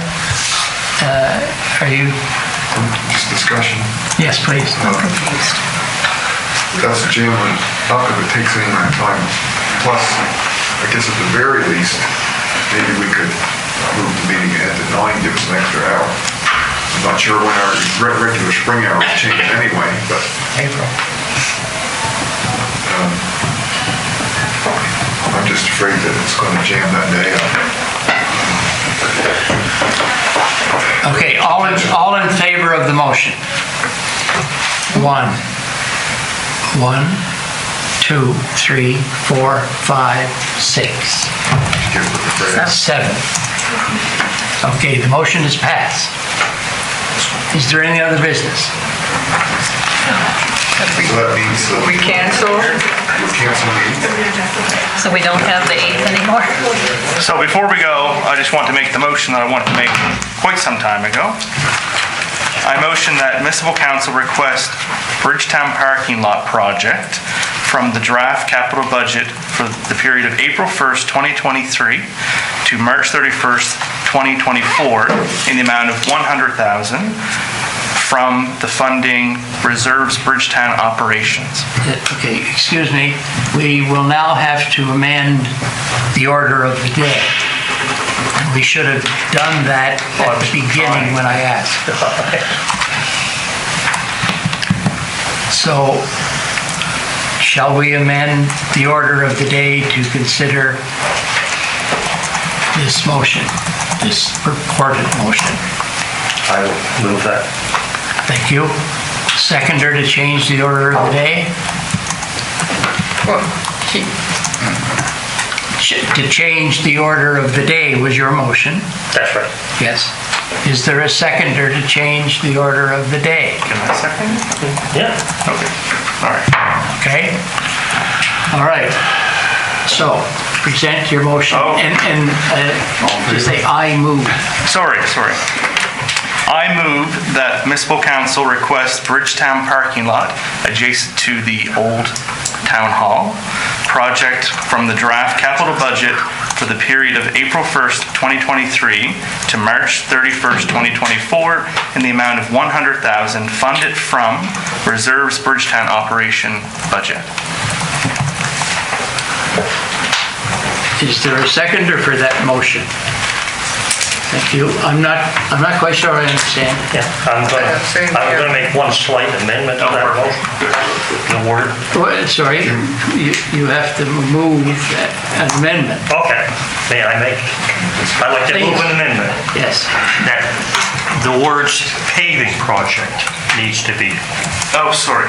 Are you, Just discussion. yes, please. Confused. That's genuine, not that it takes any of my time. Plus, I guess at the very least, maybe we could move the meeting ahead to 9, give us an extra hour. I'm not sure when our regular spring hours change anyway, but April. I'm just afraid that it's going to jam that day up. Okay, all in favor of the motion? 1, 2, 3, 4, 5, 6, Give it the phrase. 7. Okay, the motion is passed. Is there any other business? So that means We cancel? So we don't have the 8th anymore? So before we go, I just want to make the motion that I wanted to make quite some time ago. I motion that municipal council request Bridgetown parking lot project from the draft capital budget for the period of April 1st, 2023 to March 31st, 2024 in the amount of $100,000 from the funding reserves Bridgetown operations. Okay, excuse me. We will now have to amend the order of the day. We should have done that at the beginning when I asked. So, shall we amend the order of the day to consider this motion, this purported motion? I will move that. Thank you. Seconder to change the order of the day? Well, To change the order of the day was your motion? That's right. Yes. Is there a seconder to change the order of the day? Can I second? Yeah. Okay. All right. Okay? All right. So, present your motion and just say, I move. Sorry. I move that municipal council request Bridgetown parking lot adjacent to the old town hall project from the draft capital budget for the period of April 1st, 2023 to March 31st, 2024 in the amount of $100,000 funded from reserves Bridgetown operation budget. Is there a seconder for that motion? Thank you. I'm not quite sure I understand. Yeah, I'm gonna make one slight amendment to that motion. The word. Sorry, you have to move an amendment. Okay, may I make? I'd like to move an amendment. Yes. That the words paving project needs to be. Oh, sorry.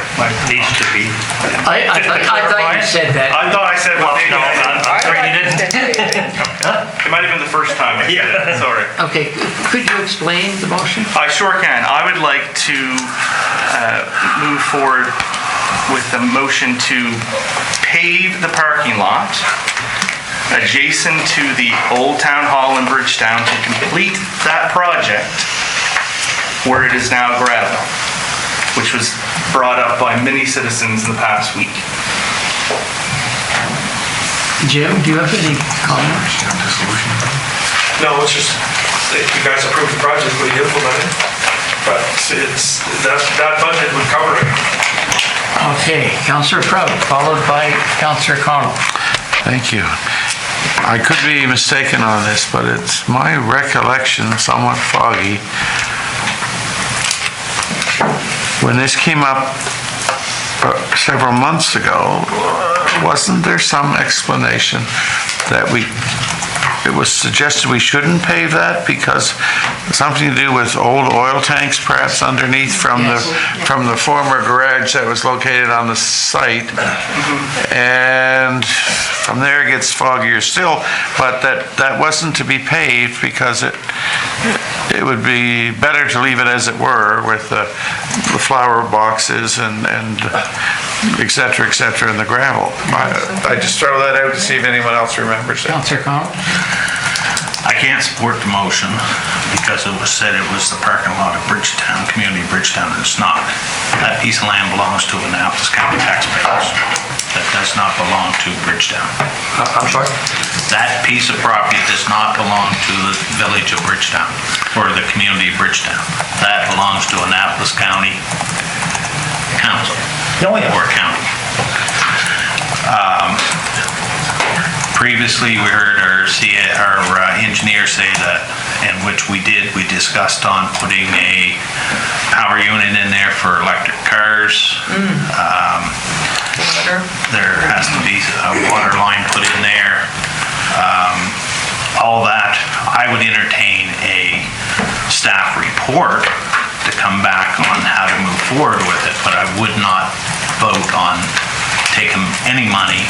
Needs to be. I thought you said that. I thought I said Well, maybe no, I I'm afraid you didn't. It might have been the first time I said it. Sorry. Okay, could you explain the motion? I sure can. I would like to move forward with the motion to pave the parking lot adjacent to the old town hall in Bridgetown to complete that project where it is now gravel, which was brought up by many citizens in the past week. Jim, do you have any comments? No, it's just, if you guys approve the project, we implement it. But that budget would cover it. Okay, Councillor Prout, followed by Councillor Connell. Thank you. I could be mistaken on this, but it's my recollection, somewhat foggy. When this came up several months ago, wasn't there some explanation that it was suggested we shouldn't pave that because something to do with old oil tanks perhaps underneath from the former garage that was located on the site, and from there it gets foggier still, but that wasn't to be paved because it would be better to leave it as it were with the flower boxes and et cetera, and the gravel. I just throw that out to see if anyone else remembers it. Councillor Connell? I can't support the motion because it was said it was the parking lot of Bridgetown, community of Bridgetown, and it's not. That piece of land belongs to Annapolis County taxpayers. That does not belong to Bridgetown. I'm sorry? That piece of property does not belong to the village of Bridgetown or the community of Bridgetown. That belongs to Annapolis County Council or county. Previously, we heard our engineer say that, and which we discussed on putting a power unit in there for electric cars. There has to be a water line put in there. All that, I would entertain a staff report to come back on how to move forward with it, but I would not vote on taking any money,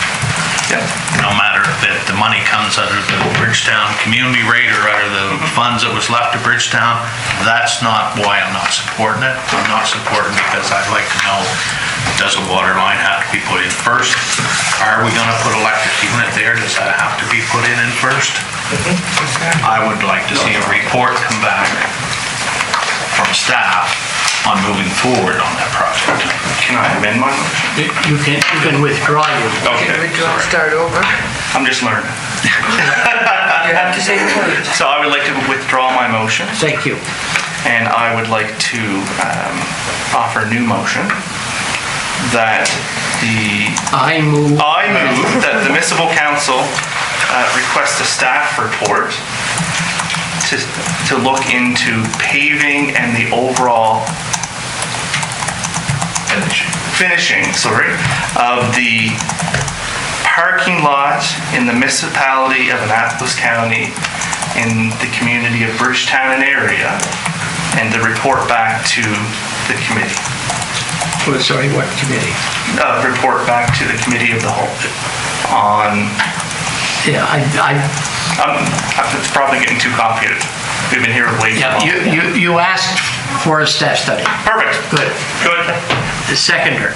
no matter if the money money comes out of the Bridgetown community rate or out of the funds that was left to Bridgetown, that's not why I'm not supporting it. I'm not supporting because I'd like to know, does a water line have to be put in first? Are we gonna put electric unit there? Does that have to be put in first? I would like to see a report come back from staff on moving forward on that project. Can I amend my motion? You can withdraw your. Okay. Start over. I'm just learning. You have to say the words. So I would like to withdraw my motion, Thank you. and I would like to offer a new motion that I move that the municipal council request a staff report to look into paving and the overall finishing of the parking lot in the municipality of Annapolis County in the community of Bridgetown and area, and to report back to the committee. Sorry, what committee? Report back to the committee of the whole on. Yeah, It's probably getting too complicated. We've been here way too long. you asked for a staff study. Perfect. Good. The seconder,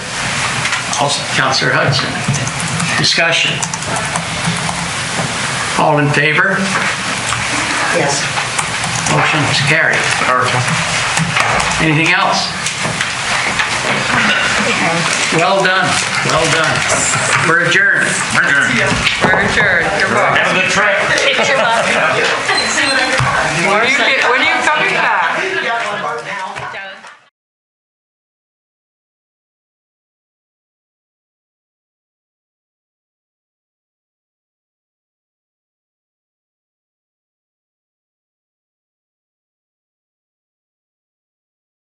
Councillor Hudson. Discussion. All in favor? Yes. Motion is carried. Anything else? Well done, well done. We're adjourned. We're adjourned. Goodbye. Have a good trip. Where you get,